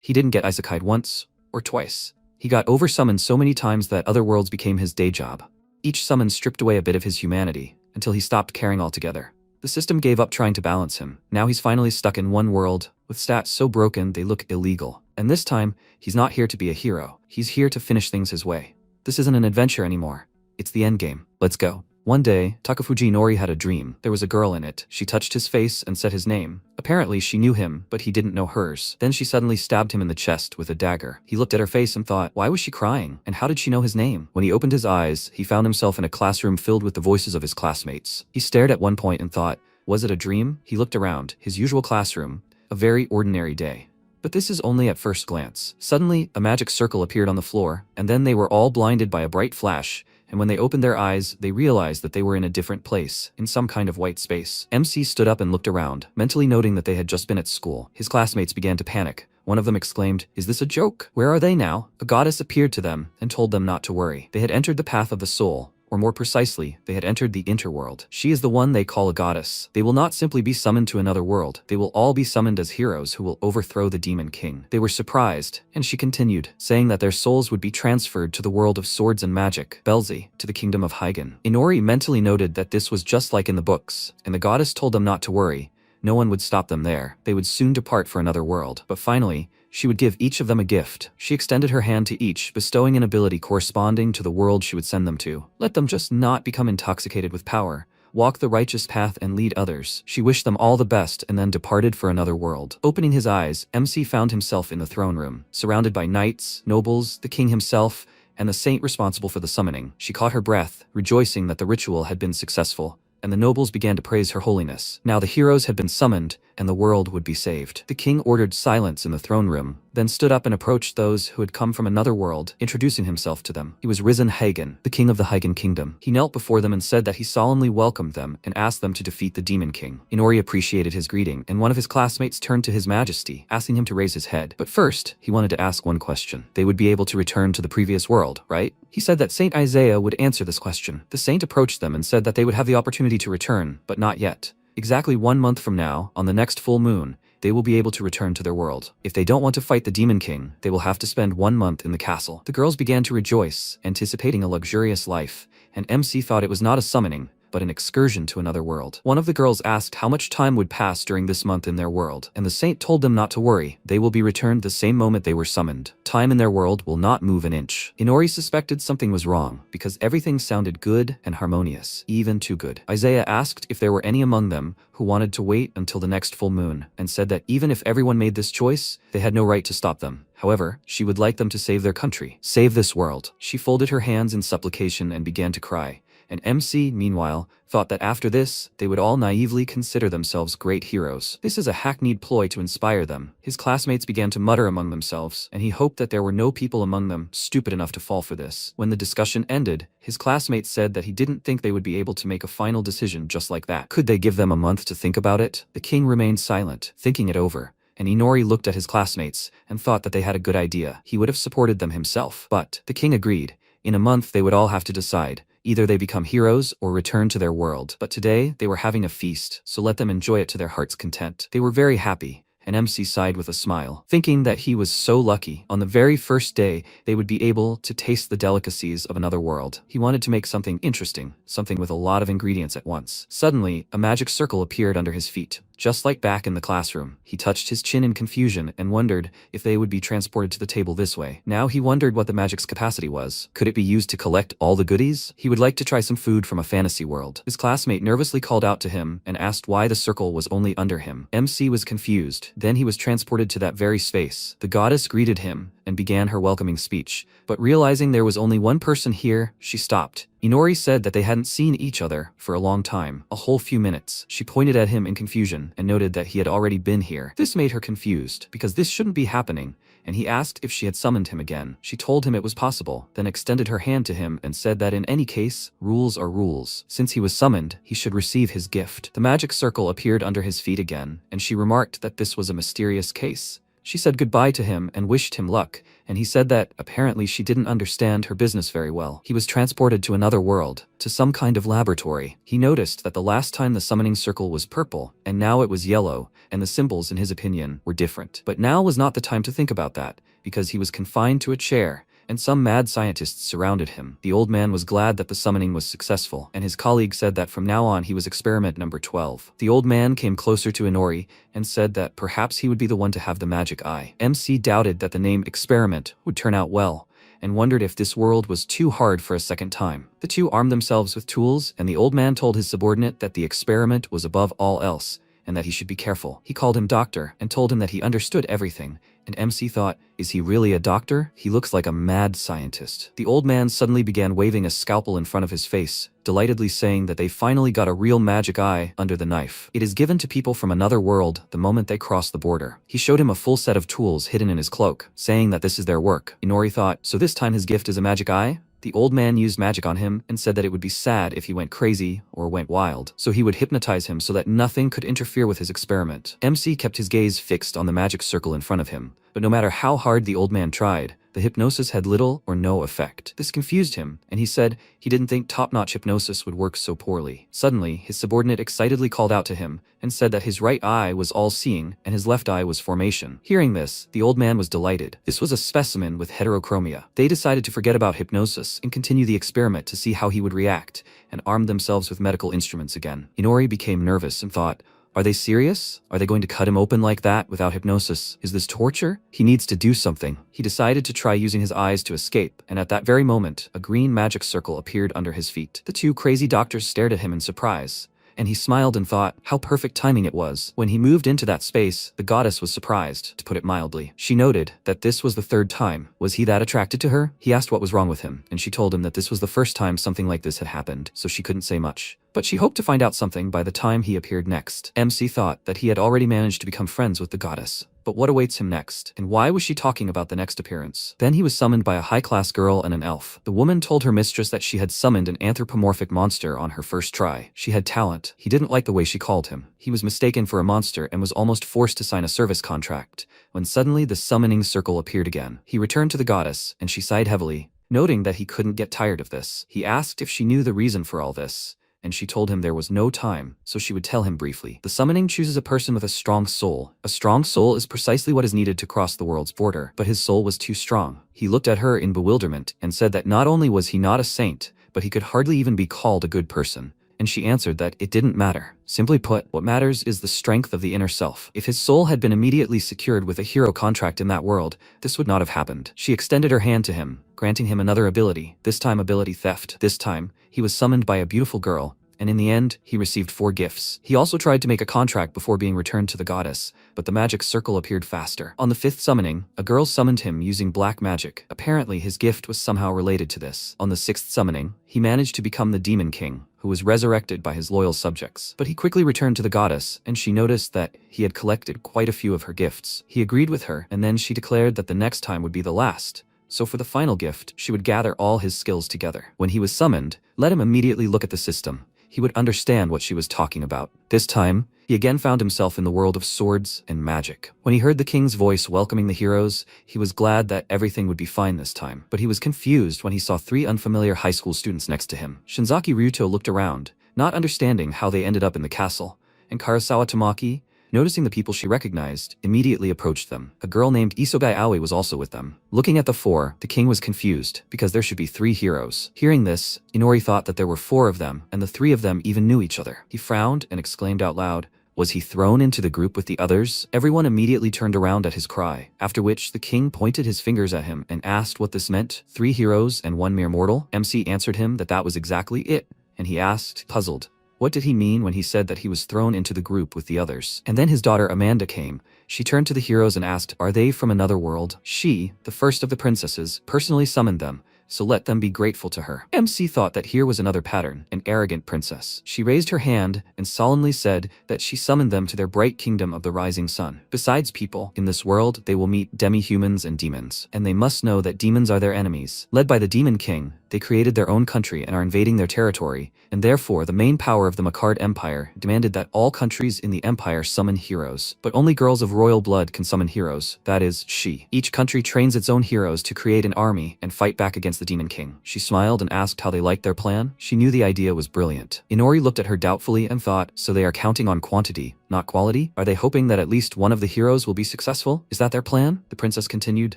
He didn't get isekai'd once or twice. He got oversummoned so many times that other worlds became his day job. Each summon stripped away a bit of his humanity, until he stopped caring altogether. The system gave up trying to balance him. Now he's finally stuck in one world, with stats so broken they look illegal. And this time, he's not here to be a hero. He's here to finish things his way. This isn't an adventure anymore. It's the endgame. Let's go. One day, Takafuji Nori had a dream. There was a girl in it. She touched his face and said his name. Apparently, she knew him, but he didn't know hers. Then she suddenly stabbed him in the chest with a dagger. He looked at her face and thought, why was she crying? And how did she know his name? When he opened his eyes, he found himself in a classroom filled with the voices of his classmates. He stared at one point and thought, was it a dream? He looked around, his usual classroom, a very ordinary day. But this is only at first glance. Suddenly, a magic circle appeared on the floor, and then they were all blinded by a bright flash, and when they opened their eyes, they realized that they were in a different place, in some kind of white space. MC stood up and looked around, mentally noting that they had just been at school. His classmates began to panic. One of them exclaimed, is this a joke? Where are they now? A goddess appeared to them and told them not to worry. They had entered the path of the soul. Or more precisely, they had entered the interworld. She is the one they call a goddess. They will not simply be summoned to another world. They will all be summoned as heroes who will overthrow the demon king. They were surprised, and she continued, saying that their souls would be transferred to the world of swords and magic, Belzi, to the kingdom of Hygen. Inori mentally noted that this was just like in the books, and the goddess told them not to worry. No one would stop them there. They would soon depart for another world. But finally, she would give each of them a gift. She extended her hand to each, bestowing an ability corresponding to the world she would send them to. Let them just not become intoxicated with power. Walk the righteous path and lead others. She wished them all the best and then departed for another world. Opening his eyes, MC found himself in the throne room, surrounded by knights, nobles, the king himself, and the saint responsible for the summoning. She caught her breath, rejoicing that the ritual had been successful, and the nobles began to praise her holiness. Now the heroes had been summoned, and the world would be saved. The king ordered silence in the throne room, then stood up and approached those who had come from another world, introducing himself to them. He was Risen Hagen, the king of the Hygen kingdom. He knelt before them and said that he solemnly welcomed them and asked them to defeat the demon king. Inori appreciated his greeting, and one of his classmates turned to his majesty, asking him to raise his head. But first, he wanted to ask one question. They would be able to return to the previous world, right? He said that Saint Isaiah would answer this question. The saint approached them and said that they would have the opportunity to return, but not yet. Exactly 1 month from now, on the next full moon, they will be able to return to their world. If they don't want to fight the Demon King, they will have to spend 1 month in the castle. The girls began to rejoice, anticipating a luxurious life, and MC thought it was not a summoning, but an excursion to another world. One of the girls asked how much time would pass during this month in their world, and the saint told them not to worry. They will be returned the same moment they were summoned. Time in their world will not move an inch. Inori suspected something was wrong, because everything sounded good and harmonious, even too good. Isaiah asked if there were any among them who wanted to wait until the next full moon, and said that even if everyone made this choice, they had no right to stop them. However, she would like them to save their country, save this world. She folded her hands in supplication and began to cry. And MC, meanwhile, thought that after this, they would all naively consider themselves great heroes. This is a hackneyed ploy to inspire them. His classmates began to mutter among themselves, and he hoped that there were no people among them stupid enough to fall for this. When the discussion ended, his classmates said that he didn't think they would be able to make a final decision just like that. Could they give them a month to think about it? The king remained silent, thinking it over. And Inori looked at his classmates and thought that they had a good idea. He would have supported them himself. But the king agreed. In a month they would all have to decide. Either they become heroes or return to their world. But today, they were having a feast, so let them enjoy it to their heart's content. They were very happy, and MC sighed with a smile, thinking that he was so lucky. On the very first day, they would be able to taste the delicacies of another world. He wanted to make something interesting, something with a lot of ingredients at once. Suddenly, a magic circle appeared under his feet. Just like back in the classroom, he touched his chin in confusion and wondered if they would be transported to the table this way. Now he wondered what the magic's capacity was. Could it be used to collect all the goodies? He would like to try some food from a fantasy world. His classmate nervously called out to him and asked why the circle was only under him. MC was confused. Then he was transported to that very space. The goddess greeted him and began her welcoming speech, but realizing there was only one person here, she stopped. Inori said that they hadn't seen each other for a long time, a whole few minutes. She pointed at him in confusion and noted that he had already been here. This made her confused, because this shouldn't be happening, and he asked if she had summoned him again. She told him it was possible, then extended her hand to him and said that in any case, rules are rules. Since he was summoned, he should receive his gift. The magic circle appeared under his feet again, and she remarked that this was a mysterious case. She said goodbye to him and wished him luck, and he said that apparently she didn't understand her business very well. He was transported to another world, to some kind of laboratory. He noticed that the last time the summoning circle was purple, and now it was yellow, and the symbols, in his opinion, were different. But now was not the time to think about that, because he was confined to a chair, and some mad scientists surrounded him. The old man was glad that the summoning was successful, and his colleague said that from now on he was experiment number 12. The old man came closer to Inori and said that perhaps he would be the one to have the magic eye. MC doubted that the name experiment would turn out well, and wondered if this world was too hard for a second time. The two armed themselves with tools, and the old man told his subordinate that the experiment was above all else, and that he should be careful. He called him doctor and told him that he understood everything, and MC thought, is he really a doctor? He looks like a mad scientist. The old man suddenly began waving a scalpel in front of his face, delightedly saying that they finally got a real magic eye under the knife. It is given to people from another world the moment they cross the border. He showed him a full set of tools hidden in his cloak, saying that this is their work. Inori thought, so this time his gift is a magic eye? The old man used magic on him and said that it would be sad if he went crazy or went wild, so he would hypnotize him so that nothing could interfere with his experiment. MC kept his gaze fixed on the magic circle in front of him, but no matter how hard the old man tried, the hypnosis had little or no effect. This confused him, and he said he didn't think top-notch hypnosis would work so poorly. Suddenly, his subordinate excitedly called out to him and said that his right eye was all-seeing and his left eye was formation. Hearing this, the old man was delighted. This was a specimen with heterochromia. They decided to forget about hypnosis and continue the experiment to see how he would react, and armed themselves with medical instruments again. Inori became nervous and thought, are they serious? Are they going to cut him open like that without hypnosis? Is this torture? He needs to do something. He decided to try using his eyes to escape, and at that very moment, a green magic circle appeared under his feet. The two crazy doctors stared at him in surprise, and he smiled and thought how perfect timing it was. When he moved into that space, the goddess was surprised, to put it mildly. She noted that this was the third time. Was he that attracted to her? He asked what was wrong with him, and she told him that this was the first time something like this had happened, so she couldn't say much. But she hoped to find out something by the time he appeared next. MC thought that he had already managed to become friends with the goddess. But what awaits him next? And why was she talking about the next appearance? Then he was summoned by a high-class girl and an elf. The woman told her mistress that she had summoned an anthropomorphic monster on her first try. She had talent. He didn't like the way she called him. He was mistaken for a monster and was almost forced to sign a service contract, when suddenly the summoning circle appeared again. He returned to the goddess, and she sighed heavily, noting that he couldn't get tired of this. He asked if she knew the reason for all this, and she told him there was no time, so she would tell him briefly. The summoning chooses a person with a strong soul. A strong soul is precisely what is needed to cross the world's border, but his soul was too strong. He looked at her in bewilderment and said that not only was he not a saint, but he could hardly even be called a good person. And she answered that it didn't matter. Simply put, what matters is the strength of the inner self. If his soul had been immediately secured with a hero contract in that world, this would not have happened. She extended her hand to him, granting him another ability, this time ability theft. This time, he was summoned by a beautiful girl, and in the end, he received 4 gifts. He also tried to make a contract before being returned to the goddess, but the magic circle appeared faster. On the 5th summoning, a girl summoned him using black magic. Apparently, his gift was somehow related to this. On the 6th summoning, he managed to become the demon king, who was resurrected by his loyal subjects. But he quickly returned to the goddess, and she noticed that he had collected quite a few of her gifts. He agreed with her, and then she declared that the next time would be the last. So for the final gift, she would gather all his skills together. When he was summoned, let him immediately look at the system. He would understand what she was talking about. This time, he again found himself in the world of swords and magic. When he heard the king's voice welcoming the heroes, he was glad that everything would be fine this time. But he was confused when he saw 3 unfamiliar high school students next to him. Shinzaki Ryuto looked around, not understanding how they ended up in the castle, and Karasawa Tamaki, noticing the people she recognized, immediately approached them. A girl named Isogai Aoi was also with them. Looking at the 4, the king was confused, because there should be 3 heroes. Hearing this, Inori thought that there were 4 of them, and the 3 of them even knew each other. He frowned and exclaimed out loud, was he thrown into the group with the others? Everyone immediately turned around at his cry, after which the king pointed his fingers at him and asked what this meant. 3 heroes and 1 mere mortal? MC answered him that that was exactly it, and he asked, puzzled, what did he mean when he said that he was thrown into the group with the others? And then his daughter Amanda came. She turned to the heroes and asked, are they from another world? She, the first of the princesses, personally summoned them, so let them be grateful to her. MC thought that here was another pattern, an arrogant princess. She raised her hand and solemnly said that she summoned them to their bright kingdom of the rising sun. Besides people, in this world they will meet demi-humans and demons, and they must know that demons are their enemies. Led by the demon king, They created their own country and are invading their territory, and therefore the main power of the Makard Empire demanded that all countries in the empire summon heroes. But only girls of royal blood can summon heroes, that is, she. Each country trains its own heroes to create an army and fight back against the Demon King. She smiled and asked how they liked their plan. She knew the idea was brilliant. Inori looked at her doubtfully and thought, so they are counting on quantity, not quality? Are they hoping that at least one of the heroes will be successful? Is that their plan? The princess continued,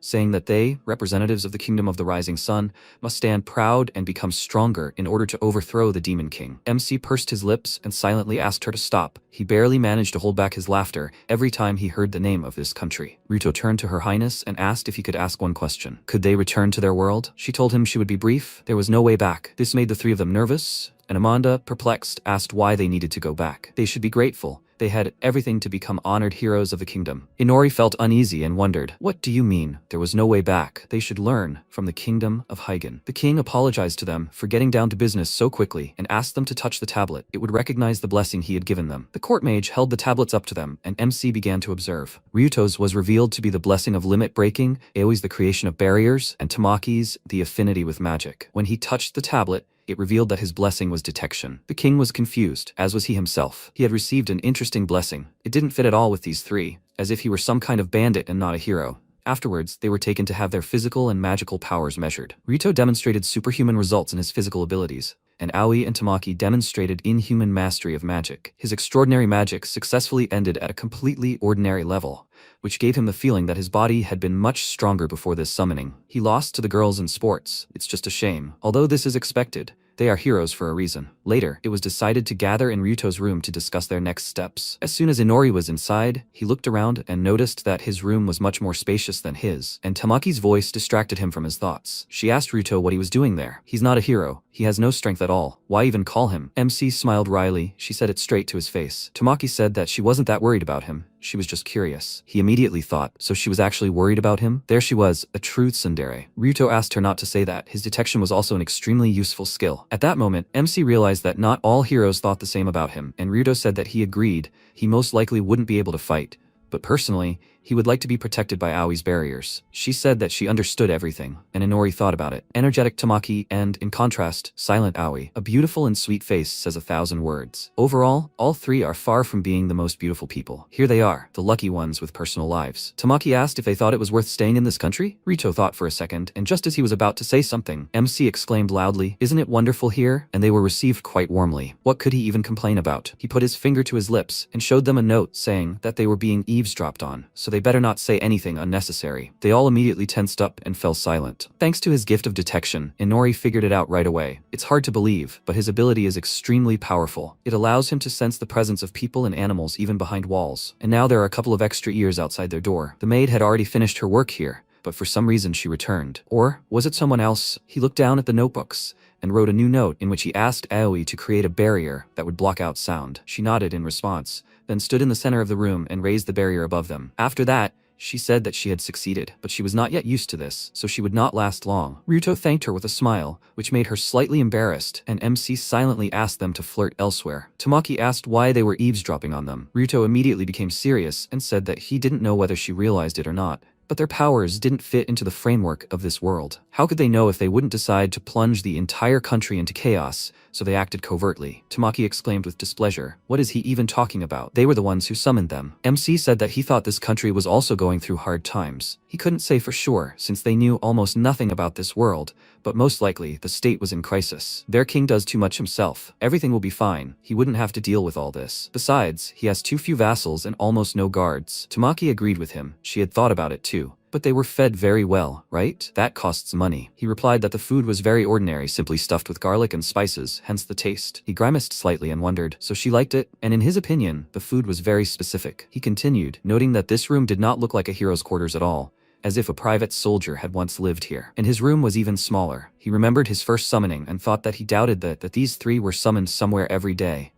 saying that they, representatives of the kingdom of the rising sun, must stand proud and become stronger in order to overthrow the Demon King. MC pursed his lips and silently asked her to stop. He barely managed to hold back his laughter every time he heard the name of this country. Ruto turned to her highness and asked if he could ask one question. Could they return to their world? She told him she would be brief. There was no way back. This made the three of them nervous, and Amanda, perplexed, asked why they needed to go back. They should be grateful. They had everything to become honored heroes of the kingdom. Inori felt uneasy and wondered, what do you mean? There was no way back. They should learn from the kingdom of Hygen. The king apologized to them for getting down to business so quickly and asked them to touch the tablet. It would recognize the blessing he had given them. The court mage held the tablets up to them, and MC began to observe. Ryuto's was revealed to be the blessing of limit breaking, Aoi's the creation of barriers, and Tamaki's the affinity with magic. When he touched the tablet, it revealed that his blessing was detection. The king was confused, as was he himself. He had received an interesting blessing. It didn't fit at all with these three, as if he were some kind of bandit and not a hero. Afterwards, they were taken to have their physical and magical powers measured. Rito demonstrated superhuman results in his physical abilities, and Aoi and Tamaki demonstrated inhuman mastery of magic. His extraordinary magic successfully ended at a completely ordinary level, which gave him the feeling that his body had been much stronger before this summoning. He lost to the girls in sports. It's just a shame. Although this is expected, they are heroes for a reason. Later, it was decided to gather in Ryuto's room to discuss their next steps. As soon as Inori was inside, he looked around and noticed that his room was much more spacious than his, and Tamaki's voice distracted him from his thoughts. She asked Ryuto what he was doing there. He's not a hero. He has no strength at all. Why even call him? MC smiled wryly. She said it straight to his face. Tamaki said that she wasn't that worried about him. She was just curious. He immediately thought, so she was actually worried about him? There she was, a true tsundere. Ryuto asked her not to say that. His detection was also an extremely useful skill. At that moment, MC realized that not all heroes thought the same about him, and Ryuto said that he agreed he most likely wouldn't be able to fight. But personally, he would like to be protected by Aoi's barriers. She said that she understood everything, and Inori thought about it. Energetic Tamaki and, in contrast, silent Aoi. A beautiful and sweet face says 1,000 words. Overall, all three are far from being the most beautiful people. Here they are, the lucky ones with personal lives. Tamaki asked if they thought it was worth staying in this country. Rito thought for a second, and just as he was about to say something, MC exclaimed loudly, "Isn't it wonderful here?" And they were received quite warmly. What could he even complain about? He put his finger to his lips and showed them a note saying that they were being eavesdropped on, so they better not say anything unnecessary. They all immediately tensed up and fell silent. Thanks to his gift of detection, Inori figured it out right away. It's hard to believe, but his ability is extremely powerful. It allows him to sense the presence of people and animals even behind walls. And now there are a couple of extra ears outside their door. The maid had already finished her work here, but for some reason she returned. Or was it someone else? He looked down at the notebooks and wrote a new note in which he asked Aoi to create a barrier that would block out sound. She nodded in response, then stood in the center of the room and raised the barrier above them. After that, she said that she had succeeded, but she was not yet used to this, so she would not last long. Ryuto thanked her with a smile, which made her slightly embarrassed, and MC silently asked them to flirt elsewhere. Tamaki asked why they were eavesdropping on them. Ryuto immediately became serious and said that he didn't know whether she realized it or not, but their powers didn't fit into the framework of this world. How could they know if they wouldn't decide to plunge the entire country into chaos? So they acted covertly. Tamaki exclaimed with displeasure, "What is he even talking about? They were the ones who summoned them." MC said that he thought this country was also going through hard times. He couldn't say for sure, since they knew almost nothing about this world, but most likely the state was in crisis. Their king does too much himself. Everything will be fine. He wouldn't have to deal with all this. Besides, he has too few vassals and almost no guards. Tamaki agreed with him. She had thought about it too. But they were fed very well, right? That costs money. He replied that the food was very ordinary, simply stuffed with garlic and spices, hence the taste. He grimaced slightly and wondered, so she liked it? And in his opinion, the food was very specific. He continued, noting that this room did not look like a hero's quarters at all, as if a private soldier had once lived here. And his room was even smaller. He remembered his first summoning and thought that he doubted that these three were summoned somewhere every day,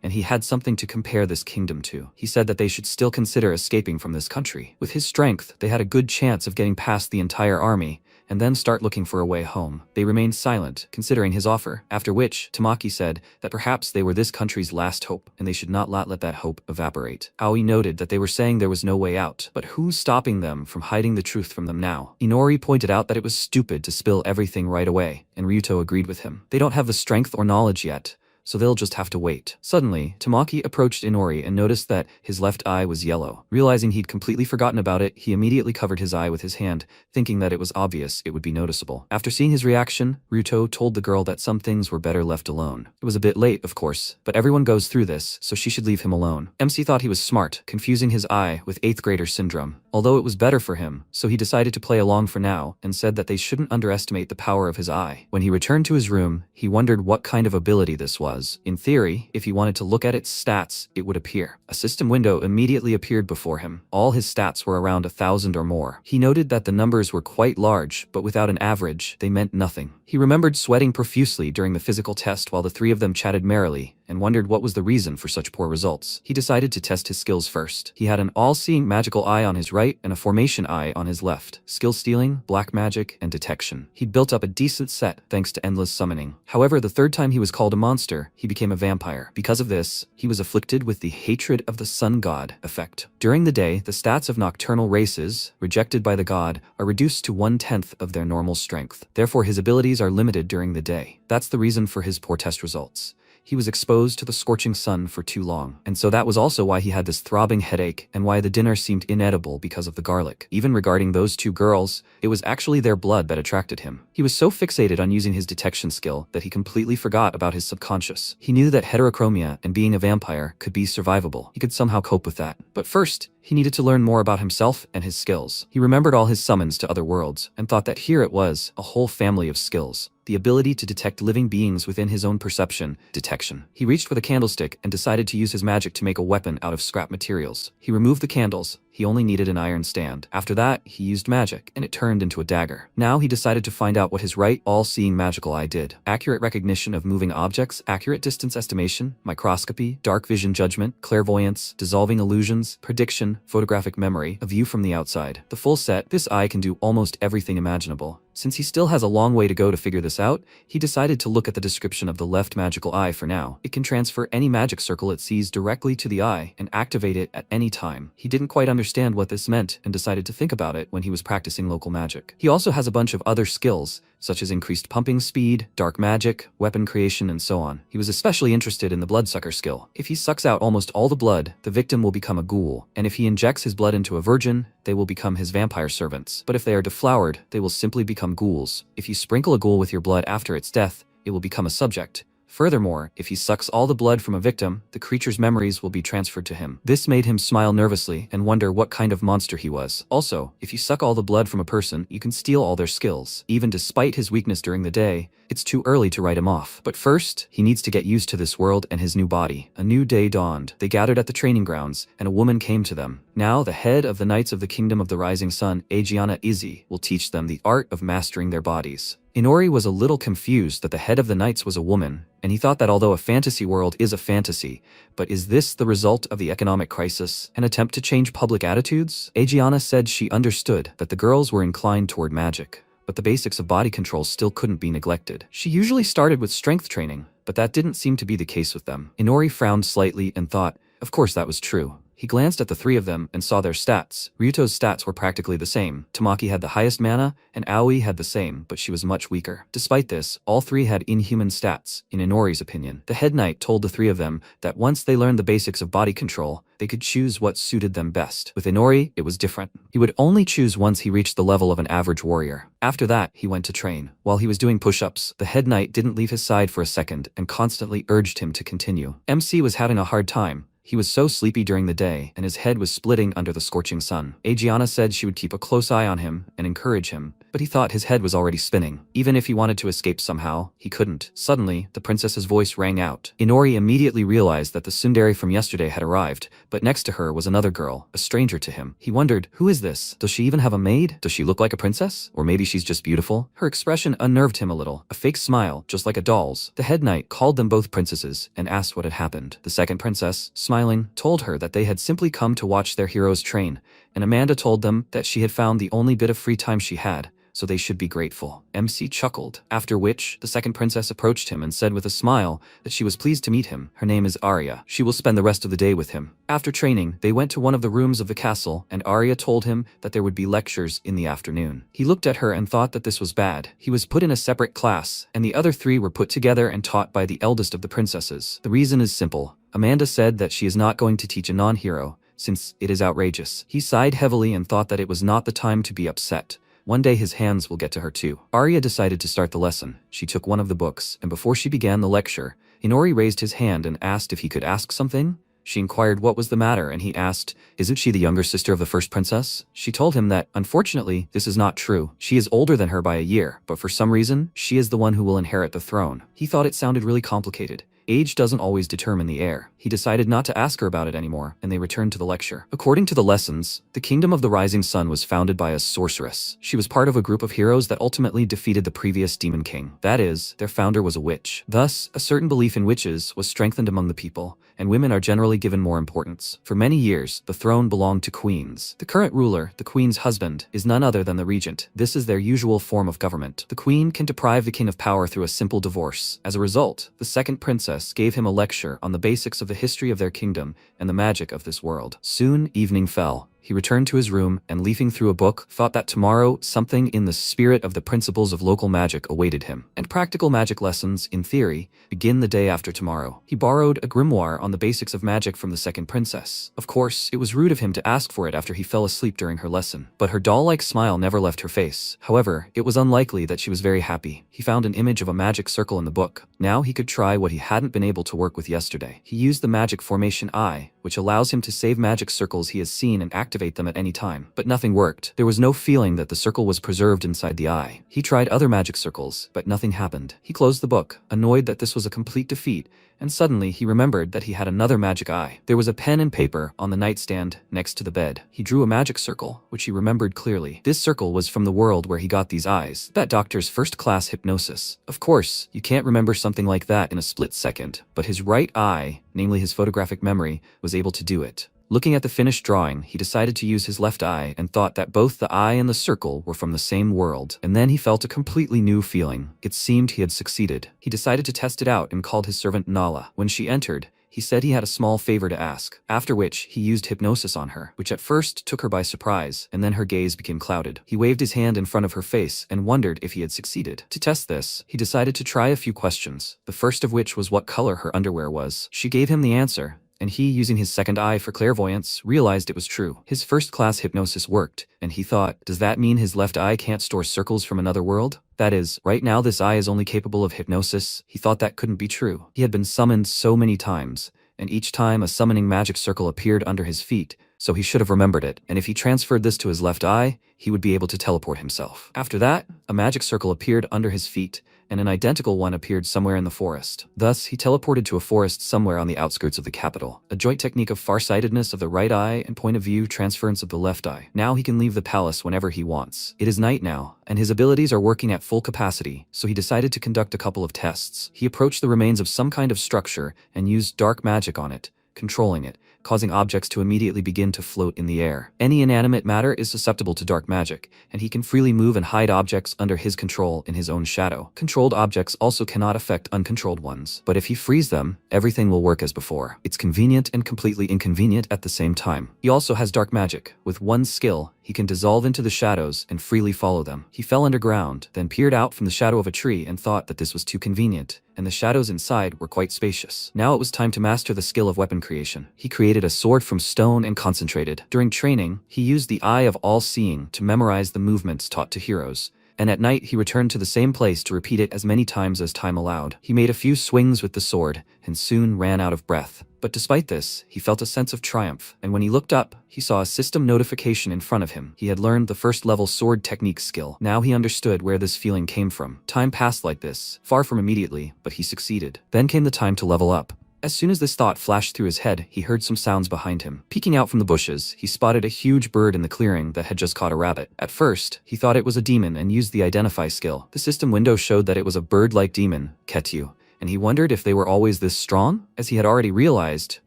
and he had something to compare this kingdom to. He said that they should still consider escaping from this country. With his strength, they had a good chance of getting past the entire army and then start looking for a way home. They remained silent, considering his offer, after which Tamaki said that perhaps they were this country's last hope, and they should not let that hope evaporate. Aoi noted that they were saying there was no way out, but who's stopping them from hiding the truth from them now? Inori pointed out that it was stupid to spill everything right away, and Ryuto agreed with him. They don't have the strength or knowledge yet, so they'll just have to wait. Suddenly, Tamaki approached Inori and noticed that his left eye was yellow. Realizing he'd completely forgotten about it, he immediately covered his eye with his hand, thinking that it was obvious it would be noticeable. After seeing his reaction, Ryuto told the girl that some things were better left alone. It was a bit late, of course, but everyone goes through this, so she should leave him alone. MC thought he was smart, confusing his eye with 8th grader syndrome, although it was better for him, so he decided to play along for now and said that they shouldn't underestimate the power of his eye. When he returned to his room, he wondered what kind of ability this was. In theory, if he wanted to look at its stats, it would appear. A system window immediately appeared before him. All his stats were around 1,000 or more. He noted that the numbers were quite large, but without an average, they meant nothing. He remembered sweating profusely during the physical test while the three of them chatted merrily, and wondered what was the reason for such poor results. He decided to test his skills first. He had an all-seeing magical eye on his right and a formation eye on his left. Skill stealing, black magic, and detection. He'd built up a decent set thanks to endless summoning. However, the third time he was called a monster, he became a vampire. Because of this, he was afflicted with the hatred of the sun god effect. During the day, the stats of nocturnal races, rejected by the god, are reduced to 1/10 of their normal strength. Therefore, his abilities are limited during the day. That's the reason for his poor test results. He was exposed to the scorching sun for too long, and so that was also why he had this throbbing headache and why the dinner seemed inedible because of the garlic. Even regarding those two girls, it was actually their blood that attracted him. He was so fixated on using his detection skill that he completely forgot about his subconscious. He knew that heterochromia and being a vampire could be survivable. He could somehow cope with that. But first, he needed to learn more about himself and his skills. He remembered all his summons to other worlds and thought that here it was, a whole family of skills. The ability to detect living beings within his own perception, detection. He reached for the candlestick and decided to use his magic to make a weapon out of scrap materials. He removed the candles. He only needed an iron stand. After that, he used magic, and it turned into a dagger. Now he decided to find out what his right, all-seeing magical eye did. Accurate recognition of moving objects, accurate distance estimation, microscopy, dark vision judgment, clairvoyance, dissolving illusions, prediction, photographic memory, a view from the outside. The full set, this eye can do almost everything imaginable. Since he still has a long way to go to figure this out, he decided to look at the description of the left magical eye for now. It can transfer any magic circle it sees directly to the eye and activate it at any time. He didn't quite understand what this meant and decided to think about it when he was practicing local magic. He also has a bunch of other skills, such as increased pumping speed, dark magic, weapon creation, and so on. He was especially interested in the bloodsucker skill. If he sucks out almost all the blood, the victim will become a ghoul, and if he injects his blood into a virgin, they will become his vampire servants. But if they are deflowered, they will simply become ghouls. If you sprinkle a ghoul with your blood after its death, it will become a subject. Furthermore, if he sucks all the blood from a victim, the creature's memories will be transferred to him. This made him smile nervously and wonder what kind of monster he was. Also, if you suck all the blood from a person, you can steal all their skills. Even despite his weakness during the day, it's too early to write him off. But first, he needs to get used to this world and his new body. A new day dawned. They gathered at the training grounds, and a woman came to them. Now, the head of the Knights of the Kingdom of the Rising Sun, Agiana Izzy, will teach them the art of mastering their bodies. Inori was a little confused that the head of the knights was a woman, and he thought that although a fantasy world is a fantasy, but is this the result of the economic crisis, an attempt to change public attitudes? Agiana said she understood that the girls were inclined toward magic, but the basics of body control still couldn't be neglected. She usually started with strength training, but that didn't seem to be the case with them. Inori frowned slightly and thought, of course that was true. He glanced at the three of them and saw their stats. Ryuto's stats were practically the same. Tamaki had the highest mana, and Aoi had the same, but she was much weaker. Despite this, all three had inhuman stats, in Inori's opinion. The head knight told the three of them that once they learned the basics of body control, they could choose what suited them best. With Inori, it was different. He would only choose once he reached the level of an average warrior. After that, he went to train. While he was doing push-ups, the head knight didn't leave his side for a second and constantly urged him to continue. MC was having a hard time. He was so sleepy during the day, and his head was splitting under the scorching sun. Agiana said she would keep a close eye on him and encourage him, but he thought his head was already spinning. Even if he wanted to escape somehow, he couldn't. Suddenly, the princess's voice rang out. Inori immediately realized that the tsundere from yesterday had arrived, but next to her was another girl, a stranger to him. He wondered, who is this? Does she even have a maid? Does she look like a princess? Or maybe she's just beautiful? Her expression unnerved him a little, a fake smile, just like a doll's. The head knight called them both princesses and asked what had happened. The second princess, smiling, told her that they had simply come to watch their heroes train, and Amanda told them that she had found the only bit of free time she had, so they should be grateful. MC chuckled, after which the second princess approached him and said with a smile that she was pleased to meet him. Her name is Arya. She will spend the rest of the day with him. After training, they went to one of the rooms of the castle, and Arya told him that there would be lectures in the afternoon. He looked at her and thought that this was bad. He was put in a separate class, and the other three were put together and taught by the eldest of the princesses. The reason is simple. Amanda said that she is not going to teach a non-hero, since it is outrageous. He sighed heavily and thought that it was not the time to be upset. One day his hands will get to her too. Arya decided to start the lesson. She took one of the books, and before she began the lecture, Inori raised his hand and asked if he could ask something. She inquired what was the matter, and he asked, "Isn't she the younger sister of the first princess?" She told him that, unfortunately, this is not true. She is older than her by a year, but for some reason, she is the one who will inherit the throne. He thought it sounded really complicated. Age doesn't always determine the heir. He decided not to ask her about it anymore, and they returned to the lecture. According to the lessons, the kingdom of the rising sun was founded by a sorceress. She was part of a group of heroes that ultimately defeated the previous demon king. That is, their founder was a witch. Thus, a certain belief in witches was strengthened among the people, and women are generally given more importance. For many years, the throne belonged to queens. The current ruler, the queen's husband, is none other than the regent. This is their usual form of government. The queen can deprive the king of power through a simple divorce. As a result, the second princess gave him a lecture on the basics of the history of their kingdom and the magic of this world. Soon, evening fell. He returned to his room and, leafing through a book, thought that tomorrow something in the spirit of the principles of local magic awaited him. And practical magic lessons, in theory, begin the day after tomorrow. He borrowed a grimoire on the basics of magic from the second princess. Of course, it was rude of him to ask for it after he fell asleep during her lesson, but her doll-like smile never left her face. However, it was unlikely that she was very happy. He found an image of a magic circle in the book. Now he could try what he hadn't been able to work with yesterday. He used the magic formation eye, which allows him to save magic circles he has seen and activate them at any time. But nothing worked. There was no feeling that the circle was preserved inside the eye. He tried other magic circles, but nothing happened. He closed the book, annoyed that this was a complete defeat, and suddenly he remembered that he had another magic eye. There was a pen and paper on the nightstand next to the bed. He drew a magic circle, which he remembered clearly. This circle was from the world where he got these eyes. That doctor's first-class hypnosis. Of course, you can't remember something like that in a split second, but his right eye, namely his photographic memory, was able to do it. Looking at the finished drawing, he decided to use his left eye and thought that both the eye and the circle were from the same world. And then he felt a completely new feeling. It seemed he had succeeded. He decided to test it out and called his servant Nala. When she entered, he said he had a small favor to ask, after which he used hypnosis on her, which at first took her by surprise, and then her gaze became clouded. He waved his hand in front of her face and wondered if he had succeeded. To test this, he decided to try a few questions, the first of which was what color her underwear was. She gave him the answer, and he, using his second eye for clairvoyance, realized it was true. His first-class hypnosis worked, and he thought, does that mean his left eye can't store circles from another world? That is, right now this eye is only capable of hypnosis. He thought that couldn't be true. He had been summoned so many times, and each time a summoning magic circle appeared under his feet, so he should have remembered it, and if he transferred this to his left eye, he would be able to teleport himself. After that, a magic circle appeared under his feet, and an identical one appeared somewhere in the forest. Thus, he teleported to a forest somewhere on the outskirts of the capital. A joint technique of farsightedness of the right eye and point of view transference of the left eye. Now he can leave the palace whenever he wants. It is night now, and his abilities are working at full capacity, so he decided to conduct a couple of tests. He approached the remains of some kind of structure and used dark magic on it, controlling it, causing objects to immediately begin to float in the air. Any inanimate matter is susceptible to dark magic, and he can freely move and hide objects under his control in his own shadow. Controlled objects also cannot affect uncontrolled ones, but if he frees them, everything will work as before. It's convenient and completely inconvenient at the same time. He also has dark magic. With one skill, he can dissolve into the shadows and freely follow them. He fell underground, then peered out from the shadow of a tree and thought that this was too convenient, and the shadows inside were quite spacious. Now it was time to master the skill of weapon creation. He created a sword from stone and concentrated. During training, he used the Eye of All-Seeing to memorize the movements taught to heroes, and at night he returned to the same place to repeat it as many times as time allowed. He made a few swings with the sword, and soon ran out of breath. But despite this, he felt a sense of triumph, and when he looked up, he saw a system notification in front of him. He had learned the first-level sword technique skill. Now he understood where this feeling came from. Time passed like this, far from immediately, but he succeeded. Then came the time to level up. As soon as this thought flashed through his head, he heard some sounds behind him. Peeking out from the bushes, he spotted a huge bird in the clearing that had just caught a rabbit. At first, he thought it was a demon and used the Identify skill. The system window showed that it was a bird-like demon, Ketyu, and he wondered if they were always this strong. As he had already realized,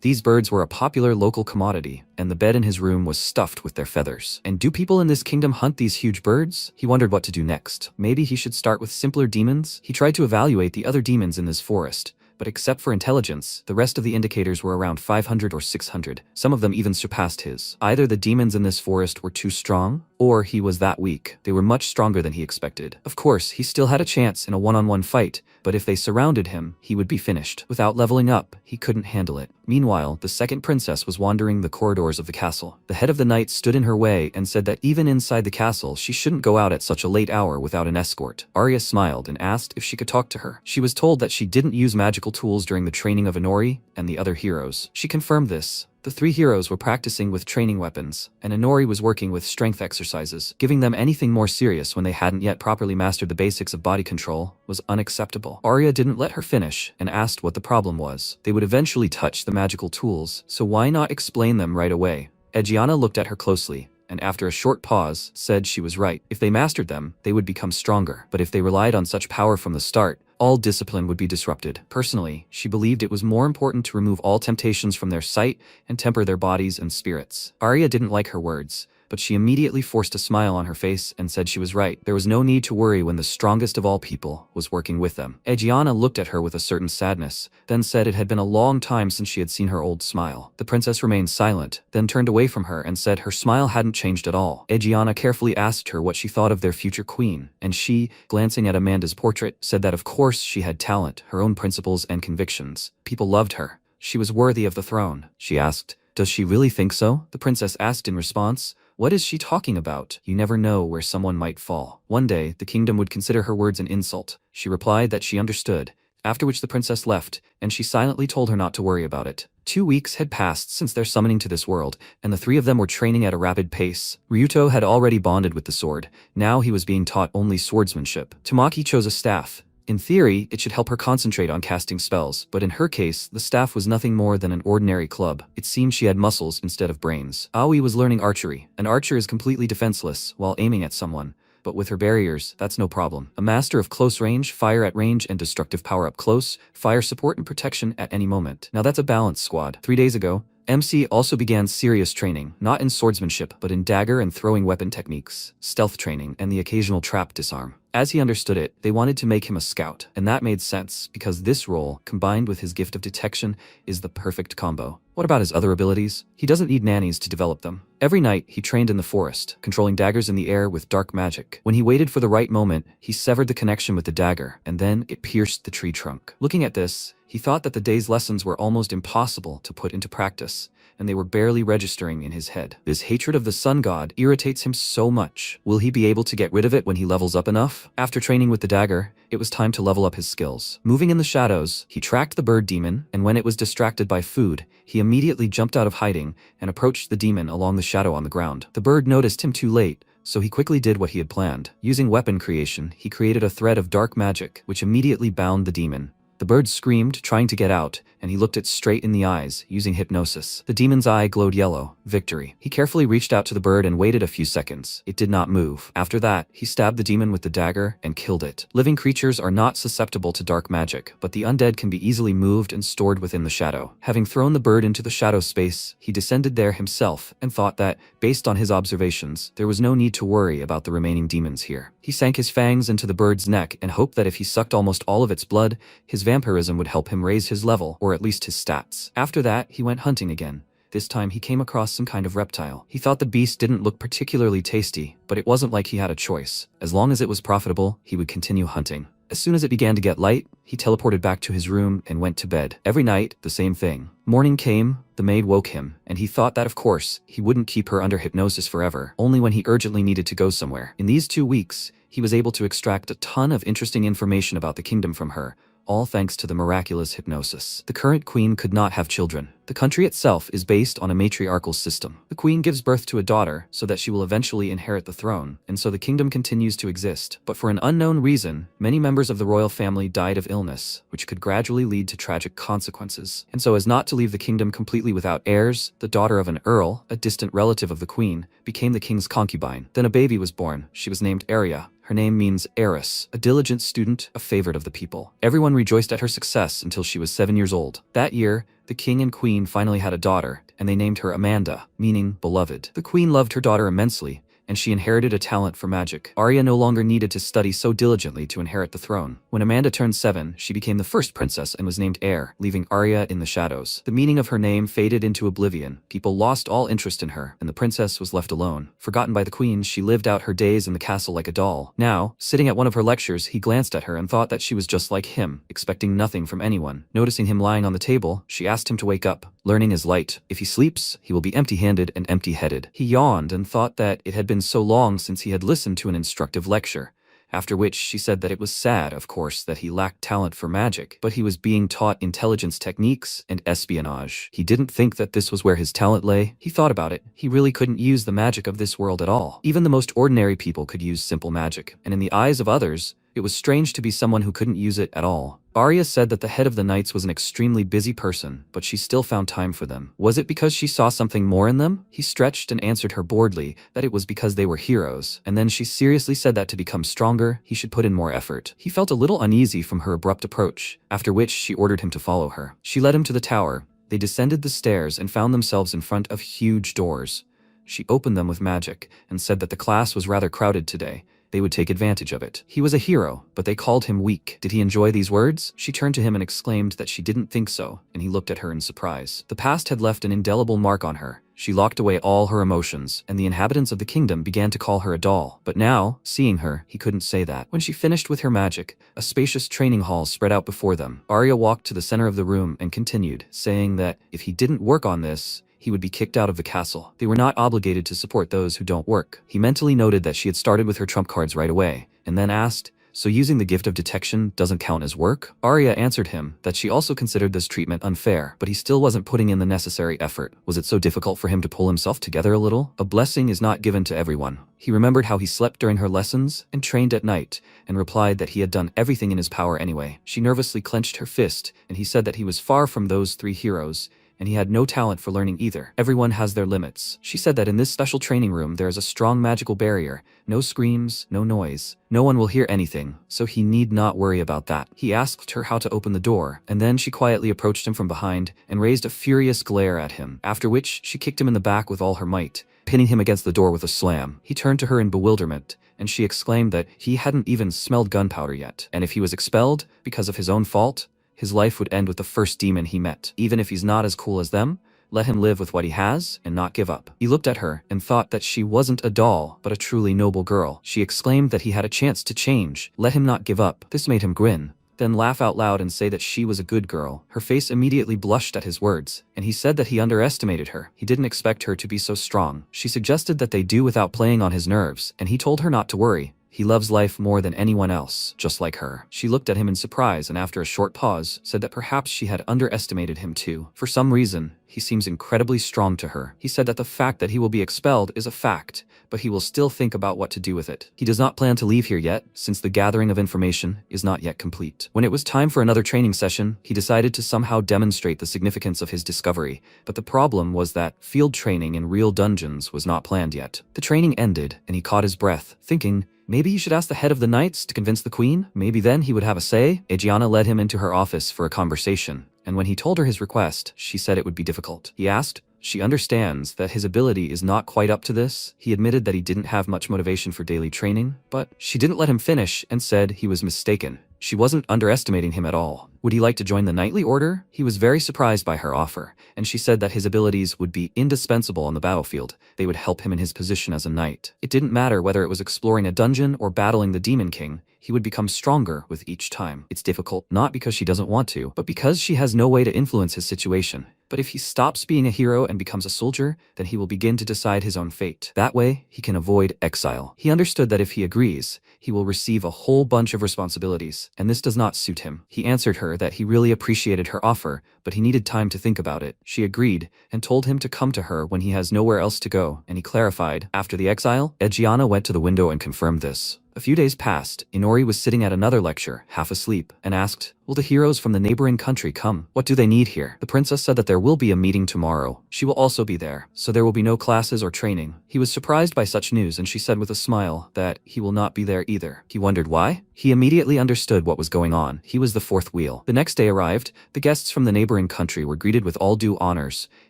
these birds were a popular local commodity, and the bed in his room was stuffed with their feathers. And do people in this kingdom hunt these huge birds? He wondered what to do next. Maybe he should start with simpler demons? He tried to evaluate the other demons in this forest, but except for intelligence, the rest of the indicators were around 500 or 600. Some of them even surpassed his. Either the demons in this forest were too strong, or he was that weak. They were much stronger than he expected. Of course, he still had a chance in a one-on-one fight, but if they surrounded him, he would be finished. Without leveling up, he couldn't handle it. Meanwhile, the second princess was wandering the corridors of the castle. The head of the knight stood in her way and said that even inside the castle, she shouldn't go out at such a late hour without an escort. Arya smiled and asked if she could talk to her. She was told that she didn't use magical tools during the training of Inori and the other heroes. She confirmed this. The three heroes were practicing with training weapons, and Inori was working with strength exercises. Giving them anything more serious when they hadn't yet properly mastered the basics of body control was unacceptable. Arya didn't let her finish and asked what the problem was. They would eventually touch the magical tools, so why not explain them right away? Egiana looked at her closely, and after a short pause, said she was right. If they mastered them, they would become stronger. But if they relied on such power from the start, all discipline would be disrupted. Personally, she believed it was more important to remove all temptations from their sight and temper their bodies and spirits. Arya didn't like her words, but she immediately forced a smile on her face and said she was right. There was no need to worry when the strongest of all people was working with them. Egiana looked at her with a certain sadness, then said it had been a long time since she had seen her old smile. The princess remained silent, then turned away from her and said her smile hadn't changed at all. Egiana carefully asked her what she thought of their future queen, and she, glancing at Amanda's portrait, said that of course she had talent, her own principles and convictions. People loved her. She was worthy of the throne. She asked, "Does she really think so?" The princess asked in response, "What is she talking about? You never know where someone might fall." One day, the kingdom would consider her words an insult. She replied that she understood, after which the princess left, and she silently told her not to worry about it. 2 weeks had passed since their summoning to this world, and the three of them were training at a rapid pace. Ryuto had already bonded with the sword. Now he was being taught only swordsmanship. Tamaki chose a staff. In theory, it should help her concentrate on casting spells, but in her case, the staff was nothing more than an ordinary club. It seemed she had muscles instead of brains. Aoi was learning archery. An archer is completely defenseless while aiming at someone, but with her barriers, that's no problem. A master of close range, fire at range, and destructive power up close, fire support and protection at any moment. Now that's a balanced squad. 3 days ago, MC also began serious training, not in swordsmanship, but in dagger and throwing weapon techniques, stealth training, and the occasional trap disarm. As he understood it, they wanted to make him a scout, and that made sense, because this role, combined with his gift of detection, is the perfect combo. What about his other abilities? He doesn't need nannies to develop them. Every night, he trained in the forest, controlling daggers in the air with dark magic. When he waited for the right moment, he severed the connection with the dagger, and then it pierced the tree trunk. Looking at this, he thought that the day's lessons were almost impossible to put into practice, and they were barely registering in his head. This hatred of the sun god irritates him so much. Will he be able to get rid of it when he levels up enough? After training with the dagger, it was time to level up his skills. Moving in the shadows, he tracked the bird demon, and when it was distracted by food, he immediately jumped out of hiding and approached the demon along the shadow on the ground. The bird noticed him too late, so he quickly did what he had planned. Using weapon creation, he created a thread of dark magic, which immediately bound the demon. The bird screamed, trying to get out, and he looked it straight in the eyes, using hypnosis. The demon's eye glowed yellow. Victory. He carefully reached out to the bird and waited a few seconds. It did not move. After that, he stabbed the demon with the dagger and killed it. Living creatures are not susceptible to dark magic, but the undead can be easily moved and stored within the shadow. Having thrown the bird into the shadow space, he descended there himself and thought that, based on his observations, there was no need to worry about the remaining demons here. He sank his fangs into the bird's neck and hoped that if he sucked almost all of its blood, his vampirism would help him raise his level, or at least his stats. After that, he went hunting again. This time he came across some kind of reptile. He thought the beast didn't look particularly tasty, but it wasn't like he had a choice. As long as it was profitable, he would continue hunting. As soon as it began to get light, he teleported back to his room and went to bed. Every night, the same thing. Morning came, the maid woke him, and he thought that of course, he wouldn't keep her under hypnosis forever, only when he urgently needed to go somewhere. In these 2 weeks, he was able to extract a ton of interesting information about the kingdom from her, all thanks to the miraculous hypnosis. The current queen could not have children. The country itself is based on a matriarchal system. The queen gives birth to a daughter so that she will eventually inherit the throne, and so the kingdom continues to exist. But for an unknown reason, many members of the royal family died of illness, which could gradually lead to tragic consequences. And so as not to leave the kingdom completely without heirs, the daughter of an earl, a distant relative of the queen, became the king's concubine. Then a baby was born. She was named Arya. Her name means heiress, a diligent student, a favorite of the people. Everyone rejoiced at her success until she was 7 years old. That year, the king and queen finally had a daughter, and they named her Amanda, meaning beloved. The queen loved her daughter immensely, and she inherited a talent for magic. Arya no longer needed to study so diligently to inherit the throne. When Amanda turned 7, she became the first princess and was named heir, leaving Arya in the shadows. The meaning of her name faded into oblivion. People lost all interest in her, and the princess was left alone. Forgotten by the queen, she lived out her days in the castle like a doll. Now, sitting at one of her lectures, he glanced at her and thought that she was just like him, expecting nothing from anyone. Noticing him lying on the table, she asked him to wake up. Learning is light. If he sleeps, he will be empty-handed and empty-headed. He yawned and thought that it had been so long since he had listened to an instructive lecture, after which she said that it was sad, of course, that he lacked talent for magic, but he was being taught intelligence techniques and espionage. He didn't think that this was where his talent lay. He thought about it. He really couldn't use the magic of this world at all. Even the most ordinary people could use simple magic, and in the eyes of others, it was strange to be someone who couldn't use it at all. Arya said that the head of the knights was an extremely busy person, but she still found time for them. Was it because she saw something more in them? He stretched and answered her boredly that it was because they were heroes, and then she seriously said that to become stronger, he should put in more effort. He felt a little uneasy from her abrupt approach, after which she ordered him to follow her. She led him to the tower. They descended the stairs and found themselves in front of huge doors. She opened them with magic and said that the class was rather crowded today. They would take advantage of it. He was a hero, but they called him weak. Did he enjoy these words? She turned to him and exclaimed that she didn't think so, and he looked at her in surprise. The past had left an indelible mark on her. She locked away all her emotions, and the inhabitants of the kingdom began to call her a doll. But now, seeing her, he couldn't say that. When she finished with her magic, a spacious training hall spread out before them. Arya walked to the center of the room and continued, saying that if he didn't work on this, he would be kicked out of the castle. They were not obligated to support those who don't work. He mentally noted that she had started with her trump cards right away, and then asked, so using the gift of detection doesn't count as work? Arya answered him that she also considered this treatment unfair, but he still wasn't putting in the necessary effort. Was it so difficult for him to pull himself together a little? A blessing is not given to everyone. He remembered how he slept during her lessons and trained at night, and replied that he had done everything in his power anyway. She nervously clenched her fist, and he said that he was far from those 3 heroes, and he had no talent for learning either. Everyone has their limits. She said that in this special training room there is a strong magical barrier. No screams, no noise. No one will hear anything, so he need not worry about that. He asked her how to open the door, and then she quietly approached him from behind and raised a furious glare at him, after which she kicked him in the back with all her might, pinning him against the door with a slam. He turned to her in bewilderment, and she exclaimed that he hadn't even smelled gunpowder yet, and if he was expelled because of his own fault, his life would end with the first demon he met. Even if he's not as cool as them, let him live with what he has and not give up. He looked at her and thought that she wasn't a doll, but a truly noble girl. She exclaimed that he had a chance to change. Let him not give up. This made him grin, then laugh out loud and say that she was a good girl. Her face immediately blushed at his words, and he said that he underestimated her. He didn't expect her to be so strong. She suggested that they do without playing on his nerves, and he told her not to worry. He loves life more than anyone else, just like her. She looked at him in surprise and after a short pause, said that perhaps she had underestimated him too. For some reason, he seems incredibly strong to her. He said that the fact that he will be expelled is a fact, but he will still think about what to do with it. He does not plan to leave here yet, since the gathering of information is not yet complete. When it was time for another training session, he decided to somehow demonstrate the significance of his discovery, but the problem was that field training in real dungeons was not planned yet. The training ended, and he caught his breath, thinking, maybe he should ask the head of the knights to convince the queen? Maybe then he would have a say? Aegiana led him into her office for a conversation, and when he told her his request, she said it would be difficult. He asked, she understands that his ability is not quite up to this. He admitted that he didn't have much motivation for daily training, but she didn't let him finish and said he was mistaken. She wasn't underestimating him at all. Would he like to join the knightly order? He was very surprised by her offer, and she said that his abilities would be indispensable on the battlefield. They would help him in his position as a knight. It didn't matter whether it was exploring a dungeon or battling the Demon King. He would become stronger with each time. It's difficult, not because she doesn't want to, but because she has no way to influence his situation. But if he stops being a hero and becomes a soldier, then he will begin to decide his own fate. That way, he can avoid exile. He understood that if he agrees, he will receive a whole bunch of responsibilities, and this does not suit him. He answered her that he really appreciated her offer, but he needed time to think about it. She agreed, and told him to come to her when he has nowhere else to go, and he clarified, after the exile, Aegiana went to the window and confirmed this. A A few days passed. Inori was sitting at another lecture, half asleep, and asked, "Will the heroes from the neighboring country come? What do they need here?" The princess said that there will be a meeting tomorrow. She will also be there, so there will be no classes or training. He was surprised by such news, and she said with a smile that he will not be there either. He wondered why? He immediately understood what was going on. He was the fourth wheel. The next day arrived. The guests from the neighboring country were greeted with all due honors,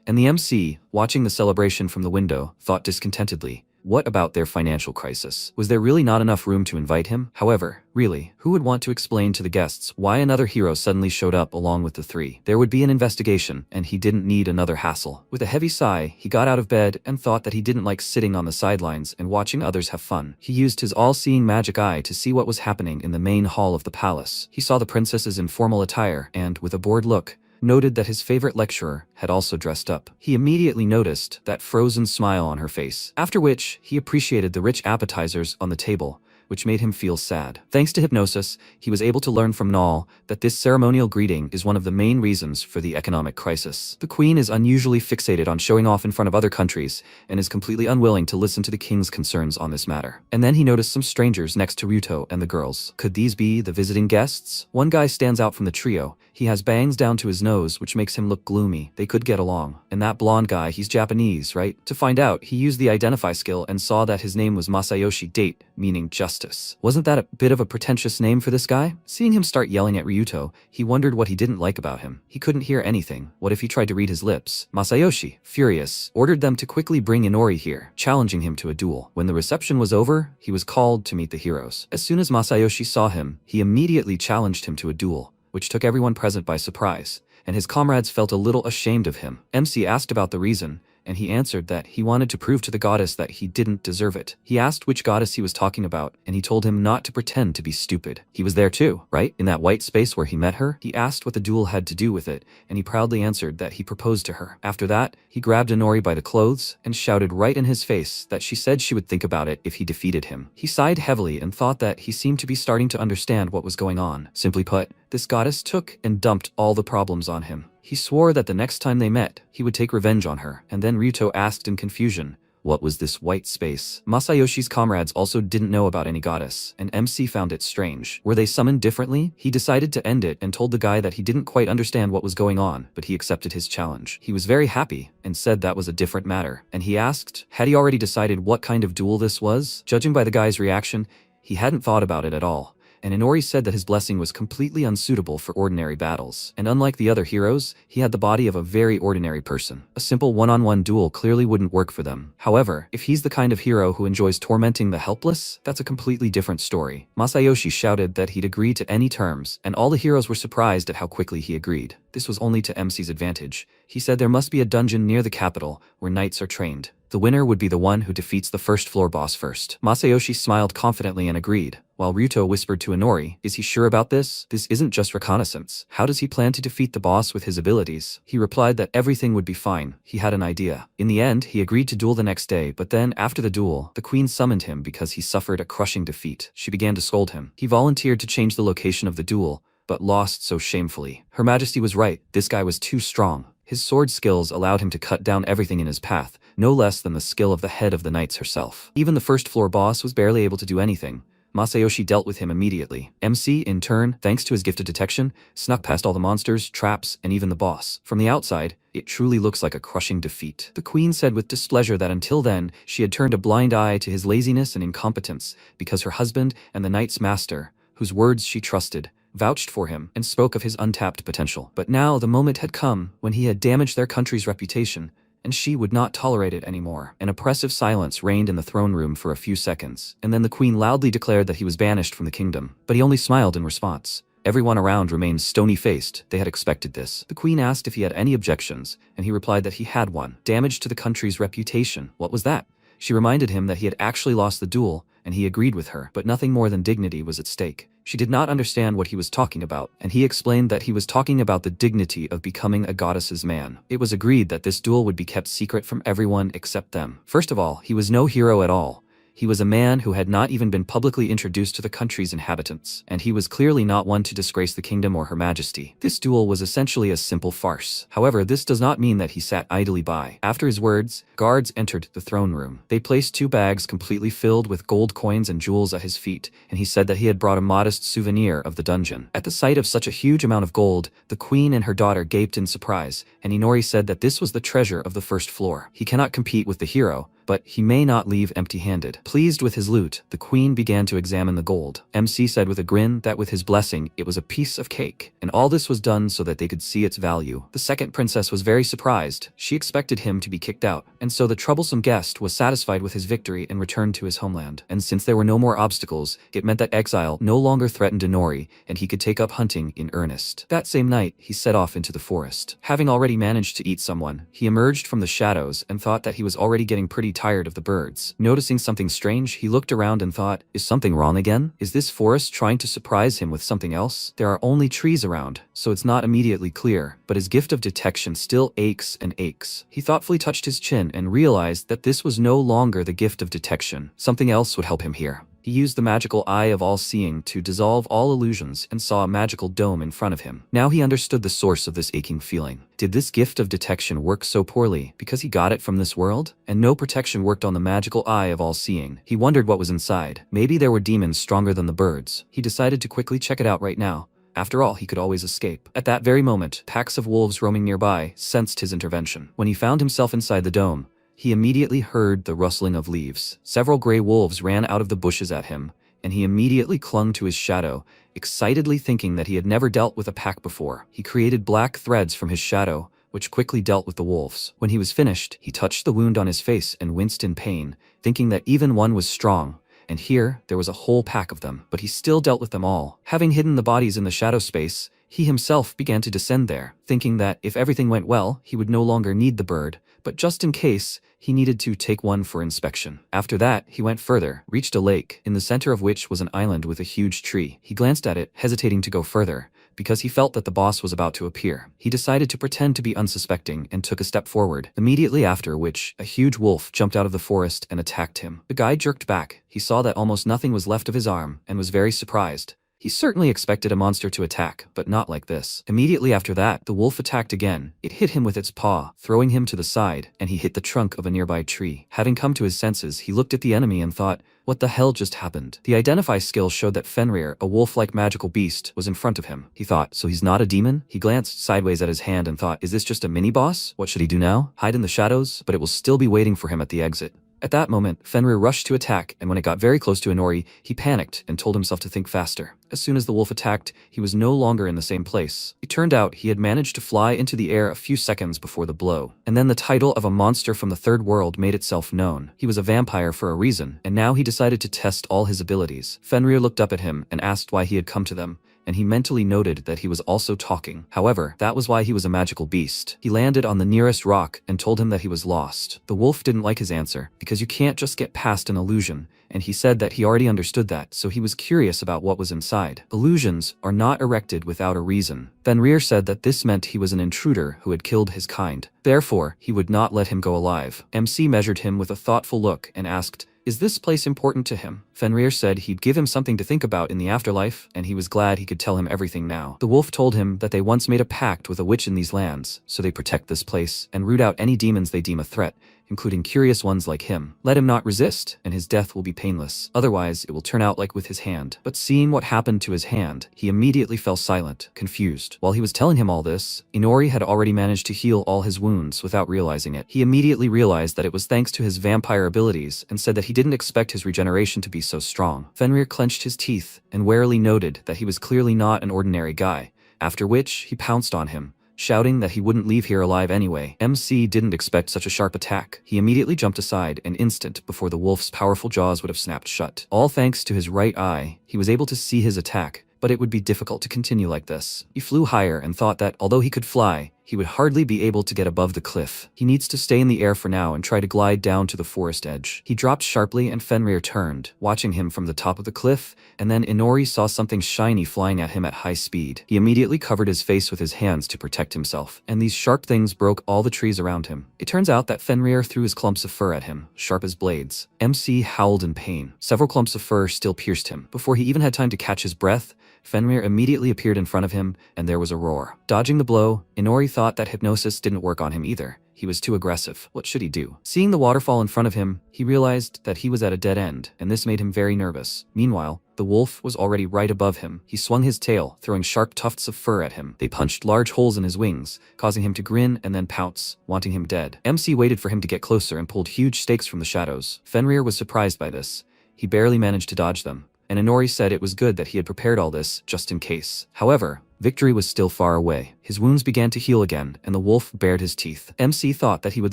and the MC, watching the celebration from the window, thought discontentedly, what about their financial crisis? Was there really not enough room to invite him? However, really, who would want to explain to the guests why another hero suddenly showed up along with the three? There would be an investigation, and he didn't need another hassle. With a heavy sigh, he got out of bed and thought that he didn't like sitting on the sidelines and watching others have fun. He used his all-seeing magic eye to see what was happening in the main hall of the palace. He saw the princesses in formal attire and, with a bored look, noted that his favorite lecturer had also dressed up. He immediately noticed that frozen smile on her face, after which he appreciated the rich appetizers on the table, which made him feel sad. Thanks to hypnosis, he was able to learn from Nal that this ceremonial greeting is one of the main reasons for the economic crisis. The queen is unusually fixated on showing off in front of other countries and is completely unwilling to listen to the king's concerns on this matter. And then he noticed some strangers next to Ryuto and the girls. Could these be the visiting guests? One guy stands out from the trio. He has bangs down to his nose, which makes him look gloomy. They could get along. And that blonde guy, he's Japanese, right? To find out, he used the identify skill and saw that his name was Masayoshi Date, meaning justice. Wasn't that a bit of a pretentious name for this guy? Seeing him start yelling at Ryuto, he wondered what he didn't like about him. He couldn't hear anything. What if he tried to read his lips? Masayoshi, furious, ordered them to quickly bring Inori here, challenging him to a duel. When the reception was over, he was called to meet the heroes. As soon as Masayoshi saw him, he immediately challenged him to a duel, which took everyone present by surprise, and his comrades felt a little ashamed of him. MC asked about the reason, and he answered that he wanted to prove to the goddess that he didn't deserve it. He asked which goddess he was talking about, and he told him not to pretend to be stupid. He was there too, right? In that white space where he met her? He asked what the duel had to do with it, and he proudly answered that he proposed to her. After that, he grabbed Inori by the clothes and shouted right in his face that she said she would think about it if he defeated him. He sighed heavily and thought that he seemed to be starting to understand what was going on. Simply put, this goddess took and dumped all the problems on him. He swore that the next time they met, he would take revenge on her, and then Ryuto asked in confusion, what was this white space? Masayoshi's comrades also didn't know about any goddess, and MC found it strange. Were they summoned differently? He decided to end it and told the guy that he didn't quite understand what was going on, but he accepted his challenge. He was very happy and said that was a different matter, and he asked, had he already decided what kind of duel this was? Judging by the guy's reaction, he hadn't thought about it at all. And Inori said that his blessing was completely unsuitable for ordinary battles. And unlike the other heroes, he had the body of a very ordinary person. A simple one-on-one duel clearly wouldn't work for them. However, if he's the kind of hero who enjoys tormenting the helpless, that's a completely different story. Masayoshi shouted that he'd agree to any terms, and all the heroes were surprised at how quickly he agreed. This was only to MC's advantage. He said there must be a dungeon near the capital where knights are trained. The winner would be the one who defeats the first floor boss first. Masayoshi smiled confidently and agreed, while Ryuto whispered to Inori, is he sure about this? This isn't just reconnaissance. How does he plan to defeat the boss with his abilities? He replied that everything would be fine. He had an idea. In the end, he agreed to duel the next day, but then, after the duel, the queen summoned him because he suffered a crushing defeat. She began to scold him. He volunteered to change the location of the duel, but lost so shamefully. Her Majesty was right. This guy was too strong. His sword skills allowed him to cut down everything in his path, no less than the skill of the head of the knights herself. Even the first floor boss was barely able to do anything. Masayoshi dealt with him immediately. MC, in turn, thanks to his gifted detection, snuck past all the monsters, traps, and even the boss. From the outside, it truly looks like a crushing defeat. The queen said with displeasure that until then, she had turned a blind eye to his laziness and incompetence because her husband and the knight's master, whose words she trusted, vouched for him and spoke of his untapped potential. But now the moment had come when he had damaged their country's reputation, and she would not tolerate it anymore. An oppressive silence reigned in the throne room for a few seconds, and then the queen loudly declared that he was banished from the kingdom, but he only smiled in response. Everyone around remained stony-faced. They had expected this. The queen asked if he had any objections, and he replied that he had one. Damage to the country's reputation. What was that? She reminded him that he had actually lost the duel, and he agreed with her, but nothing more than dignity was at stake. She did not understand what he was talking about, and he explained that he was talking about the dignity of becoming a goddess's man. It was agreed that this duel would be kept secret from everyone except them. First of all, he was no hero at all, He was a man who had not even been publicly introduced to the country's inhabitants, and he was clearly not one to disgrace the kingdom or her majesty. This duel was essentially a simple farce. However, this does not mean that he sat idly by. After his words, guards entered the throne room. They placed 2 bags completely filled with gold coins and jewels at his feet, and he said that he had brought a modest souvenir of the dungeon. At the sight of such a huge amount of gold, the queen and her daughter gaped in surprise, and Inori said that this was the treasure of the first floor. He cannot compete with the hero, but he may not leave empty-handed. Pleased with his loot, the queen began to examine the gold. MC said with a grin that with his blessing, it was a piece of cake, and all this was done so that they could see its value. The second princess was very surprised. She expected him to be kicked out, and so the troublesome guest was satisfied with his victory and returned to his homeland. And since there were no more obstacles, it meant that exile no longer threatened Inori, and he could take up hunting in earnest. That same night, he set off into the forest. Having already managed to eat someone, he emerged from the shadows and thought that he was already getting pretty tired of the birds. Noticing something strange, he looked around and thought, is something wrong again? Is this forest trying to surprise him with something else? There are only trees around, so it's not immediately clear, but his gift of detection still aches and aches. He thoughtfully touched his chin and realized that this was no longer the gift of detection. Something else would help him here. He used the magical eye of all-seeing to dissolve all illusions and saw a magical dome in front of him. Now he understood the source of this aching feeling. Did this gift of detection work so poorly because he got it from this world? And no protection worked on the magical eye of all-seeing. He wondered what was inside. Maybe there were demons stronger than the birds. He decided to quickly check it out right now. After all, he could always escape. At that very moment, packs of wolves roaming nearby sensed his intervention. When he found himself inside the dome, he immediately heard the rustling of leaves. Several gray wolves ran out of the bushes at him, and he immediately clung to his shadow, excitedly thinking that he had never dealt with a pack before. He created black threads from his shadow, which quickly dealt with the wolves. When he was finished, he touched the wound on his face and winced in pain, thinking that even one was strong, and here there was a whole pack of them, but he still dealt with them all. Having hidden the bodies in the shadow space, he himself began to descend there, thinking that if everything went well, he would no longer need the bird, but just in case, he needed to take one for inspection. After that, he went further, reached a lake, in the center of which was an island with a huge tree. He glanced at it, hesitating to go further, because he felt that the boss was about to appear. He decided to pretend to be unsuspecting and took a step forward, immediately after which, a huge wolf jumped out of the forest and attacked him. The guy jerked back. He saw that almost nothing was left of his arm, and was very surprised. He certainly expected a monster to attack, but not like this. Immediately after that, the wolf attacked again. It hit him with its paw, throwing him to the side, and he hit the trunk of a nearby tree. Having come to his senses, he looked at the enemy and thought, what the hell just happened? The identify skill showed that Fenrir, a wolf-like magical beast, was in front of him. He thought, so he's not a demon? He glanced sideways at his hand and thought, is this just a mini-boss? What should he do now? Hide in the shadows? But it will still be waiting for him at the exit. At that moment, Fenrir rushed to attack, and when it got very close to Inori, he panicked and told himself to think faster. As soon as the wolf attacked, he was no longer in the same place. It turned out he had managed to fly into the air a few seconds before the blow. And then the title of a monster from the third world made itself known. He was a vampire for a reason, and now he decided to test all his abilities. Fenrir looked up at him and asked why he had come to them, and he mentally noted that he was also talking. However, that was why he was a magical beast. He landed on the nearest rock and told him that he was lost. The wolf didn't like his answer, because you can't just get past an illusion, and he said that he already understood that, so he was curious about what was inside. Illusions are not erected without a reason. Fenrir said that this meant he was an intruder who had killed his kind. Therefore, he would not let him go alive. MC measured him with a thoughtful look and asked, is this place important to him? Fenrir said he'd give him something to think about in the afterlife, and he was glad he could tell him everything now. The wolf told him that they once made a pact with a witch in these lands, so they protect this place and root out any demons they deem a threat, including curious ones like him. Let him not resist, and his death will be painless. Otherwise, it will turn out like with his hand. But seeing what happened to his hand, he immediately fell silent, confused. While he was telling him all this, Inori had already managed to heal all his wounds without realizing it. He immediately realized that it was thanks to his vampire abilities and said that he didn't expect his regeneration to be so strong. Fenrir clenched his teeth and warily noted that he was clearly not an ordinary guy, after which he pounced on him, shouting that he wouldn't leave here alive anyway. MC didn't expect such a sharp attack. He immediately jumped aside an instant before the wolf's powerful jaws would have snapped shut. All thanks to his right eye, he was able to see his attack, but it would be difficult to continue like this. He flew higher and thought that, although he could fly, he would hardly be able to get above the cliff. He needs to stay in the air for now and try to glide down to the forest edge. He dropped sharply and Fenrir turned, watching him from the top of the cliff, and then Inori saw something shiny flying at him at high speed. He immediately covered his face with his hands to protect himself, and these sharp things broke all the trees around him. It turns out that Fenrir threw his clumps of fur at him, sharp as blades. MC howled in pain. Several clumps of fur still pierced him. Before he even had time to catch his breath, Fenrir immediately appeared in front of him, and there was a roar. Dodging the blow, Inori thought that hypnosis didn't work on him either. He was too aggressive. What should he do? Seeing the waterfall in front of him, he realized that he was at a dead end, and this made him very nervous. Meanwhile, the wolf was already right above him. He swung his tail, throwing sharp tufts of fur at him. They punched large holes in his wings, causing him to grin and then pounce, wanting him dead. MC waited for him to get closer and pulled huge stakes from the shadows. Fenrir was surprised by this. He barely managed to dodge them, and Inori said it was good that he had prepared all this just in case. However, victory was still far away. His wounds began to heal again, and the wolf bared his teeth. MC thought that he would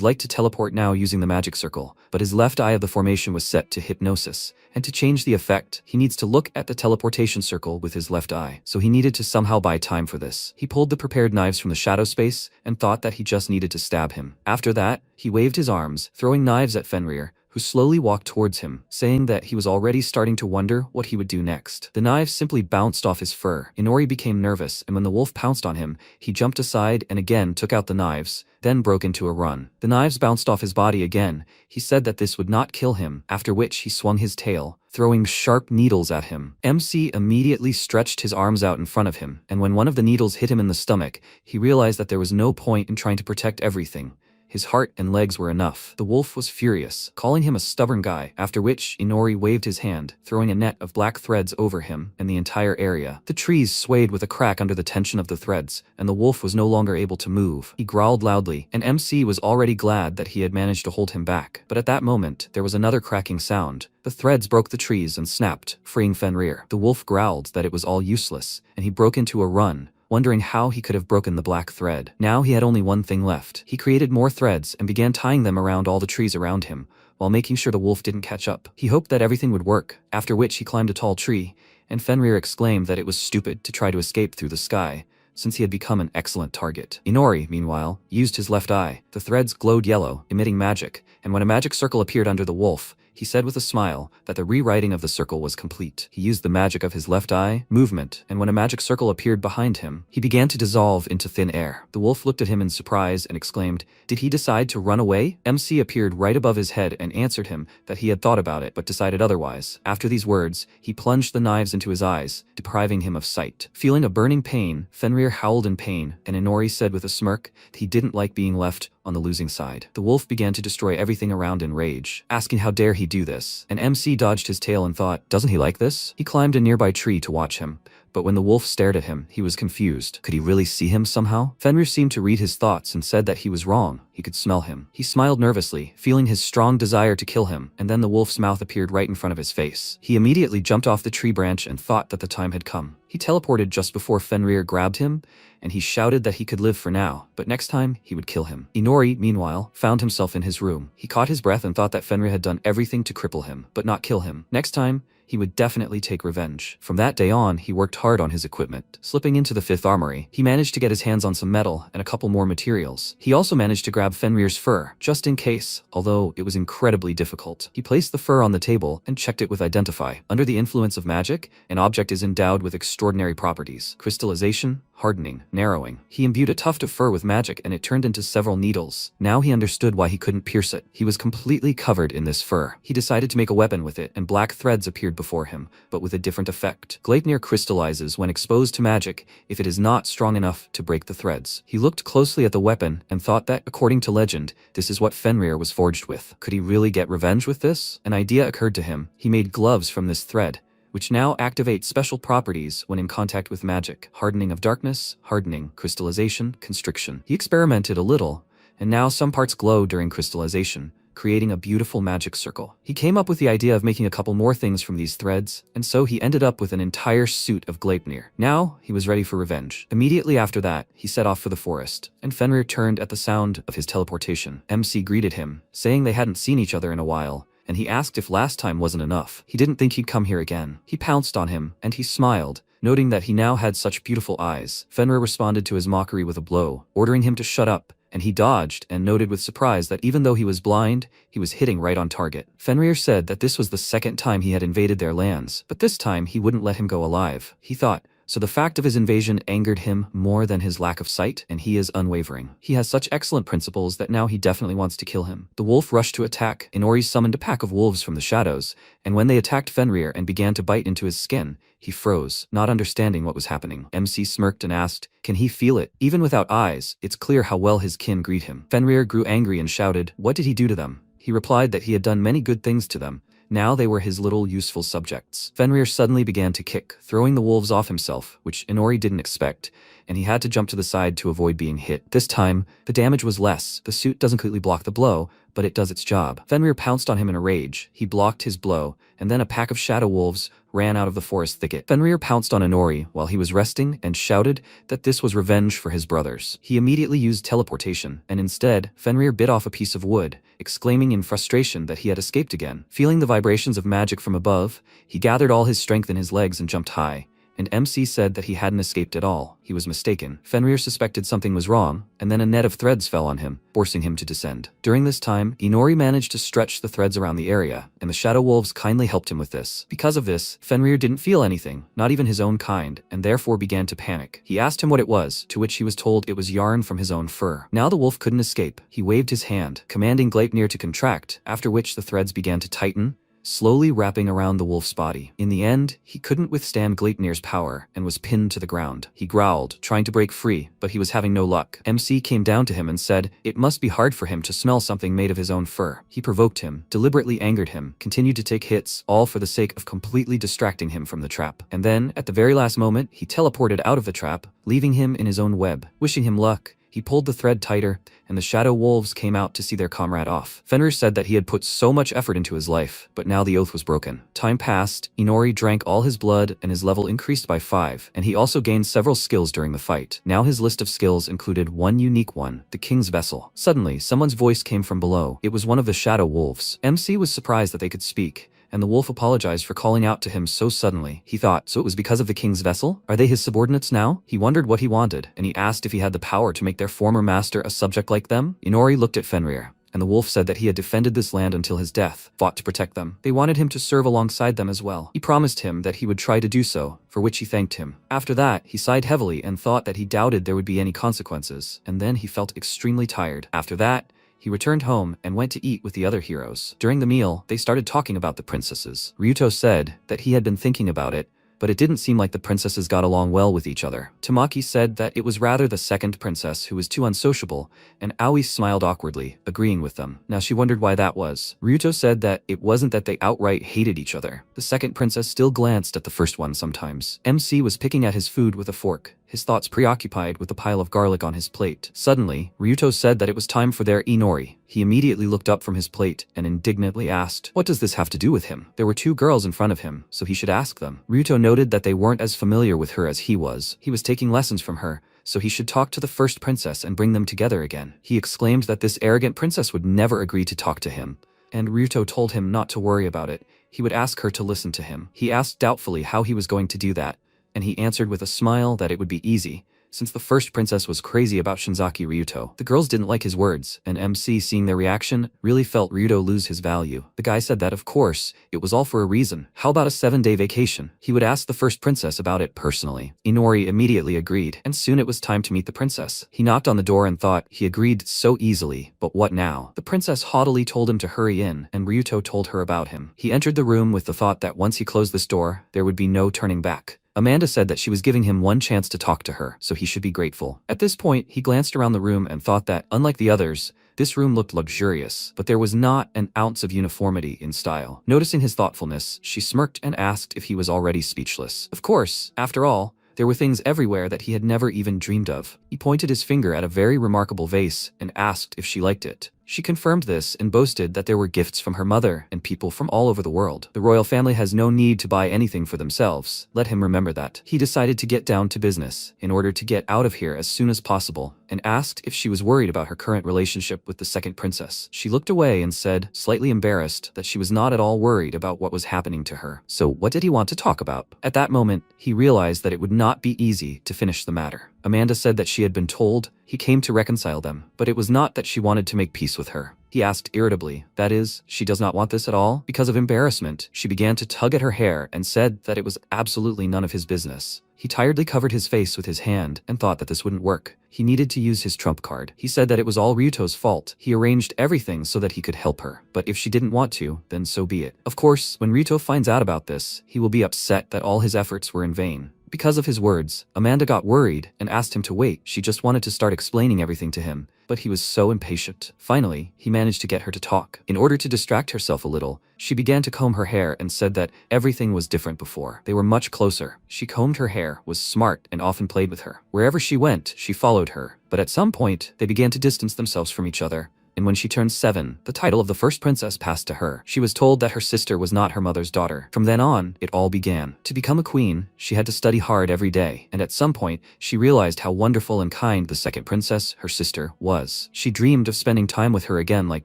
like to teleport now using the magic circle, but his left eye of the formation was set to hypnosis, and to change the effect, he needs to look at the teleportation circle with his left eye, so he needed to somehow buy time for this. He pulled the prepared knives from the shadow space, and thought that he just needed to stab him. After that, he waved his arms, throwing knives at Fenrir, who slowly walked towards him, saying that he was already starting to wonder what he would do next. The knives simply bounced off his fur. Inori became nervous, and when the wolf pounced on him, he jumped aside and again took out the knives, then broke into a run. The knives bounced off his body again. He said that this would not kill him, after which he swung his tail, throwing sharp needles at him. MC immediately stretched his arms out in front of him, and when one of the needles hit him in the stomach, he realized that there was no point in trying to protect everything. His heart and legs were enough. The wolf was furious, calling him a stubborn guy, after which Inori waved his hand, throwing a net of black threads over him and the entire area. The trees swayed with a crack under the tension of the threads, and the wolf was no longer able to move. He growled loudly, and MC was already glad that he had managed to hold him back. But at that moment, there was another cracking sound. The threads broke the trees and snapped, freeing Fenrir. The wolf growled that it was all useless, and he broke into a run, wondering how he could have broken the black thread. Now he had only one thing left. He created more threads and began tying them around all the trees around him, while making sure the wolf didn't catch up. He hoped that everything would work, after which he climbed a tall tree, and Fenrir exclaimed that it was stupid to try to escape through the sky, since he had become an excellent target. Inori, meanwhile, used his left eye. The threads glowed yellow, emitting magic, and when a magic circle appeared under the wolf, he said with a smile that the rewriting of the circle was complete. He used the magic of his left eye, movement, and when a magic circle appeared behind him, he began to dissolve into thin air. The wolf looked at him in surprise and exclaimed, "Did he decide to run away?" MC appeared right above his head and answered him that he had thought about it but decided otherwise. After these words, he plunged the knives into his eyes, depriving him of sight. Feeling a burning pain, Fenrir howled in pain, and Inori said with a smirk that he didn't like being left on the losing side. The wolf began to destroy everything around in rage, asking how dare he do this, and MC dodged his tail and thought, doesn't he like this? He climbed a nearby tree to watch him, but when the wolf stared at him, he was confused. Could he really see him somehow? Fenrir seemed to read his thoughts and said that he was wrong. He could smell him. He smiled nervously, feeling his strong desire to kill him, and then the wolf's mouth appeared right in front of his face. He immediately jumped off the tree branch and thought that the time had come. He teleported just before Fenrir grabbed him, and he shouted that he could live for now, but next time he would kill him. Inori, meanwhile, found himself in his room. He caught his breath and thought that Fenrir had done everything to cripple him, but not kill him. Next time, he would definitely take revenge. From that day on, he worked hard on his equipment. Slipping into the 5th armory, he managed to get his hands on some metal and a couple more materials. He also managed to grab Fenrir's fur, just in case, although it was incredibly difficult. He placed the fur on the table and checked it with Identify. Under the influence of magic, an object is endowed with extraordinary properties: crystallization, hardening, narrowing. He imbued a tuft of fur with magic and it turned into several needles. Now he understood why he couldn't pierce it. He was completely covered in this fur. He decided to make a weapon with it, and black threads appeared before him, but with a different effect. Gleipnir crystallizes when exposed to magic if it is not strong enough to break the threads. He looked closely at the weapon and thought that, according to legend, this is what Fenrir was forged with. Could he really get revenge with this? An idea occurred to him. He made gloves from this thread, which now activate special properties when in contact with magic: hardening of darkness, hardening, crystallization, constriction. He experimented a little, and now some parts glow during crystallization, creating a beautiful magic circle. He came up with the idea of making a couple more things from these threads, and so he ended up with an entire suit of Gleipnir. Now, he was ready for revenge. Immediately after that, he set off for the forest, and Fenrir turned at the sound of his teleportation. MC greeted him, saying they hadn't seen each other in a while, and he asked if last time wasn't enough. He didn't think he'd come here again. He pounced on him, and he smiled, Noting that he now had such beautiful eyes, Fenrir responded to his mockery with a blow, ordering him to shut up, and he dodged and noted with surprise that even though he was blind, he was hitting right on target. Fenrir said that this was the second time he had invaded their lands, but this time he wouldn't let him go alive. He thought, so the fact of his invasion angered him more than his lack of sight, and he is unwavering. He has such excellent principles that now he definitely wants to kill him. The wolf rushed to attack. Inori summoned a pack of wolves from the shadows, and when they attacked Fenrir and began to bite into his skin, he froze, not understanding what was happening. MC smirked and asked, can he feel it? Even without eyes, it's clear how well his kin greet him. Fenrir grew angry and shouted, what did he do to them? He replied that he had done many good things to them. Now they were his little useful subjects. Fenrir suddenly began to kick, throwing the wolves off himself, which Inori didn't expect, and he had to jump to the side to avoid being hit. This time, the damage was less. The suit doesn't completely block the blow, but it does its job. Fenrir pounced on him in a rage. He blocked his blow, and then a pack of shadow wolves ran out of the forest thicket. Fenrir pounced on Inori while he was resting and shouted that this was revenge for his brothers. He immediately used teleportation, and instead, Fenrir bit off a piece of wood, exclaiming in frustration that he had escaped again. Feeling the vibrations of magic from above, he gathered all his strength in his legs and jumped high. And MC said that he hadn't escaped at all. He was mistaken. Fenrir suspected something was wrong, and then a net of threads fell on him, forcing him to descend. During this time, Inori managed to stretch the threads around the area, and the shadow wolves kindly helped him with this. Because of this, Fenrir didn't feel anything, not even his own kind, and therefore began to panic. He asked him what it was, to which he was told it was yarn from his own fur. Now the wolf couldn't escape. He waved his hand, commanding Gleipnir to contract, after which the threads began to tighten, slowly wrapping around the wolf's body. In the end, he couldn't withstand Gleipnir's power and was pinned to the ground. He growled, trying to break free, but he was having no luck. MC came down to him and said it must be hard for him to smell something made of his own fur. He provoked him, deliberately angered him, continued to take hits, all for the sake of completely distracting him from the trap. And then, at the very last moment, he teleported out of the trap, leaving him in his own web. Wishing him luck, he pulled the thread tighter, and the shadow wolves came out to see their comrade off. Fenrir said that he had put so much effort into his life, but now the oath was broken. Time passed, Inori drank all his blood and his level increased by 5, and he also gained several skills during the fight. Now his list of skills included one unique one, the King's Vessel. Suddenly, someone's voice came from below. It was one of the shadow wolves. MC was surprised that they could speak, and the wolf apologized for calling out to him so suddenly. He thought, so it was because of the king's vessel? Are they his subordinates now? He wondered what he wanted, and he asked if he had the power to make their former master a subject like them. Inori looked at Fenrir, and the wolf said that he had defended this land until his death, fought to protect them. They wanted him to serve alongside them as well. He promised him that he would try to do so, for which he thanked him. After that, he sighed heavily and thought that he doubted there would be any consequences, and then he felt extremely tired. After that, he returned home and went to eat with the other heroes. During the meal, they started talking about the princesses. Ryuto said that he had been thinking about it, but it didn't seem like the princesses got along well with each other. Tamaki said that it was rather the second princess who was too unsociable, and Aoi smiled awkwardly, agreeing with them. Now she wondered why that was. Ryuto said that it wasn't that they outright hated each other. The second princess still glanced at the first one sometimes. MC was picking at his food with a fork, his thoughts preoccupied with the pile of garlic on his plate. Suddenly, Ryuto said that it was time for their Inori. He immediately looked up from his plate and indignantly asked, what does this have to do with him? There were 2 girls in front of him, so he should ask them. Ryuto noted that they weren't as familiar with her as he was. He was taking lessons from her, so he should talk to the first princess and bring them together again. He exclaimed that this arrogant princess would never agree to talk to him, and Ryuto told him not to worry about it. He would ask her to listen to him. He asked doubtfully how he was going to do that, and he answered with a smile that it would be easy, since the first princess was crazy about Shinzaki Ryuto. The girls didn't like his words, and MC, seeing their reaction, really felt Ryuto lose his value. The guy said that, of course, it was all for a reason. How about a 7-day vacation? He would ask the first princess about it personally. Inori immediately agreed, and soon it was time to meet the princess. He knocked on the door and thought he agreed so easily, but what now? The princess haughtily told him to hurry in, and Ryuto told her about him. He entered the room with the thought that once he closed this door, there would be no turning back. Amanda said that she was giving him one chance to talk to her, so he should be grateful. At this point, he glanced around the room and thought that, unlike the others, this room looked luxurious, but there was not an ounce of uniformity in style. Noticing his thoughtfulness, she smirked and asked if he was already speechless. Of course, after all, there were things everywhere that he had never even dreamed of. He pointed his finger at a very remarkable vase and asked if she liked it. She confirmed this and boasted that there were gifts from her mother and people from all over the world. The royal family has no need to buy anything for themselves. Let him remember that. He decided to get down to business in order to get out of here as soon as possible and asked if she was worried about her current relationship with the second princess. She looked away and said, slightly embarrassed, that she was not at all worried about what was happening to her. So what did he want to talk about? At that moment, he realized that it would not be easy to finish the matter. Amanda said that she had been told he came to reconcile them, but it was not that she wanted to make peace with her. He asked irritably, that is, she does not want this at all? Because of embarrassment, she began to tug at her hair and said that it was absolutely none of his business. He tiredly covered his face with his hand and thought that this wouldn't work. He needed to use his trump card. He said that it was all Ryuto's fault. He arranged everything so that he could help her. But if she didn't want to, then so be it. Of course, when Ryuto finds out about this, he will be upset that all his efforts were in vain. Because of his words, Amanda got worried and asked him to wait. She just wanted to start explaining everything to him, but he was so impatient. Finally, he managed to get her to talk. In order to distract herself a little, she began to comb her hair and said that everything was different before. They were much closer. She combed her hair, was smart, and often played with her. Wherever she went, she followed her. But at some point, they began to distance themselves from each other. And when she turned 7, the title of the first princess passed to her. She was told that her sister was not her mother's daughter. From then on, it all began. To become a queen, she had to study hard every day, and at some point, she realized how wonderful and kind the second princess, her sister, was. She dreamed of spending time with her again like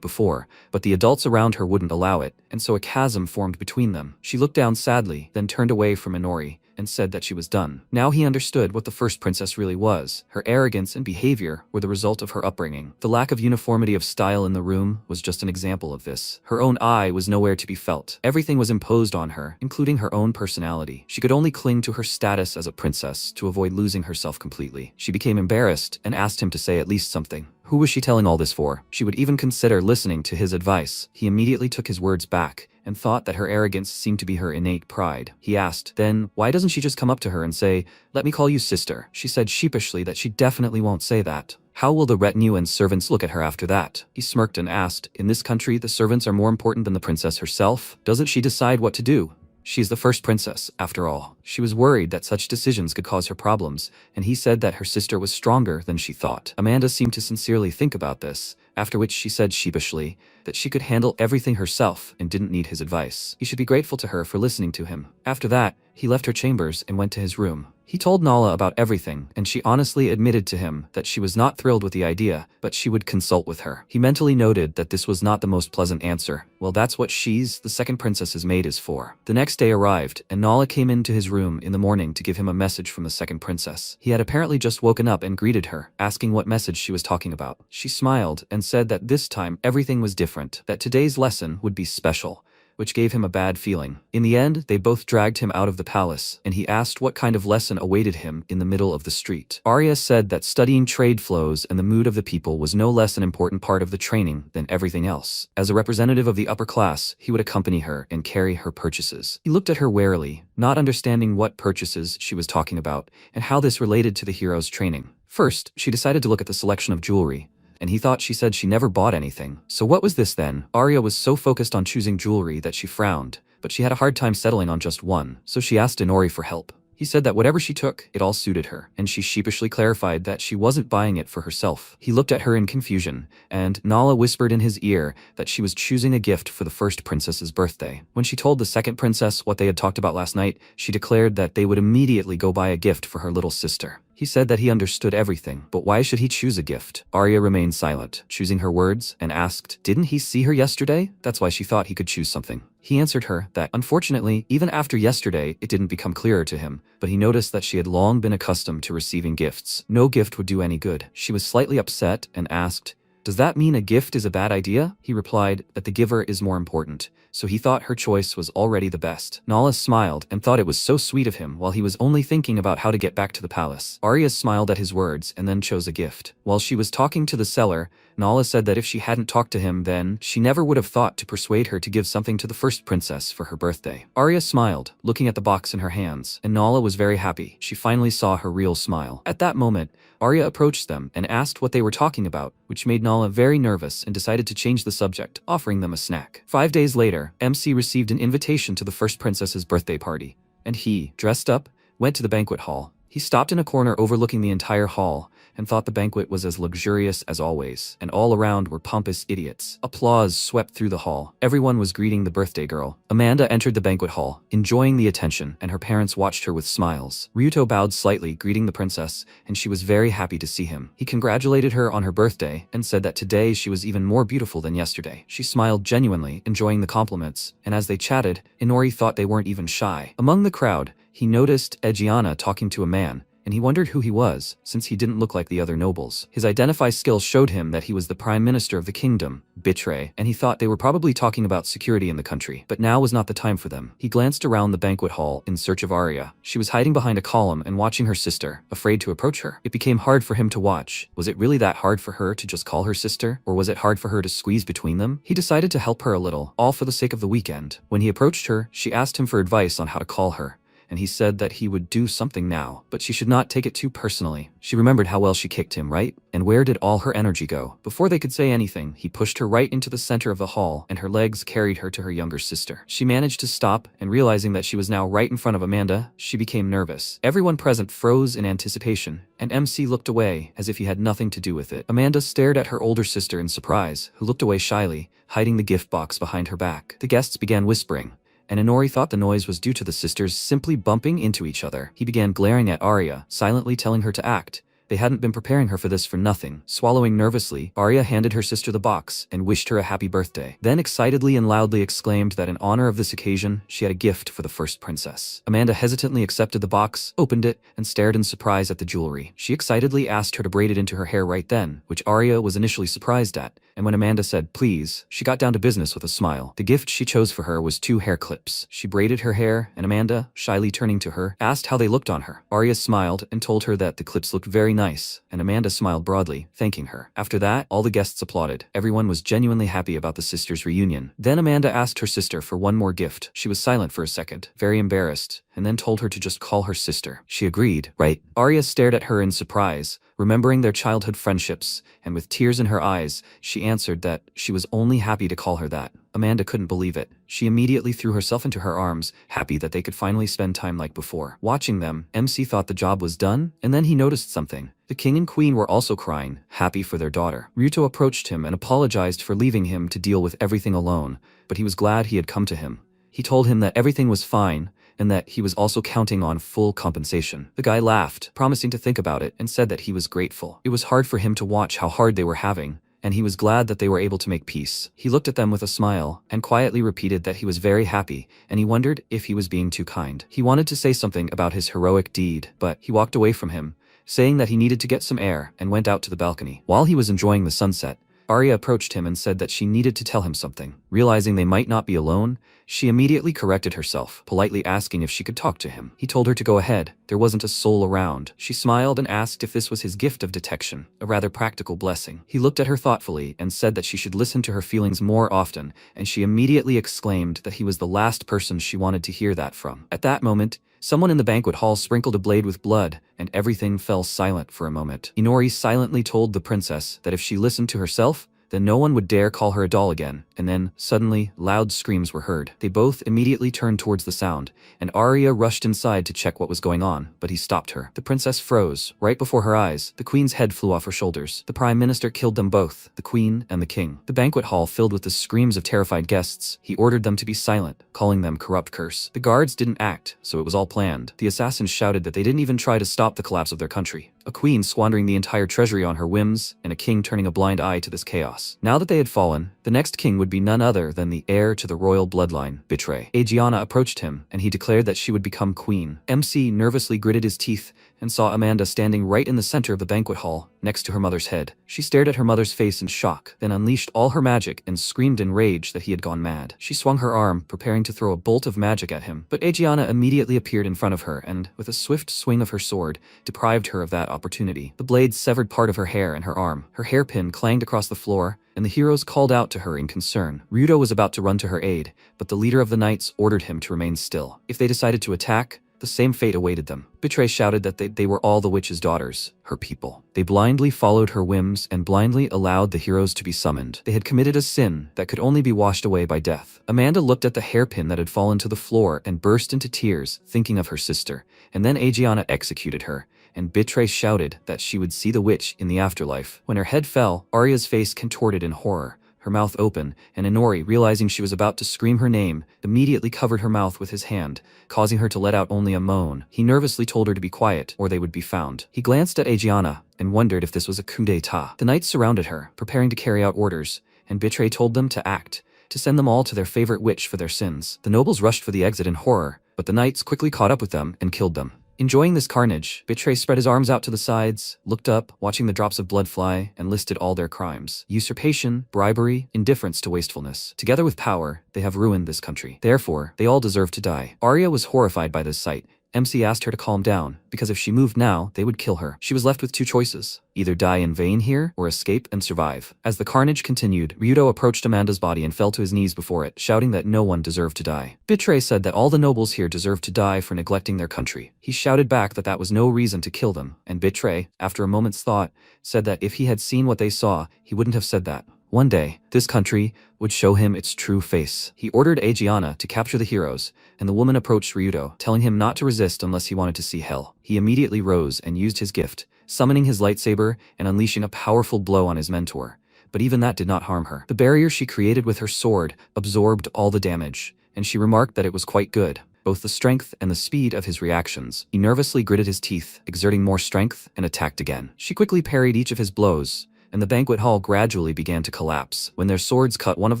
before, but the adults around her wouldn't allow it, and so a chasm formed between them. She looked down sadly, then turned away from Inori, and said that she was done. Now he understood what the first princess really was. Her arrogance and behavior were the result of her upbringing. The lack of uniformity of style in the room was just an example of this. Her own eye was nowhere to be felt. Everything was imposed on her, including her own personality. She could only cling to her status as a princess to avoid losing herself completely. She became embarrassed and asked him to say at least something. Who was she telling all this for? She would even consider listening to his advice. He immediately took his words back and thought that her arrogance seemed to be her innate pride. He asked, then, why doesn't she just come up to her and say, let me call you sister? She said sheepishly that she definitely won't say that. How will the retinue and servants look at her after that? He smirked and asked, in this country, the servants are more important than the princess herself? Doesn't she decide what to do? She's the first princess, after all. She was worried that such decisions could cause her problems, and he said that her sister was stronger than she thought. Amanda seemed to sincerely think about this, after which she said sheepishly that she could handle everything herself and didn't need his advice. He should be grateful to her for listening to him. After that, he left her chambers and went to his room. He told Nala about everything, and she honestly admitted to him that she was not thrilled with the idea, but she would consult with her. He mentally noted that this was not the most pleasant answer. Well, that's what she's, the second princess's maid, is for. The next day arrived, and Nala came into his room in the morning to give him a message from the second princess. He had apparently just woken up and greeted her, asking what message she was talking about. She smiled and said that this time everything was different, that today's lesson would be special, which gave him a bad feeling. In the end, they both dragged him out of the palace, and he asked what kind of lesson awaited him in the middle of the street. Arya said that studying trade flows and the mood of the people was no less an important part of the training than everything else. As a representative of the upper class, he would accompany her and carry her purchases. He looked at her warily, not understanding what purchases she was talking about and how this related to the hero's training. First, she decided to look at the selection of jewelry, and he thought she said she never bought anything. So what was this then? Arya was so focused on choosing jewelry that she frowned, but she had a hard time settling on just one, so she asked Inori for help. He said that whatever she took, it all suited her, and she sheepishly clarified that she wasn't buying it for herself. He looked at her in confusion, and Nala whispered in his ear that she was choosing a gift for the first princess's birthday. When she told the second princess what they had talked about last night, she declared that they would immediately go buy a gift for her little sister. He said that he understood everything, but why should he choose a gift? Arya remained silent, choosing her words, and asked, didn't he see her yesterday? That's why she thought he could choose something. He answered her that, unfortunately, even after yesterday, it didn't become clearer to him, but he noticed that she had long been accustomed to receiving gifts. No gift would do any good. She was slightly upset and asked, does that mean a gift is a bad idea? He replied that the giver is more important, so he thought her choice was already the best. Nala smiled and thought it was so sweet of him while he was only thinking about how to get back to the palace. Arya smiled at his words and then chose a gift. While she was talking to the seller, Nala said that if she hadn't talked to him then, she never would have thought to persuade her to give something to the first princess for her birthday. Arya smiled, looking at the box in her hands, and Nala was very happy. She finally saw her real smile. At that moment, Arya approached them and asked what they were talking about, which made Nala very nervous and decided to change the subject, offering them a snack. 5 days later, MC received an invitation to the first princess's birthday party, and he, dressed up, went to the banquet hall. He stopped in a corner overlooking the entire hall, and thought the banquet was as luxurious as always, and all around were pompous idiots. Applause swept through the hall. Everyone was greeting the birthday girl. Amanda entered the banquet hall, enjoying the attention, and her parents watched her with smiles. Ryuto bowed slightly, greeting the princess, and she was very happy to see him. He congratulated her on her birthday, and said that today she was even more beautiful than yesterday. She smiled genuinely, enjoying the compliments, and as they chatted, Inori thought they weren't even shy. Among the crowd, he noticed Egiana talking to a man, and he wondered who he was, since he didn't look like the other nobles. His identify skill showed him that he was the prime minister of the kingdom, Betray, and he thought they were probably talking about security in the country. But now was not the time for them. He glanced around the banquet hall in search of Arya. She was hiding behind a column and watching her sister, afraid to approach her. It became hard for him to watch. Was it really that hard for her to just call her sister, or was it hard for her to squeeze between them? He decided to help her a little, all for the sake of the weekend. When he approached her, she asked him for advice on how to call her, and he said that he would do something now, but she should not take it too personally. She remembered how well she kicked him, right? And where did all her energy go? Before they could say anything, he pushed her right into the center of the hall, and her legs carried her to her younger sister. She managed to stop, and realizing that she was now right in front of Amanda, she became nervous. Everyone present froze in anticipation, and MC looked away, as if he had nothing to do with it. Amanda stared at her older sister in surprise, who looked away shyly, hiding the gift box behind her back. The guests began whispering, and Inori thought the noise was due to the sisters simply bumping into each other. He began glaring at Arya, silently telling her to act. They hadn't been preparing her for this for nothing. Swallowing nervously, Arya handed her sister the box and wished her a happy birthday. Then excitedly and loudly exclaimed that in honor of this occasion, she had a gift for the first princess. Amanda hesitantly accepted the box, opened it, and stared in surprise at the jewelry. She excitedly asked her to braid it into her hair right then, which Arya was initially surprised at, and when Amanda said please, she got down to business with a smile. The gift she chose for her was 2 hair clips. She braided her hair, and Amanda, shyly turning to her, asked how they looked on her. Arya smiled and told her that the clips looked very nice, and Amanda smiled broadly, thanking her. After that, all the guests applauded. Everyone was genuinely happy about the sisters' reunion. Then Amanda asked her sister for one more gift. She was silent for a second, very embarrassed, and then told her to just call her sister. She agreed, right? Arya stared at her in surprise, remembering their childhood friendships, and with tears in her eyes, she answered that she was only happy to call her that. Amanda couldn't believe it. She immediately threw herself into her arms, happy that they could finally spend time like before. Watching them, MC thought the job was done, and then he noticed something. The king and queen were also crying, happy for their daughter. Ryuto approached him and apologized for leaving him to deal with everything alone, but he was glad he had come to him. He told him that everything was fine, and that he was also counting on full compensation. The guy laughed, promising to think about it, and said that he was grateful. It was hard for him to watch how hard they were having, and he was glad that they were able to make peace. He looked at them with a smile, and quietly repeated that he was very happy, and he wondered if he was being too kind. He wanted to say something about his heroic deed, but he walked away from him, saying that he needed to get some air, and went out to the balcony. While he was enjoying the sunset, Arya approached him and said that she needed to tell him something. Realizing they might not be alone, she immediately corrected herself, politely asking if she could talk to him. He told her to go ahead. There wasn't a soul around. She smiled and asked if this was his gift of detection, a rather practical blessing. He looked at her thoughtfully and said that she should listen to her feelings more often, and she immediately exclaimed that he was the last person she wanted to hear that from. At that moment, someone in the banquet hall sprinkled a blade with blood, and everything fell silent for a moment. Inori silently told the princess that if she listened to herself, then no one would dare call her a doll again, and then, suddenly, loud screams were heard. They both immediately turned towards the sound, and Arya rushed inside to check what was going on, but he stopped her. The princess froze. Right before her eyes, the queen's head flew off her shoulders. The prime minister killed them both, the queen and the king. The banquet hall filled with the screams of terrified guests. He ordered them to be silent, calling them corrupt curse. The guards didn't act, so it was all planned. The assassins shouted that they didn't even try to stop the collapse of their country. A queen squandering the entire treasury on her whims, and a king turning a blind eye to this chaos. Now that they had fallen, the next king would be none other than the heir to the royal bloodline, Betray. Egiana approached him, and he declared that she would become queen. MC nervously gritted his teeth and saw Amanda standing right in the center of the banquet hall, next to her mother's head. She stared at her mother's face in shock, then unleashed all her magic and screamed in rage that he had gone mad. She swung her arm, preparing to throw a bolt of magic at him, but Egiana immediately appeared in front of her and, with a swift swing of her sword, deprived her of that opportunity. The blade severed part of her hair and her arm. Her hairpin clanged across the floor, and the heroes called out to her in concern. Ryuto was about to run to her aid, but the leader of the knights ordered him to remain still. If they decided to attack, The same fate awaited them. Betray shouted that they were all the witch's daughters, her people. They blindly followed her whims and blindly allowed the heroes to be summoned. They had committed a sin that could only be washed away by death. Amanda looked at the hairpin that had fallen to the floor and burst into tears, thinking of her sister, and then Aegiana executed her, and Betray shouted that she would see the witch in the afterlife. When her head fell, Arya's face contorted in horror, her mouth open, and Inori, realizing she was about to scream her name, immediately covered her mouth with his hand, causing her to let out only a moan. He nervously told her to be quiet, or they would be found. He glanced at Aegiana and wondered if this was a coup d'etat. The knights surrounded her, preparing to carry out orders, and Betray told them to act, to send them all to their favorite witch for their sins. The nobles rushed for the exit in horror, but the knights quickly caught up with them and killed them. Enjoying this carnage, Betray spread his arms out to the sides, looked up, watching the drops of blood fly, and listed all their crimes: usurpation, bribery, indifference to wastefulness. Together with power, they have ruined this country. Therefore, they all deserve to die. Arya was horrified by this sight. MC asked her to calm down, because if she moved now, they would kill her. She was left with two choices: either die in vain here, or escape and survive. As the carnage continued, Ryuto approached Amanda's body and fell to his knees before it, shouting that no one deserved to die. Betray said that all the nobles here deserved to die for neglecting their country. He shouted back that that was no reason to kill them, and Betray, after a moment's thought, said that if he had seen what they saw, he wouldn't have said that. One day, this country would show him its true face. He ordered Aegiana to capture the heroes, and the woman approached Ryuto, telling him not to resist unless he wanted to see hell. He immediately rose and used his gift, summoning his lightsaber and unleashing a powerful blow on his mentor. But even that did not harm her. The barrier she created with her sword absorbed all the damage, and she remarked that it was quite good, both the strength and the speed of his reactions. He nervously gritted his teeth, exerting more strength, and attacked again. She quickly parried each of his blows, and the banquet hall gradually began to collapse. When their swords cut one of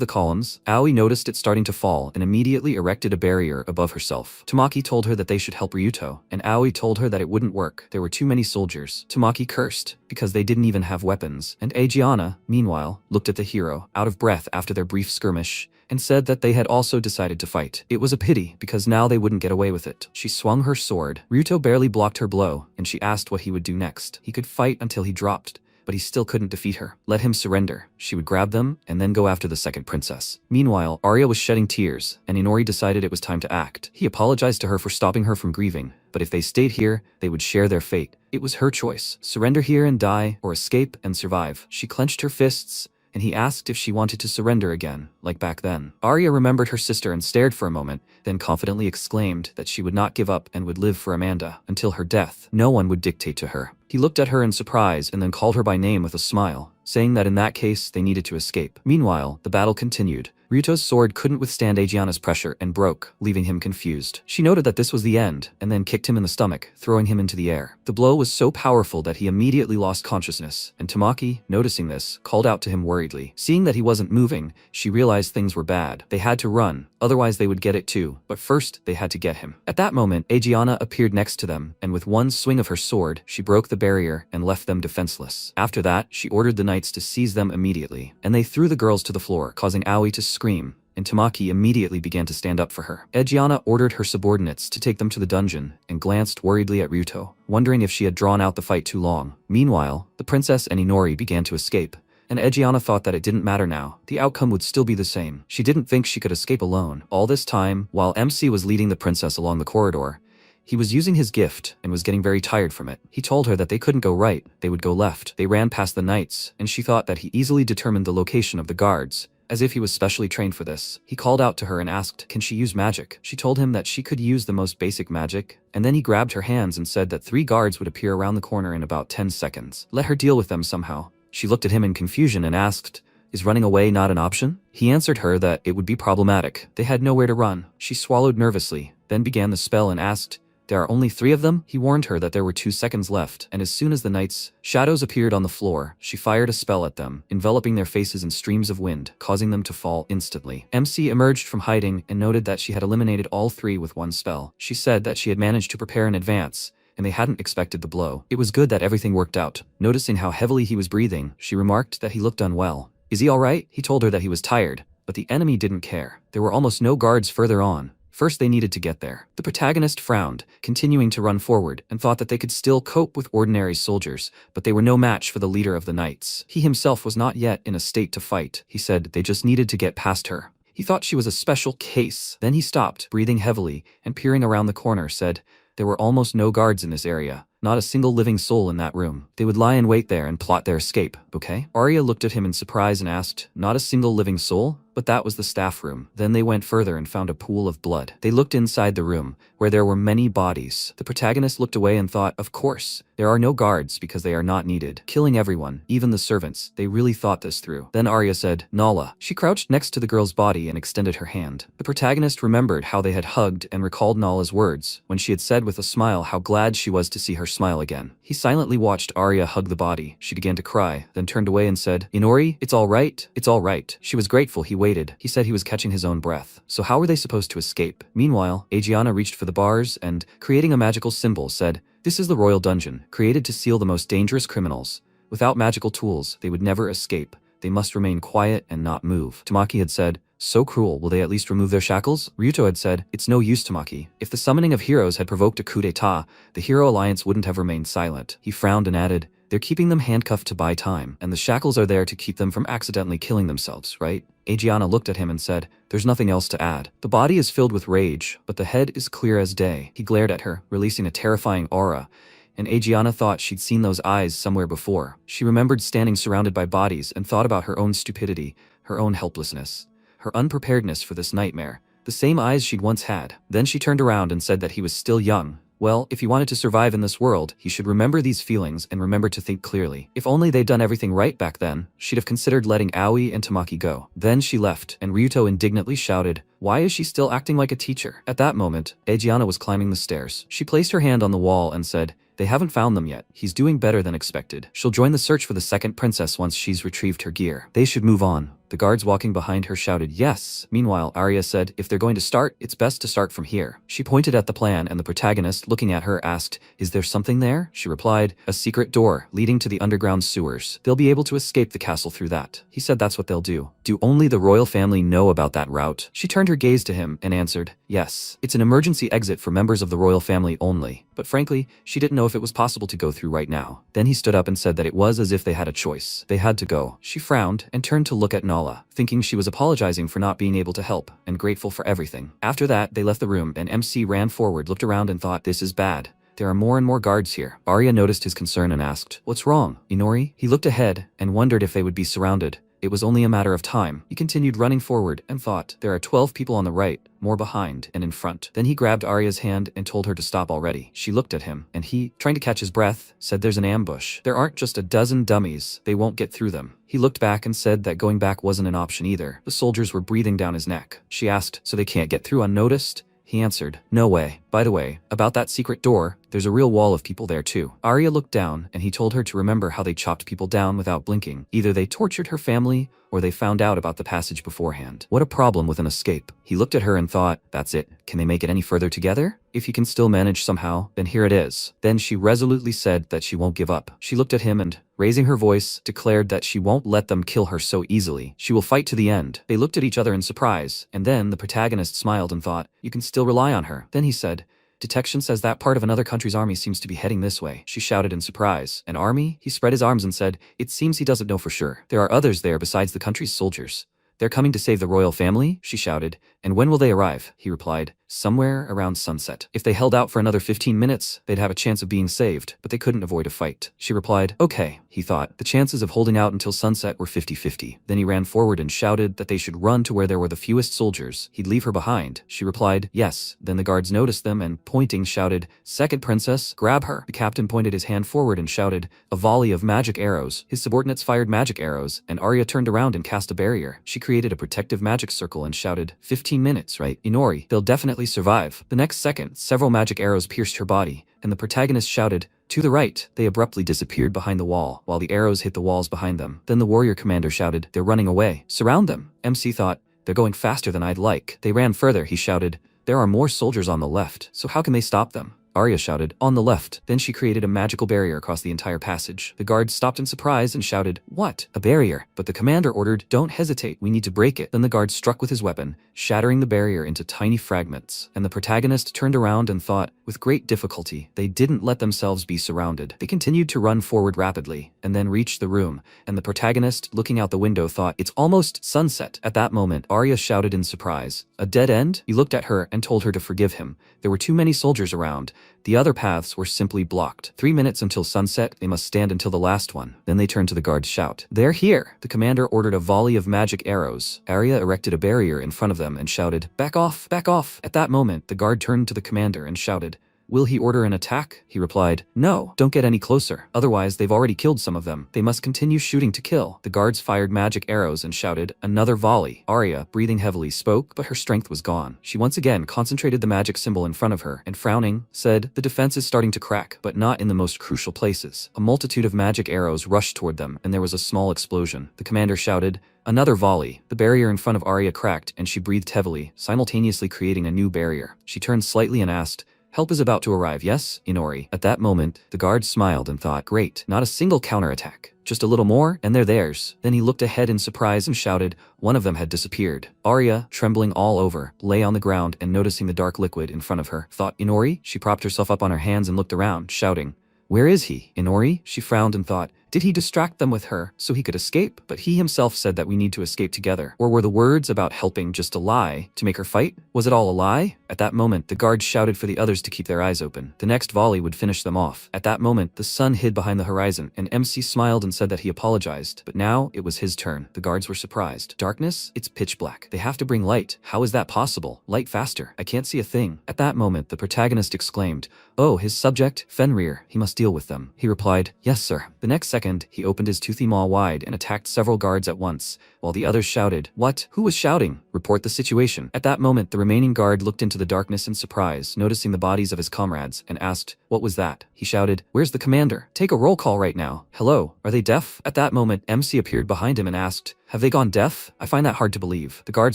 the columns, Aoi noticed it starting to fall and immediately erected a barrier above herself. Tamaki told her that they should help Ryuto, and Aoi told her that it wouldn't work. There were too many soldiers. Tamaki cursed, because they didn't even have weapons, and Aegiana, meanwhile, looked at the hero, out of breath after their brief skirmish, and said that they had also decided to fight. It was a pity, because now they wouldn't get away with it. She swung her sword. Ryuto barely blocked her blow, and she asked what he would do next. He could fight until he dropped, but he still couldn't defeat her. Let him surrender. She would grab them, and then go after the second princess. Meanwhile, Arya was shedding tears, and Inori decided it was time to act. He apologized to her for stopping her from grieving, but if they stayed here, they would share their fate. It was her choice: surrender here and die, or escape and survive. She clenched her fists, and he asked if she wanted to surrender again, like back then. Arya remembered her sister and stared for a moment, then confidently exclaimed that she would not give up and would live for Amanda until her death. No one would dictate to her. He looked at her in surprise and then called her by name with a smile, saying that in that case they needed to escape. Meanwhile, the battle continued. Ryuto's sword couldn't withstand Aegiana's pressure and broke, leaving him confused. She noted that this was the end, and then kicked him in the stomach, throwing him into the air. The blow was so powerful that he immediately lost consciousness, and Tamaki, noticing this, called out to him worriedly. Seeing that he wasn't moving, she realized things were bad. They had to run, otherwise they would get it too, but first they had to get him. At that moment, Aegiana appeared next to them, and with one swing of her sword, she broke the barrier and left them defenseless. After that, she ordered the knights to seize them immediately, and they threw the girls to the floor, causing Aoi to scream, and Tamaki immediately began to stand up for her. Aegiana ordered her subordinates to take them to the dungeon, and glanced worriedly at Ryuto, wondering if she had drawn out the fight too long. Meanwhile, the princess and Inori began to escape, and Aegiana thought that it didn't matter now. The outcome would still be the same. She didn't think she could escape alone. All this time, while MC was leading the princess along the corridor, he was using his gift and was getting very tired from it. He told her that they couldn't go right, they would go left. They ran past the knights, and she thought that he easily determined the location of the guards, as if he was specially trained for this. He called out to her and asked, can she use magic? She told him that she could use the most basic magic, and then he grabbed her hands and said that 3 guards would appear around the corner in about 10 seconds. Let her deal with them somehow. She looked at him in confusion and asked, is running away not an option? He answered her that it would be problematic. They had nowhere to run. She swallowed nervously, then began the spell and asked, there are only 3 of them? He warned her that there were 2 seconds left, and as soon as the knights' shadows appeared on the floor, she fired a spell at them, enveloping their faces in streams of wind, causing them to fall instantly. MC emerged from hiding and noted that she had eliminated all 3 with one spell. She said that she had managed to prepare in advance, and they hadn't expected the blow. It was good that everything worked out. Noticing how heavily he was breathing, she remarked that he looked unwell. Is he alright? He told her that he was tired, but the enemy didn't care. There were almost no guards further on. First they needed to get there. The protagonist frowned, continuing to run forward, and thought that they could still cope with ordinary soldiers, but they were no match for the leader of the knights. He himself was not yet in a state to fight. He said they just needed to get past her. He thought she was a special case. Then he stopped, breathing heavily, and peering around the corner said, There were almost no guards in this area. Not a single living soul in that room. They would lie in wait there and plot their escape, okay? Arya looked at him in surprise and asked, not a single living soul? But that was the staff room. Then they went further and found a pool of blood. They looked inside the room, where there were many bodies. The protagonist looked away and thought, of course, there are no guards because they are not needed. Killing everyone, even the servants, they really thought this through. Then Arya said, Nala. She crouched next to the girl's body and extended her hand. The protagonist remembered how they had hugged and recalled Nala's words, when she had said with a smile how glad she was to see her smile again. He silently watched Arya hug the body. She began to cry, then turned away and said, Inori, it's all right. It's all right. She was grateful he waited. He said he was catching his own breath. So how were they supposed to escape? Meanwhile, Aegiana reached for the bars and, creating a magical symbol, said, this is the royal dungeon, created to seal the most dangerous criminals. Without magical tools, they would never escape. They must remain quiet and not move. Tamaki had said, so cruel, will they at least remove their shackles? Ryuto had said, it's no use, Tamaki. If the summoning of heroes had provoked a coup d'etat, the Hero Alliance wouldn't have remained silent. He frowned and added, they're keeping them handcuffed to buy time, and the shackles are there to keep them from accidentally killing themselves, right? Aegiana looked at him and said, there's nothing else to add. The body is filled with rage, but the head is clear as day. He glared at her, releasing a terrifying aura, and Aegiana thought she'd seen those eyes somewhere before. She remembered standing surrounded by bodies and thought about her own stupidity, her own helplessness, her unpreparedness for this nightmare, the same eyes she'd once had. Then she turned around and said that he was still young. Well, if he wanted to survive in this world, he should remember these feelings and remember to think clearly. If only they'd done everything right back then, she'd have considered letting Aoi and Tamaki go. Then she left, and Ryuto indignantly shouted, why is she still acting like a teacher? At that moment, Aegiana was climbing the stairs. She placed her hand on the wall and said, they haven't found them yet. He's doing better than expected. She'll join the search for the second princess once she's retrieved her gear. They should move on. The guards walking behind her shouted, yes. Meanwhile, Arya said, if they're going to start, it's best to start from here. She pointed at the plan and the protagonist, looking at her, asked, is there something there? She replied, a secret door leading to the underground sewers. They'll be able to escape the castle through that. He said that's what they'll do. Do only the royal family know about that route? She turned her gaze to him and answered, yes. It's an emergency exit for members of the royal family only. But frankly, she didn't know if it was possible to go through right now. Then he stood up and said that it was as if they had a choice. They had to go. She frowned and turned to look at Nala, thinking she was apologizing for not being able to help and grateful for everything. After that, they left the room and MC ran forward, looked around and thought, this is bad. There are more and more guards here. Arya noticed his concern and asked, what's wrong, Inori? He looked ahead and wondered if they would be surrounded. It was only a matter of time. He continued running forward and thought, there are 12 people on the right, more behind and in front. Then he grabbed Arya's hand and told her to stop already. She looked at him, and he, trying to catch his breath, said there's an ambush. There aren't just a dozen dummies. They won't get through them. He looked back and said that going back wasn't an option either. The soldiers were breathing down his neck. She asked, so they can't get through unnoticed? He answered, no way. By the way, about that secret door, there's a real wall of people there too. Arya looked down, and he told her to remember how they chopped people down without blinking. Either they tortured her family, or they found out about the passage beforehand. What a problem with an escape. He looked at her and thought, that's it. Can they make it any further together? If he can still manage somehow, then here it is. Then she resolutely said that she won't give up. She looked at him and, raising her voice, declared that she won't let them kill her so easily. She will fight to the end. They looked at each other in surprise, and then the protagonist smiled and thought, you can still rely on her. Then he said, detection says that part of another country's army seems to be heading this way. She shouted in surprise. An army? He spread his arms and said, it seems he doesn't know for sure. There are others there besides the country's soldiers. They're coming to save the royal family? She shouted. And when will they arrive? He replied. Somewhere around sunset. If they held out for another 15 minutes, they'd have a chance of being saved, but they couldn't avoid a fight. She replied, okay, he thought. The chances of holding out until sunset were 50-50. Then he ran forward and shouted that they should run to where there were the fewest soldiers. He'd leave her behind. She replied, yes. Then the guards noticed them and, pointing, shouted, second princess, grab her. The captain pointed his hand forward and shouted, a volley of magic arrows. His subordinates fired magic arrows, and Arya turned around and cast a barrier. She created a protective magic circle and shouted, 15 minutes, right? Inori, they'll definitely survive. The next second, several magic arrows pierced her body, and the protagonist shouted, to the right. They abruptly disappeared behind the wall, while the arrows hit the walls behind them. Then the warrior commander shouted, they're running away. Surround them. MC thought, they're going faster than I'd like. They ran further. He shouted, there are more soldiers on the left, so how can they stop them? Arya shouted, on the left. Then she created a magical barrier across the entire passage. The guards stopped in surprise and shouted, what? A barrier? But the commander ordered, don't hesitate, we need to break it. Then the guard struck with his weapon, shattering the barrier into tiny fragments. And the protagonist turned around and thought, with great difficulty, they didn't let themselves be surrounded. They continued to run forward rapidly, and then reached the room, and the protagonist, looking out the window, thought, it's almost sunset. At that moment, Arya shouted in surprise, a dead end? He looked at her and told her to forgive him. There were too many soldiers around, The other paths were simply blocked. 3 minutes until sunset, they must stand until the last one. Then they turned to the guard to shout, "They're here!" The commander ordered a volley of magic arrows. Arya erected a barrier in front of them and shouted, "Back off! Back off!" At that moment, the guard turned to the commander and shouted, "Will he order an attack?" He replied, "No, don't get any closer. Otherwise, they've already killed some of them. They must continue shooting to kill." The guards fired magic arrows and shouted, "Another volley." Arya, breathing heavily, spoke, but her strength was gone. She once again concentrated the magic symbol in front of her and, frowning, said, "The defense is starting to crack, but not in the most crucial places." A multitude of magic arrows rushed toward them, and there was a small explosion. The commander shouted, "Another volley." The barrier in front of Arya cracked, and she breathed heavily, simultaneously creating a new barrier. She turned slightly and asked, "Help is about to arrive, yes, Inori?" At that moment, the guard smiled and thought, "Great, not a single counterattack. Just a little more, and they're theirs." Then he looked ahead in surprise and shouted, one of them had disappeared. Arya, trembling all over, lay on the ground and noticing the dark liquid in front of her, thought, "Inori?" She propped herself up on her hands and looked around, shouting, "Where is he? Inori?" She frowned and thought, did he distract them with her so he could escape? But he himself said that we need to escape together. Or were the words about helping just a lie to make her fight? Was it all a lie? At that moment, the guard shouted for the others to keep their eyes open. The next volley would finish them off. At that moment, the sun hid behind the horizon, and MC smiled and said that he apologized. But now, it was his turn. The guards were surprised. Darkness? It's pitch black. They have to bring light. How is that possible? Light faster. I can't see a thing. At that moment, the protagonist exclaimed, "Oh, his subject, Fenrir. He must deal with them." He replied, "Yes, sir." The next second, he opened his toothy maw wide and attacked several guards at once, while the others shouted, "What? Who was shouting? Report the situation." At that moment, the remaining guard looked into the darkness in surprise, noticing the bodies of his comrades, and asked, "What was that?" He shouted, "Where's the commander? Take a roll call right now. Hello, are they deaf?" At that moment, MC appeared behind him and asked, "Have they gone deaf? I find that hard to believe." The guard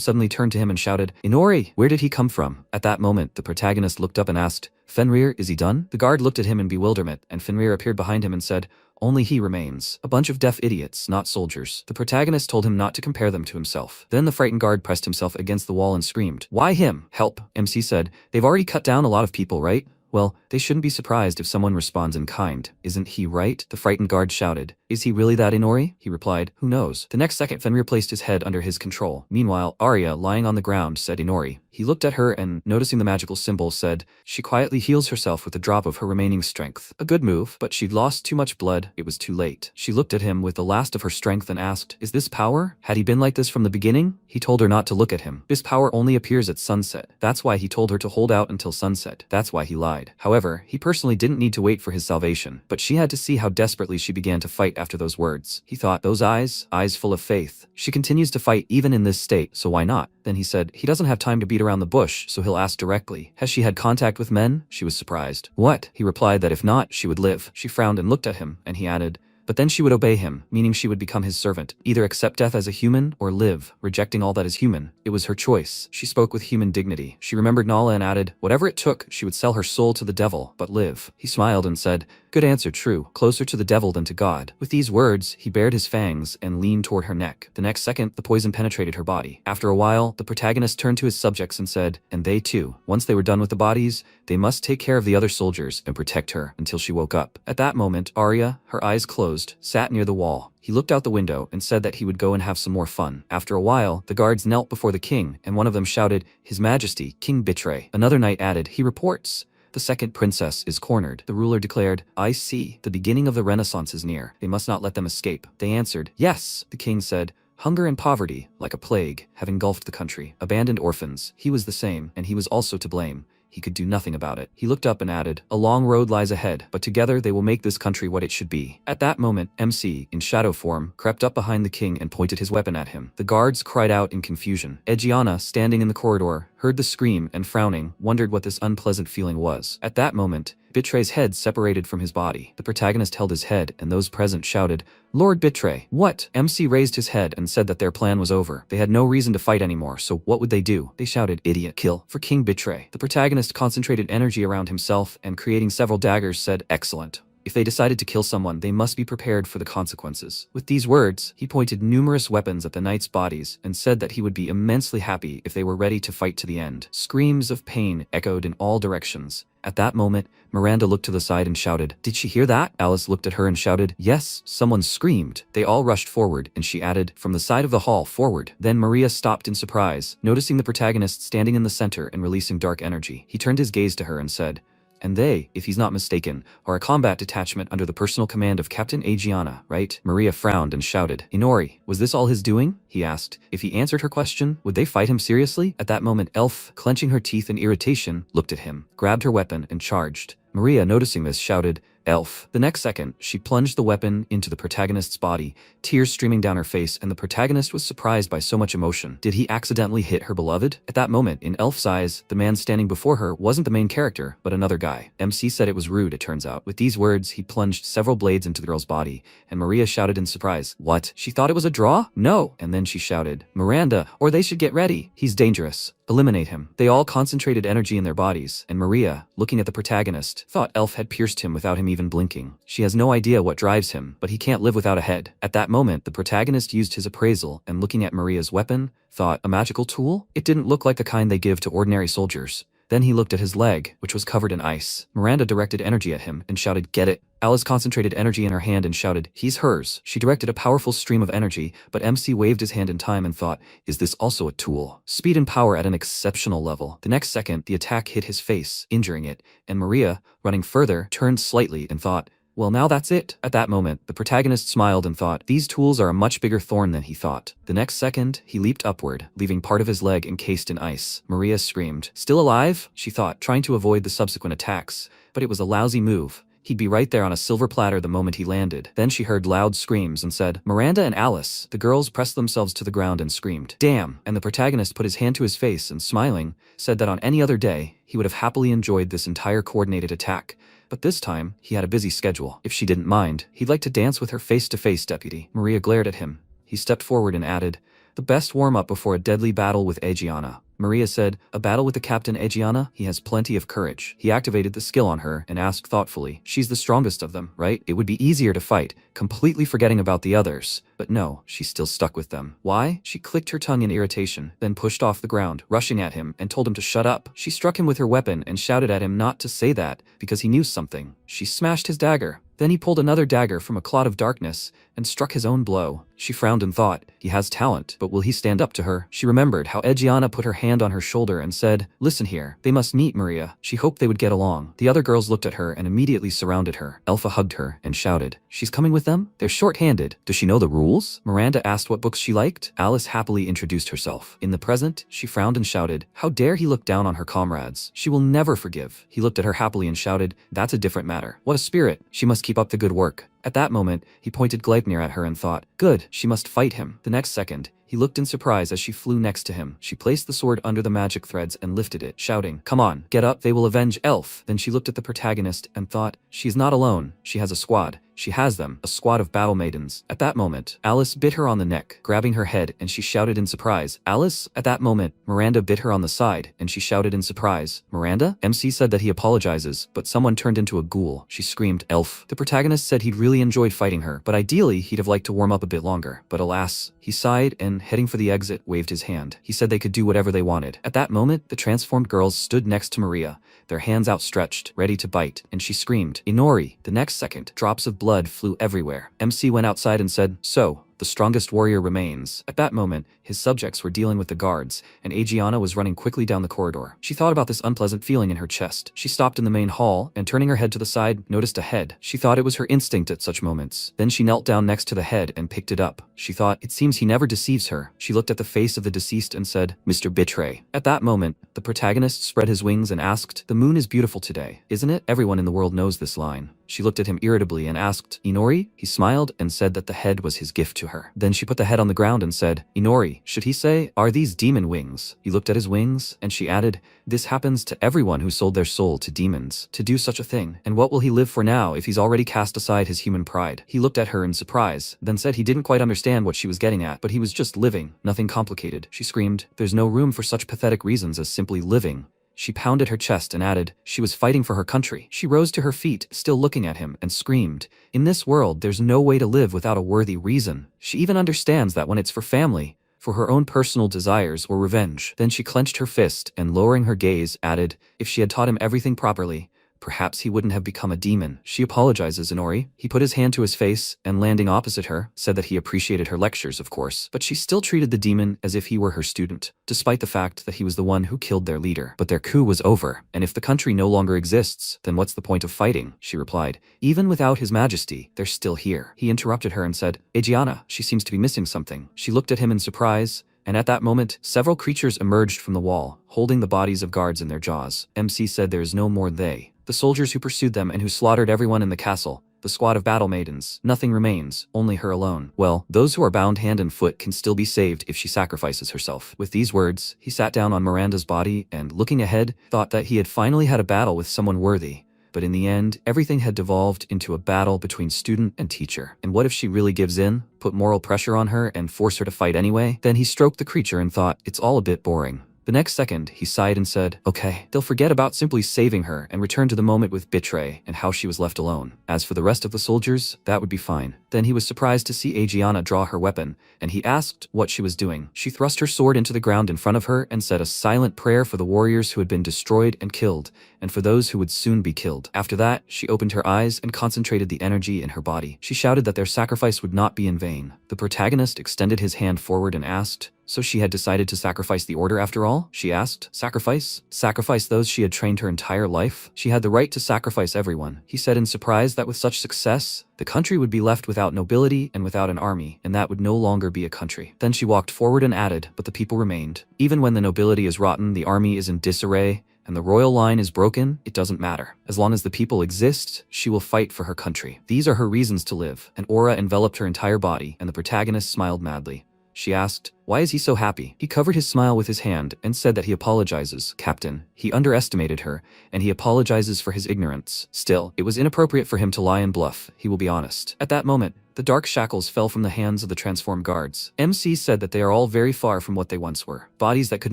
suddenly turned to him and shouted, "Inori, where did he come from?" At that moment, the protagonist looked up and asked, "Fenrir, is he done?" The guard looked at him in bewilderment, and Fenrir appeared behind him and said, "Only he remains. A bunch of deaf idiots, not soldiers." The protagonist told him not to compare them to himself. Then the frightened guard pressed himself against the wall and screamed, "Why him? Help." MC said, "They've already cut down a lot of people, right? Well, they shouldn't be surprised if someone responds in kind. Isn't he right?" The frightened guard shouted, "Is he really that Inori?" He replied, "Who knows?" The next second, Fenrir placed his head under his control. Meanwhile, Arya, lying on the ground, said, "Inori." He looked at her and, noticing the magical symbol, said, "She quietly heals herself with a drop of her remaining strength. A good move, but she'd lost too much blood. It was too late." She looked at him with the last of her strength and asked, "Is this power? Had he been like this from the beginning?" He told her not to look at him. This power only appears at sunset. That's why he told her to hold out until sunset. That's why he lied. However, he personally didn't need to wait for his salvation, but she had to see how desperately she began to fight after those words. He thought, those eyes full of faith. She continues to fight even in this state, so why not? Then he said, he doesn't have time to beat around the bush, so he'll ask directly, "Has she had contact with men?" She was surprised. "What?" He replied that if not, she would live. She frowned and looked at him, and he added, "But then she would obey him, meaning she would become his servant, either accept death as a human or live, rejecting all that is human." It was her choice. She spoke with human dignity. She remembered Nala and added, whatever it took, she would sell her soul to the devil, but live. He smiled and said, "Good answer, true. Closer to the devil than to God." With these words, he bared his fangs and leaned toward her neck. The next second, the poison penetrated her body. After a while, the protagonist turned to his subjects and said, and they too, once they were done with the bodies, they must take care of the other soldiers and protect her until she woke up. At that moment, Arya, her eyes closed, sat near the wall. He looked out the window and said that he would go and have some more fun. After a while, the guards knelt before the king, and one of them shouted, "His Majesty, King Betray." Another knight added, "He reports. The second princess is cornered." The ruler declared, "I see. The beginning of the Renaissance is near. They must not let them escape." They answered, "Yes." The king said, "Hunger and poverty, like a plague, have engulfed the country. Abandoned orphans. He was the same, and he was also to blame. He could do nothing about it." He looked up and added, "A long road lies ahead, but together they will make this country what it should be." At that moment, MC, in shadow form, crept up behind the king and pointed his weapon at him. The guards cried out in confusion. Egiana, standing in the corridor, heard the scream and, frowning, wondered what this unpleasant feeling was. At that moment, Betray's head separated from his body. The protagonist held his head, and those present shouted, "Lord Betray!" "What?" MC raised his head and said that their plan was over. They had no reason to fight anymore, so what would they do? They shouted, "Idiot, kill, for King Betray." The protagonist concentrated energy around himself and, creating several daggers, said, "Excellent. If they decided to kill someone, they must be prepared for the consequences." With these words, he pointed numerous weapons at the knights' bodies and said that he would be immensely happy if they were ready to fight to the end. Screams of pain echoed in all directions. At that moment, Miranda looked to the side and shouted, "Did she hear that?" Alice looked at her and shouted, "Yes." Someone screamed. They all rushed forward, and she added, "From the side of the hall, forward." Then Maria stopped in surprise, noticing the protagonist standing in the center and releasing dark energy. He turned his gaze to her and said, And they, if he's not mistaken, are a combat detachment under the personal command of Captain Agiana, right? Maria frowned and shouted. Inori, was this all his doing? He asked. If he answered her question, would they fight him seriously? At that moment, Elf, clenching her teeth in irritation, looked at him, grabbed her weapon, and charged. Maria, noticing this, shouted, Elf. The next second, she plunged the weapon into the protagonist's body, tears streaming down her face, and the protagonist was surprised by so much emotion. Did he accidentally hit her beloved? At that moment, in Elf's eyes, the man standing before her wasn't the main character, but another guy. MC said it was rude, it turns out. With these words, he plunged several blades into the girl's body, and Maria shouted in surprise, What? She thought it was a draw? No! And then she shouted, Miranda, or they should get ready. He's dangerous. Eliminate him. They all concentrated energy in their bodies, and Maria, looking at the protagonist, thought Elf had pierced him without him even blinking. She has no idea what drives him, but he can't live without a head. At that moment, the protagonist used his appraisal, and looking at Maria's weapon, thought, a magical tool? It didn't look like the kind they give to ordinary soldiers. Then he looked at his leg, which was covered in ice. Miranda directed energy at him and shouted, Get it. Alice concentrated energy in her hand and shouted, He's hers. She directed a powerful stream of energy, but MC waved his hand in time and thought, Is this also a tool? Speed and power at an exceptional level. The next second, the attack hit his face, injuring it, and Maria, running further, turned slightly and thought, Well, now that's it. At that moment, the protagonist smiled and thought, These tools are a much bigger thorn than he thought. The next second, he leaped upward, leaving part of his leg encased in ice. Maria screamed. Still alive? She thought, trying to avoid the subsequent attacks. But it was a lousy move. He'd be right there on a silver platter the moment he landed. Then she heard loud screams and said, Miranda and Alice. The girls pressed themselves to the ground and screamed, Damn! And the protagonist put his hand to his face and, smiling, said that on any other day, he would have happily enjoyed this entire coordinated attack. But this time, he had a busy schedule. If she didn't mind, he'd like to dance with her face-to-face, deputy. Maria glared at him. He stepped forward and added, The best warm-up before a deadly battle with Agiana. Maria said, A battle with the Captain Agiana? He has plenty of courage. He activated the skill on her and asked thoughtfully, She's the strongest of them, right? It would be easier to fight, completely forgetting about the others. But no, she's still stuck with them. Why? She clicked her tongue in irritation, then pushed off the ground, rushing at him, and told him to shut up. She struck him with her weapon and shouted at him not to say that, because he knew something. She smashed his dagger. Then he pulled another dagger from a clot of darkness and struck his own blow. She frowned and thought, He has talent, but will he stand up to her? She remembered how Agiana put her hand on her shoulder and said, Listen here, they must meet Maria. She hoped they would get along. The other girls looked at her and immediately surrounded her. Elpha hugged her and shouted, She's coming with them? They're short-handed. Does she know the rules? Miranda asked what books she liked. Alice happily introduced herself. In the present, she frowned and shouted, How dare he look down on her comrades? She will never forgive. He looked at her happily and shouted, That's a different matter. What a spirit. She must keep up the good work. At that moment, he pointed Gleipnir at her and thought, Good, she must fight him. The next second, he looked in surprise as she flew next to him. She placed the sword under the magic threads and lifted it, shouting, Come on, get up, they will avenge Elf. Then she looked at the protagonist and thought, She's not alone, she has a squad. She has them, a squad of battle maidens. At that moment, Alice bit her on the neck, grabbing her head, and she shouted in surprise, Alice? At that moment, Miranda bit her on the side, and she shouted in surprise, Miranda? MC said that he apologizes, but someone turned into a ghoul. She screamed, Elf. The protagonist said he'd really enjoyed fighting her, but ideally he'd have liked to warm up a bit longer. But alas, he sighed and, heading for the exit, waved his hand. He said they could do whatever they wanted. At that moment, the transformed girls stood next to Maria, their hands outstretched, ready to bite, and she screamed, Inori. The next second, drops of blood flew everywhere. MC went outside and said, So, the strongest warrior remains. At that moment, his subjects were dealing with the guards, and Agiana was running quickly down the corridor. She thought about this unpleasant feeling in her chest. She stopped in the main hall, and turning her head to the side, noticed a head. She thought it was her instinct at such moments. Then she knelt down next to the head and picked it up. She thought, It seems he never deceives her. She looked at the face of the deceased and said, Mr. Betray. At that moment, the protagonist spread his wings and asked, The moon is beautiful today, isn't it? Everyone in the world knows this line. She looked at him irritably and asked, Inori? He smiled and said that the head was his gift to her. Then she put the head on the ground and said, Inori, should he say, Are these demon wings? He looked at his wings, and she added, This happens to everyone who sold their soul to demons, to do such a thing. And what will he live for now if he's already cast aside his human pride? He looked at her in surprise, then said he didn't quite understand what she was getting at, but he was just living, nothing complicated. She screamed, There's no room for such pathetic reasons as simply living. She pounded her chest and added, She was fighting for her country. She rose to her feet, still looking at him, and screamed, In this world, there's no way to live without a worthy reason. She even understands that when it's for family, for her own personal desires or revenge. Then she clenched her fist and, lowering her gaze, added, If she had taught him everything properly, perhaps he wouldn't have become a demon. She apologizes, Inori. He put his hand to his face and, landing opposite her, said that he appreciated her lectures, of course, but she still treated the demon as if he were her student, despite the fact that he was the one who killed their leader. But their coup was over, and if the country no longer exists, then what's the point of fighting? She replied. Even without his majesty, they're still here. He interrupted her and said, Aegiana, she seems to be missing something. She looked at him in surprise, and at that moment, several creatures emerged from the wall, holding the bodies of guards in their jaws. MC said there is no more they. The soldiers who pursued them and who slaughtered everyone in the castle. The squad of battle maidens. Nothing remains, only her alone. Well, those who are bound hand and foot can still be saved if she sacrifices herself. With these words, he sat down on Miranda's body and, looking ahead, thought that he had finally had a battle with someone worthy. But in the end, everything had devolved into a battle between student and teacher. And what if she really gives in, put moral pressure on her, and force her to fight anyway? Then he stroked the creature and thought, it's all a bit boring. The next second, he sighed and said, okay, they'll forget about simply saving her and return to the moment with Betray and how she was left alone. As for the rest of the soldiers, that would be fine. Then he was surprised to see Aegiana draw her weapon, and he asked what she was doing. She thrust her sword into the ground in front of her and said a silent prayer for the warriors who had been destroyed and killed, and for those who would soon be killed. After that, she opened her eyes and concentrated the energy in her body. She shouted that their sacrifice would not be in vain. The protagonist extended his hand forward and asked, so she had decided to sacrifice the order after all? She asked. Sacrifice? Sacrifice those she had trained her entire life? She had the right to sacrifice everyone. He said in surprise that with such success, the country would be left without nobility and without an army, and that would no longer be a country. Then she walked forward and added, but the people remained. Even when the nobility is rotten, the army is in disarray, and the royal line is broken, it doesn't matter. As long as the people exist, she will fight for her country. These are her reasons to live. An aura enveloped her entire body, and the protagonist smiled madly. She asked, why is he so happy? He covered his smile with his hand and said that he apologizes, Captain. He underestimated her, and he apologizes for his ignorance. Still, it was inappropriate for him to lie and bluff, he will be honest. At that moment, the dark shackles fell from the hands of the transformed guards. MC said that they are all very far from what they once were. Bodies that could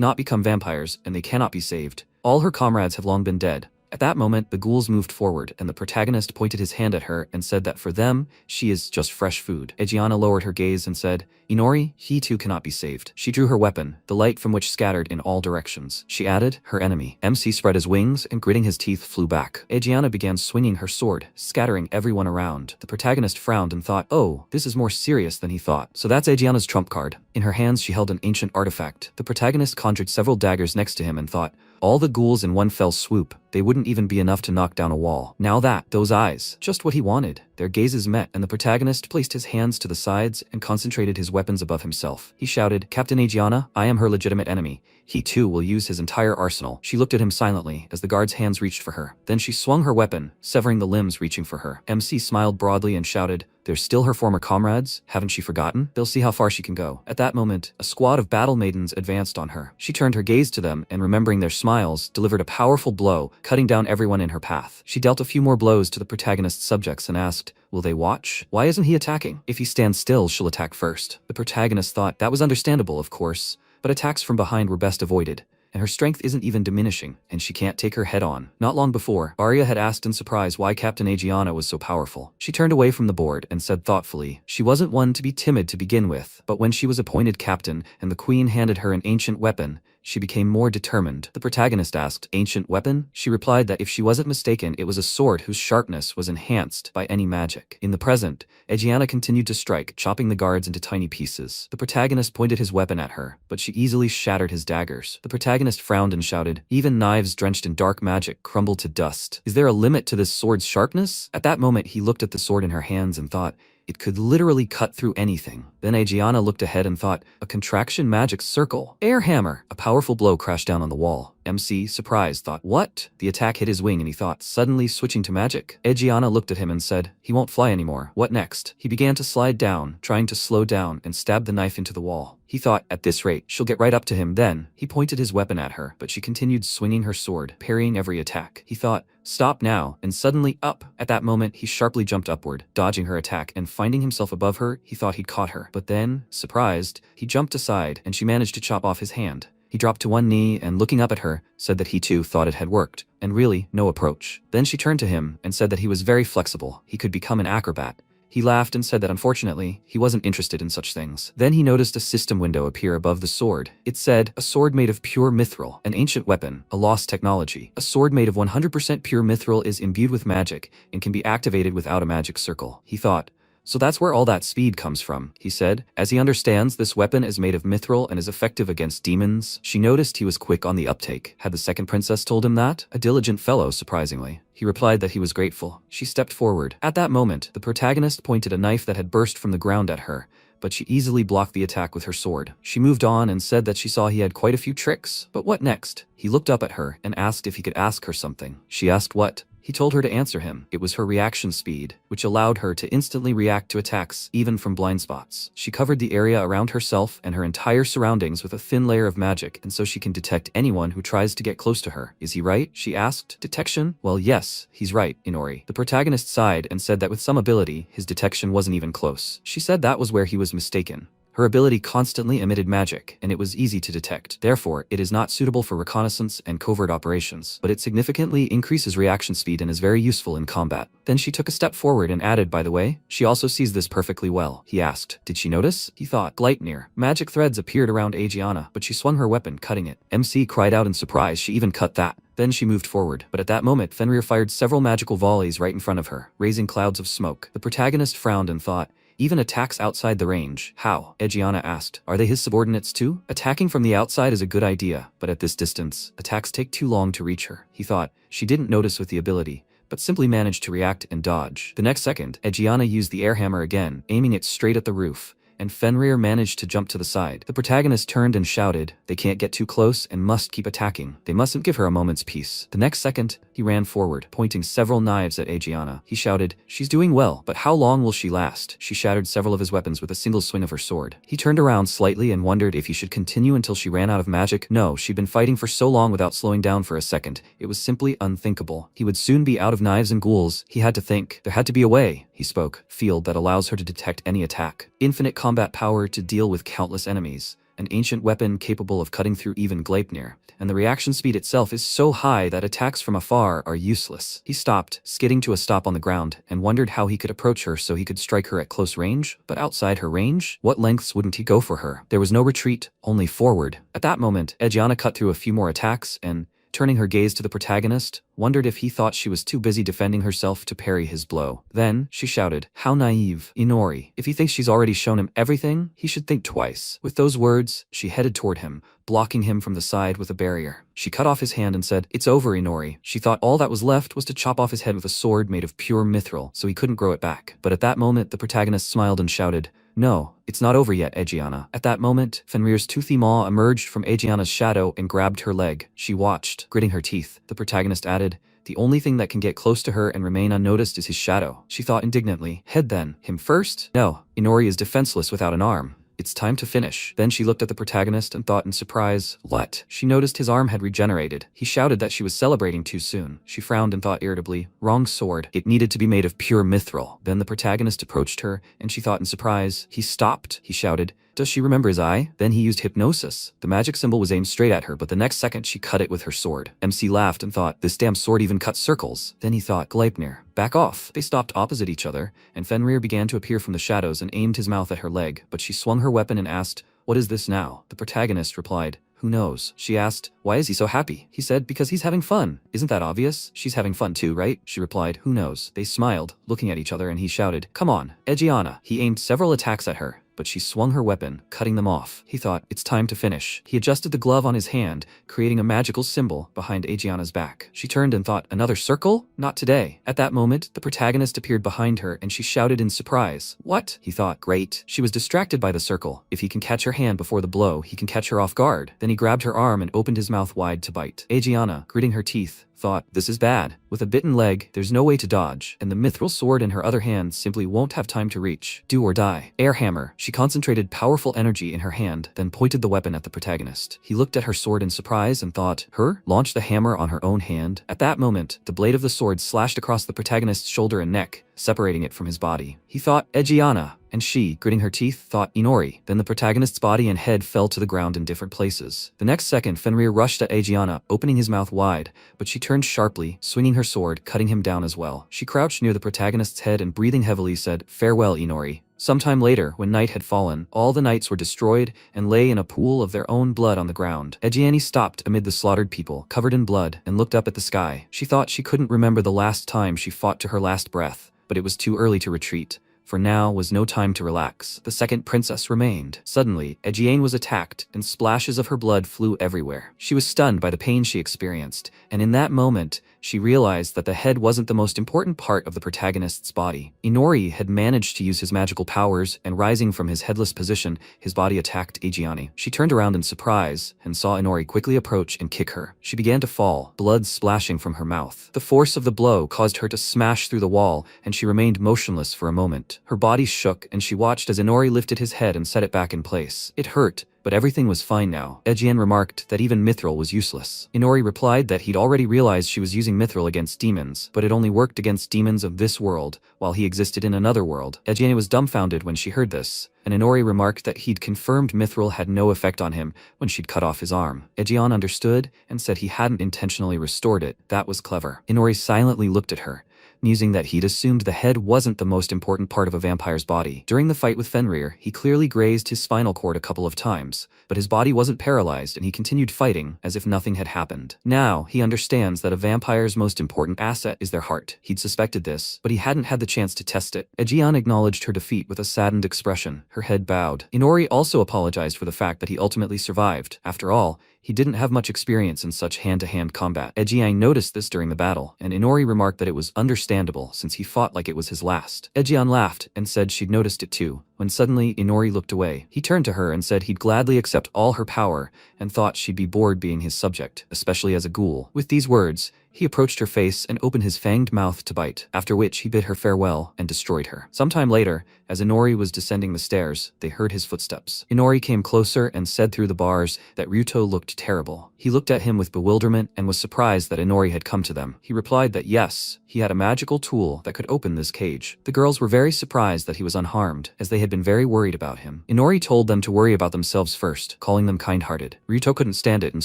not become vampires, and they cannot be saved. All her comrades have long been dead. At that moment, the ghouls moved forward, and the protagonist pointed his hand at her and said that for them, she is just fresh food. Aegiana lowered her gaze and said, Inori, he too cannot be saved. She drew her weapon, the light from which scattered in all directions. She added, her enemy. MC spread his wings and gritting his teeth flew back. Aegiana began swinging her sword, scattering everyone around. The protagonist frowned and thought, oh, this is more serious than he thought. So that's Aegiana's trump card. In her hands she held an ancient artifact. The protagonist conjured several daggers next to him and thought, all the ghouls in one fell swoop. They wouldn't even be enough to knock down a wall. Now that, those eyes, just what he wanted. Their gazes met, and the protagonist placed his hands to the sides and concentrated his weapons above himself. He shouted, Captain Aegiana, I am her legitimate enemy. He too will use his entire arsenal. She looked at him silently as the guard's hands reached for her. Then she swung her weapon, severing the limbs reaching for her. MC smiled broadly and shouted, they're still her former comrades? Haven't she forgotten? They'll see how far she can go. At that moment, a squad of battle maidens advanced on her. She turned her gaze to them and, remembering their smiles, delivered a powerful blow, cutting down everyone in her path. She dealt a few more blows to the protagonist's subjects and asked, will they watch? Why isn't he attacking? If he stands still, she'll attack first. The protagonist thought that was understandable, of course, but attacks from behind were best avoided. And her strength isn't even diminishing, and she can't take her head on. Not long before, Arya had asked in surprise why Captain Aegiana was so powerful. She turned away from the board and said thoughtfully, she wasn't one to be timid to begin with, but when she was appointed captain and the queen handed her an ancient weapon, she became more determined. The protagonist asked, ancient weapon? She replied that if she wasn't mistaken, it was a sword whose sharpness was enhanced by any magic. In the present, Aegiana continued to strike, chopping the guards into tiny pieces. The protagonist pointed his weapon at her, but she easily shattered his daggers. The protagonist frowned and shouted, even knives drenched in dark magic crumble to dust. Is there a limit to this sword's sharpness? At that moment, he looked at the sword in her hands and thought, it could literally cut through anything. Then Aegiana looked ahead and thought, a contraction magic circle. Air hammer. A powerful blow crashed down on the wall. MC, surprised, thought, what? The attack hit his wing and he thought, suddenly switching to magic. Aegiana looked at him and said, he won't fly anymore. What next? He began to slide down, trying to slow down and stabbed the knife into the wall. He thought, at this rate, she'll get right up to him. Then, he pointed his weapon at her, but she continued swinging her sword, parrying every attack. He thought, stop now, and suddenly up. At that moment, he sharply jumped upward, dodging her attack, and finding himself above her, he thought he'd caught her. But then, surprised, he jumped aside, and she managed to chop off his hand. He dropped to one knee and, looking up at her, said that he too thought it had worked, and really, no approach. Then she turned to him and said that he was very flexible, he could become an acrobat, He laughed and said that unfortunately, he wasn't interested in such things. Then he noticed a system window appear above the sword. It said, a sword made of pure mithril, an ancient weapon, a lost technology. A sword made of 100% pure mithril is imbued with magic and can be activated without a magic circle. He thought, so that's where all that speed comes from, he said. As he understands, this weapon is made of mithril and is effective against demons. She noticed he was quick on the uptake. Had the second princess told him that? A diligent fellow, surprisingly. He replied that he was grateful. She stepped forward. At that moment, the protagonist pointed a knife that had burst from the ground at her, but she easily blocked the attack with her sword. She moved on and said that she saw he had quite a few tricks. But what next? He looked up at her and asked if he could ask her something. She asked what? He told her to answer him. It was her reaction speed, which allowed her to instantly react to attacks, even from blind spots. She covered the area around herself and her entire surroundings with a thin layer of magic, and so she can detect anyone who tries to get close to her. Is he right? She asked. Detection? Well, yes, he's right, Inori. The protagonist sighed and said that with some ability, his detection wasn't even close. She said that was where he was mistaken. Her ability constantly emitted magic, and it was easy to detect. Therefore, it is not suitable for reconnaissance and covert operations, but it significantly increases reaction speed and is very useful in combat. Then she took a step forward and added, by the way, she also sees this perfectly well. He asked, did she notice? He thought, Gleipnir. Magic threads appeared around Aegiana, but she swung her weapon, cutting it. MC cried out in surprise, she even cut that. Then she moved forward, but at that moment, Fenrir fired several magical volleys right in front of her, raising clouds of smoke. The protagonist frowned and thought, even attacks outside the range. How? Aegiana asked. Are they his subordinates too? Attacking from the outside is a good idea, but at this distance, attacks take too long to reach her. He thought, she didn't notice with the ability, but simply managed to react and dodge. The next second, Aegiana used the air hammer again, aiming it straight at the roof, and Fenrir managed to jump to the side. The protagonist turned and shouted, they can't get too close and must keep attacking. They mustn't give her a moment's peace. The next second, he ran forward, pointing several knives at Aegiana. He shouted, she's doing well, but how long will she last? She shattered several of his weapons with a single swing of her sword. He turned around slightly and wondered if he should continue until she ran out of magic. No, she'd been fighting for so long without slowing down for a second. It was simply unthinkable. He would soon be out of knives and ghouls. He had to think. There had to be a way. He spoke. Field that allows her to detect any attack. Infinite combat power to deal with countless enemies. An ancient weapon capable of cutting through even Gleipnir. And the reaction speed itself is so high that attacks from afar are useless. He stopped, skidding to a stop on the ground, and wondered how he could approach her so he could strike her at close range. But outside her range, what lengths wouldn't he go for her? There was no retreat, only forward. At that moment, Aegiana cut through a few more attacks and, turning her gaze to the protagonist, wondered if he thought she was too busy defending herself to parry his blow. Then, she shouted, how naive, Inori. If he thinks she's already shown him everything, he should think twice. With those words, she headed toward him, blocking him from the side with a barrier. She cut off his hand and said, it's over, Inori. She thought all that was left was to chop off his head with a sword made of pure mithril, so he couldn't grow it back. But at that moment, the protagonist smiled and shouted, no, it's not over yet, Aegiana. At that moment, Fenrir's toothy maw emerged from Aegiana's shadow and grabbed her leg. She watched, gritting her teeth. The protagonist added, the only thing that can get close to her and remain unnoticed is his shadow. She thought indignantly, head then. Him first? No, Inori is defenseless without an arm. It's time to finish. Then she looked at the protagonist and thought in surprise, what? She noticed his arm had regenerated. He shouted that she was celebrating too soon. She frowned and thought irritably, wrong sword. It needed to be made of pure mithril. Then the protagonist approached her, and she thought in surprise. He stopped. He shouted, does she remember his eye? Then he used hypnosis. The magic symbol was aimed straight at her, but the next second she cut it with her sword. MC laughed and thought, this damn sword even cuts circles. Then he thought, Gleipnir, back off. They stopped opposite each other, and Fenrir began to appear from the shadows and aimed his mouth at her leg, but she swung her weapon and asked, what is this now? The protagonist replied, who knows? She asked, why is he so happy? He said, because he's having fun. Isn't that obvious? She's having fun too, right? She replied, who knows? They smiled, looking at each other, and he shouted, come on, Aegiana. He aimed several attacks at her, but she swung her weapon, cutting them off. He thought, it's time to finish. He adjusted the glove on his hand, creating a magical symbol behind Aegiana's back. She turned and thought, another circle? Not today. At that moment, the protagonist appeared behind her and she shouted in surprise. What? He thought, great. She was distracted by the circle. If he can catch her hand before the blow, he can catch her off guard. Then he grabbed her arm and opened his mouth wide to bite. Aegiana, gritting her teeth, thought, this is bad. With a bitten leg, there's no way to dodge, and the mithril sword in her other hand simply won't have time to reach. Do or die. Air hammer. She concentrated powerful energy in her hand, then pointed the weapon at the protagonist. He looked at her sword in surprise and thought, her? Launch the hammer on her own hand. At that moment, the blade of the sword slashed across the protagonist's shoulder and neck, separating it from his body. He thought Egiana, and she, gritting her teeth, thought Inori. Then the protagonist's body and head fell to the ground in different places. The next second, Fenrir rushed at Egiana, opening his mouth wide, but she turned sharply, swinging her sword, cutting him down as well. She crouched near the protagonist's head and breathing heavily said, "Farewell, Inori." Sometime later, when night had fallen, all the knights were destroyed and lay in a pool of their own blood on the ground. Egiani stopped amid the slaughtered people, covered in blood, and looked up at the sky. She thought she couldn't remember the last time she fought to her last breath, but it was too early to retreat. For now was no time to relax. The second princess remained. Suddenly, Egiane was attacked, and splashes of her blood flew everywhere. She was stunned by the pain she experienced, and in that moment, she realized that the head wasn't the most important part of the protagonist's body. Inori had managed to use his magical powers, and rising from his headless position, his body attacked Egiane. She turned around in surprise, and saw Inori quickly approach and kick her. She began to fall, blood splashing from her mouth. The force of the blow caused her to smash through the wall, and she remained motionless for a moment. Her body shook, and she watched as Inori lifted his head and set it back in place. It hurt, but everything was fine now. Egiane remarked that even mithril was useless. Inori replied that he'd already realized she was using mithril against demons, but it only worked against demons of this world, while he existed in another world. Egiane was dumbfounded when she heard this, and Inori remarked that he'd confirmed mithril had no effect on him when she'd cut off his arm. Egiane understood and said he hadn't intentionally restored it. That was clever. Inori silently looked at her, musing that he'd assumed the head wasn't the most important part of a vampire's body. During the fight with Fenrir, he clearly grazed his spinal cord a couple of times, but his body wasn't paralyzed and he continued fighting as if nothing had happened. Now, he understands that a vampire's most important asset is their heart. He'd suspected this, but he hadn't had the chance to test it. Egiane acknowledged her defeat with a saddened expression, her head bowed. Inori also apologized for the fact that he ultimately survived. After all, he didn't have much experience in such hand-to-hand combat. Egiane noticed this during the battle, and Inori remarked that it was understandable since he fought like it was his last. Egiane laughed and said she'd noticed it too, when suddenly Inori looked away. He turned to her and said he'd gladly accept all her power and thought she'd be bored being his subject, especially as a ghoul. With these words, he approached her face and opened his fanged mouth to bite, after which he bid her farewell and destroyed her. Sometime later, as Inori was descending the stairs, they heard his footsteps. Inori came closer and said through the bars that Ryuto looked terrible. He looked at him with bewilderment and was surprised that Inori had come to them. He replied that yes, he had a magical tool that could open this cage. The girls were very surprised that he was unharmed, as they had been very worried about him. Inori told them to worry about themselves first, calling them kind-hearted. Ryuto couldn't stand it and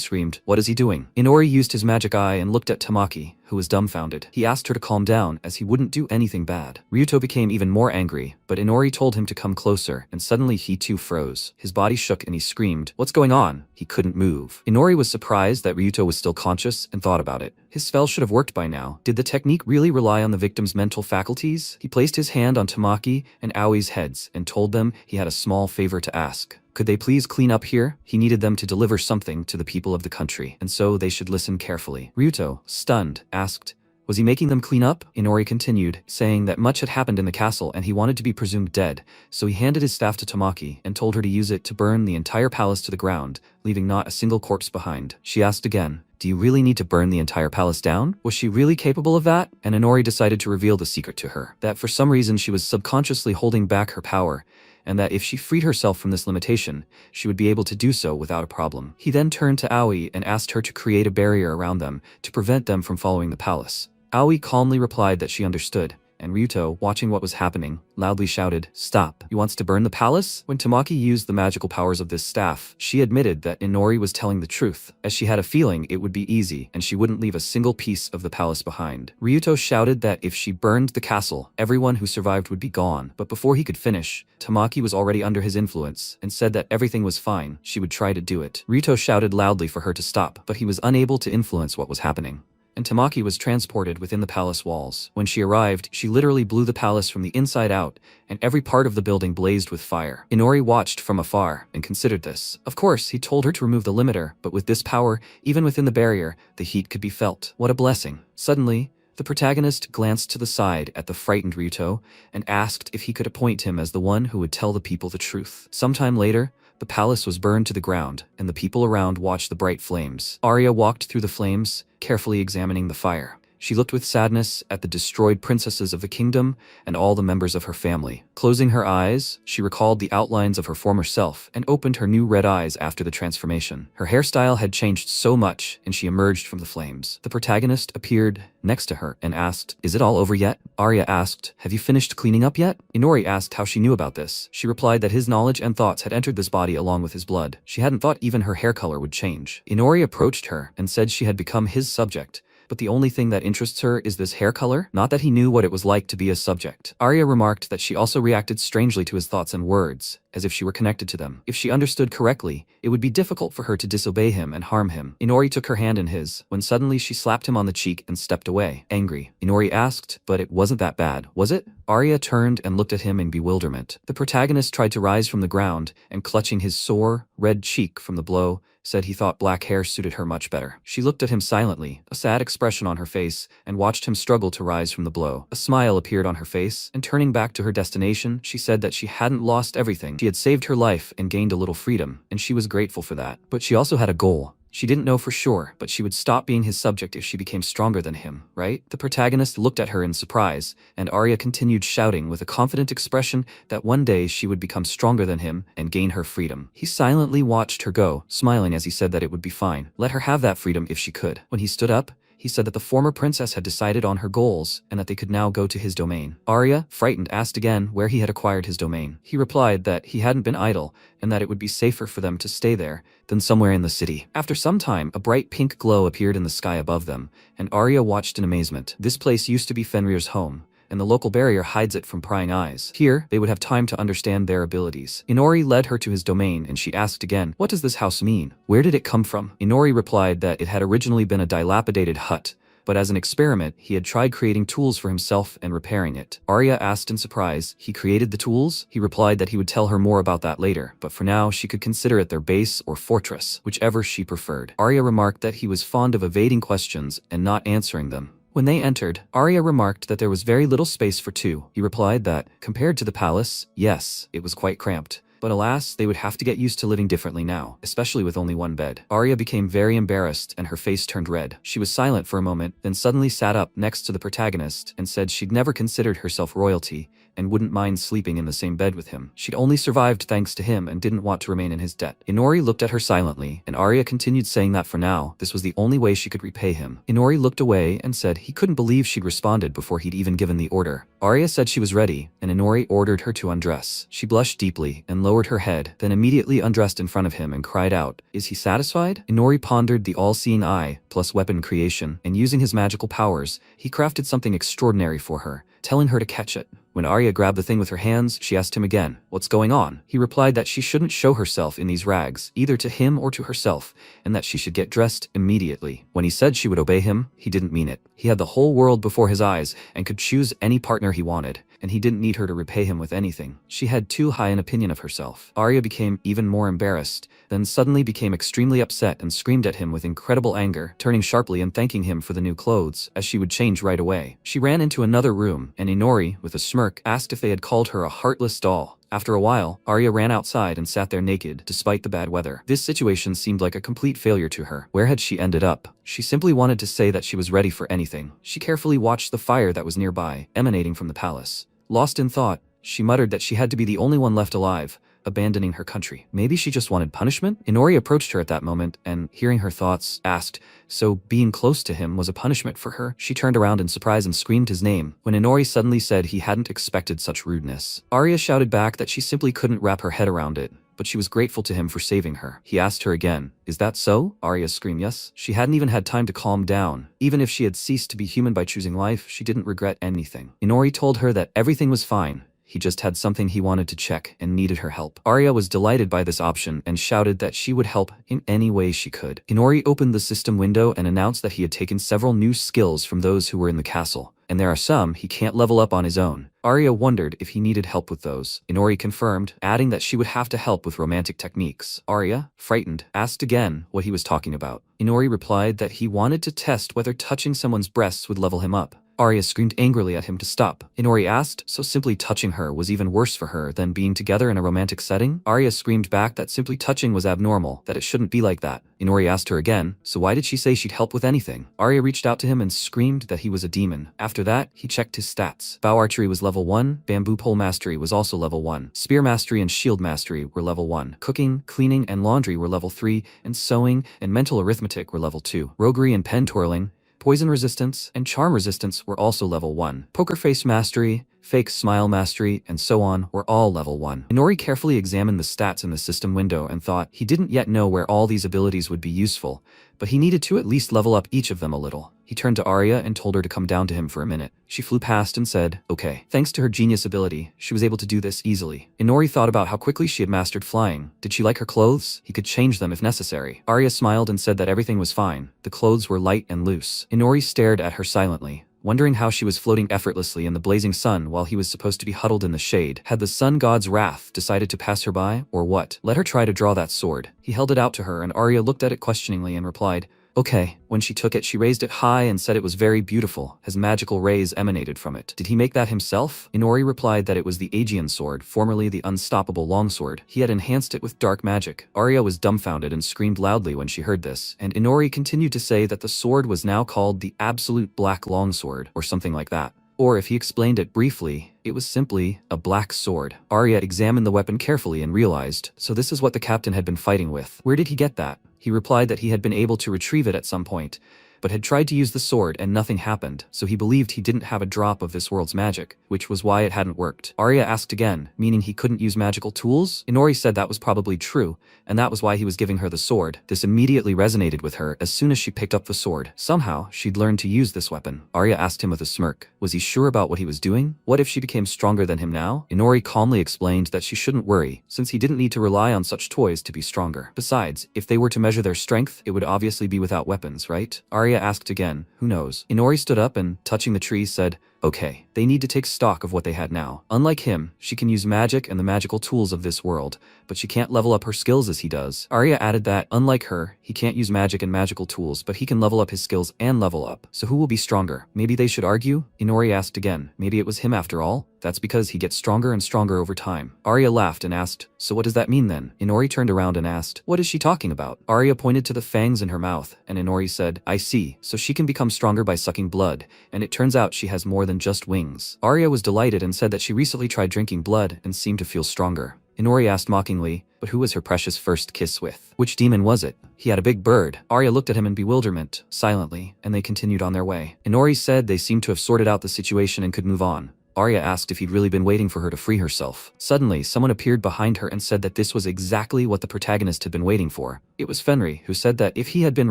screamed, "What is he doing?" Inori used his magic eye and looked at Tamaki, who was dumbfounded. He asked her to calm down, as he wouldn't do anything bad. Ryuto became even more angry, but Inori told him to come closer, and suddenly he too froze. His body shook and he screamed, "What's going on?" He couldn't move. Inori was surprised that Ryuto was still conscious and thought about it. His spell should have worked by now. Did the technique really rely on the victim's mental faculties? He placed his hand on Tamaki and Aoi's heads and told them he had a small favor to ask. Could they please clean up here? He needed them to deliver something to the people of the country, and so they should listen carefully. Ryuto, stunned, asked, was he making them clean up? Inori continued, saying that much had happened in the castle and he wanted to be presumed dead, so he handed his staff to Tamaki and told her to use it to burn the entire palace to the ground, leaving not a single corpse behind. She asked again, "Do you really need to burn the entire palace down?" Was she really capable of that? And Inori decided to reveal the secret to her, that for some reason she was subconsciously holding back her power, and that if she freed herself from this limitation, she would be able to do so without a problem. He then turned to Aoi and asked her to create a barrier around them to prevent them from following the palace. Aoi calmly replied that she understood, and Ryuto, watching what was happening, loudly shouted, "Stop! He wants to burn the palace?" When Tamaki used the magical powers of this staff, she admitted that Inori was telling the truth, as she had a feeling it would be easy and she wouldn't leave a single piece of the palace behind. Ryuto shouted that if she burned the castle, everyone who survived would be gone, but before he could finish, Tamaki was already under his influence and said that everything was fine, she would try to do it. Ryuto shouted loudly for her to stop, but he was unable to influence what was happening, and Tamaki was transported within the palace walls. When she arrived, she literally blew the palace from the inside out, and every part of the building blazed with fire. Inori watched from afar and considered this. Of course, he told her to remove the limiter, but with this power, even within the barrier, the heat could be felt. What a blessing. Suddenly, the protagonist glanced to the side at the frightened Ryuto and asked if he could appoint him as the one who would tell the people the truth. Sometime later, the palace was burned to the ground, and the people around watched the bright flames. Arya walked through the flames, carefully examining the fire. She looked with sadness at the destroyed princesses of the kingdom and all the members of her family. Closing her eyes, she recalled the outlines of her former self and opened her new red eyes after the transformation. Her hairstyle had changed so much, and she emerged from the flames. The protagonist appeared next to her and asked, "Is it all over yet?" Arya asked, "Have you finished cleaning up yet?" Inori asked how she knew about this. She replied that his knowledge and thoughts had entered this body along with his blood. She hadn't thought even her hair color would change. Inori approached her and said she had become his subject, but the only thing that interests her is this hair color, not that he knew what it was like to be a subject. Arya remarked that she also reacted strangely to his thoughts and words, as if she were connected to them. If she understood correctly, it would be difficult for her to disobey him and harm him. Inori took her hand in his, when suddenly she slapped him on the cheek and stepped away, angry. Inori asked, "But it wasn't that bad, was it?" Arya turned and looked at him in bewilderment. The protagonist tried to rise from the ground, and clutching his sore, red cheek from the blow, said he thought black hair suited her much better. She looked at him silently, a sad expression on her face, and watched him struggle to rise from the blow. A smile appeared on her face, and turning back to her destination, she said that she hadn't lost everything. She had saved her life and gained a little freedom, and she was grateful for that. But she also had a goal. She didn't know for sure, but she would stop being his subject if she became stronger than him, right? The protagonist looked at her in surprise, and Arya continued shouting with a confident expression that one day she would become stronger than him and gain her freedom. He silently watched her go, smiling as he said that it would be fine. Let her have that freedom if she could. When he stood up, he said that the former princess had decided on her goals and that they could now go to his domain. Arya, frightened, asked again where he had acquired his domain. He replied that he hadn't been idle and that it would be safer for them to stay there than somewhere in the city. After some time, a bright pink glow appeared in the sky above them, and Arya watched in amazement. This place used to be Fenrir's home, and the local barrier hides it from prying eyes. Here, they would have time to understand their abilities. Inori led her to his domain, and she asked again, "What does this house mean? Where did it come from?" Inori replied that it had originally been a dilapidated hut, but as an experiment, he had tried creating tools for himself and repairing it. Arya asked in surprise, "He created the tools?" He replied that he would tell her more about that later, but for now, she could consider it their base or fortress, whichever she preferred. Arya remarked that he was fond of evading questions and not answering them. When they entered, Arya remarked that there was very little space for two. He replied that, compared to the palace, yes, it was quite cramped. But alas, they would have to get used to living differently now, especially with only one bed. Arya became very embarrassed and her face turned red. She was silent for a moment, then suddenly sat up next to the protagonist and said she'd never considered herself royalty and wouldn't mind sleeping in the same bed with him. She'd only survived thanks to him and didn't want to remain in his debt. Inori looked at her silently, and Arya continued saying that for now, this was the only way she could repay him. Inori looked away and said he couldn't believe she'd responded before he'd even given the order. Arya said she was ready, and Inori ordered her to undress. She blushed deeply and lowered her head, then immediately undressed in front of him and cried out, "Is he satisfied?" Inori pondered the all-seeing eye, plus weapon creation, and using his magical powers, he crafted something extraordinary for her, telling her to catch it. When Arya grabbed the thing with her hands, she asked him again, "What's going on?" He replied that she shouldn't show herself in these rags, either to him or to herself, and that she should get dressed immediately. When he said she would obey him, he didn't mean it. He had the whole world before his eyes and could choose any partner he wanted, and he didn't need her to repay him with anything. She had too high an opinion of herself. Arya became even more embarrassed, then suddenly became extremely upset and screamed at him with incredible anger, turning sharply and thanking him for the new clothes, as she would change right away. She ran into another room, and Inori, with a smirk, asked if they had called her a heartless doll. After a while, Arya ran outside and sat there naked, despite the bad weather. This situation seemed like a complete failure to her. Where had she ended up? She simply wanted to say that she was ready for anything. She carefully watched the fire that was nearby, emanating from the palace. Lost in thought, she muttered that she had to be the only one left alive, abandoning her country. Maybe she just wanted punishment? Inori approached her at that moment and, hearing her thoughts, asked, so being close to him was a punishment for her? She turned around in surprise and screamed his name, when Inori suddenly said he hadn't expected such rudeness. Arya shouted back that she simply couldn't wrap her head around it, but she was grateful to him for saving her. He asked her again, "Is that so?" Arya screamed yes. She hadn't even had time to calm down. Even if she had ceased to be human by choosing life, she didn't regret anything. Inori told her that everything was fine. He just had something he wanted to check and needed her help. Arya was delighted by this option and shouted that she would help in any way she could. Inori opened the system window and announced that he had taken several new skills from those who were in the castle, and there are some he can't level up on his own. Arya wondered if he needed help with those. Inori confirmed, adding that she would have to help with romantic techniques. Arya, frightened, asked again what he was talking about. Inori replied that he wanted to test whether touching someone's breasts would level him up, Arya screamed angrily at him to stop. Inori asked, so simply touching her was even worse for her than being together in a romantic setting? Arya screamed back that simply touching was abnormal, that it shouldn't be like that. Inori asked her again, so why did she say she'd help with anything? Arya reached out to him and screamed that he was a demon. After that, he checked his stats. Bow archery was level 1, bamboo pole mastery was also level 1, spear mastery and shield mastery were level 1, cooking, cleaning, and laundry were level 3, and sewing and mental arithmetic were level 2. Roguery and pen twirling, poison resistance, and charm resistance were also level 1. Poker face mastery, fake smile mastery, and so on were all level 1. Inori carefully examined the stats in the system window and thought he didn't yet know where all these abilities would be useful, but he needed to at least level up each of them a little. He turned to Arya and told her to come down to him for a minute. She flew past and said, okay. Thanks to her genius ability, she was able to do this easily. Inori thought about how quickly she had mastered flying. Did she like her clothes? He could change them if necessary. Arya smiled and said that everything was fine. The clothes were light and loose. Inori stared at her silently, wondering how she was floating effortlessly in the blazing sun while he was supposed to be huddled in the shade. Had the sun god's wrath decided to pass her by, or what? Let her try to draw that sword. He held it out to her and Arya looked at it questioningly and replied, okay. When she took it, she raised it high and said it was very beautiful, as magical rays emanated from it. Did he make that himself? Inori replied that it was the Aegean sword, formerly the unstoppable longsword. He had enhanced it with dark magic. Arya was dumbfounded and screamed loudly when she heard this, and Inori continued to say that the sword was now called the Absolute Black Longsword, or something like that. Or if he explained it briefly, it was simply a black sword. Arya examined the weapon carefully and realized, so this is what the captain had been fighting with. Where did he get that? He replied that he had been able to retrieve it at some point, but had tried to use the sword and nothing happened, so he believed he didn't have a drop of this world's magic, which was why it hadn't worked. Arya asked again, meaning he couldn't use magical tools? Inori said that was probably true, and that was why he was giving her the sword. This immediately resonated with her as soon as she picked up the sword. Somehow, she'd learned to use this weapon. Arya asked him with a smirk. Was he sure about what he was doing? What if she became stronger than him now? Inori calmly explained that she shouldn't worry, since he didn't need to rely on such toys to be stronger. Besides, if they were to measure their strength, it would obviously be without weapons, right? Arya asked again, who knows? Inori stood up and, touching the tree, said, okay, they need to take stock of what they had now. Unlike him, she can use magic and the magical tools of this world, but she can't level up her skills as he does. Arya added that, unlike her, he can't use magic and magical tools, but he can level up his skills and level up. So who will be stronger? Maybe they should argue? Inori asked again. Maybe it was him after all? That's because he gets stronger and stronger over time. Arya laughed and asked, so what does that mean then? Inori turned around and asked, what is she talking about? Arya pointed to the fangs in her mouth, and Inori said, I see, so she can become stronger by sucking blood, and it turns out she has more than just wings. Arya was delighted and said that she recently tried drinking blood and seemed to feel stronger. Inori asked mockingly, but who was her precious first kiss with? Which demon was it? He had a big bird. Arya looked at him in bewilderment, silently, and they continued on their way. Inori said they seemed to have sorted out the situation and could move on. Arya asked if he'd really been waiting for her to free herself. Suddenly, someone appeared behind her and said that this was exactly what the protagonist had been waiting for. It was Fenry, who said that if he had been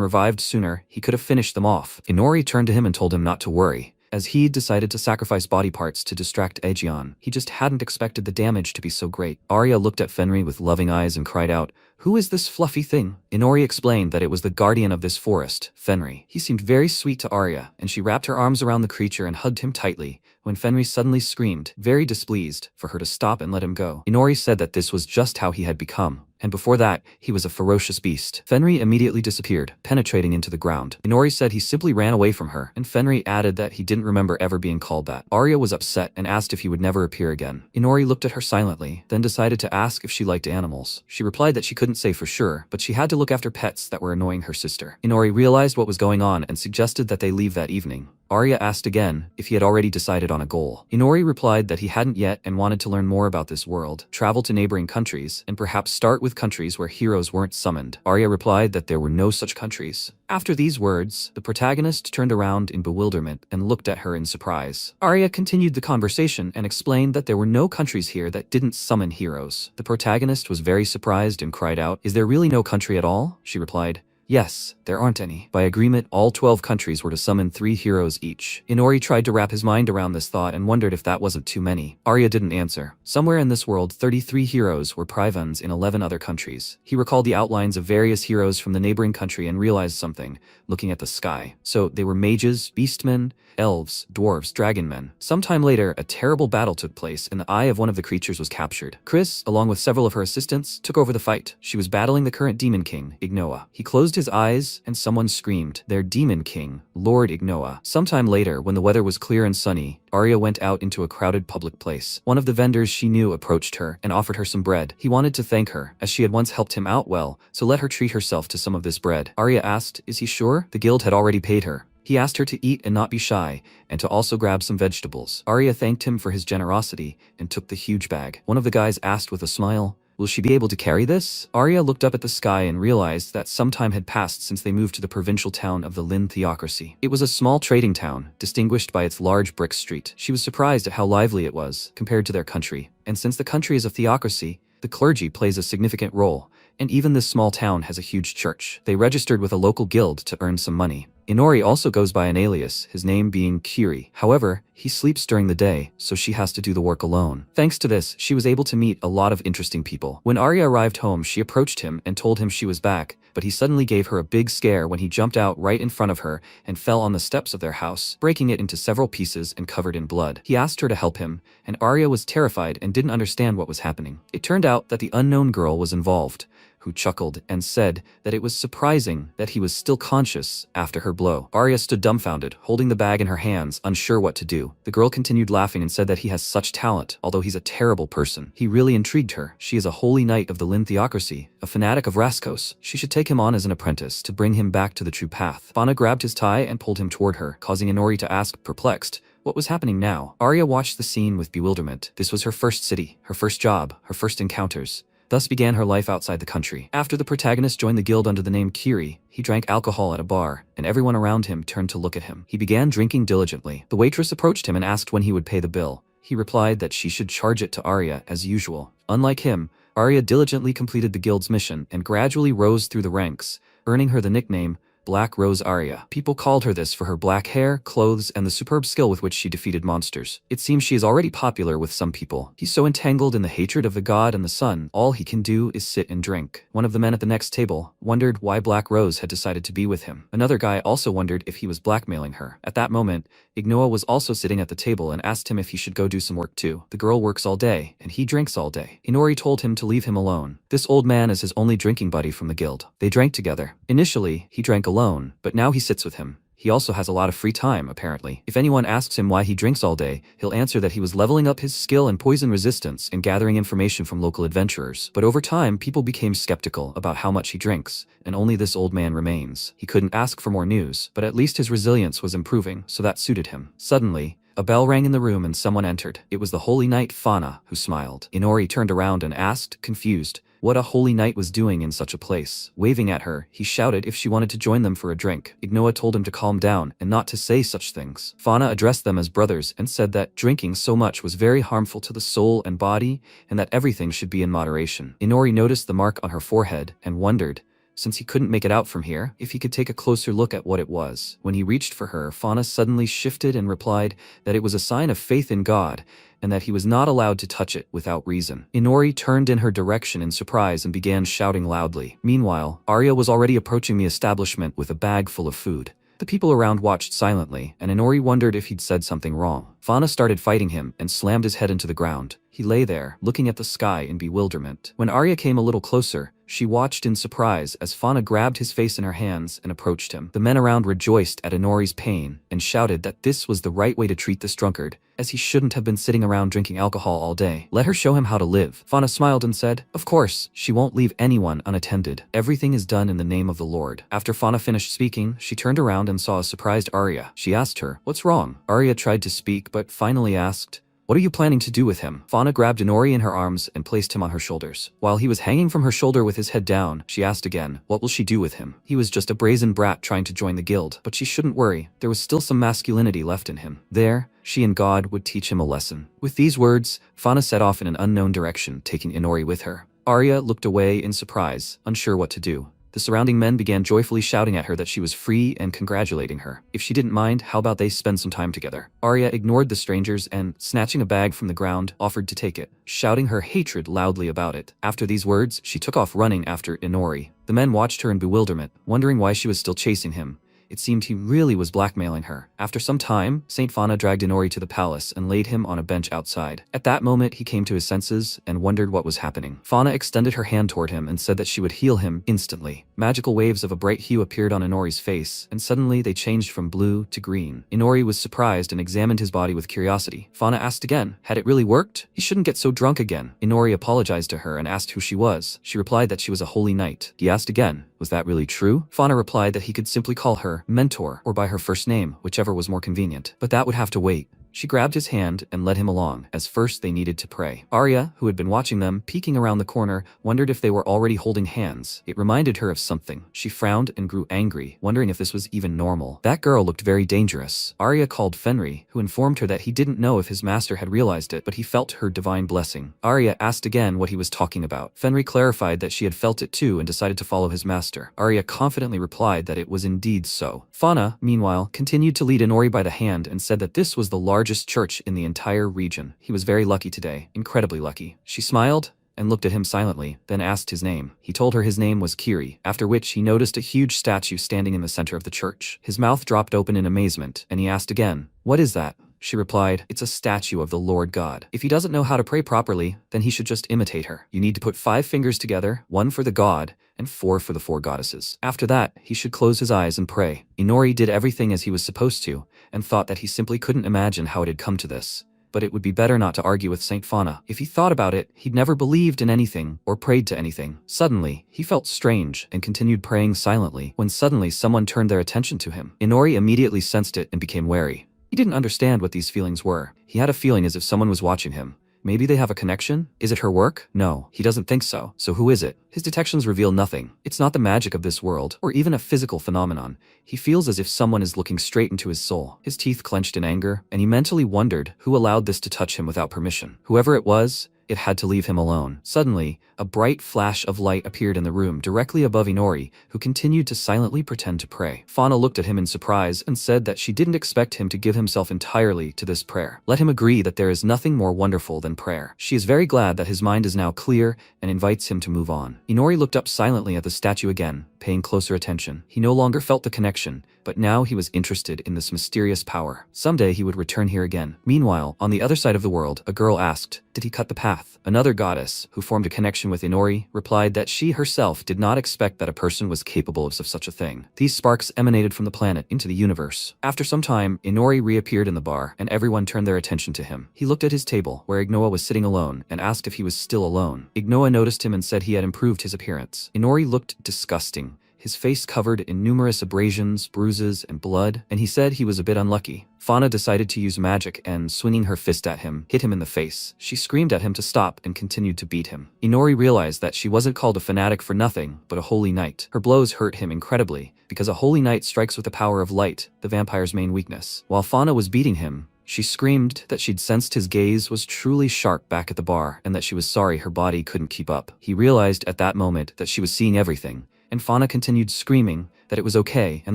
revived sooner, he could have finished them off. Inori turned to him and told him not to worry, as he'd decided to sacrifice body parts to distract Aegeon. He just hadn't expected the damage to be so great. Arya looked at Fenry with loving eyes and cried out, who is this fluffy thing? Inori explained that it was the guardian of this forest, Fenry. He seemed very sweet to Arya, and she wrapped her arms around the creature and hugged him tightly, when Fenry suddenly screamed, very displeased, for her to stop and let him go. Inori said that this was just how he had become, and before that, he was a ferocious beast. Fenry immediately disappeared, penetrating into the ground. Inori said he simply ran away from her, and Fenry added that he didn't remember ever being called that. Arya was upset and asked if he would never appear again. Inori looked at her silently, then decided to ask if she liked animals. She replied that she couldn't say for sure, but she had to look after pets that were annoying her sister. Inori realized what was going on and suggested that they leave that evening. Arya asked again if he had already decided on a goal. Inori replied that he hadn't yet and wanted to learn more about this world, travel to neighboring countries, and perhaps start with countries where heroes weren't summoned. Arya replied that there were no such countries. After these words, the protagonist turned around in bewilderment and looked at her in surprise. Arya continued the conversation and explained that there were no countries here that didn't summon heroes. The protagonist was very surprised and cried out, is there really no country at all? She replied, yes, there aren't any. By agreement, all 12 countries were to summon 3 heroes each. Inori tried to wrap his mind around this thought and wondered if that wasn't too many. Arya didn't answer. Somewhere in this world, 33 heroes were Privans in 11 other countries. He recalled the outlines of various heroes from the neighboring country and realized something, looking at the sky. So they were mages, beastmen, elves, dwarves, dragonmen. Sometime later, a terrible battle took place and the eye of one of the creatures was captured. Chris, along with several of her assistants, took over the fight. She was battling the current demon king, Ignoa. He closed closed his eyes, and someone screamed, "Their demon king, Lord Ignoa." Sometime later, when the weather was clear and sunny, Arya went out into a crowded public place. One of the vendors she knew approached her and offered her some bread. He wanted to thank her, as she had once helped him out well, so let her treat herself to some of this bread. Arya asked, "Is he sure?" The guild had already paid her. He asked her to eat and not be shy, and to also grab some vegetables. Arya thanked him for his generosity and took the huge bag. One of the guys asked with a smile, "Will she be able to carry this?" Arya looked up at the sky and realized that some time had passed since they moved to the provincial town of the Lin theocracy. It was a small trading town, distinguished by its large brick street. She was surprised at how lively it was, compared to their country. And since the country is a theocracy, the clergy plays a significant role, and even this small town has a huge church. They registered with a local guild to earn some money. Inori also goes by an alias, his name being Kiri. However, he sleeps during the day, so she has to do the work alone. Thanks to this, she was able to meet a lot of interesting people. When Arya arrived home, she approached him and told him she was back, but he suddenly gave her a big scare when he jumped out right in front of her and fell on the steps of their house, breaking it into several pieces and covered in blood. He asked her to help him, and Arya was terrified and didn't understand what was happening. It turned out that the unknown girl was involved, who chuckled and said that it was surprising that he was still conscious after her blow. Arya stood dumbfounded, holding the bag in her hands, unsure what to do. The girl continued laughing and said that he has such talent, although he's a terrible person. He really intrigued her. She is a holy knight of the Lin theocracy, a fanatic of Raskos. She should take him on as an apprentice to bring him back to the true path. Fauna grabbed his tie and pulled him toward her, causing Inori to ask, perplexed, what was happening now? Arya watched the scene with bewilderment. This was her first city, her first job, her first encounters. Thus began her life outside the country. After the protagonist joined the guild under the name Kiri, he drank alcohol at a bar, and everyone around him turned to look at him. He began drinking diligently. The waitress approached him and asked when he would pay the bill. He replied that she should charge it to Arya as usual. Unlike him, Arya diligently completed the guild's mission and gradually rose through the ranks, earning her the nickname Black Rose Arya. People called her this for her black hair, clothes, and the superb skill with which she defeated monsters. It seems she is already popular with some people. He's so entangled in the hatred of the god and the sun, all he can do is sit and drink. One of the men at the next table wondered why Black Rose had decided to be with him. Another guy also wondered if he was blackmailing her. At that moment, Ignoa was also sitting at the table and asked him if he should go do some work too. The girl works all day, and he drinks all day. Inori told him to leave him alone. This old man is his only drinking buddy from the guild. They drank together. Initially, he drank alone, but now he sits with him. He also has a lot of free time, apparently. If anyone asks him why he drinks all day, he'll answer that he was leveling up his skill in poison resistance and gathering information from local adventurers. But over time, people became skeptical about how much he drinks, and only this old man remains. He couldn't ask for more news, but at least his resilience was improving, so that suited him. Suddenly, a bell rang in the room and someone entered. It was the holy knight Fauna, who smiled. Inori turned around and asked, confused, what a holy knight was doing in such a place. Waving at her, he shouted if she wanted to join them for a drink. Ignoa told him to calm down and not to say such things. Fauna addressed them as brothers and said that drinking so much was very harmful to the soul and body, and that everything should be in moderation. Inori noticed the mark on her forehead and wondered, since he couldn't make it out from here, if he could take a closer look at what it was. When he reached for her, Fauna suddenly shifted and replied that it was a sign of faith in God, and that he was not allowed to touch it without reason. Inori turned in her direction in surprise and began shouting loudly. Meanwhile, Arya was already approaching the establishment with a bag full of food. The people around watched silently, and Inori wondered if he'd said something wrong. Fauna started fighting him and slammed his head into the ground. He lay there, looking at the sky in bewilderment. When Arya came a little closer, she watched in surprise as Fauna grabbed his face in her hands and approached him. The men around rejoiced at Inori's pain and shouted that this was the right way to treat this drunkard, as he shouldn't have been sitting around drinking alcohol all day. Let her show him how to live. Fauna smiled and said, of course, she won't leave anyone unattended. Everything is done in the name of the Lord. After Fauna finished speaking, she turned around and saw a surprised Arya. She asked her, what's wrong? Arya tried to speak but finally asked, what are you planning to do with him? Fauna grabbed Inori in her arms and placed him on her shoulders. While he was hanging from her shoulder with his head down, she asked again, what will she do with him? He was just a brazen brat trying to join the guild, but she shouldn't worry, there was still some masculinity left in him. There, she and God would teach him a lesson. With these words, Fauna set off in an unknown direction, taking Inori with her. Arya looked away in surprise, unsure what to do. The surrounding men began joyfully shouting at her that she was free and congratulating her. If she didn't mind, how about they spend some time together? Arya ignored the strangers and, snatching a bag from the ground, offered to take it, shouting her hatred loudly about it. After these words, she took off running after Inori. The men watched her in bewilderment, wondering why she was still chasing him, It seemed he really was blackmailing her. After some time, Saint Fauna dragged Inori to the palace and laid him on a bench outside. At that moment, he came to his senses and wondered what was happening. Fauna extended her hand toward him and said that she would heal him instantly. Magical waves of a bright hue appeared on Inori's face, and suddenly they changed from blue to green. Inori was surprised and examined his body with curiosity. Fauna asked again, had it really worked? He shouldn't get so drunk again. Inori apologized to her and asked who she was. She replied that she was a holy knight. He asked again, was that really true? Fauna replied that he could simply call her Mentor or by her first name, whichever was more convenient. But that would have to wait. She grabbed his hand and led him along, as first they needed to pray. Arya, who had been watching them, peeking around the corner, wondered if they were already holding hands. It reminded her of something. She frowned and grew angry, wondering if this was even normal. That girl looked very dangerous. Arya called Fenry, who informed her that he didn't know if his master had realized it, but he felt her divine blessing. Arya asked again what he was talking about. Fenry clarified that she had felt it too and decided to follow his master. Arya confidently replied that it was indeed so. Fauna, meanwhile, continued to lead Inori by the hand and said that this was the largest church in the entire region. He was very lucky today, incredibly lucky. She smiled and looked at him silently, then asked his name. He told her his name was Kiri, after which he noticed a huge statue standing in the center of the church. His mouth dropped open in amazement, and he asked again, "What is that?" She replied, "It's a statue of the Lord God. If he doesn't know how to pray properly, then he should just imitate her. You need to put 5 fingers together, 1 for the god, and 4 for the 4 goddesses. After that, he should close his eyes and pray." Inori did everything as he was supposed to, and thought that he simply couldn't imagine how it had come to this. But it would be better not to argue with Saint Fauna. If he thought about it, he'd never believed in anything or prayed to anything. Suddenly, he felt strange and continued praying silently when suddenly someone turned their attention to him. Inori immediately sensed it and became wary. He didn't understand what these feelings were. He had a feeling as if someone was watching him. Maybe they have a connection? Is it her work? No, he doesn't think so. So who is it? His detections reveal nothing. It's not the magic of this world, or even a physical phenomenon. He feels as if someone is looking straight into his soul. His teeth clenched in anger, and he mentally wondered who allowed this to touch him without permission. Whoever it was, it had to leave him alone. Suddenly, a bright flash of light appeared in the room directly above Inori, who continued to silently pretend to pray. Fauna looked at him in surprise and said that she didn't expect him to give himself entirely to this prayer. Let him agree that there is nothing more wonderful than prayer. She is very glad that his mind is now clear and invites him to move on. Inori looked up silently at the statue again, paying closer attention. He no longer felt the connection, but now he was interested in this mysterious power. Someday he would return here again. Meanwhile, on the other side of the world, a girl asked, "Did he cut the path?" Another goddess, who formed a connection with Inori, replied that she herself did not expect that a person was capable of such a thing. These sparks emanated from the planet into the universe. After some time, Inori reappeared in the bar, and everyone turned their attention to him. He looked at his table, where Ignoa was sitting alone, and asked if he was still alone. Ignoa noticed him and said he had improved his appearance. Inori looked disgusting, his face covered in numerous abrasions, bruises, and blood, and he said he was a bit unlucky. Fauna decided to use magic and, swinging her fist at him, hit him in the face. She screamed at him to stop and continued to beat him. Inori realized that she wasn't called a fanatic for nothing, but a holy knight. Her blows hurt him incredibly, because a holy knight strikes with the power of light, the vampire's main weakness. While Fauna was beating him, she screamed that she'd sensed his gaze was truly sharp back at the bar, and that she was sorry her body couldn't keep up. He realized at that moment that she was seeing everything, and Fauna continued screaming that it was okay and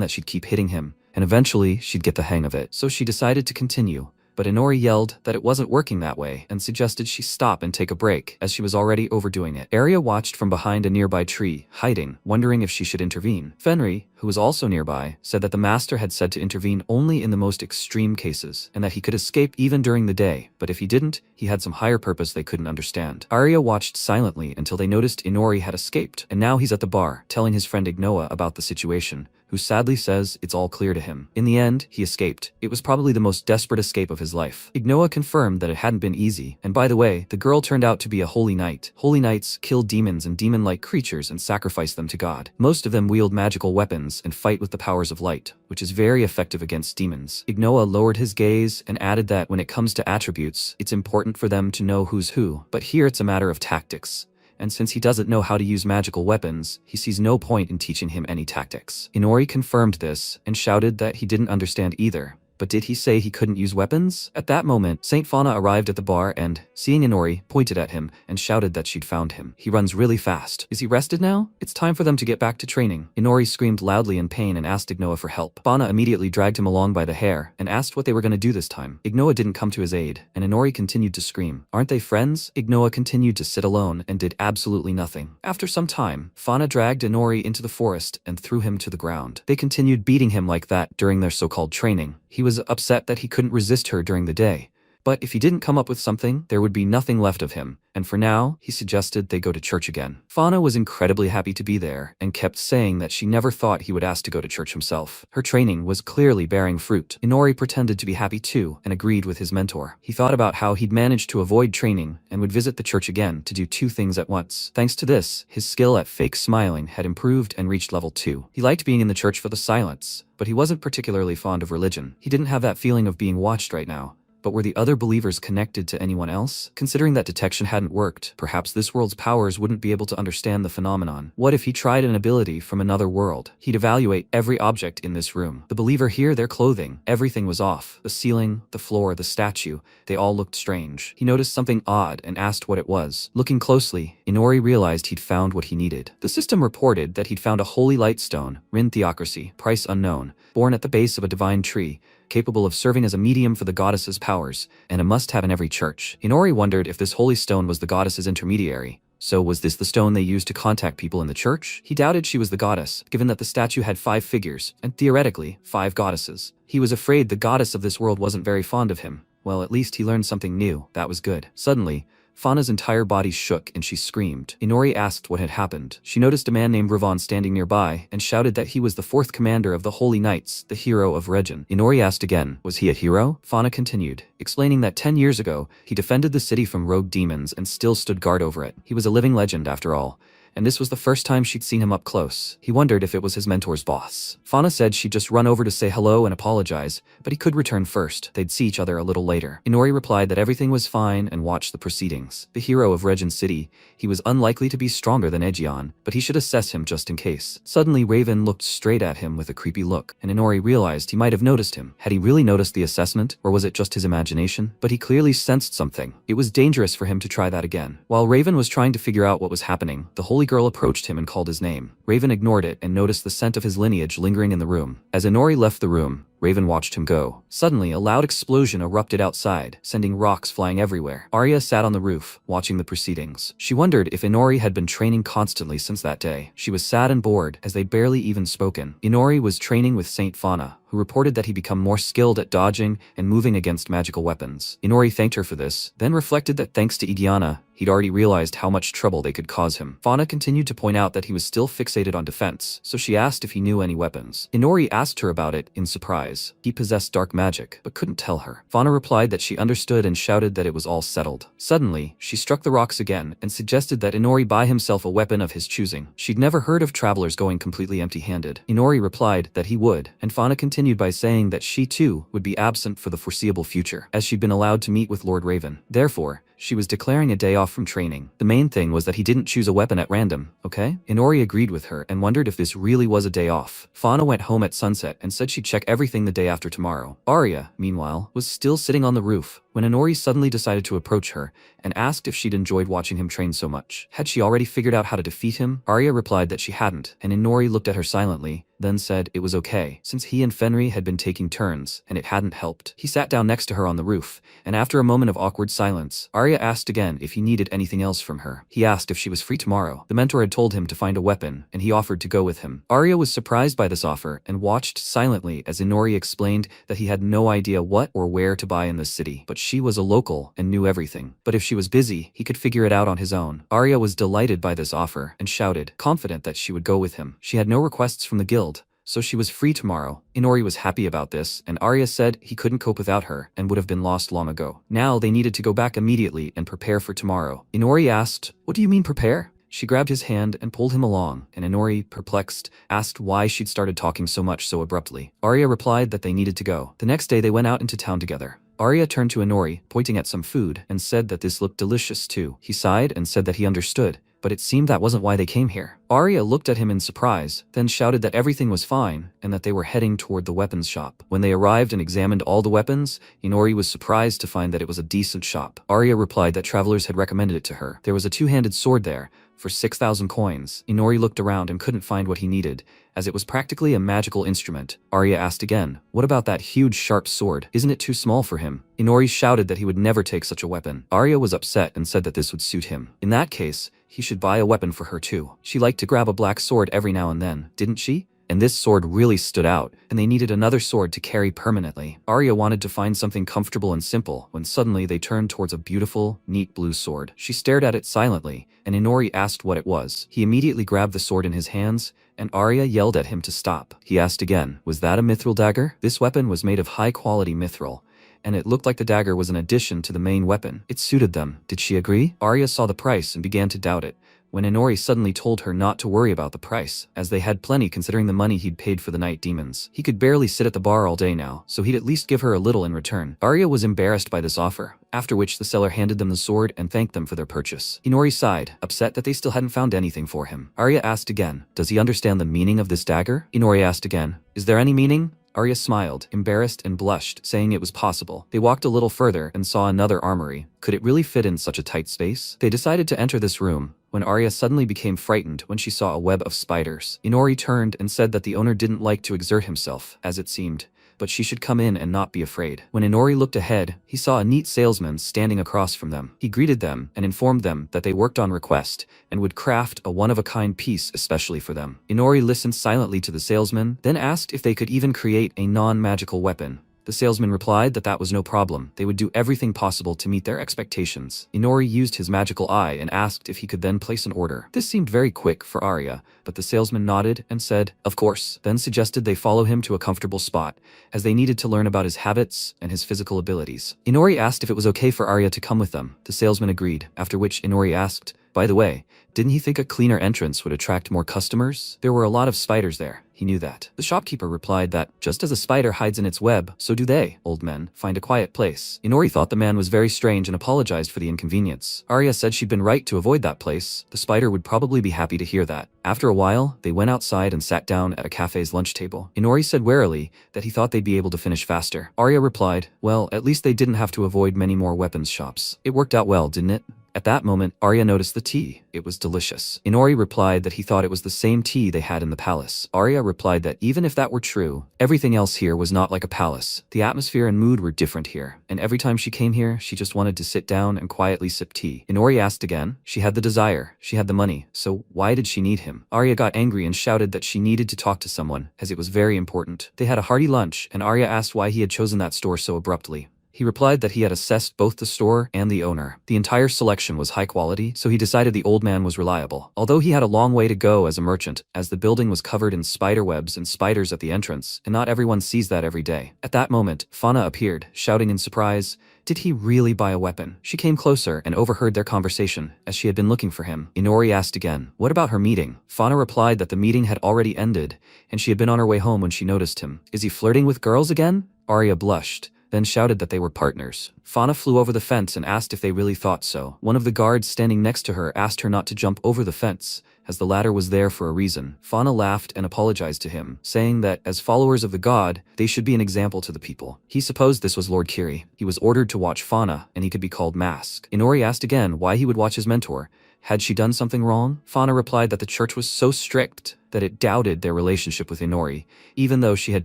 that she'd keep hitting him, and eventually she'd get the hang of it. So she decided to continue, but Inori yelled that it wasn't working that way and suggested she stop and take a break, as she was already overdoing it. Arya watched from behind a nearby tree, hiding, wondering if she should intervene. Fenry, who was also nearby, said that the master had said to intervene only in the most extreme cases, and that he could escape even during the day, but if he didn't, he had some higher purpose they couldn't understand. Arya watched silently until they noticed Inori had escaped, and now he's at the bar, telling his friend Ignoa about the situation, who sadly says it's all clear to him. In the end, he escaped. It was probably the most desperate escape of his life. Ignoa confirmed that it hadn't been easy, and by the way, the girl turned out to be a holy knight. Holy knights kill demons and demon-like creatures and sacrifice them to God. Most of them wield magical weapons and fight with the powers of light, which is very effective against demons. Ignoa lowered his gaze and added that when it comes to attributes, it's important for them to know who's who, but here it's a matter of tactics. And since he doesn't know how to use magical weapons, he sees no point in teaching him any tactics. Inori confirmed this and shouted that he didn't understand either, But did he say he couldn't use weapons? At that moment, Saint Fauna arrived at the bar and, seeing Inori, pointed at him and shouted that she'd found him. He runs really fast. Is he rested now? It's time for them to get back to training. Inori screamed loudly in pain and asked Ignoa for help. Fauna immediately dragged him along by the hair and asked what they were going to do this time. Ignoa didn't come to his aid, and Inori continued to scream. Aren't they friends? Ignoa continued to sit alone and did absolutely nothing. After some time, Fauna dragged Inori into the forest and threw him to the ground. They continued beating him like that during their so-called training. He was upset that he couldn't resist her during the day. But if he didn't come up with something, there would be nothing left of him, and for now, he suggested they go to church again. Fauna was incredibly happy to be there, and kept saying that she never thought he would ask to go to church himself. Her training was clearly bearing fruit. Inori pretended to be happy too, and agreed with his mentor. He thought about how he'd managed to avoid training, and would visit the church again to do two things at once. Thanks to this, his skill at fake smiling had improved and reached level 2. He liked being in the church for the silence, but he wasn't particularly fond of religion. He didn't have that feeling of being watched right now. But were the other believers connected to anyone else? Considering that detection hadn't worked, perhaps this world's powers wouldn't be able to understand the phenomenon. What if he tried an ability from another world? He'd evaluate every object in this room. The believer here, their clothing, everything was off. The ceiling, the floor, the statue, they all looked strange. He noticed something odd and asked what it was. Looking closely, Inori realized he'd found what he needed. The system reported that he'd found a holy light stone, Rin Theocracy, price unknown, born at the base of a divine tree, capable of serving as a medium for the goddess's powers, and a must-have in every church. Inori wondered if this holy stone was the goddess's intermediary. So was this the stone they used to contact people in the church? He doubted she was the goddess, given that the statue had 5 figures, and theoretically, 5 goddesses. He was afraid the goddess of this world wasn't very fond of him. Well, at least he learned something new. That was good. Suddenly, Fauna's entire body shook and she screamed. Inori asked what had happened. She noticed a man named Ravon standing nearby and shouted that he was the 4th commander of the Holy Knights, the hero of Regin. Inori asked again, was he a hero? Fauna continued, explaining that 10 years ago, he defended the city from rogue demons and still stood guard over it. He was a living legend after all. And this was the first time she'd seen him up close. He wondered if it was his mentor's boss. Fauna said she'd just run over to say hello and apologize, but he could return first. They'd see each other a little later. Inori replied that everything was fine and watched the proceedings. The hero of Regin City, he was unlikely to be stronger than Egeon, but he should assess him just in case. Suddenly, Raven looked straight at him with a creepy look, and Inori realized he might have noticed him. Had he really noticed the assessment, or was it just his imagination? But he clearly sensed something. It was dangerous for him to try that again. While Raven was trying to figure out what was happening, the holy girl approached him and called his name. Raven ignored it and noticed the scent of his lineage lingering in the room. As Inori left the room, Raven watched him go. Suddenly, a loud explosion erupted outside, sending rocks flying everywhere. Arya sat on the roof, watching the proceedings. She wondered if Inori had been training constantly since that day. She was sad and bored, as they'd barely even spoken. Inori was training with Saint Fauna, who reported that he'd become more skilled at dodging and moving against magical weapons. Inori thanked her for this, then reflected that thanks to Igiana, he'd already realized how much trouble they could cause him. Fauna continued to point out that he was still fixated on defense, so she asked if he knew any weapons. Inori asked her about it in surprise. He possessed dark magic, but couldn't tell her. Fauna replied that she understood and shouted that it was all settled. Suddenly, she struck the rocks again and suggested that Inori buy himself a weapon of his choosing. She'd never heard of travelers going completely empty-handed. Inori replied that he would, and Fauna continued by saying that she too would be absent for the foreseeable future, as she'd been allowed to meet with Lord Raven. Therefore, she was declaring a day off from training. The main thing was that he didn't choose a weapon at random, okay? Inori agreed with her and wondered if this really was a day off. Fauna went home at sunset and said she'd check everything the day after tomorrow. Arya, meanwhile, was still sitting on the roof when Inori suddenly decided to approach her and asked if she'd enjoyed watching him train so much. Had she already figured out how to defeat him? Arya replied that she hadn't, and Inori looked at her silently, then said it was okay, since he and Fenri had been taking turns, and it hadn't helped. He sat down next to her on the roof, and after a moment of awkward silence, Arya asked again if he needed anything else from her. He asked if she was free tomorrow. The mentor had told him to find a weapon, and he offered to go with him. Arya was surprised by this offer, and watched silently as Inori explained that he had no idea what or where to buy in the city, but she was a local and knew everything. But if she was busy, he could figure it out on his own. Arya was delighted by this offer, and shouted, confident that she would go with him. She had no requests from the guild, so she was free tomorrow. Inori was happy about this, and Arya said he couldn't cope without her and would have been lost long ago. Now they needed to go back immediately and prepare for tomorrow. Inori asked, what do you mean prepare? She grabbed his hand and pulled him along, and Inori, perplexed, asked why she'd started talking so much so abruptly. Arya replied that they needed to go. The next day they went out into town together. Arya turned to Inori, pointing at some food, and said that this looked delicious too. He sighed and said that he understood, but it seemed that wasn't why they came here. Arya looked at him in surprise, then shouted that everything was fine and that they were heading toward the weapons shop. When they arrived and examined all the weapons, Inori was surprised to find that it was a decent shop. Arya replied that travelers had recommended it to her. There was a two-handed sword there, for 6,000 coins. Inori looked around and couldn't find what he needed, as it was practically a magical instrument. Arya asked again, what about that huge sharp sword? Isn't it too small for him? Inori shouted that he would never take such a weapon. Arya was upset and said that this would suit him. In that case, he should buy a weapon for her too. She liked to grab a black sword every now and then, didn't she? And this sword really stood out, and they needed another sword to carry permanently. Arya wanted to find something comfortable and simple, when suddenly they turned towards a beautiful, neat blue sword. She stared at it silently, and Inori asked what it was. He immediately grabbed the sword in his hands, and Arya yelled at him to stop. He asked again, was that a mithril dagger? This weapon was made of high-quality mithril, and it looked like the dagger was an addition to the main weapon. It suited them. Did she agree? Arya saw the price and began to doubt it, when Inori suddenly told her not to worry about the price, as they had plenty considering the money he'd paid for the night demons. He could barely sit at the bar all day now, so he'd at least give her a little in return. Arya was embarrassed by this offer, after which the seller handed them the sword and thanked them for their purchase. Inori sighed, upset that they still hadn't found anything for him. Arya asked again, does he understand the meaning of this dagger? Inori asked again, is there any meaning? Arya smiled, embarrassed and blushed, saying it was possible. They walked a little further and saw another armory. Could it really fit in such a tight space? They decided to enter this room, when Arya suddenly became frightened when she saw a web of spiders. Inori turned and said that the owner didn't like to exert himself, as it seemed, but she should come in and not be afraid. When Inori looked ahead, he saw a neat salesman standing across from them. He greeted them and informed them that they worked on request and would craft a one-of-a-kind piece especially for them. Inori listened silently to the salesman, then asked if they could even create a non-magical weapon. The salesman replied that that was no problem. They would do everything possible to meet their expectations. Inori used his magical eye and asked if he could then place an order. This seemed very quick for Arya, but the salesman nodded and said, of course, then suggested they follow him to a comfortable spot, as they needed to learn about his habits and his physical abilities. Inori asked if it was okay for Arya to come with them. The salesman agreed, after which Inori asked, by the way, didn't he think a cleaner entrance would attract more customers? There were a lot of spiders there. He knew that. The shopkeeper replied that, just as a spider hides in its web, so do they, old men, find a quiet place. Inori thought the man was very strange and apologized for the inconvenience. Arya said she'd been right to avoid that place. The spider would probably be happy to hear that. After a while, they went outside and sat down at a cafe's lunch table. Inori said warily that he thought they'd be able to finish faster. Arya replied, well, at least they didn't have to avoid many more weapons shops. It worked out well, didn't it? At that moment, Arya noticed the tea. It was delicious. Inori replied that he thought it was the same tea they had in the palace. Arya replied that even if that were true, everything else here was not like a palace. The atmosphere and mood were different here, and every time she came here, she just wanted to sit down and quietly sip tea. Inori asked again. She had the desire, she had the money, so why did she need him? Arya got angry and shouted that she needed to talk to someone, as it was very important. They had a hearty lunch, and Arya asked why he had chosen that store so abruptly. He replied that he had assessed both the store and the owner. The entire selection was high quality, so he decided the old man was reliable. Although he had a long way to go as a merchant, as the building was covered in spider webs and spiders at the entrance, and not everyone sees that every day. At that moment, Fauna appeared, shouting in surprise, did he really buy a weapon? She came closer and overheard their conversation, as she had been looking for him. Inori asked again, what about her meeting? Fauna replied that the meeting had already ended, and she had been on her way home when she noticed him. Is he flirting with girls again? Arya blushed, then shouted that they were partners. Fauna flew over the fence and asked if they really thought so. One of the guards standing next to her asked her not to jump over the fence, as the ladder was there for a reason. Fauna laughed and apologized to him, saying that, as followers of the god, they should be an example to the people. He supposed this was Lord Kiri. He was ordered to watch Fauna, and he could be called Mask. Inori asked again why he would watch his mentor. Had she done something wrong? Fauna replied that the church was so strict that it doubted their relationship with Inori, even though she had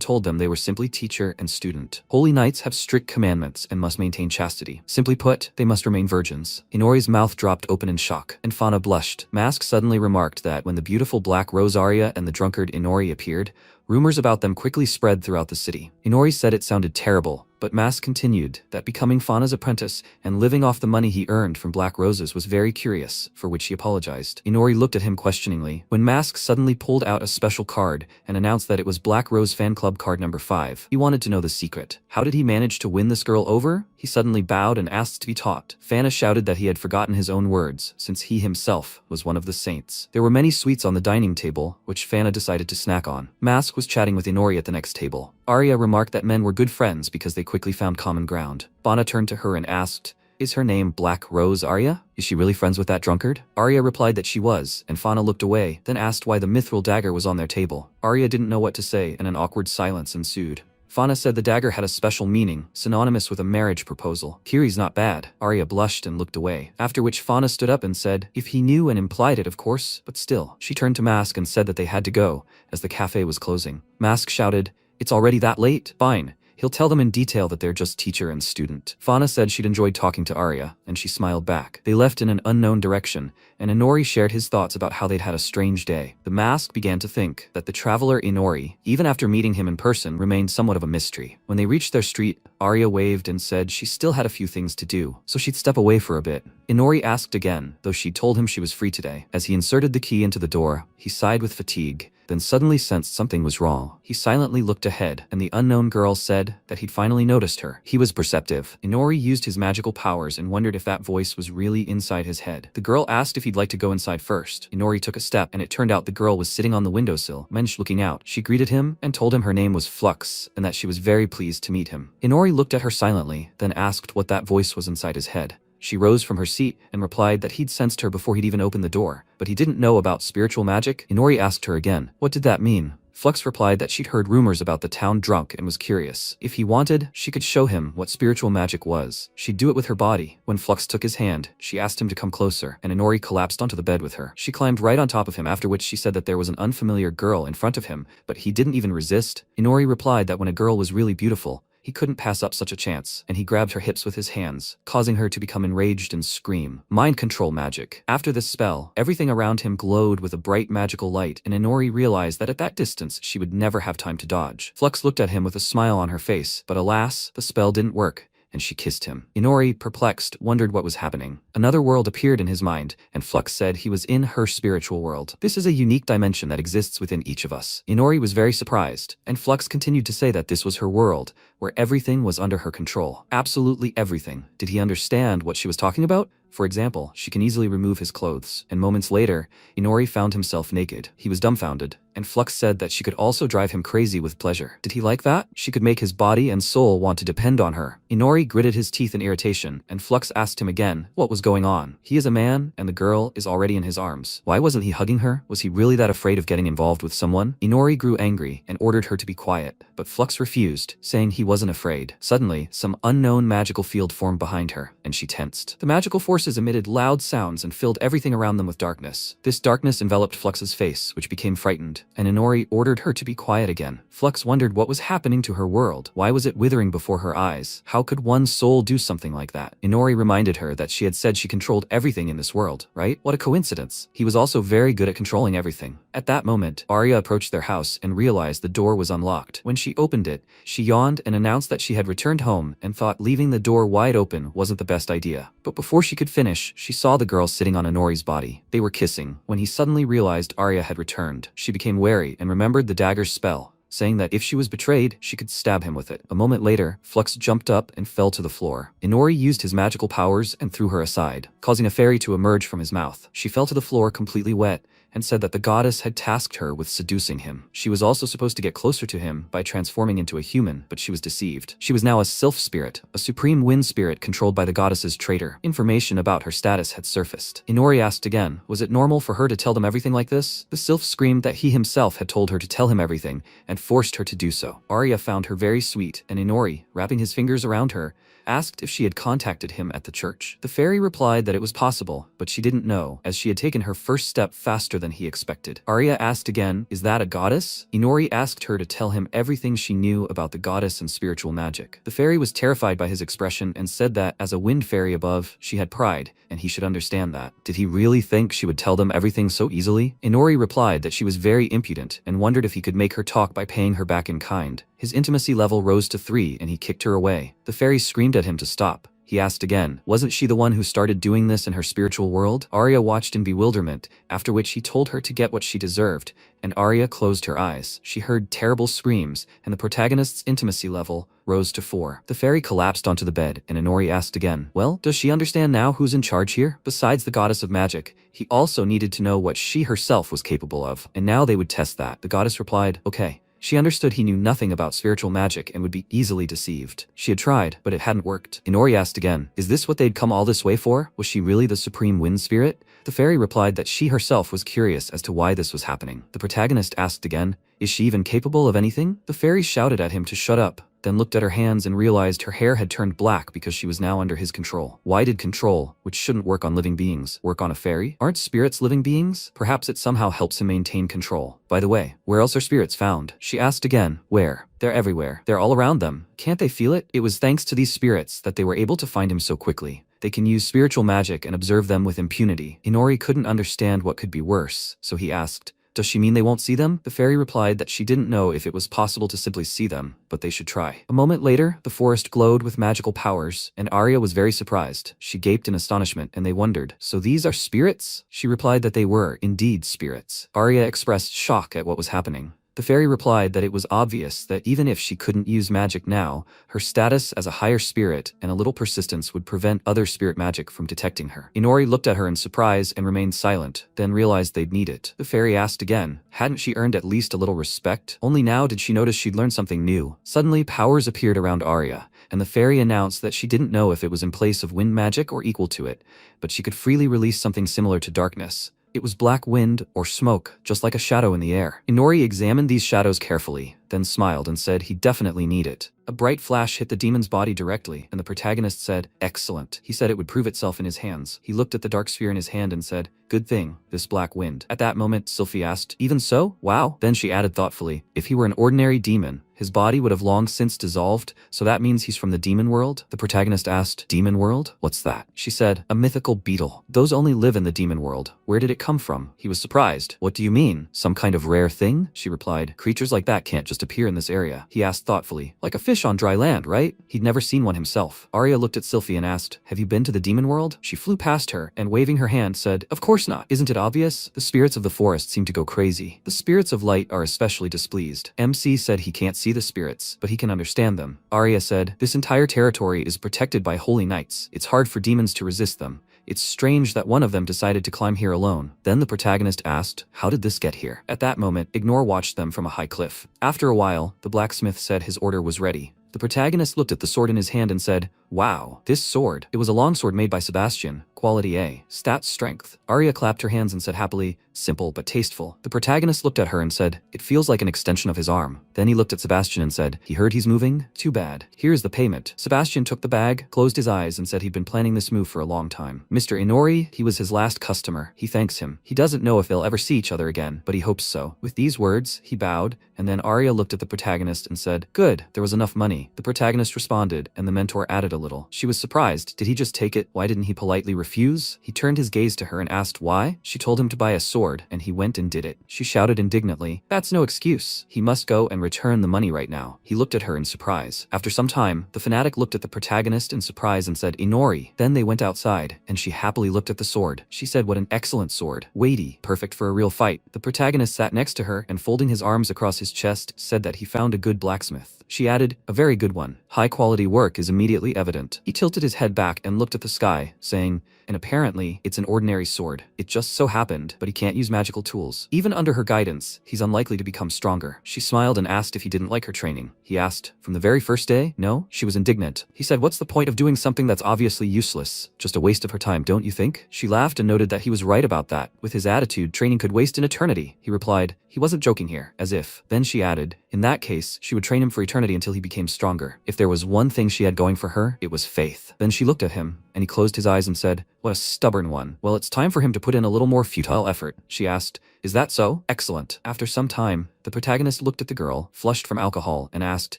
told them they were simply teacher and student. Holy knights have strict commandments and must maintain chastity. Simply put, they must remain virgins. Inori's mouth dropped open in shock, and Fauna blushed. Mask suddenly remarked that when the beautiful black rose Arya and the drunkard Inori appeared, rumors about them quickly spread throughout the city. Inori said it sounded terrible, but Mask continued that becoming Fauna's apprentice and living off the money he earned from black roses was very curious, for which he apologized. Inori looked at him questioningly, when Mask suddenly pulled out a special card and announced that it was Black Rose Fan Club card number 5. He wanted to know the secret. How did he manage to win this girl over? He suddenly bowed and asked to be taught. Fana shouted that he had forgotten his own words, since he himself was one of the saints. There were many sweets on the dining table, which Fana decided to snack on. Mask was chatting with Inori at the next table. Arya remarked that men were good friends because they quickly found common ground. Bana turned to her and asked, Is her name Black Rose Arya? Is she really friends with that drunkard? Arya replied that she was, and Fauna looked away, then asked why the mithril dagger was on their table. Arya didn't know what to say, and an awkward silence ensued. Fauna said the dagger had a special meaning, synonymous with a marriage proposal. Kiri's not bad. Arya blushed and looked away, after which Fauna stood up and said, if he knew and implied it, of course, but still. She turned to Mask and said that they had to go, as the cafe was closing. Mask shouted, it's already that late? Fine. He'll tell them in detail that they're just teacher and student. Fauna said she'd enjoyed talking to Arya, and she smiled back. They left in an unknown direction, and Inori shared his thoughts about how they'd had a strange day. The Mask began to think that the traveler Inori, even after meeting him in person, remained somewhat of a mystery. When they reached their street, Arya waved and said she still had a few things to do, so she'd step away for a bit. Inori asked again, though she told him she was free today. As he inserted the key into the door, he sighed with fatigue, then suddenly sensed something was wrong. He silently looked ahead, and the unknown girl said that he'd finally noticed her. He was perceptive. Inori used his magical powers and wondered if that voice was really inside his head. The girl asked if he'd like to go inside first. Inori took a step, and it turned out the girl was sitting on the windowsill, Mensch looking out. She greeted him and told him her name was Flux, and that she was very pleased to meet him. Inori looked at her silently, then asked what that voice was inside his head. She rose from her seat and replied that he'd sensed her before he'd even opened the door, but he didn't know about spiritual magic. Inori asked her again, what did that mean? Flux replied that she'd heard rumors about the town drunk and was curious. If he wanted, she could show him what spiritual magic was. She'd do it with her body. When Flux took his hand, she asked him to come closer, and Inori collapsed onto the bed with her. She climbed right on top of him, after which she said that there was an unfamiliar girl in front of him, but he didn't even resist. Inori replied that when a girl was really beautiful, he couldn't pass up such a chance, and he grabbed her hips with his hands, causing her to become enraged and scream. Mind control magic. After this spell, everything around him glowed with a bright magical light, and Inori realized that at that distance, she would never have time to dodge. Flux looked at him with a smile on her face, but alas, the spell didn't work, and she kissed him. Inori, perplexed, wondered what was happening. Another world appeared in his mind, and Flux said he was in her spiritual world. This is a unique dimension that exists within each of us. Inori was very surprised, and Flux continued to say that this was her world, where everything was under her control. Absolutely everything. Did he understand what she was talking about? For example, she can easily remove his clothes, and moments later, Inori found himself naked. He was dumbfounded, and Flux said that she could also drive him crazy with pleasure. Did he like that? She could make his body and soul want to depend on her. Inori gritted his teeth in irritation, and Flux asked him again what was going on. He is a man, and the girl is already in his arms. Why wasn't he hugging her? Was he really that afraid of getting involved with someone? Inori grew angry and ordered her to be quiet, but Flux refused, saying he wasn't afraid. Suddenly, some unknown magical field formed behind her, and she tensed. The magical forces emitted loud sounds and filled everything around them with darkness. This darkness enveloped Flux's face, which became frightened, and Inori ordered her to be quiet again. Flux wondered what was happening to her world. Why was it withering before her eyes? How could one soul do something like that? Inori reminded her that she had said she controlled everything in this world, right? What a coincidence. He was also very good at controlling everything. At that moment, Arya approached their house and realized the door was unlocked. When she opened it, she yawned and announced that she had returned home and thought leaving the door wide open wasn't the best idea. But before she could finish, she saw the girl sitting on Inori's body. They were kissing, when he suddenly realized Arya had returned. She became wary and remembered the dagger's spell, saying that if she was betrayed, she could stab him with it. A moment later, Flux jumped up and fell to the floor. Inori used his magical powers and threw her aside, causing a fairy to emerge from his mouth. She fell to the floor completely wet, and said that the goddess had tasked her with seducing him. She was also supposed to get closer to him by transforming into a human, but she was deceived. She was now a sylph spirit, a supreme wind spirit controlled by the goddess's traitor. Information about her status had surfaced. Inori asked again, was it normal for her to tell them everything like this? The sylph screamed that he himself had told her to tell him everything, and forced her to do so. Arya found her very sweet, and Inori, wrapping his fingers around her, asked if she had contacted him at the church. The fairy replied that it was possible, but she didn't know, as she had taken her first step faster than he expected. Arya asked again, is that a goddess? Inori asked her to tell him everything she knew about the goddess and spiritual magic. The fairy was terrified by his expression and said that, as a wind fairy above, she had pride, and he should understand that. Did he really think she would tell them everything so easily? Inori replied that she was very impudent, and wondered if he could make her talk by paying her back in kind. His intimacy level rose to 3 and he kicked her away. The fairy screamed at him to stop. He asked again, wasn't she the one who started doing this in her spiritual world? Arya watched in bewilderment, after which he told her to get what she deserved, and Arya closed her eyes. She heard terrible screams, and the protagonist's intimacy level rose to 4. The fairy collapsed onto the bed, and Inori asked again, well, does she understand now who's in charge here? Besides the goddess of magic, he also needed to know what she herself was capable of, and now they would test that. The goddess replied, okay. She understood he knew nothing about spiritual magic and would be easily deceived. She had tried, but it hadn't worked. Inori asked again, is this what they'd come all this way for? Was she really the supreme wind spirit? The fairy replied that she herself was curious as to why this was happening. The protagonist asked again, is she even capable of anything? The fairy shouted at him to shut up, then looked at her hands and realized her hair had turned black because she was now under his control. Why did control, which shouldn't work on living beings, work on a fairy? Aren't spirits living beings? Perhaps it somehow helps him maintain control. By the way, where else are spirits found? She asked again. Where? They're everywhere. They're all around them. Can't they feel it? It was thanks to these spirits that they were able to find him so quickly. They can use spiritual magic and observe them with impunity. Inori couldn't understand what could be worse, so he asked, does she mean they won't see them? The fairy replied that she didn't know if it was possible to simply see them, but they should try. A moment later, the forest glowed with magical powers, and Arya was very surprised. She gaped in astonishment, and they wondered, so these are spirits? She replied that they were, indeed, spirits. Arya expressed shock at what was happening. The fairy replied that it was obvious that even if she couldn't use magic now, her status as a higher spirit and a little persistence would prevent other spirit magic from detecting her. Inori looked at her in surprise and remained silent, then realized they'd need it. The fairy asked again, hadn't she earned at least a little respect? Only now did she notice she'd learned something new. Suddenly, powers appeared around Arya, and the fairy announced that she didn't know if it was in place of wind magic or equal to it, but she could freely release something similar to darkness. It was black wind or smoke, just like a shadow in the air. Inori examined these shadows carefully, then smiled and said he'd definitely need it. A bright flash hit the demon's body directly, and the protagonist said, excellent. He said it would prove itself in his hands. He looked at the dark sphere in his hand and said, good thing, this black wind. At that moment, Sylphie asked, even so? Wow. Then she added thoughtfully, if he were an ordinary demon, his body would have long since dissolved, so that means he's from the demon world? The protagonist asked, demon world? What's that? She said, a mythical beetle. Those only live in the demon world. Where did it come from? He was surprised. What do you mean? Some kind of rare thing? She replied, creatures like that can't just appear in this area. He asked thoughtfully, like a fish on dry land, right? He'd never seen one himself. Arya looked at Sylphie and asked, have you been to the demon world? She flew past her and waving her hand said, of course not. Isn't it obvious? The spirits of the forest seem to go crazy. The spirits of light are especially displeased. MC said he can't see the spirits, but he can understand them. Arya said, this entire territory is protected by holy knights. It's hard for demons to resist them. It's strange that one of them decided to climb here alone. Then the protagonist asked, how did this get here? At that moment, Ignore watched them from a high cliff. After a while, the blacksmith said his order was ready. The protagonist looked at the sword in his hand and said, wow, this sword. It was a longsword made by Sebastian, quality A, stats strength. Arya clapped her hands and said happily, simple but tasteful. The protagonist looked at her and said, it feels like an extension of his arm. Then he looked at Sebastian and said, he heard he's moving? Too bad. Here's the payment. Sebastian took the bag, closed his eyes and said he'd been planning this move for a long time. Mr. Inori, he was his last customer. He thanks him. He doesn't know if they'll ever see each other again, but he hopes so. With these words, he bowed, and then Arya looked at the protagonist and said, good, there was enough money. The protagonist responded, and the mentor added a little. She was surprised. Did he just take it? Why didn't he politely refuse? He turned his gaze to her and asked why. She told him to buy a sword, and he went and did it. She shouted indignantly, that's no excuse. He must go and return the money right now. He looked at her in surprise. After some time, the fanatic looked at the protagonist in surprise and said, Inori. Then they went outside, and she happily looked at the sword. She said, what an excellent sword. Weighty, perfect for a real fight. The protagonist sat next to her and folding his arms across his chest, said that he found a good blacksmith. She added, a very good one. High-quality work is immediately evident. He tilted his head back and looked at the sky, saying, and apparently, it's an ordinary sword. It just so happened, but he can't use magical tools. Even under her guidance, he's unlikely to become stronger. She smiled and asked if he didn't like her training. He asked, from the very first day? No? She was indignant. He said, what's the point of doing something that's obviously useless? Just a waste of her time, don't you think? She laughed and noted that he was right about that. With his attitude, training could waste an eternity. He replied, he wasn't joking here, as if. Then she added, in that case, she would train him for eternity until he became stronger. If there was one thing she had going for her, it was faith. Then she looked at him, and he closed his eyes and said, what a stubborn one. Well, it's time for him to put in a little more futile effort. She asked, is that so? Excellent. After some time, the protagonist looked at the girl, flushed from alcohol, and asked,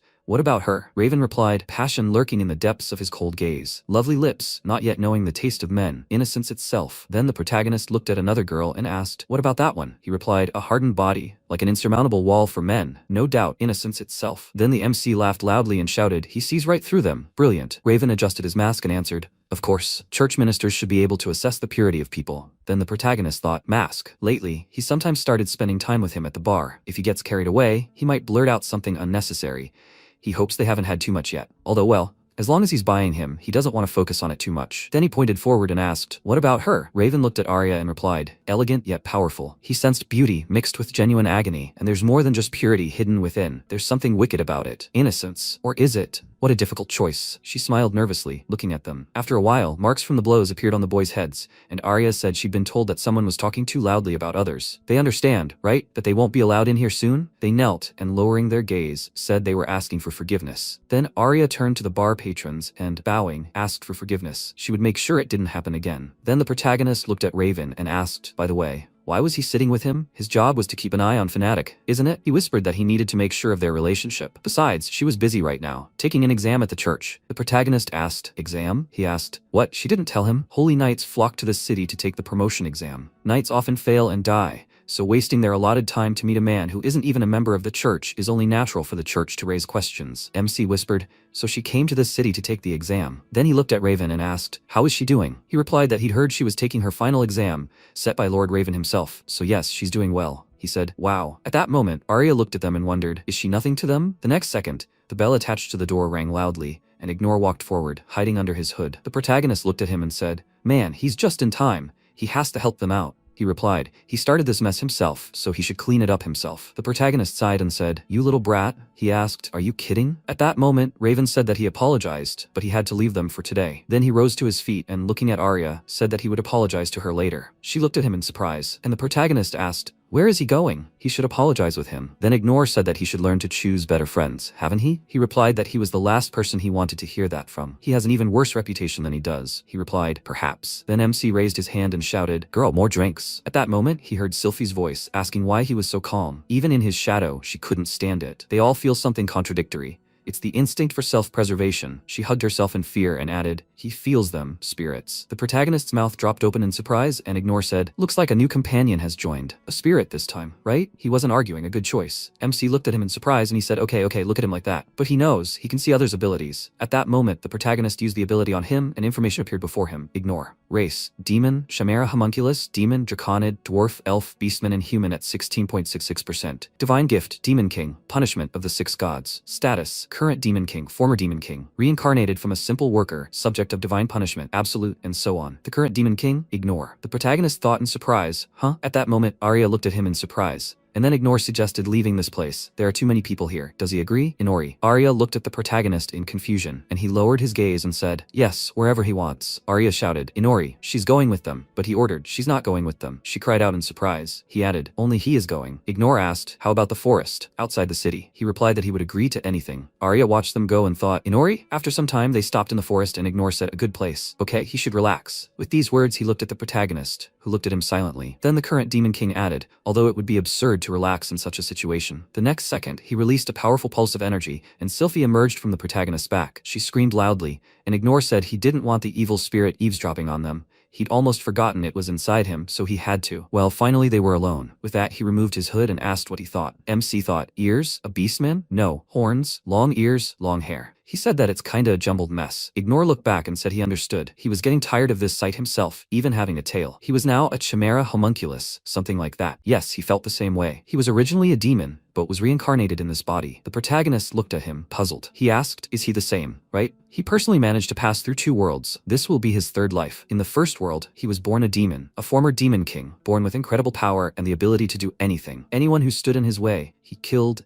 what about her? Raven replied, passion lurking in the depths of his cold gaze. Lovely lips, not yet knowing the taste of men. Innocence itself. Then the protagonist looked at another girl and asked, what about that one? He replied, a hardened body, like an insurmountable wall for men. No doubt, innocence itself. Then the MC laughed loudly and shouted, he sees right through them. Brilliant. Raven adjusted his mask and answered, of course, church ministers should be able to assess the purity of people. Then the protagonist thought, mask. Lately, he sometimes started spending time with him at the bar. If he gets carried away, he might blurt out something unnecessary. He hopes they haven't had too much yet. Although well, As long as he's buying him, he doesn't want to focus on it too much. Then he pointed forward and asked, "What about her?" Raven looked at Arya and replied, "Elegant yet powerful." He sensed beauty mixed with genuine agony, and there's more than just purity hidden within. There's something wicked about it. Innocence. Or is it? What a difficult choice. She smiled nervously, looking at them. After a while, marks from the blows appeared on the boys' heads, and Arya said she'd been told that someone was talking too loudly about others. They understand, right? That they won't be allowed in here soon? They knelt, and lowering their gaze, said they were asking for forgiveness. Then Arya turned to the bar patrons and, bowing, asked for forgiveness. She would make sure it didn't happen again. Then the protagonist looked at Raven and asked, "By the way, why was he sitting with him? His job was to keep an eye on Fnatic, isn't it?" He whispered that he needed to make sure of their relationship. Besides, she was busy right now, taking an exam at the church. The protagonist asked, "Exam?" He asked. "What?" She didn't tell him. Holy knights flock to this city to take the promotion exam. Knights often fail and die, so wasting their allotted time to meet a man who isn't even a member of the church is only natural for the church to raise questions. MC whispered, "So she came to this city to take the exam." Then he looked at Raven and asked, "How is she doing?" He replied that he'd heard she was taking her final exam, set by Lord Raven himself. "So yes, she's doing well." He said, "Wow." At that moment, Arya looked at them and wondered, is she nothing to them? The next second, the bell attached to the door rang loudly, and Ignore walked forward, hiding under his hood. The protagonist looked at him and said, "Man, he's just in time. He has to help them out." He replied, "He started this mess himself, so he should clean it up himself." The protagonist sighed and said, "You little brat?" He asked, "Are you kidding?" At that moment, Raven said that he apologized, but he had to leave them for today. Then he rose to his feet and, looking at Arya, said that he would apologize to her later. She looked at him in surprise, and the protagonist asked, "Where is he going? He should apologize with him." Then Ignore said that he should learn to choose better friends, haven't he? He replied that he was the last person he wanted to hear that from. He has an even worse reputation than he does. He replied, "Perhaps." Then MC raised his hand and shouted, "Girl, more drinks." At that moment, he heard Sylphie's voice, asking why he was so calm. Even in his shadow, she couldn't stand it. They all feel something contradictory. It's the instinct for self-preservation. She hugged herself in fear and added, "He feels them, spirits." The protagonist's mouth dropped open in surprise, and Ignore said, "Looks like a new companion has joined. A spirit this time, right?" He wasn't arguing, a good choice. MC looked at him in surprise and he said, okay, look at him like that. But he knows, he can see others' abilities. At that moment, the protagonist used the ability on him and information appeared before him. Ignore. Race: Demon, Chimera Homunculus, Demon, Draconid, Dwarf, Elf, Beastman, and Human at 16.66%. Divine Gift: Demon King, Punishment of the Six Gods. Status: Current Demon King, Former Demon King, Reincarnated from a simple worker, Subject of Divine Punishment, Absolute, and so on. The current Demon King: Ignore. The protagonist thought in surprise, huh? At that moment, Arya looked at him in surprise. And then Ignore suggested leaving this place. There are too many people here. Does he agree? Inori. Arya looked at the protagonist in confusion, and he lowered his gaze and said, "Yes, wherever he wants." Arya shouted, "Inori, she's going with them." But he ordered, "She's not going with them." She cried out in surprise. He added, "Only he is going." Ignore asked, "How about the forest, outside the city?" He replied that he would agree to anything. Arya watched them go and thought, "Inori?" After some time, they stopped in the forest and Ignore said, "A good place. Okay, he should relax." With these words, he looked at the protagonist, who looked at him silently. Then the current Demon King added, "Although it would be absurd to relax in such a situation." The next second, he released a powerful pulse of energy, and Sylphie emerged from the protagonist's back. She screamed loudly, and Ignore said he didn't want the evil spirit eavesdropping on them. He'd almost forgotten it was inside him, so he had to. Well, finally they were alone. With that, he removed his hood and asked what he thought. MC thought, "Ears? A beastman? No. Horns? Long ears? Long hair." He said that it's kinda a jumbled mess. Ignore looked back and said he understood. He was getting tired of this sight himself, even having a tail. He was now a Chimera Homunculus, something like that. Yes, he felt the same way. He was originally a demon, but was reincarnated in this body. The protagonist looked at him, puzzled. He asked, "Is he the same, right?" He personally managed to pass through 2 worlds. This will be his 3rd life. In the first world, he was born a demon, a former demon king, born with incredible power and the ability to do anything. Anyone who stood in his way, he killed,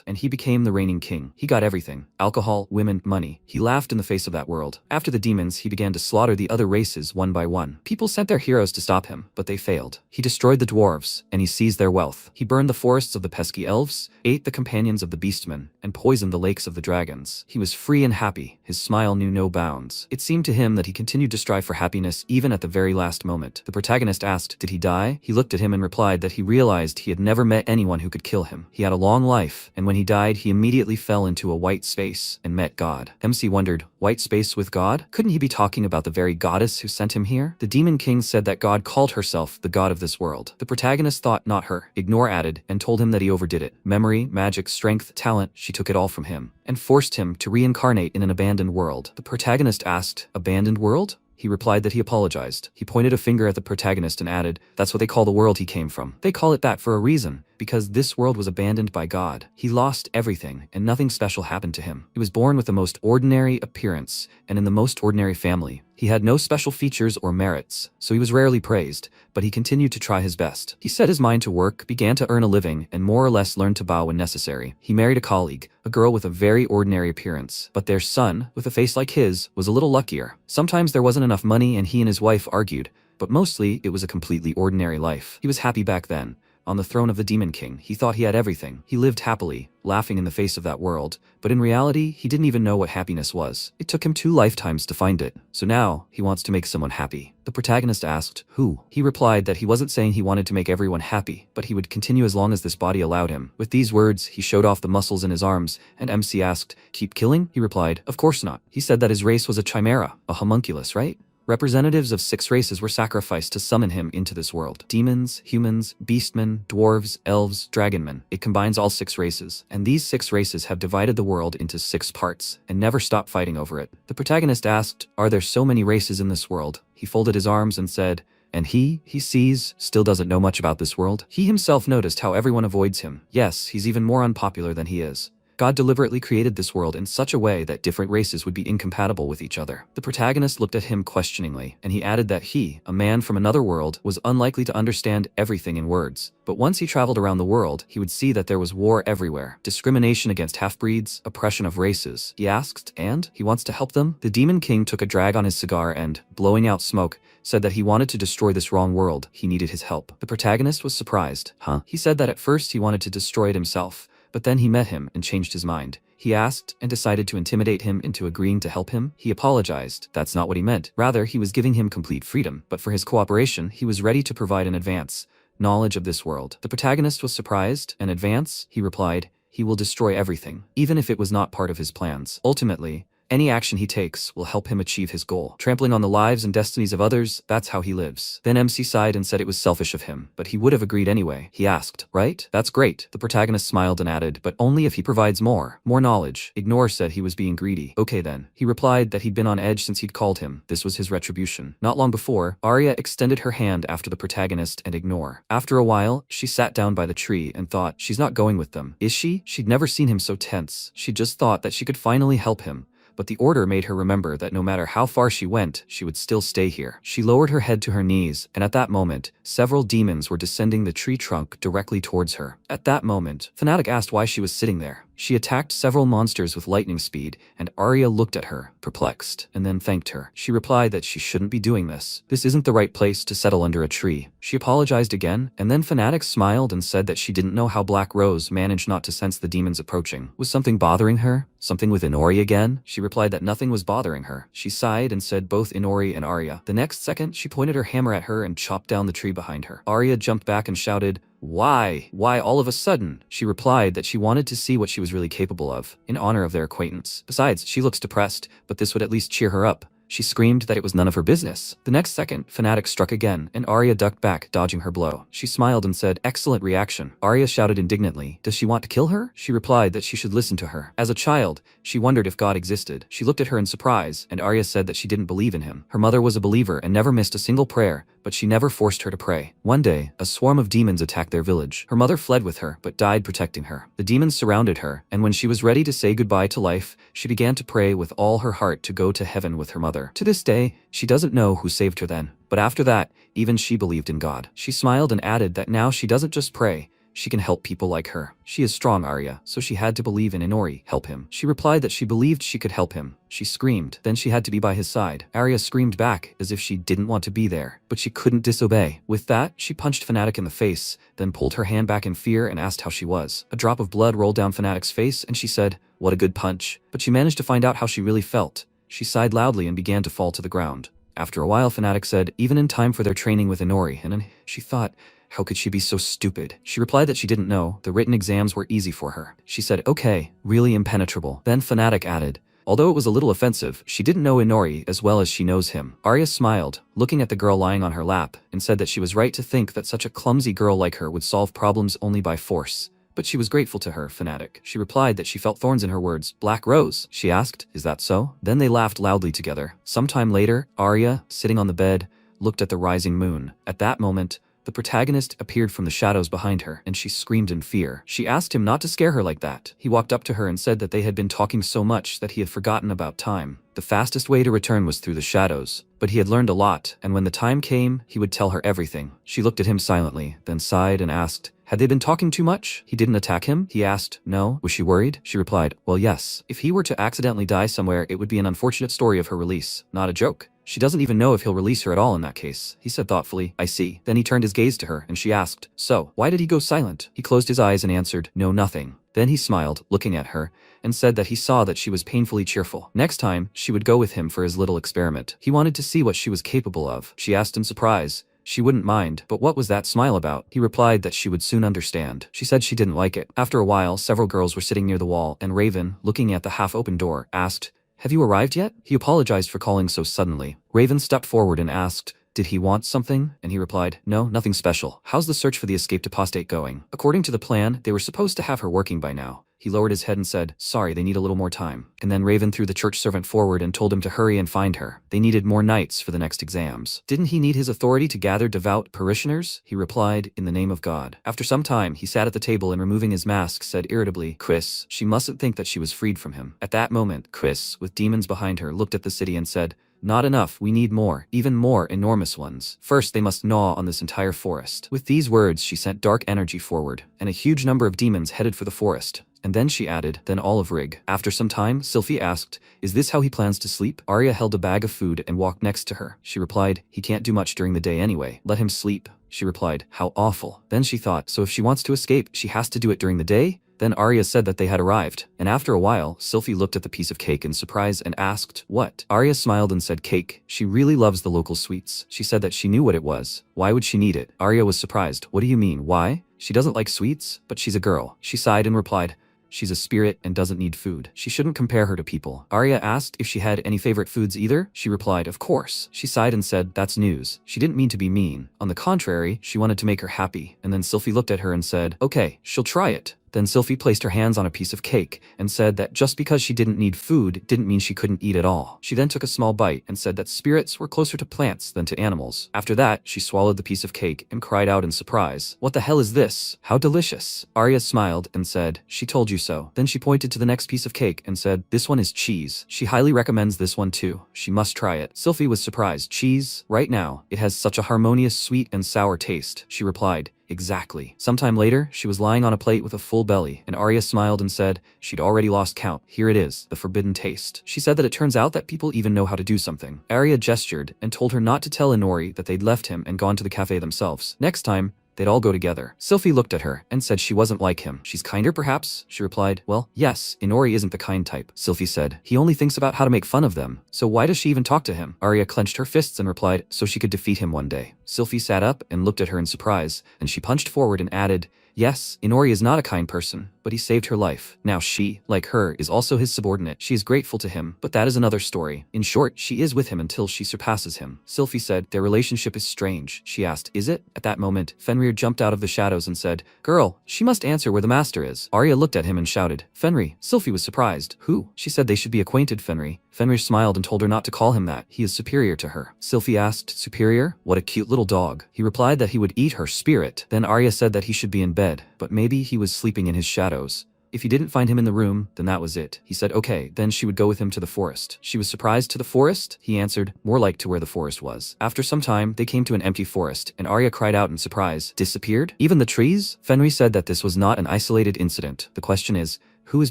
and he became the reigning king. He got everything: alcohol, women, money. He laughed in the face of that world. After the demons, he began to slaughter the other races one by one. People sent their heroes to stop him, but they failed. He destroyed the dwarves, and he seized their wealth. He burned the forests of the pesky elves, ate the companions of the beastmen, and poisoned the lakes of the dragons. He was free and happy. His smile knew no bounds. It seemed to him that he continued to strive for happiness even at the very last moment. The protagonist asked, "Did he die?" He looked at him and replied that he realized he had never met anyone who could kill him. He had a long life, and when he died, he immediately fell into a white space and met God. MC wondered, white space with God? Couldn't he be talking about the very goddess who sent him here? The Demon King said that God called herself the god of this world. The protagonist thought not her. Ignore added, and told him that he overdid it. Memory, magic, strength, talent, she took it all from him, and forced him to reincarnate in an abandoned world. The protagonist asked, "Abandoned world? He replied that he apologized. He pointed a finger at the protagonist and added, "That's what they call the world he came from. They call it that for a reason, because this world was abandoned by God. He lost everything, and nothing special happened to him. He was born with the most ordinary appearance, and in the most ordinary family. He had no special features or merits, so he was rarely praised, but he continued to try his best. He set his mind to work, began to earn a living, and more or less learned to bow when necessary. He married a colleague, a girl with a very ordinary appearance, but their son, with a face like his, was a little luckier. Sometimes there wasn't enough money and he and his wife argued, but mostly it was a completely ordinary life. He was happy back then. On the throne of the Demon King, he thought he had everything. He lived happily, laughing in the face of that world, but in reality, he didn't even know what happiness was. It took him 2 lifetimes to find it, so now he wants to make someone happy." The protagonist asked, "Who?" He replied that he wasn't saying he wanted to make everyone happy, but he would continue as long as this body allowed him. With these words, he showed off the muscles in his arms, and MC asked, "Keep killing?" He replied, "Of course not." He said that his race was a chimera, a homunculus, right? Representatives of 6 races were sacrificed to summon him into this world. Demons, humans, beastmen, dwarves, elves, dragonmen. It combines all 6 races, and these 6 races have divided the world into 6 parts, and never stop fighting over it. The protagonist asked, "Are there so many races in this world?" He folded his arms and said, "And he sees, still doesn't know much about this world." He himself noticed how everyone avoids him. Yes, he's even more unpopular than he is. God deliberately created this world in such a way that different races would be incompatible with each other. The protagonist looked at him questioningly, and he added that he, a man from another world, was unlikely to understand everything in words. But once he traveled around the world, he would see that there was war everywhere, discrimination against half-breeds, oppression of races. He asked, and he wants to help them? The Demon King took a drag on his cigar and, blowing out smoke, said that he wanted to destroy this wrong world. He needed his help. The protagonist was surprised. Huh? He said that at first he wanted to destroy it himself, but then he met him and changed his mind. He asked and decided to intimidate him into agreeing to help him. He apologized. That's not what he meant. Rather, he was giving him complete freedom, but for his cooperation, he was ready to provide an advance knowledge of this world. The protagonist was surprised. An advance? He replied, he will destroy everything, even if it was not part of his plans. Ultimately, any action he takes will help him achieve his goal. Trampling on the lives and destinies of others, that's how he lives. Then MC sighed and said it was selfish of him, but he would have agreed anyway. He asked, "Right? That's great." The protagonist smiled and added, "But only if he provides more knowledge." Ignore said he was being greedy. "Okay then." He replied that he'd been on edge since he'd called him. This was his retribution. Not long before, Arya extended her hand after the protagonist and Ignore. After a while, she sat down by the tree and thought, she's not going with them. Is she? She'd never seen him so tense. She just thought that she could finally help him. But the order made her remember that no matter how far she went, she would still stay here. She lowered her head to her knees, and at that moment, several demons were descending the tree trunk directly towards her. At that moment, Fanatic asked why she was sitting there. She attacked several monsters with lightning speed, and Arya looked at her, perplexed, and then thanked her. She replied that she shouldn't be doing this. This isn't the right place to settle under a tree. She apologized again, and then Fanatic smiled and said that she didn't know how Black Rose managed not to sense the demons approaching. Was something bothering her? Something with Inori again? She replied that nothing was bothering her. She sighed and said both Inori and Arya. The next second, she pointed her hammer at her and chopped down the tree behind her. Arya jumped back and shouted, "Why? Why all of a sudden?" She replied that she wanted to see what she was really capable of, in honor of their acquaintance. Besides, she looks depressed, but this would at least cheer her up. She screamed that it was none of her business. The next second, Fanatic struck again, and Arya ducked back, dodging her blow. She smiled and said, "Excellent reaction." Arya shouted indignantly, "Does she want to kill her?" She replied that she should listen to her. As a child, she wondered if God existed. She looked at her in surprise, and Arya said that she didn't believe in him. Her mother was a believer and never missed a single prayer, but she never forced her to pray. One day, a swarm of demons attacked their village. Her mother fled with her, but died protecting her. The demons surrounded her, and when she was ready to say goodbye to life, she began to pray with all her heart to go to heaven with her mother. To this day, she doesn't know who saved her then, but after that, even she believed in God. She smiled and added that now she doesn't just pray, she can help people like her. She is strong, Arya, so she had to believe in Inori, help him. She replied that she believed she could help him. She screamed, then she had to be by his side. Arya screamed back as if she didn't want to be there, but she couldn't disobey. With that, she punched Fanatic in the face, then pulled her hand back in fear and asked how she was. A drop of blood rolled down Fanatic's face and she said, "What a good punch." But she managed to find out how she really felt. She sighed loudly and began to fall to the ground. After a while, Fanatic said, "Even in time for their training with Inori," and then she thought, how could she be so stupid? She replied that she didn't know. The written exams were easy for her. She said, "Okay, really impenetrable." Then Fanatic added, although it was a little offensive, she didn't know Inori as well as she knows him. Arya smiled, looking at the girl lying on her lap, and said that she was right to think that such a clumsy girl like her would solve problems only by force. but she was grateful to her fanatic. She replied that she felt thorns in her words. Black Rose, she asked, is that so? Then they laughed loudly together. Sometime later, Arya, sitting on the bed, looked at the rising moon. At that moment, the protagonist appeared from the shadows behind her, and she screamed in fear. She asked him not to scare her like that. He walked up to her and said that they had been talking so much that he had forgotten about time. The fastest way to return was through the shadows, but he had learned a lot, and when the time came, he would tell her everything. She looked at him silently, then sighed and asked, had they been talking too much? He didn't attack him? He asked. No. Was she worried? She replied, well, yes. If he were to accidentally die somewhere, it would be an unfortunate story of her release, not a joke. She doesn't even know if he'll release her at all in that case. He said thoughtfully, I see. Then he turned his gaze to her, and she asked, so, why did he go silent? He closed his eyes and answered, no, nothing. Then he smiled, looking at her, and said that he saw that she was painfully cheerful. Next time, she would go with him for his little experiment. He wanted to see what she was capable of. She asked in surprise. She wouldn't mind, but what was that smile about? He replied that she would soon understand. She said she didn't like it. After a while, several girls were sitting near the wall, and Raven, looking at the half-open door, asked, have you arrived yet? He apologized for calling so suddenly. Raven stepped forward and asked, did he want something? And he replied, no, nothing special. How's the search for the escaped apostate going? According to the plan, they were supposed to have her working by now. He lowered his head and said, sorry, they need a little more time. And then Raven threw the church servant forward and told him to hurry and find her. They needed more nights for the next exams. Didn't he need his authority to gather devout parishioners? He replied, in the name of God. After some time, he sat at the table and removing his mask said irritably, Chris, she mustn't think that she was freed from him. At that moment, Chris, with demons behind her, looked at the city and said, not enough, we need more, even more enormous ones. First, they must gnaw on this entire forest. With these words, she sent dark energy forward, and a huge number of demons headed for the forest. And then she added, then all of Rig. After some time, Sylphie asked, is this how he plans to sleep? Arya held a bag of food and walked next to her. She replied, he can't do much during the day anyway. Let him sleep. She replied, how awful. Then she thought, so if she wants to escape, she has to do it during the day? Then Arya said that they had arrived, and after a while, Sylphie looked at the piece of cake in surprise and asked, what? Arya smiled and said cake. She really loves the local sweets. She said that she knew what it was. Why would she need it? Arya was surprised. What do you mean, why? She doesn't like sweets, but she's a girl. She sighed and replied, she's a spirit and doesn't need food. She shouldn't compare her to people. Arya asked if she had any favorite foods either. She replied, of course. She sighed and said, that's news. She didn't mean to be mean. On the contrary, she wanted to make her happy. And then Sylphie looked at her and said, okay, she'll try it. Then Sylphie placed her hands on a piece of cake and said that just because she didn't need food didn't mean she couldn't eat at all. She then took a small bite and said that spirits were closer to plants than to animals. After that, she swallowed the piece of cake and cried out in surprise, what the hell is this? How delicious. Arya smiled and said, she told you so. Then she pointed to the next piece of cake and said, this one is cheese. She highly recommends this one too. She must try it. Sylphie was surprised. Cheese? Right now, it has such a harmonious sweet and sour taste. She replied, exactly. Sometime later, she was lying on a plate with a full belly, and Arya smiled and said she'd already lost count. Here it is, the forbidden taste. She said that it turns out that people even know how to do something. Arya gestured and told her not to tell Inori that they'd left him and gone to the cafe themselves. Next time, they'd all go together. Sylphie looked at her and said she wasn't like him. She's kinder perhaps? She replied, well, yes, Inori isn't the kind type. Sylphie said, he only thinks about how to make fun of them. So why does she even talk to him? Arya clenched her fists and replied, so she could defeat him one day. Sylphie sat up and looked at her in surprise, and she punched forward and added, yes, Inori is not a kind person, but he saved her life. Now she, like her, is also his subordinate. She is grateful to him, but that is another story. In short, she is with him until she surpasses him. Sylphie said, their relationship is strange. She asked, is it? At that moment, Fenrir jumped out of the shadows and said, girl, she must answer where the master is. Arya looked at him and shouted, Fenrir. Sylphie was surprised. Who? She said they should be acquainted, Fenrir. Fenrir smiled and told her not to call him that. He is superior to her. Sylphie asked, superior? What a cute little dog. He replied that he would eat her spirit. Then Arya said that he should be in bed, but maybe he was sleeping in his shadows. If he didn't find him in the room, then that was it. He said okay, then she would go with him to the forest. She was surprised to the forest? He answered, more like to where the forest was. After some time, they came to an empty forest, and Arya cried out in surprise, disappeared? Even the trees? Fenrir said that this was not an isolated incident. The question is, who is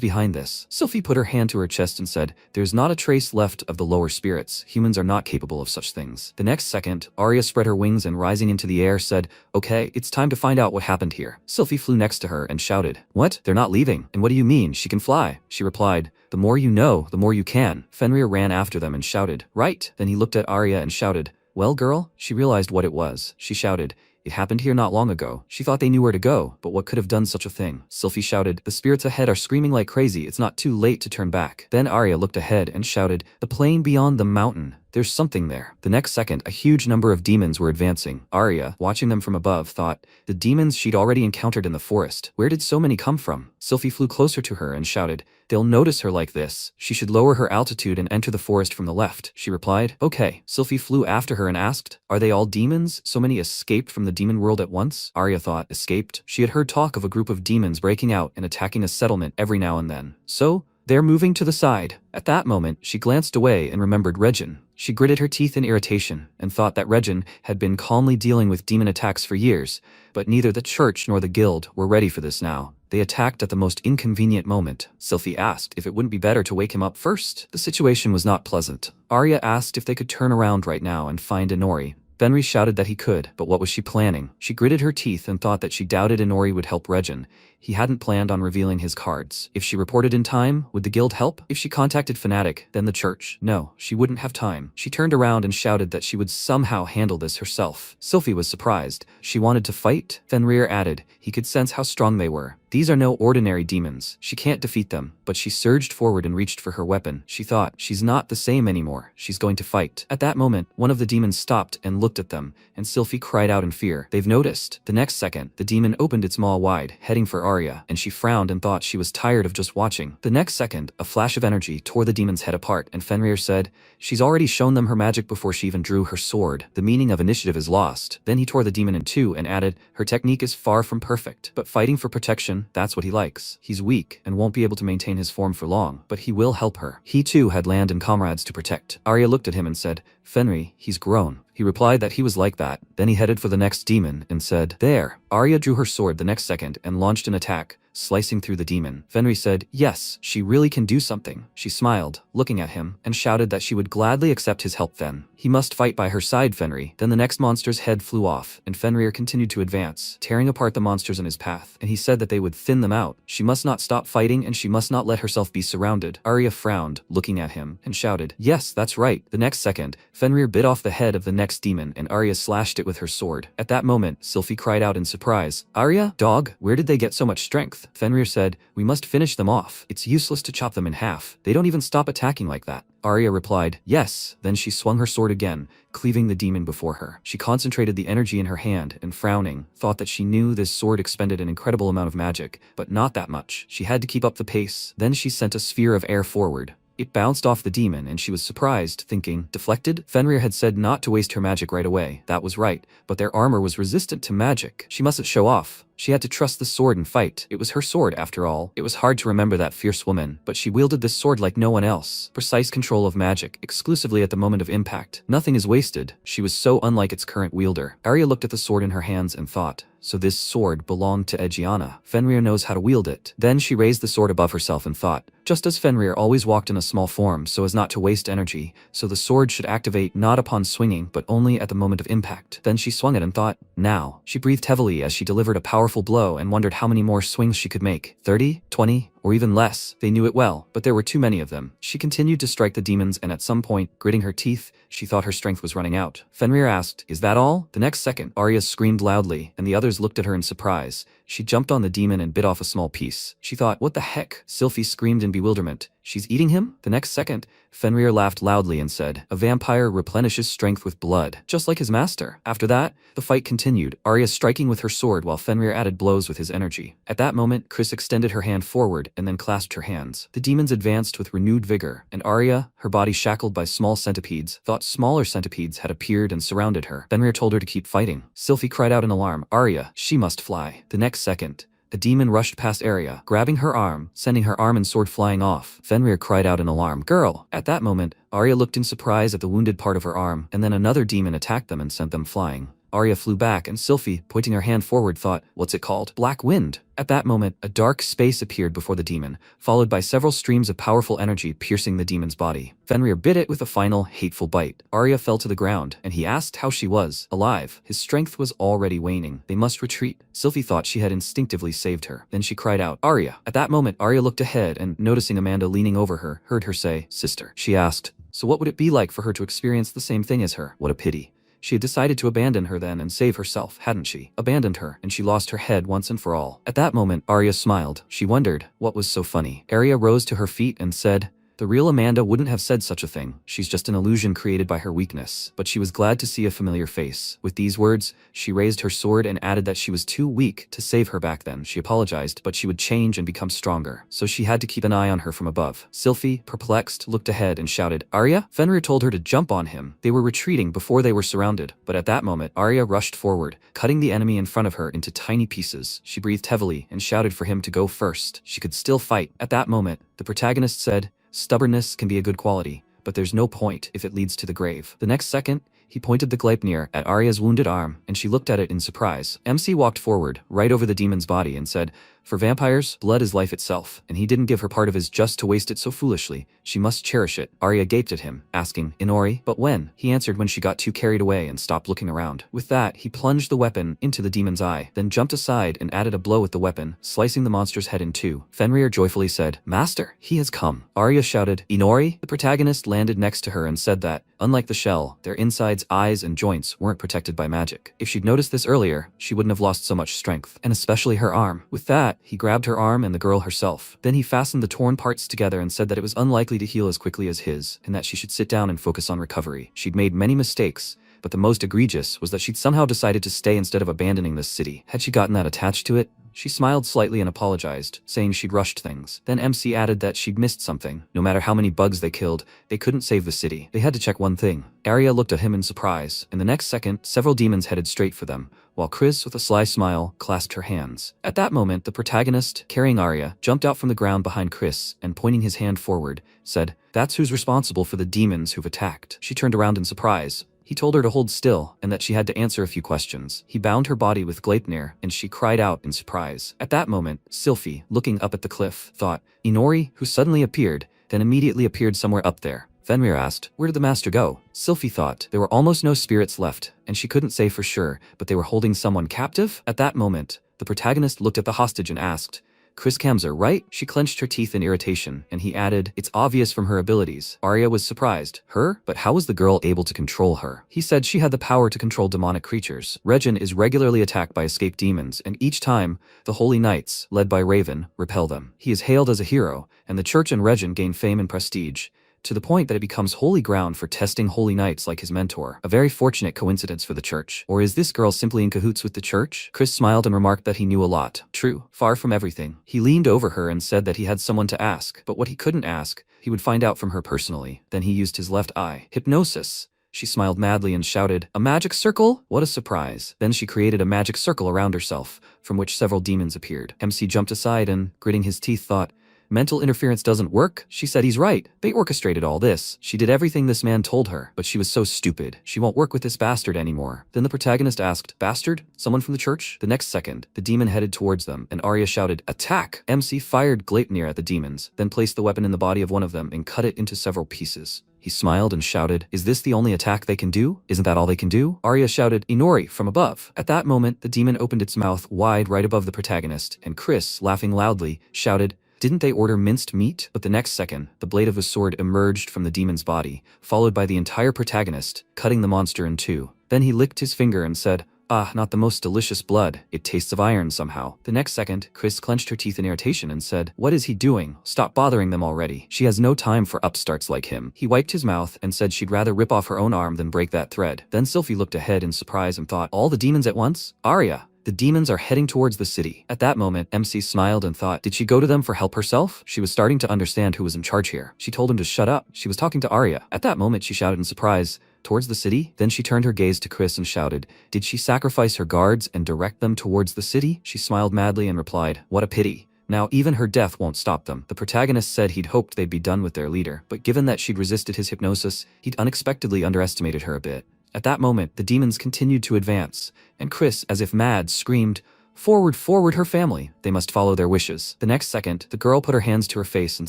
behind this? Sylphie put her hand to her chest and said, there's not a trace left of the lower spirits. Humans are not capable of such things. The next second, Arya spread her wings and rising into the air said, okay, it's time to find out what happened here. Sylphie flew next to her and shouted, what? They're not leaving. And what do you mean? She can fly. She replied, the more you know, the more you can. Fenrir ran after them and shouted, right. Then he looked at Arya and shouted, well, girl? She realized what it was. She shouted, it happened here not long ago. She thought they knew where to go, but what could have done such a thing? Sylphie shouted, the spirits ahead are screaming like crazy. It's not too late to turn back. Then Arya looked ahead and shouted, the plain beyond the mountain. there's something there. The next second, a huge number of demons were advancing. Arya, watching them from above, thought, the demons she'd already encountered in the forest. Where did so many come from? Sylphie flew closer to her and shouted, they'll notice her like this. She should lower her altitude and enter the forest from the left. She replied, okay. Sylphie flew after her and asked, are they all demons? So many escaped from the demon world at once? Arya thought, escaped? She had heard talk of a group of demons breaking out and attacking a settlement every now and then. So, they're moving to the side. At that moment, she glanced away and remembered Regin. She gritted her teeth in irritation and thought that Regin had been calmly dealing with demon attacks for years, but neither the church nor the guild were ready for this now. They attacked at the most inconvenient moment. Sylphie asked if it wouldn't be better to wake him up first. The situation was not pleasant. Arya asked if they could turn around right now and find Inori. Fenrir shouted that he could, but what was she planning? She gritted her teeth and thought that she doubted Inori would help Regin. He hadn't planned on revealing his cards. If she reported in time, would the guild help? If she contacted Fnatic, then the church? No, she wouldn't have time. She turned around and shouted that she would somehow handle this herself. Sylphie was surprised. She wanted to fight? Fenrir added. He could sense how strong they were. These are no ordinary demons. She can't defeat them. But she surged forward and reached for her weapon. She thought, she's not the same anymore. She's going to fight. At that moment, one of the demons stopped and looked at them, and Sylphie cried out in fear. They've noticed. The next second, the demon opened its maw wide, heading for Arya, and she frowned and thought she was tired of just watching. The next second, a flash of energy tore the demon's head apart, and Fenrir said, she's already shown them her magic before she even drew her sword. The meaning of initiative is lost. Then he tore the demon in two and added, her technique is far from perfect, but fighting for protection, that's what he likes. He's weak and won't be able to maintain his form for long, but he will help her. He too had land and comrades to protect. Arya looked at him and said, Fenrir, he's grown. He replied that he was like that. Then he headed for the next demon and said, there. Arya drew her sword the next second and launched an attack, slicing through the demon. Fenrir said, yes, she really can do something. She smiled, looking at him, and shouted that she would gladly accept his help then. He must fight by her side, Fenrir. Then the next monster's head flew off, and Fenrir continued to advance, tearing apart the monsters in his path, and he said that they would thin them out. She must not stop fighting and she must not let herself be surrounded. Arya frowned, looking at him, and shouted, yes, that's right. The next second, Fenrir bit off the head of the next demon and Arya slashed it with her sword. At that moment, Sylphie cried out in surprise, Arya, dog, where did they get so much strength? Fenrir said, we must finish them off. It's useless to chop them in half. They don't even stop attacking like that. Arya replied, yes. Then she swung her sword again, cleaving the demon before her. She concentrated the energy in her hand and, frowning, thought that she knew this sword expended an incredible amount of magic, but not that much. She had to keep up the pace. Then she sent a sphere of air forward. It bounced off the demon and she was surprised, thinking, deflected? Fenrir had said not to waste her magic right away. That was right, but their armor was resistant to magic. She mustn't show off. She had to trust the sword and fight. It was her sword after all. It was hard to remember that fierce woman, but she wielded this sword like no one else. Precise control of magic, exclusively at the moment of impact. Nothing is wasted. She was so unlike its current wielder. Arya looked at the sword in her hands and thought, so this sword belonged to Egiana. Fenrir knows how to wield it. Then she raised the sword above herself and thought, just as Fenrir always walked in a small form so as not to waste energy, so the sword should activate not upon swinging but only at the moment of impact. Then she swung it and thought, now. She breathed heavily as she delivered a powerful blow and wondered how many more swings she could make. 30, 20, or even less. They knew it well, but there were too many of them. She continued to strike the demons and at some point, gritting her teeth, she thought her strength was running out. Fenrir asked, is that all? The next second, Arya screamed loudly, and the others looked at her in surprise. She jumped on the demon and bit off a small piece. She thought, what the heck? Sylphie screamed in bewilderment. She's eating him? The next second, Fenrir laughed loudly and said, a vampire replenishes strength with blood, just like his master. After that, the fight continued, Arya striking with her sword while Fenrir added blows with his energy. At that moment, Chris extended her hand forward and then clasped her hands. The demons advanced with renewed vigor, and Arya, her body shackled by small centipedes, thought smaller centipedes had appeared and surrounded her. Fenrir told her to keep fighting. Sylphie cried out in alarm, Arya, she must fly. The next second, a demon rushed past Arya, grabbing her arm, sending her arm and sword flying off. Fenrir cried out in alarm, girl! At that moment, Arya looked in surprise at the wounded part of her arm, and then another demon attacked them and sent them flying. Arya flew back and Sylphie, pointing her hand forward, thought, what's it called? Black wind. At that moment, a dark space appeared before the demon, followed by several streams of powerful energy piercing the demon's body. Fenrir bit it with a final, hateful bite. Arya fell to the ground, and he asked how she was. Alive. His strength was already waning. They must retreat. Sylphie thought she had instinctively saved her. Then she cried out, Arya. At that moment, Arya looked ahead and, noticing Amanda leaning over her, heard her say, sister. She asked, so what would it be like for her to experience the same thing as her? What a pity. She had decided to abandon her then and save herself, hadn't she? Abandoned her, and she lost her head once and for all. At that moment, Arya smiled. She wondered what was so funny. Arya rose to her feet and said, The real Amanda wouldn't have said such a thing. She's just an illusion created by her weakness. But she was glad to see a familiar face. With these words, she raised her sword and added that she was too weak to save her back then. She apologized, but she would change and become stronger. So she had to keep an eye on her from above. Sylphie, perplexed, looked ahead and shouted, "Arya?" Fenrir told her to jump on him. They were retreating before they were surrounded. But at that moment, Arya rushed forward, cutting the enemy in front of her into tiny pieces. She breathed heavily and shouted for him to go first. She could still fight. At that moment, the protagonist said, "Stubbornness can be a good quality, but there's no point if it leads to the grave." The next second, he pointed the Gleipnir at Arya's wounded arm, and she looked at it in surprise. MC walked forward, right over the demon's body, and said, "For vampires, blood is life itself, and he didn't give her part of his just to waste it so foolishly. She must cherish it." Arya gaped at him, asking, "Inori, but when?" He answered when she got too carried away and stopped looking around. With that, he plunged the weapon into the demon's eye, then jumped aside and added a blow with the weapon, slicing the monster's head in two. Fenrir joyfully said, "Master, he has come." Arya shouted, "Inori?" The protagonist landed next to her and said that, unlike the shell, their insides, eyes, and joints weren't protected by magic. If she'd noticed this earlier, she wouldn't have lost so much strength, and especially her arm. With that, he grabbed her arm and the girl herself. Then he fastened the torn parts together and said that it was unlikely to heal as quickly as his, and that she should sit down and focus on recovery. She'd made many mistakes, but the most egregious was that she'd somehow decided to stay instead of abandoning this city. Had she gotten that attached to it? She smiled slightly and apologized, saying she'd rushed things. Then MC added that she'd missed something. No matter how many bugs they killed, they couldn't save the city. They had to check one thing. Arya looked at him in surprise, and the next second, several demons headed straight for them, while Chris, with a sly smile, clasped her hands. At that moment, the protagonist, carrying Arya, jumped out from the ground behind Chris and, pointing his hand forward, said, "That's who's responsible for the demons who've attacked." She turned around in surprise. He told her to hold still and that she had to answer a few questions. He bound her body with Gleipnir, and she cried out in surprise. At that moment, Sylphie, looking up at the cliff, thought, "Inori, who suddenly appeared, then immediately appeared somewhere up there." Fenrir asked, "Where did the master go?" Sylphie thought there were almost no spirits left, and she couldn't say for sure, but they were holding someone captive? At that moment, the protagonist looked at the hostage and asked, "Chris Kamser, right?" She clenched her teeth in irritation, and he added, "It's obvious from her abilities." Arya was surprised. Her? But how was the girl able to control her? He said she had the power to control demonic creatures. Regin is regularly attacked by escaped demons, and each time, the Holy Knights, led by Raven, repel them. He is hailed as a hero, and the church and Regin gain fame and prestige, to the point that it becomes holy ground for testing holy knights like his mentor. A very fortunate coincidence for the church. Or is this girl simply in cahoots with the church? Chris smiled and remarked that he knew a lot. True, far from everything. He leaned over her and said that he had someone to ask, but what he couldn't ask, he would find out from her personally. Then he used his left eye. Hypnosis. She smiled madly and shouted, "A magic circle?" What a surprise. Then she created a magic circle around herself, from which several demons appeared. MC jumped aside and, gritting his teeth, thought, "Mental interference doesn't work?" She said he's right. They orchestrated all this. She did everything this man told her, but she was so stupid. She won't work with this bastard anymore. Then the protagonist asked, "Bastard? Someone from the church?" The next second, the demon headed towards them, and Arya shouted, "Attack!" MC fired Gleipnir at the demons, then placed the weapon in the body of one of them and cut it into several pieces. He smiled and shouted, "Is this the only attack they can do? Isn't that all they can do?" Arya shouted, "Inori," from above. At that moment, the demon opened its mouth wide right above the protagonist, and Chris, laughing loudly, shouted, "Didn't they order minced meat?" But the next second, the blade of a sword emerged from the demon's body, followed by the entire protagonist, cutting the monster in two. Then he licked his finger and said, "Ah, not the most delicious blood. It tastes of iron somehow." The next second, Chris clenched her teeth in irritation and said, "What is he doing? Stop bothering them already. She has no time for upstarts like him." He wiped his mouth and said she'd rather rip off her own arm than break that thread. Then Sylphie looked ahead in surprise and thought, "All the demons at once? Arya!" The demons are heading towards the city. At that moment, MC smiled and thought, did she go to them for help herself? She was starting to understand who was in charge here. She told him to shut up. She was talking to Arya. At that moment, she shouted in surprise, "Towards the city?" Then she turned her gaze to Chris and shouted, "Did she sacrifice her guards and direct them towards the city?" She smiled madly and replied, "What a pity. Now even her death won't stop them." The protagonist said he'd hoped they'd be done with their leader, but given that she'd resisted his hypnosis, he'd unexpectedly underestimated her a bit. At that moment, the demons continued to advance, and Chris, as if mad, screamed, "Forward, forward, her family. They must follow their wishes." The next second, the girl put her hands to her face and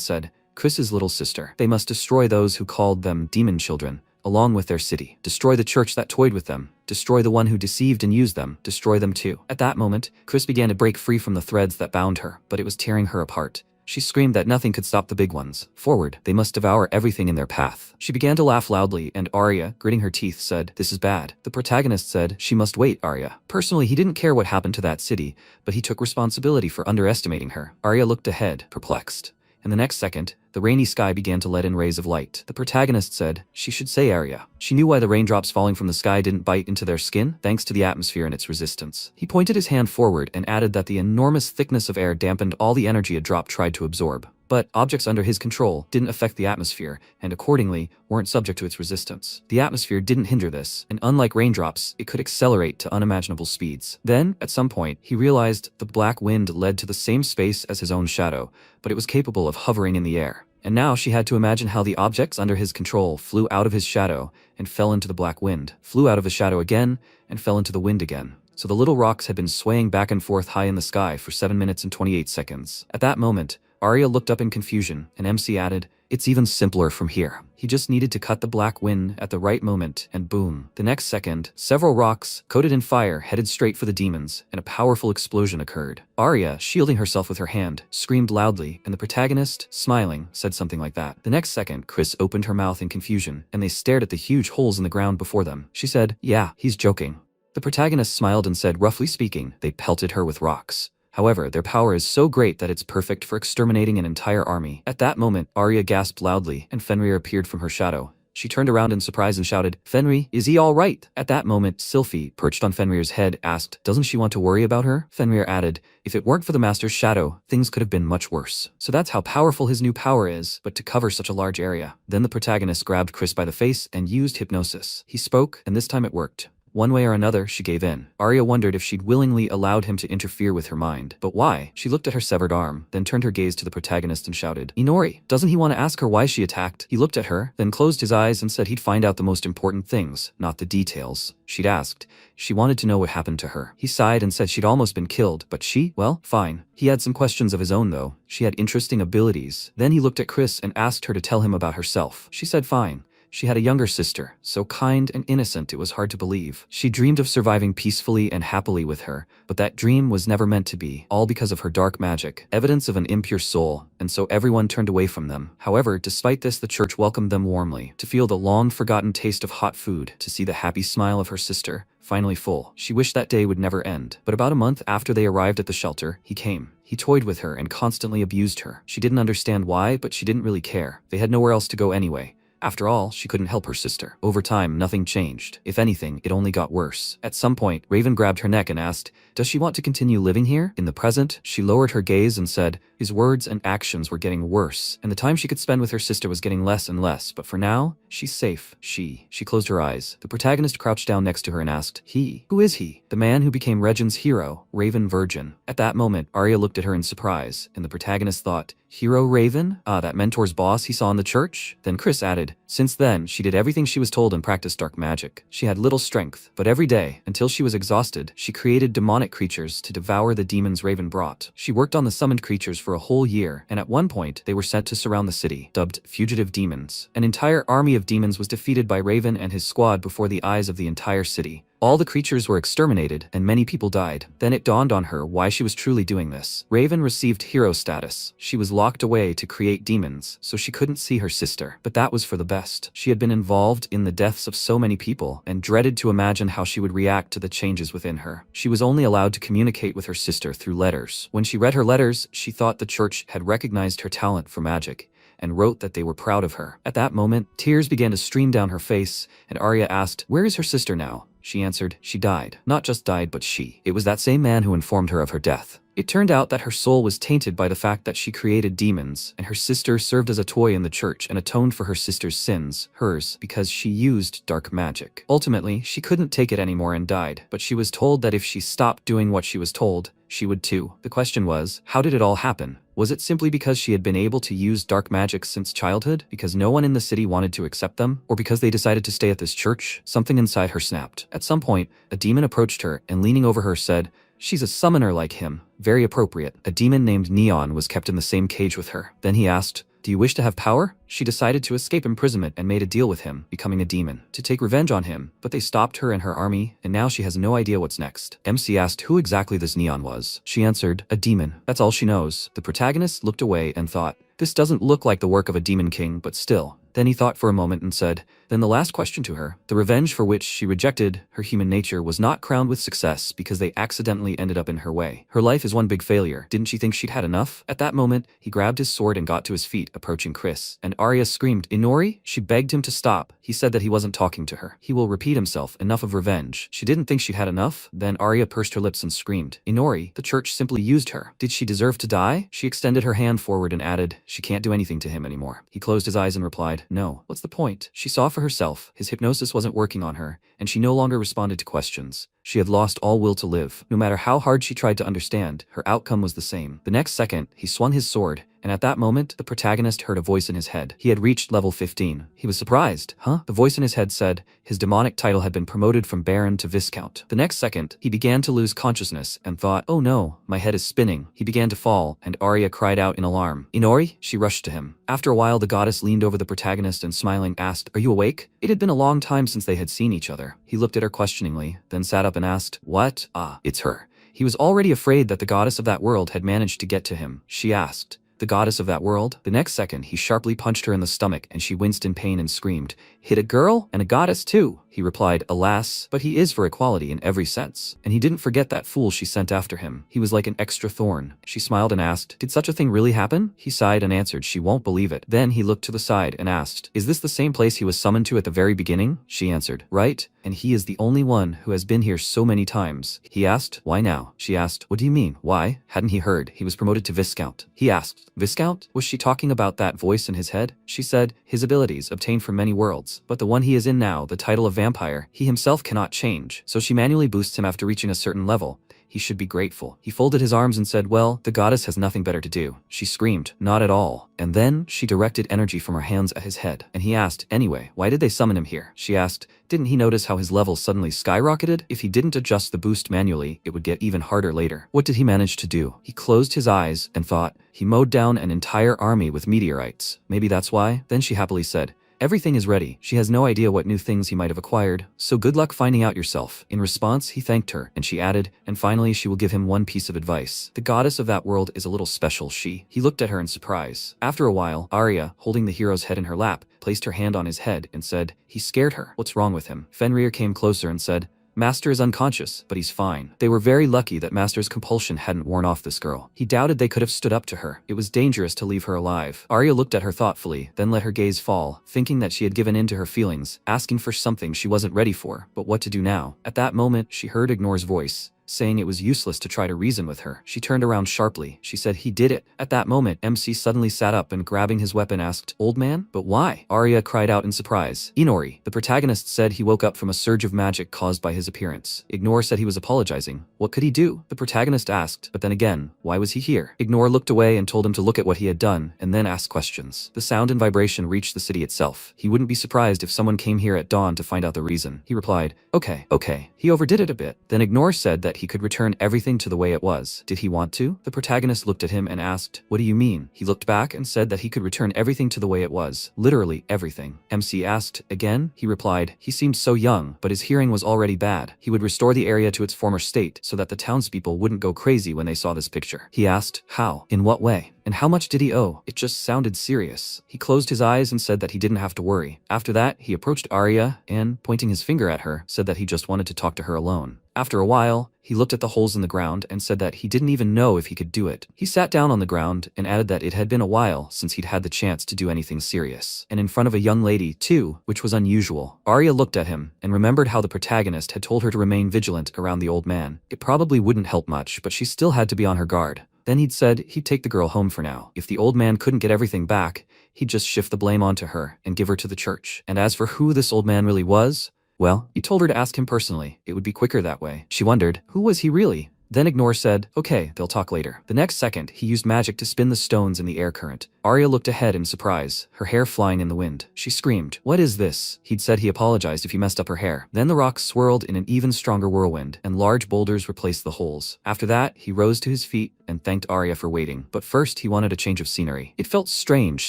said, "Chris's little sister. They must destroy those who called them demon children, along with their city. Destroy the church that toyed with them. Destroy the one who deceived and used them. Destroy them too." At that moment, Chris began to break free from the threads that bound her, but it was tearing her apart. She screamed that nothing could stop the big ones. Forward, they must devour everything in their path. She began to laugh loudly, and Arya, gritting her teeth, said, "This is bad." The protagonist said, "She must wait, Arya." Personally, he didn't care what happened to that city, but he took responsibility for underestimating her. Arya looked ahead, perplexed, and the next second, the rainy sky began to let in rays of light. The protagonist said she should say area. She knew why the raindrops falling from the sky didn't bite into their skin, thanks to the atmosphere and its resistance. He pointed his hand forward and added that the enormous thickness of air dampened all the energy a drop tried to absorb. But objects under his control didn't affect the atmosphere, and accordingly, weren't subject to its resistance. The atmosphere didn't hinder this, and unlike raindrops, it could accelerate to unimaginable speeds. Then, at some point, he realized the black wind led to the same space as his own shadow, but it was capable of hovering in the air. And now she had to imagine how the objects under his control flew out of his shadow and fell into the black wind, flew out of his shadow again, and fell into the wind again. So the little rocks had been swaying back and forth high in the sky for 7 minutes and 28 seconds. At that moment, Arya looked up in confusion, and MC added, "It's even simpler from here." He just needed to cut the black wind at the right moment, and boom. The next second, several rocks, coated in fire, headed straight for the demons, and a powerful explosion occurred. Arya, shielding herself with her hand, screamed loudly, and the protagonist, smiling, said something like that. The next second, Chris opened her mouth in confusion, and they stared at the huge holes in the ground before them. She said, "Yeah, he's joking." The protagonist smiled and said, "Roughly speaking, they pelted her with rocks. However, their power is so great that it's perfect for exterminating an entire army." At that moment, Arya gasped loudly, and Fenrir appeared from her shadow. She turned around in surprise and shouted, "Fenrir, is he all right?" At that moment, Sylphie, perched on Fenrir's head, asked, "Doesn't she want to worry about her?" Fenrir added, "If it weren't for the Master's shadow, things could have been much worse." So that's how powerful his new power is, but to cover such a large area. Then the protagonist grabbed Chris by the face and used hypnosis. He spoke, and this time it worked. One way or another, she gave in. Arya wondered if she'd willingly allowed him to interfere with her mind. But why? She looked at her severed arm, then turned her gaze to the protagonist and shouted, "Inori, doesn't he want to ask her why she attacked?" He looked at her, then closed his eyes and said he'd find out the most important things, not the details. She'd asked. She wanted to know what happened to her. He sighed and said she'd almost been killed, but she, well, fine. He had some questions of his own though. She had interesting abilities. Then he looked at Chris and asked her to tell him about herself. She said fine. She had a younger sister, so kind and innocent it was hard to believe. She dreamed of surviving peacefully and happily with her, but that dream was never meant to be, all because of her dark magic, evidence of an impure soul, and so everyone turned away from them. However, despite this, the church welcomed them warmly, to feel the long-forgotten taste of hot food, to see the happy smile of her sister, finally full. She wished that day would never end. But about a month after they arrived at the shelter, he came. He toyed with her and constantly abused her. She didn't understand why, but she didn't really care. They had nowhere else to go anyway. After all, she couldn't help her sister. Over time, nothing changed. If anything, it only got worse. At some point, Raven grabbed her neck and asked, "Does she want to continue living here?" In the present, she lowered her gaze and said, his words and actions were getting worse, and the time she could spend with her sister was getting less and less, but for now, she's safe. She closed her eyes. The protagonist crouched down next to her and asked, "He? Who is he?" "The man who became Regin's hero, Raven Virgin." At that moment, Arya looked at her in surprise, and the protagonist thought, "Hero Raven? Ah, that mentor's boss he saw in the church?" Then Chris added, "Since then, she did everything she was told and practiced dark magic. She had little strength, but every day, until she was exhausted, she created demonic creatures to devour the demons Raven brought. She worked on the summoned creatures for a whole year, and at one point, they were sent to surround the city, dubbed fugitive demons. An entire army of demons was defeated by Raven and his squad before the eyes of the entire city. All the creatures were exterminated, and many people died. Then it dawned on her why she was truly doing this. Raven received hero status. She was locked away to create demons, so she couldn't see her sister. But that was for the best. She had been involved in the deaths of so many people, and dreaded to imagine how she would react to the changes within her. She was only allowed to communicate with her sister through letters. When she read her letters, she thought the church had recognized her talent for magic, and wrote that they were proud of her. At that moment, tears began to stream down her face, and Arya asked, "Where is her sister now?" She answered, "She died. Not just died, but it was that same man who informed her of her death." It turned out that her soul was tainted by the fact that she created demons, and her sister served as a toy in the church and atoned for her sister's sins, hers, because she used dark magic. Ultimately, she couldn't take it anymore and died, but she was told that if she stopped doing what she was told, she would too. The question was, how did it all happen? Was it simply because she had been able to use dark magic since childhood, because no one in the city wanted to accept them, or because they decided to stay at this church? Something inside her snapped. At some point, a demon approached her and leaning over her said, "She's a summoner like him." Very appropriate. A demon named Neon was kept in the same cage with her. Then he asked, "Do you wish to have power?" She decided to escape imprisonment and made a deal with him, becoming a demon, to take revenge on him, but they stopped her and her army, and now she has no idea what's next. MC asked who exactly this Neon was. She answered, "A demon. That's all she knows." The protagonist looked away and thought, this doesn't look like the work of a demon king, but still, Then he thought for a moment and said, then the last question to her, the revenge for which she rejected her human nature was not crowned with success because they accidentally ended up in her way. Her life is one big failure. Didn't she think she'd had enough? At that moment, he grabbed his sword and got to his feet, approaching Chris. And Arya screamed, Inori? She begged him to stop. He said that he wasn't talking to her. He will repeat himself, enough of revenge. She didn't think she'd had enough. Then Arya pursed her lips and screamed, Inori, the church simply used her. Did she deserve to die? She extended her hand forward and added, she can't do anything to him anymore. He closed his eyes and replied, no. What's the point? She saw for herself. His hypnosis wasn't working on her, and she no longer responded to questions. She had lost all will to live. No matter how hard she tried to understand, her outcome was the same. The next second, he swung his sword, and at that moment, the protagonist heard a voice in his head. He had reached level 15. He was surprised. Huh? The voice in his head said his demonic title had been promoted from Baron to Viscount. The next second, he began to lose consciousness and thought, oh no, my head is spinning. He began to fall, and Arya cried out in alarm. Inori? She rushed to him. After a while, the goddess leaned over the protagonist and smiling asked, are you awake? It had been a long time since they had seen each other. He looked at her questioningly, then sat up and asked, what? Ah, it's her. He was already afraid that the goddess of that world had managed to get to him. She asked, the goddess of that world? The next second, he sharply punched her in the stomach and she winced in pain and screamed, hit a girl? And a goddess too? He replied, alas, but he is for equality in every sense. And he didn't forget that fool she sent after him. He was like an extra thorn. She smiled and asked, did such a thing really happen? He sighed and answered she won't believe it. Then he looked to the side and asked, is this the same place he was summoned to at the very beginning? She answered, right. And he is the only one who has been here so many times. He asked, why now? She asked, what do you mean? Why? Hadn't he heard? He was promoted to Viscount. He asked, Viscount? Was she talking about that voice in his head? She said, his abilities obtained from many worlds, but the one he is in now, the title of vampire, he himself cannot change, so she manually boosts him after reaching a certain level. He should be grateful. He folded his arms and said, well, the goddess has nothing better to do. She screamed, not at all. And then she directed energy from her hands at his head. And he asked, anyway, why did they summon him here? She asked, didn't he notice how his level suddenly skyrocketed? If he didn't adjust the boost manually, it would get even harder later. What did he manage to do? He closed his eyes and thought, he mowed down an entire army with meteorites. Maybe that's why? Then she happily said, everything is ready. She has no idea what new things he might have acquired, so good luck finding out yourself. In response, he thanked her, and she added, and finally she will give him one piece of advice. The goddess of that world is a little special, He looked at her in surprise. After a while, Arya, holding the hero's head in her lap, placed her hand on his head and said, he scared her. What's wrong with him? Fenrir came closer and said, Master is unconscious, but he's fine. They were very lucky that Master's compulsion hadn't worn off this girl. He doubted they could have stood up to her. It was dangerous to leave her alive. Arya looked at her thoughtfully, then let her gaze fall, thinking that she had given in to her feelings, asking for something she wasn't ready for. But what to do now? At that moment, she heard Ignor's voice, saying it was useless to try to reason with her. She turned around sharply. She said he did it. At that moment, MC suddenly sat up and grabbing his weapon asked, old man? But why? Arya cried out in surprise. Inori. The protagonist said he woke up from a surge of magic caused by his appearance. Ignore said he was apologizing. What could he do? The protagonist asked, but then again, why was he here? Ignore looked away and told him to look at what he had done, and then asked questions. The sound and vibration reached the city itself. He wouldn't be surprised if someone came here at dawn to find out the reason. He replied, okay. He overdid it a bit. Then Ignore said that he could return everything to the way it was. Did he want to? The protagonist looked at him and asked, what do you mean? He looked back and said that he could return everything to the way it was. Literally everything. MC asked, again? He replied, he seemed so young, but his hearing was already bad. He would restore the area to its former state so that the townspeople wouldn't go crazy when they saw this picture. He asked, how? In what way? And how much did he owe? It just sounded serious. He closed his eyes and said that he didn't have to worry. After that, he approached Arya and, pointing his finger at her, said that he just wanted to talk to her alone. After a while, he looked at the holes in the ground and said that he didn't even know if he could do it. He sat down on the ground and added that it had been a while since he'd had the chance to do anything serious. And in front of a young lady, too, which was unusual. Arya looked at him and remembered how the protagonist had told her to remain vigilant around the old man. It probably wouldn't help much, but she still had to be on her guard. Then he'd said he'd take the girl home for now. If the old man couldn't get everything back, he'd just shift the blame onto her and give her to the church. And as for who this old man really was, well, he told her to ask him personally. It would be quicker that way. She wondered, who was he really? Then Ignore said, okay, they'll talk later. The next second, he used magic to spin the stones in the air current. Arya looked ahead in surprise, her hair flying in the wind. She screamed, what is this? He'd said he apologized if he messed up her hair. Then the rocks swirled in an even stronger whirlwind, and large boulders replaced the holes. After that, he rose to his feet and thanked Arya for waiting. But first, he wanted a change of scenery. It felt strange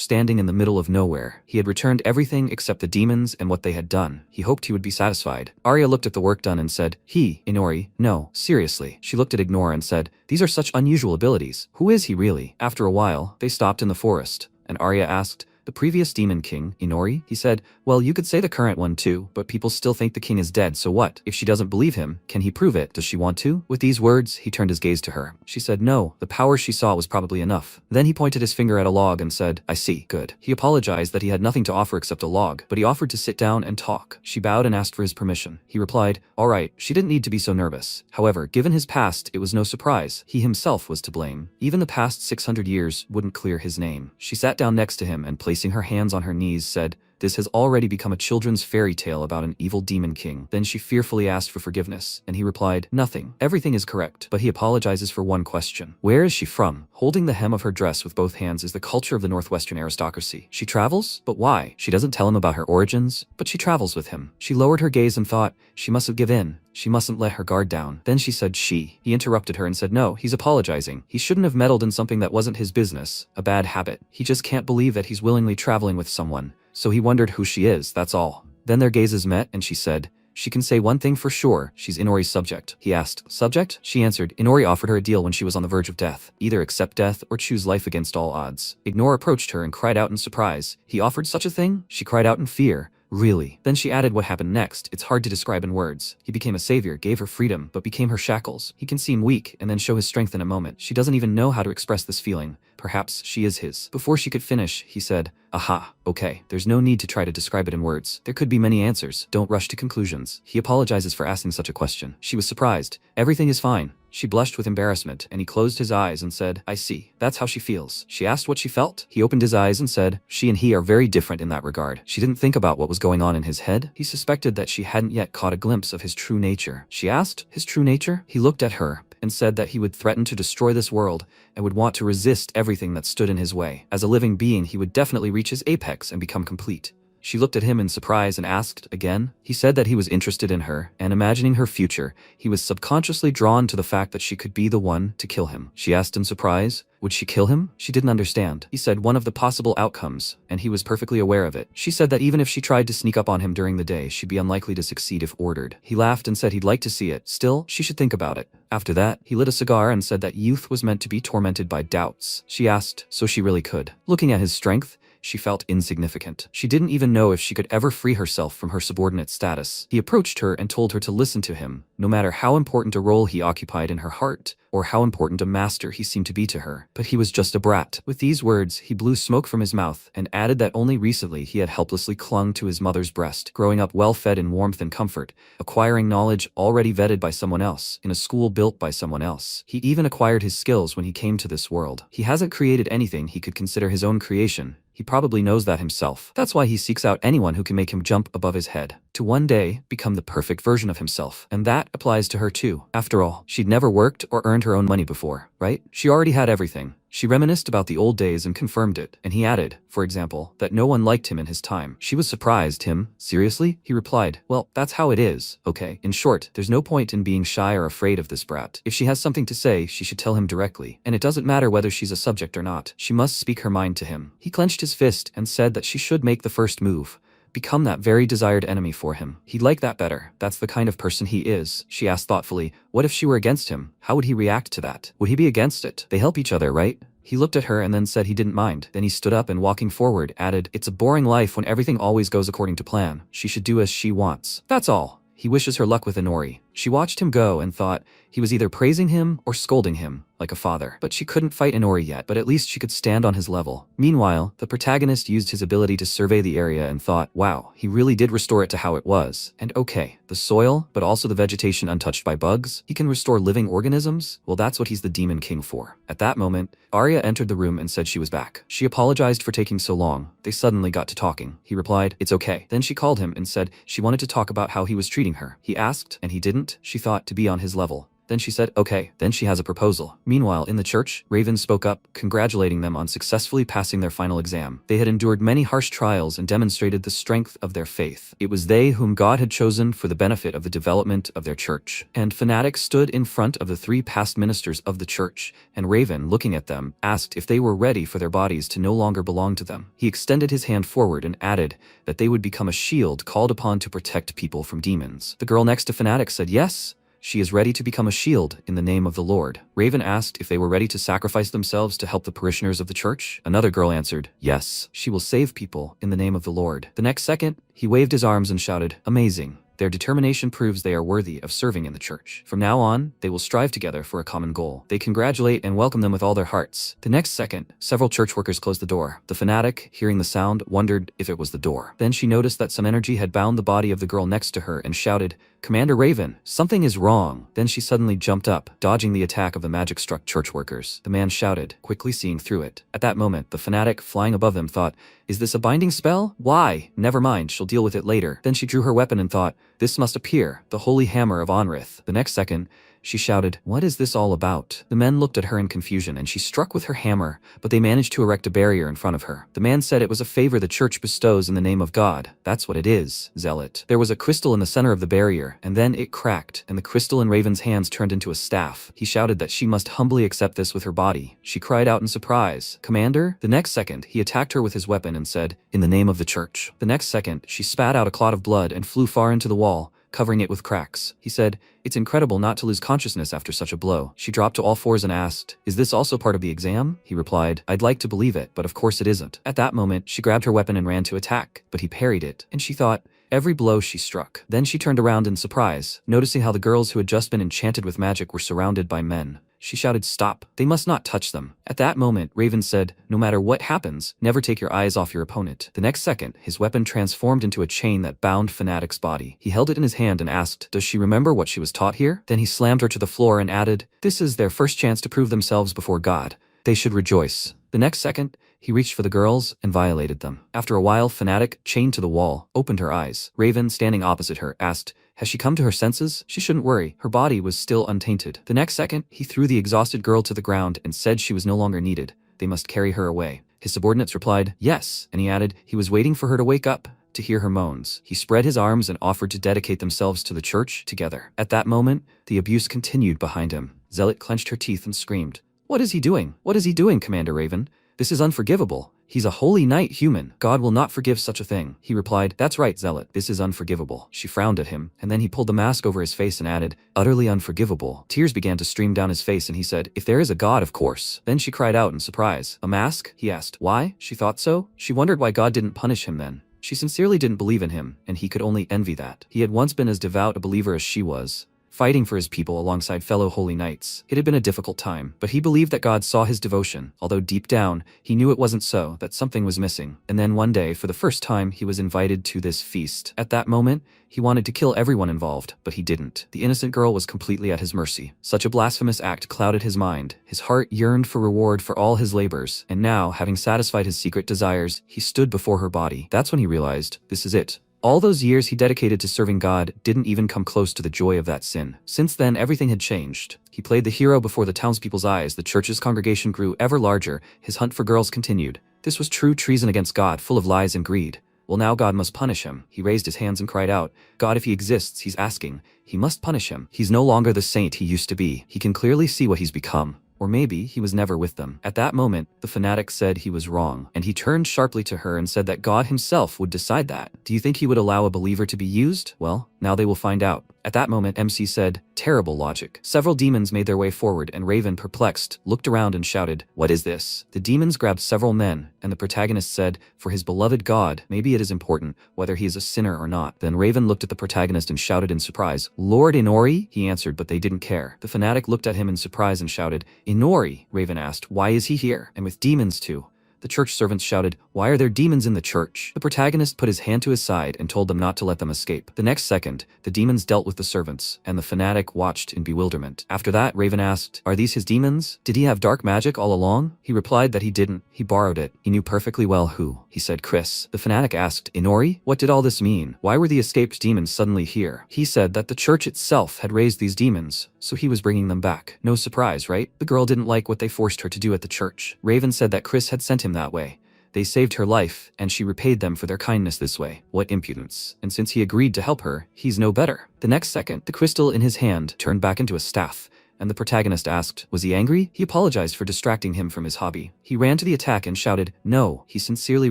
standing in the middle of nowhere. He had returned everything except the demons and what they had done. He hoped he would be satisfied. Arya looked at the work done and said, Inori, no, seriously. She looked at Ignore and said, these are such unusual abilities. Who is he really? After a while, they stopped in the forest, and Arya asked, The previous demon king, Inori, he said, well, you could say the current one too, but people still think the king is dead, so what? If she doesn't believe him, can he prove it? Does she want to? With these words, he turned his gaze to her. She said no, the power she saw was probably enough. Then he pointed his finger at a log and said, I see, good. He apologized that he had nothing to offer except a log, but he offered to sit down and talk. She bowed and asked for his permission. He replied, all right. She didn't need to be so nervous. However, given his past, it was no surprise. He himself was to blame. Even the past 600 years wouldn't clear his name. She sat down next to him and placing her hands on her knees said, this has already become a children's fairy tale about an evil demon king. Then she fearfully asked for forgiveness, and he replied, nothing. Everything is correct, but he apologizes for one question. Where is she from? Holding the hem of her dress with both hands is the culture of the Northwestern aristocracy. She travels? But why? She doesn't tell him about her origins, but she travels with him. She lowered her gaze and thought, she mustn't give in. She mustn't let her guard down. Then she said she. He interrupted her and said no, he's apologizing. He shouldn't have meddled in something that wasn't his business. A bad habit. He just can't believe that he's willingly traveling with someone. So he wondered who she is, that's all. Then their gazes met and she said, she can say one thing for sure, she's Inori's subject. He asked, subject? She answered, Inori offered her a deal when she was on the verge of death. Either accept death or choose life against all odds. Ignore approached her and cried out in surprise. He offered such a thing? She cried out in fear. Really? Then she added what happened next. It's hard to describe in words. He became a savior, gave her freedom, but became her shackles. He can seem weak and then show his strength in a moment. She doesn't even know how to express this feeling. Perhaps she is his. Before she could finish, he said, aha, okay, there's no need to try to describe it in words. There could be many answers. Don't rush to conclusions. He apologizes for asking such a question. She was surprised. Everything is fine. She blushed with embarrassment, and he closed his eyes and said, I see. That's how she feels. She asked what she felt. He opened his eyes and said, she and he are very different in that regard. She didn't think about what was going on in his head. He suspected that she hadn't yet caught a glimpse of his true nature. She asked, his true nature? He looked at her and said that he would threaten to destroy this world and would want to resist everything that stood in his way. As a living being, he would definitely reach his apex and become complete. She looked at him in surprise and asked again. He said that he was interested in her, and imagining her future, he was subconsciously drawn to the fact that she could be the one to kill him. She asked in surprise, would she kill him? She didn't understand. He said one of the possible outcomes, and he was perfectly aware of it. She said that even if she tried to sneak up on him during the day, she'd be unlikely to succeed if ordered. He laughed and said he'd like to see it. Still, she should think about it. After that, he lit a cigar and said that youth was meant to be tormented by doubts. She asked, so she really could. Looking at his strength, she felt insignificant. She didn't even know if she could ever free herself from her subordinate status. He approached her and told her to listen to him, no matter how important a role he occupied in her heart, or how important a master he seemed to be to her. But he was just a brat. With these words, he blew smoke from his mouth and added that only recently he had helplessly clung to his mother's breast, growing up well-fed in warmth and comfort, acquiring knowledge already vetted by someone else, in a school built by someone else. He even acquired his skills when he came to this world. He hasn't created anything he could consider his own creation. He probably knows that himself. That's why he seeks out anyone who can make him jump above his head, to one day become the perfect version of himself. And that applies to her too. After all, she'd never worked or earned her own money before, right? She already had everything. She reminisced about the old days and confirmed it, and he added, for example, that no one liked him in his time. She was surprised. Him? Seriously? He replied, well, that's how it is, okay? In short, there's no point in being shy or afraid of this brat. If she has something to say, she should tell him directly, and it doesn't matter whether she's a subject or not. She must speak her mind to him. He clenched his fist and said that she should make the first move. Become that very desired enemy for him. He'd like that better. That's the kind of person he is. She asked thoughtfully, what if she were against him? How would he react to that? Would he be against it? They help each other, right? He looked at her and then said he didn't mind. Then he stood up and walking forward, added, it's a boring life when everything always goes according to plan. She should do as she wants. That's all. He wishes her luck with Inori. She watched him go and thought he was either praising him or scolding him, like a father. But she couldn't fight Inori yet, but at least she could stand on his level. Meanwhile, the protagonist used his ability to survey the area and thought, wow, he really did restore it to how it was. And okay, the soil, but also the vegetation untouched by bugs. He can restore living organisms? Well, that's what he's the Demon King for. At that moment, Arya entered the room and said she was back. She apologized for taking so long. They suddenly got to talking. He replied, it's okay. Then she called him and said she wanted to talk about how he was treating her. He asked, and he didn't. She thought to be on his level. Then she said, okay. Then she has a proposal. Meanwhile, in the church, Raven spoke up, congratulating them on successfully passing their final exam. They had endured many harsh trials and demonstrated the strength of their faith. It was they whom God had chosen for the benefit of the development of their church. And fanatics stood in front of the 3 past ministers of the church, and Raven, looking at them, asked if they were ready for their bodies to no longer belong to them. He extended his hand forward and added that they would become a shield called upon to protect people from demons. The girl next to Fanatic said yes, She is ready to become a shield in the name of the Lord. Raven asked if they were ready to sacrifice themselves to help the parishioners of the church. Another girl answered, yes, she will save people in the name of the Lord. The next second, he waved his arms and shouted, amazing. Their determination proves they are worthy of serving in the church. From now on, they will strive together for a common goal. They congratulate and welcome them with all their hearts. The next second, several church workers closed the door. The fanatic, hearing the sound, wondered if it was the door. Then she noticed that some energy had bound the body of the girl next to her and shouted, Commander Raven, something is wrong. Then she suddenly jumped up, dodging the attack of the magic-struck church workers. The man shouted, quickly seeing through it. At that moment, the fanatic, flying above them, thought, is this a binding spell? Why? Never mind, she'll deal with it later. Then she drew her weapon and thought, this must appear, the holy hammer of Onrith. The next second, she shouted, what is this all about? The men looked at her in confusion and she struck with her hammer, but they managed to erect a barrier in front of her. The man said it was a favor the church bestows in the name of God. That's what it is, zealot. There was a crystal in the center of the barrier, and then it cracked, and the crystal in Raven's hands turned into a staff. He shouted that she must humbly accept this with her body. She cried out in surprise, Commander? The next second, he attacked her with his weapon and said, in the name of the church. The next second, she spat out a clot of blood and flew far into the wall, covering it with cracks. He said, it's incredible not to lose consciousness after such a blow. She dropped to all fours and asked, is this also part of the exam? He replied, I'd like to believe it, but of course it isn't. At that moment, she grabbed her weapon and ran to attack, but he parried it, and she thought, every blow she struck. Then she turned around in surprise, noticing how the girls who had just been enchanted with magic were surrounded by men. She shouted, stop, they must not touch them. At that moment, Raven said, no matter what happens, never take your eyes off your opponent. The next second, his weapon transformed into a chain that bound Fanatic's body. He held it in his hand and asked, does she remember what she was taught here? Then he slammed her to the floor and added, this is their first chance to prove themselves before God. They should rejoice. The next second, he reached for the girls and violated them. After a while, Fanatic, chained to the wall, opened her eyes. Raven, standing opposite her, asked, has she come to her senses? She shouldn't worry, her body was still untainted. The next second, he threw the exhausted girl to the ground and said she was no longer needed. They must carry her away. His subordinates replied, yes, and he added, he was waiting for her to wake up, to hear her moans. He spread his arms and offered to dedicate themselves to the church together. At that moment, the abuse continued behind him. Zealot clenched her teeth and screamed, what is he doing? What is he doing, Commander Raven? This is unforgivable. He's a holy knight human. God will not forgive such a thing. He replied, that's right, Zealot. This is unforgivable. She frowned at him, and then he pulled the mask over his face and added, utterly unforgivable. Tears began to stream down his face and he said, if there is a God, of course. Then she cried out in surprise. A mask? He asked. Why? She thought so. She wondered why God didn't punish him then. She sincerely didn't believe in him, and he could only envy that. He had once been as devout a believer as she was, fighting for his people alongside fellow holy knights. It had been a difficult time, but he believed that God saw his devotion, although deep down, he knew it wasn't so, that something was missing. And then one day, for the first time, he was invited to this feast. At that moment, he wanted to kill everyone involved, but he didn't. The innocent girl was completely at his mercy. Such a blasphemous act clouded his mind. His heart yearned for reward for all his labors, and now, having satisfied his secret desires, he stood before her body. That's when he realized, this is it. All those years he dedicated to serving God didn't even come close to the joy of that sin. Since then, everything had changed. He played the hero before the townspeople's eyes, the church's congregation grew ever larger, his hunt for girls continued. This was true treason against God, full of lies and greed. Well, now God must punish him. He raised his hands and cried out, God, if he exists, he's asking. He must punish him. He's no longer the saint he used to be. He can clearly see what he's become. Or maybe he was never with them. At that moment, the fanatic said he was wrong, and he turned sharply to her and said that God himself would decide that. Do you think he would allow a believer to be used? Well, now they will find out. At that moment, MC said, terrible logic. Several demons made their way forward, and Raven, perplexed, looked around and shouted, what is this? The demons grabbed several men, and the protagonist said, for his beloved God, maybe it is important whether he is a sinner or not. Then Raven looked at the protagonist and shouted in surprise, Lord Inori? He answered, but they didn't care. The fanatic looked at him in surprise and shouted, Inori? Raven asked, why is he here? And with demons too? The church servants shouted, why are there demons in the church? The protagonist put his hand to his side and told them not to let them escape. The next second, the demons dealt with the servants, and the fanatic watched in bewilderment. After that, Raven asked, are these his demons? Did he have dark magic all along? He replied that he didn't. He borrowed it. He knew perfectly well who. He said, Chris. The fanatic asked, Inori? What did all this mean? Why were the escaped demons suddenly here? He said that the church itself had raised these demons, so he was bringing them back. No surprise, right? The girl didn't like what they forced her to do at the church. Raven said that Chris had sent him that way. They saved her life, and she repaid them for their kindness this way. What impudence. And since he agreed to help her, he's no better. The next second, the crystal in his hand turned back into a staff, and the protagonist asked, was he angry? He apologized for distracting him from his hobby. He ran to the attack and shouted, no, he sincerely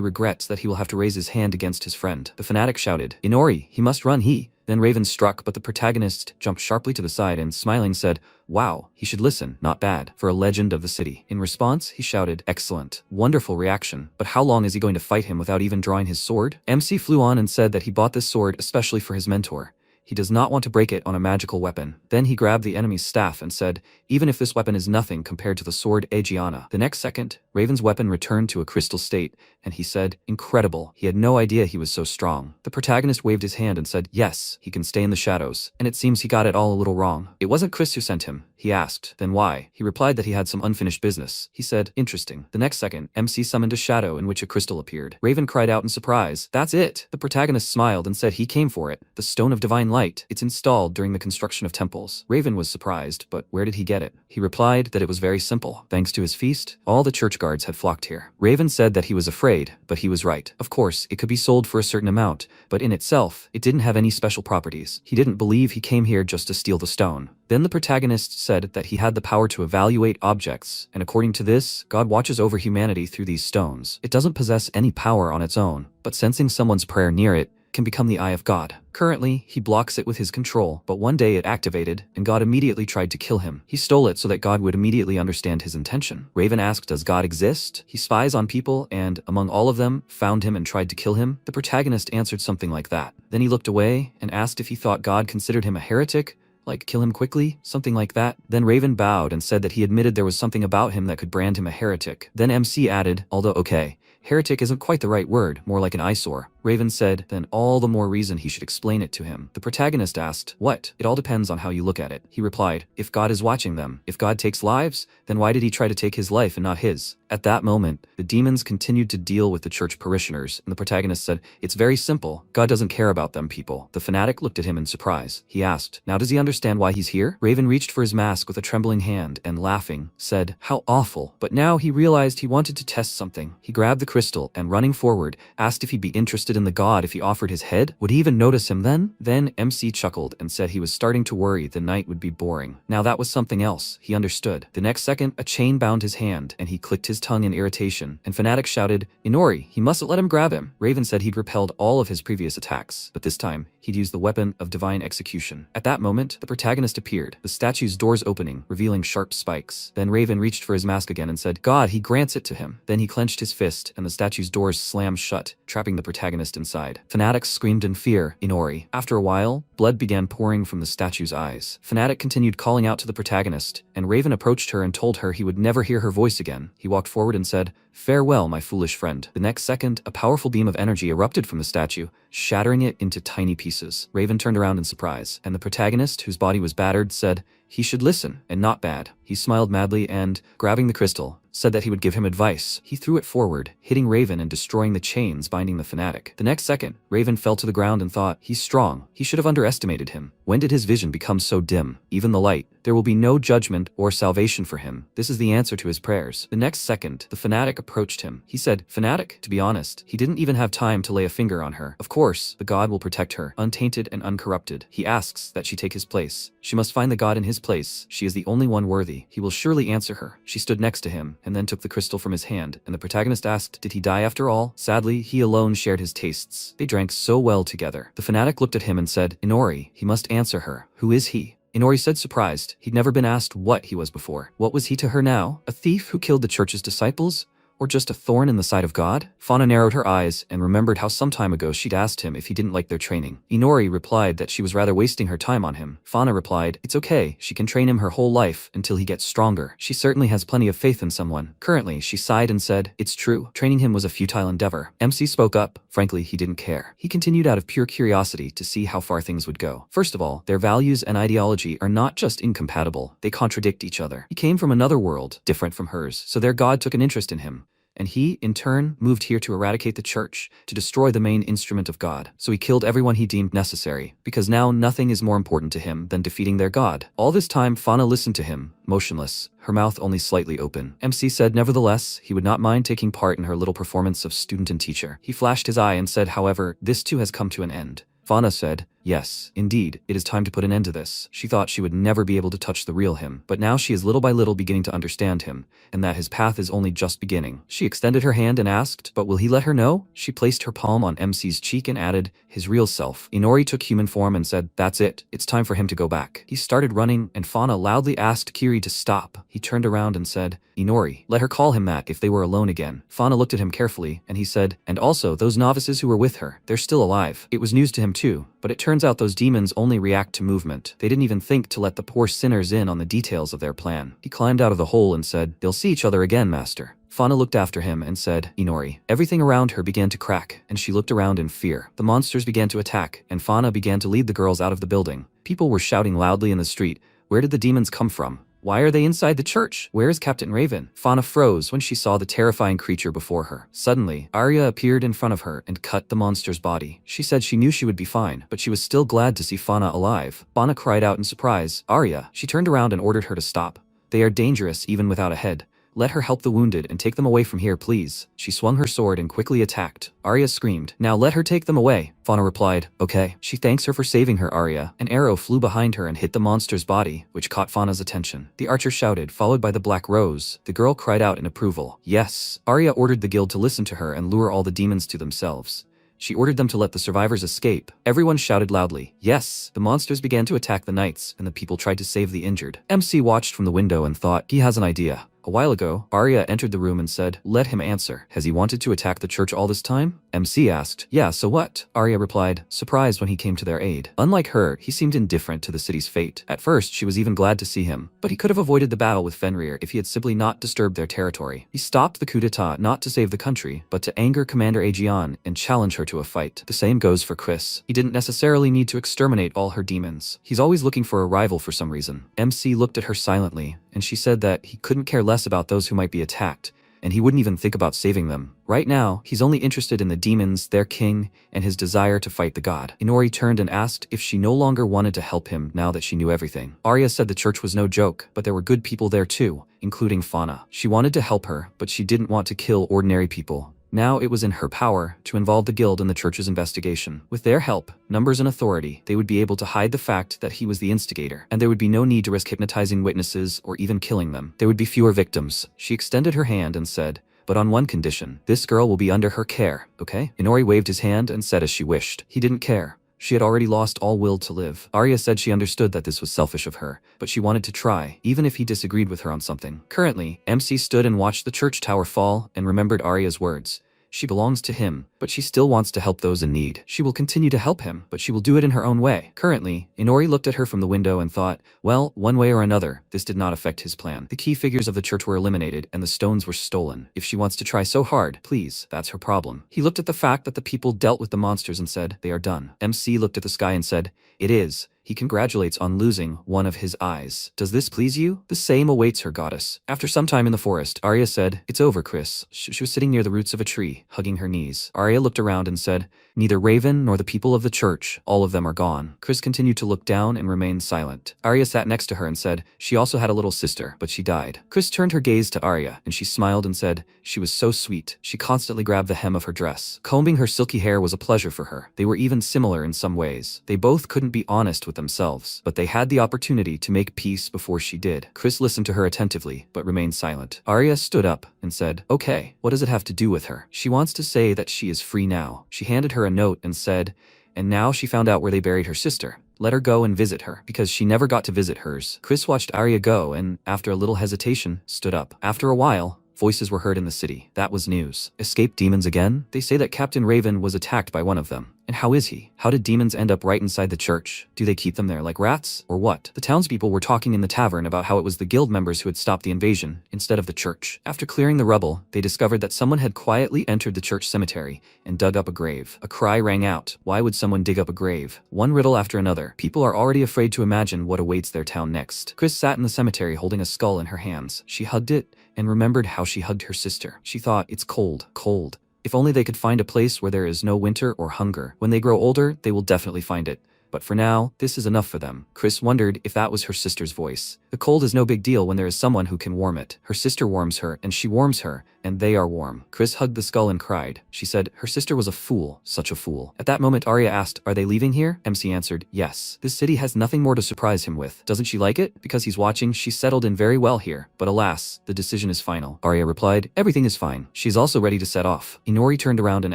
regrets that he will have to raise his hand against his friend. The fanatic shouted, Inori, he must run. Then Raven struck, but the protagonist jumped sharply to the side and smiling said, "Wow, he should listen, not bad, for a legend of the city." In response, he shouted, "Excellent, wonderful reaction, but how long is he going to fight him without even drawing his sword?" MC flew on and said that he bought this sword especially for his mentor. He does not want to break it on a magical weapon. Then he grabbed the enemy's staff and said, "Even if this weapon is nothing compared to the sword Aegiana." The next second, Raven's weapon returned to a crystal state, and he said, "Incredible." He had no idea he was so strong. The protagonist waved his hand and said, "Yes, he can stay in the shadows." And it seems he got it all a little wrong. "It wasn't Chris who sent him," he asked. "Then why?" He replied that he had some unfinished business. He said, "Interesting." The next second, MC summoned a shadow in which a crystal appeared. Raven cried out in surprise, "That's it!" The protagonist smiled and said he came for it. The Stone of Divine Light. It's installed during the construction of temples. Raven was surprised, but where did he get it? He replied that it was very simple. Thanks to his feast, all the church guards had flocked here. Raven said that he was afraid, but he was right. Of course, it could be sold for a certain amount, but in itself, it didn't have any special properties. He didn't believe he came here just to steal the stone. Then the protagonist said that he had the power to evaluate objects, and according to this, God watches over humanity through these stones. It doesn't possess any power on its own, but sensing someone's prayer near it can become the eye of God. Currently, he blocks it with his control, but one day it activated, and God immediately tried to kill him. He stole it so that God would immediately understand his intention. Raven asked, "Does God exist?" He spies on people, and, among all of them, found him and tried to kill him. The protagonist answered something like that. Then he looked away, and asked if he thought God considered him a heretic, like kill him quickly, something like that. Then Raven bowed and said that he admitted there was something about him that could brand him a heretic. Then MC added, although okay, heretic isn't quite the right word, more like an eyesore. Raven said, then all the more reason he should explain it to him. The protagonist asked, what? It all depends on how you look at it. He replied, if God is watching them, if God takes lives, then why did he try to take his life and not his? At that moment, the demons continued to deal with the church parishioners, and the protagonist said, it's very simple. God doesn't care about them people. The fanatic looked at him in surprise. He asked, now does he understand why he's here? Raven reached for his mask with a trembling hand and, laughing, said, how awful. But now he realized he wanted to test something. He grabbed the crystal and, running forward, asked if he'd be interested in the god if he offered his head. Would he even notice him then? Then MC chuckled and said he was starting to worry the night would be boring. Now that was something else. He understood. The next second, a chain bound his hand, and he clicked his tongue in irritation, and Fanatic shouted, Inori, he mustn't let him grab him. Raven said he'd repelled all of his previous attacks, but this time, he'd used the weapon of divine execution. At that moment, the protagonist appeared, the statue's doors opening, revealing sharp spikes. Then Raven reached for his mask again and said, God, he grants it to him. Then he clenched his fist, and the statue's doors slammed shut, trapping the protagonist inside. Fanatic screamed in fear, Inori. After a while, blood began pouring from the statue's eyes. Fanatic continued calling out to the protagonist, and Raven approached her and told her he would never hear her voice again. He walked forward and said, farewell, my foolish friend. The next second, a powerful beam of energy erupted from the statue, shattering it into tiny pieces. Raven turned around in surprise, and the protagonist, whose body was battered, said, he should listen, and not bad. He smiled madly and, grabbing the crystal, said that he would give him advice. He threw it forward, hitting Raven and destroying the chains binding the fanatic. The next second, Raven fell to the ground and thought, he's strong. He should have underestimated him. When did his vision become so dim? Even the light. There will be no judgment or salvation for him. This is the answer to his prayers. The next second, the fanatic approached him. He said, Fanatic? To be honest, he didn't even have time to lay a finger on her. Of course, the god will protect her, untainted and uncorrupted. He asks that she take his place. She must find the god in his place. She is the only one worthy. He will surely answer her. She stood next to him, and then took the crystal from his hand, and the protagonist asked, did he die after all? Sadly, he alone shared his tastes. They drank so well together. The fanatic looked at him and said, Inori, he must answer her. Who is he? Inori said surprised. He'd never been asked what he was before. What was he to her now? A thief who killed the church's disciples? Or just a thorn in the side of God? Fauna narrowed her eyes and remembered how some time ago she'd asked him if he didn't like their training. Inori replied that she was rather wasting her time on him. Fauna replied, it's okay, she can train him her whole life until he gets stronger. She certainly has plenty of faith in someone. Currently, she sighed and said, it's true, training him was a futile endeavor. MC spoke up. Frankly, he didn't care. He continued out of pure curiosity to see how far things would go. First of all, their values and ideology are not just incompatible, they contradict each other. He came from another world, different from hers, so their god took an interest in him. And he, in turn, moved here to eradicate the church, to destroy the main instrument of God. So he killed everyone he deemed necessary, because now nothing is more important to him than defeating their god. All this time, Fauna listened to him, motionless, her mouth only slightly open. MC said nevertheless, he would not mind taking part in her little performance of student and teacher. He flashed his eye and said, however, this too has come to an end. Fauna said, Yes, indeed, it is time to put an end to this. She thought she would never be able to touch the real him, but now she is little by little beginning to understand him, and that his path is only just beginning. She extended her hand and asked, but will he let her know? She placed her palm on MC's cheek and added, his real self. Inori took human form and said, that's it, it's time for him to go back. He started running, and Fauna loudly asked Kiri to stop. He turned around and said, Inori, let her call him that if they were alone again. Fauna looked at him carefully, and he said, and also those novices who were with her, they're still alive. It was news to him too, but it turns out those demons only react to movement. They didn't even think to let the poor sinners in on the details of their plan. He climbed out of the hole and said, they'll see each other again, master. Fauna looked after him and said, Inori. Everything around her began to crack, and she looked around in fear. The monsters began to attack, and Fauna began to lead the girls out of the building. People were shouting loudly in the street, where did the demons come from? Why are they inside the church? Where is Captain Raven? Fauna froze when she saw the terrifying creature before her. Suddenly, Arya appeared in front of her and cut the monster's body. She said she knew she would be fine, but she was still glad to see Fauna alive. Fauna cried out in surprise, Arya. She turned around and ordered her to stop. They are dangerous even without a head. Let her help the wounded and take them away from here, please. She swung her sword and quickly attacked. Arya screamed, now let her take them away. Fauna replied, okay. She thanks her for saving her, Arya. An arrow flew behind her and hit the monster's body, which caught Fauna's attention. The archer shouted, followed by the Black Rose. The girl cried out in approval. Yes. Arya ordered the guild to listen to her and lure all the demons to themselves. She ordered them to let the survivors escape. Everyone shouted loudly, yes. The monsters began to attack the knights, and the people tried to save the injured. MC watched from the window and thought, he has an idea. A while ago, Arya entered the room and said, let him answer. Has he wanted to attack the church all this time? MC asked, yeah, so what? Arya replied, surprised when he came to their aid. Unlike her, he seemed indifferent to the city's fate. At first, she was even glad to see him, but he could have avoided the battle with Fenrir if he had simply not disturbed their territory. He stopped the coup d'etat not to save the country, but to anger Commander Aegeon and challenge her to a fight. The same goes for Chris. He didn't necessarily need to exterminate all her demons. He's always looking for a rival for some reason. MC looked at her silently, and she said that he couldn't care less about those who might be attacked, and he wouldn't even think about saving them. Right now, he's only interested in the demons, their king, and his desire to fight the god. Inori turned and asked if she no longer wanted to help him now that she knew everything. Arya said the church was no joke, but there were good people there too, including Fauna. She wanted to help her, but she didn't want to kill ordinary people. Now it was in her power to involve the guild in the church's investigation. With their help, numbers and authority, they would be able to hide the fact that he was the instigator, and there would be no need to risk hypnotizing witnesses or even killing them. There would be fewer victims. She extended her hand and said, but on one condition, this girl will be under her care, okay? Inori waved his hand and said as she wished. He didn't care. She had already lost all will to live. Arya said she understood that this was selfish of her, but she wanted to try, even if he disagreed with her on something. Currently, MC stood and watched the church tower fall and remembered Arya's words. She belongs to him, but she still wants to help those in need. She will continue to help him, but she will do it in her own way. Currently, Inori looked at her from the window and thought, well, one way or another, this did not affect his plan. The key figures of the church were eliminated, and the stones were stolen. If she wants to try so hard, please, that's her problem. He looked at the fact that the people dealt with the monsters and said, they are done. MC looked at the sky and said, it is. He congratulates on losing one of his eyes. Does this please you? The same awaits her, goddess. After some time in the forest, Arya said, it's over, Chris. She was sitting near the roots of a tree, hugging her knees. Arya looked around and said, neither Raven nor the people of the church, all of them are gone. Chris continued to look down and remained silent. Arya sat next to her and said, she also had a little sister, but she died. Chris turned her gaze to Arya, and she smiled and said, she was so sweet. She constantly grabbed the hem of her dress. Combing her silky hair was a pleasure for her. They were even similar in some ways. They both couldn't be honest with themselves, but they had the opportunity to make peace before she did. Chris listened to her attentively, but remained silent. Arya stood up and said, okay, what does it have to do with her? She wants to say that she is free now. She handed her a note and said, and now she found out where they buried her sister. Let her go and visit her, because she never got to visit hers. Chris watched Arya go and, after a little hesitation, stood up. After a while, voices were heard in the city. That was news. Escaped demons again? They say that Captain Raven was attacked by one of them. And how is he? How did demons end up right inside the church? Do they keep them there like rats, or what? The townspeople were talking in the tavern about how it was the guild members who had stopped the invasion, instead of the church. After clearing the rubble, they discovered that someone had quietly entered the church cemetery and dug up a grave. A cry rang out. Why would someone dig up a grave? One riddle after another. People are already afraid to imagine what awaits their town next. Chris sat in the cemetery holding a skull in her hands. She hugged it and remembered how she hugged her sister. She thought, it's cold, cold. If only they could find a place where there is no winter or hunger. When they grow older, they will definitely find it. but for now, this is enough for them. Chris wondered if that was her sister's voice. The cold is no big deal when there is someone who can warm it. Her sister warms her, and she warms her, and they are warm. Chris hugged the skull and cried. She said, her sister was a fool, such a fool. At that moment, Arya asked, are they leaving here? MC answered, yes. This city has nothing more to surprise him with. Doesn't she like it? Because he's watching, she's settled in very well here. But alas, the decision is final. Arya replied, everything is fine. She's also ready to set off. Inori turned around and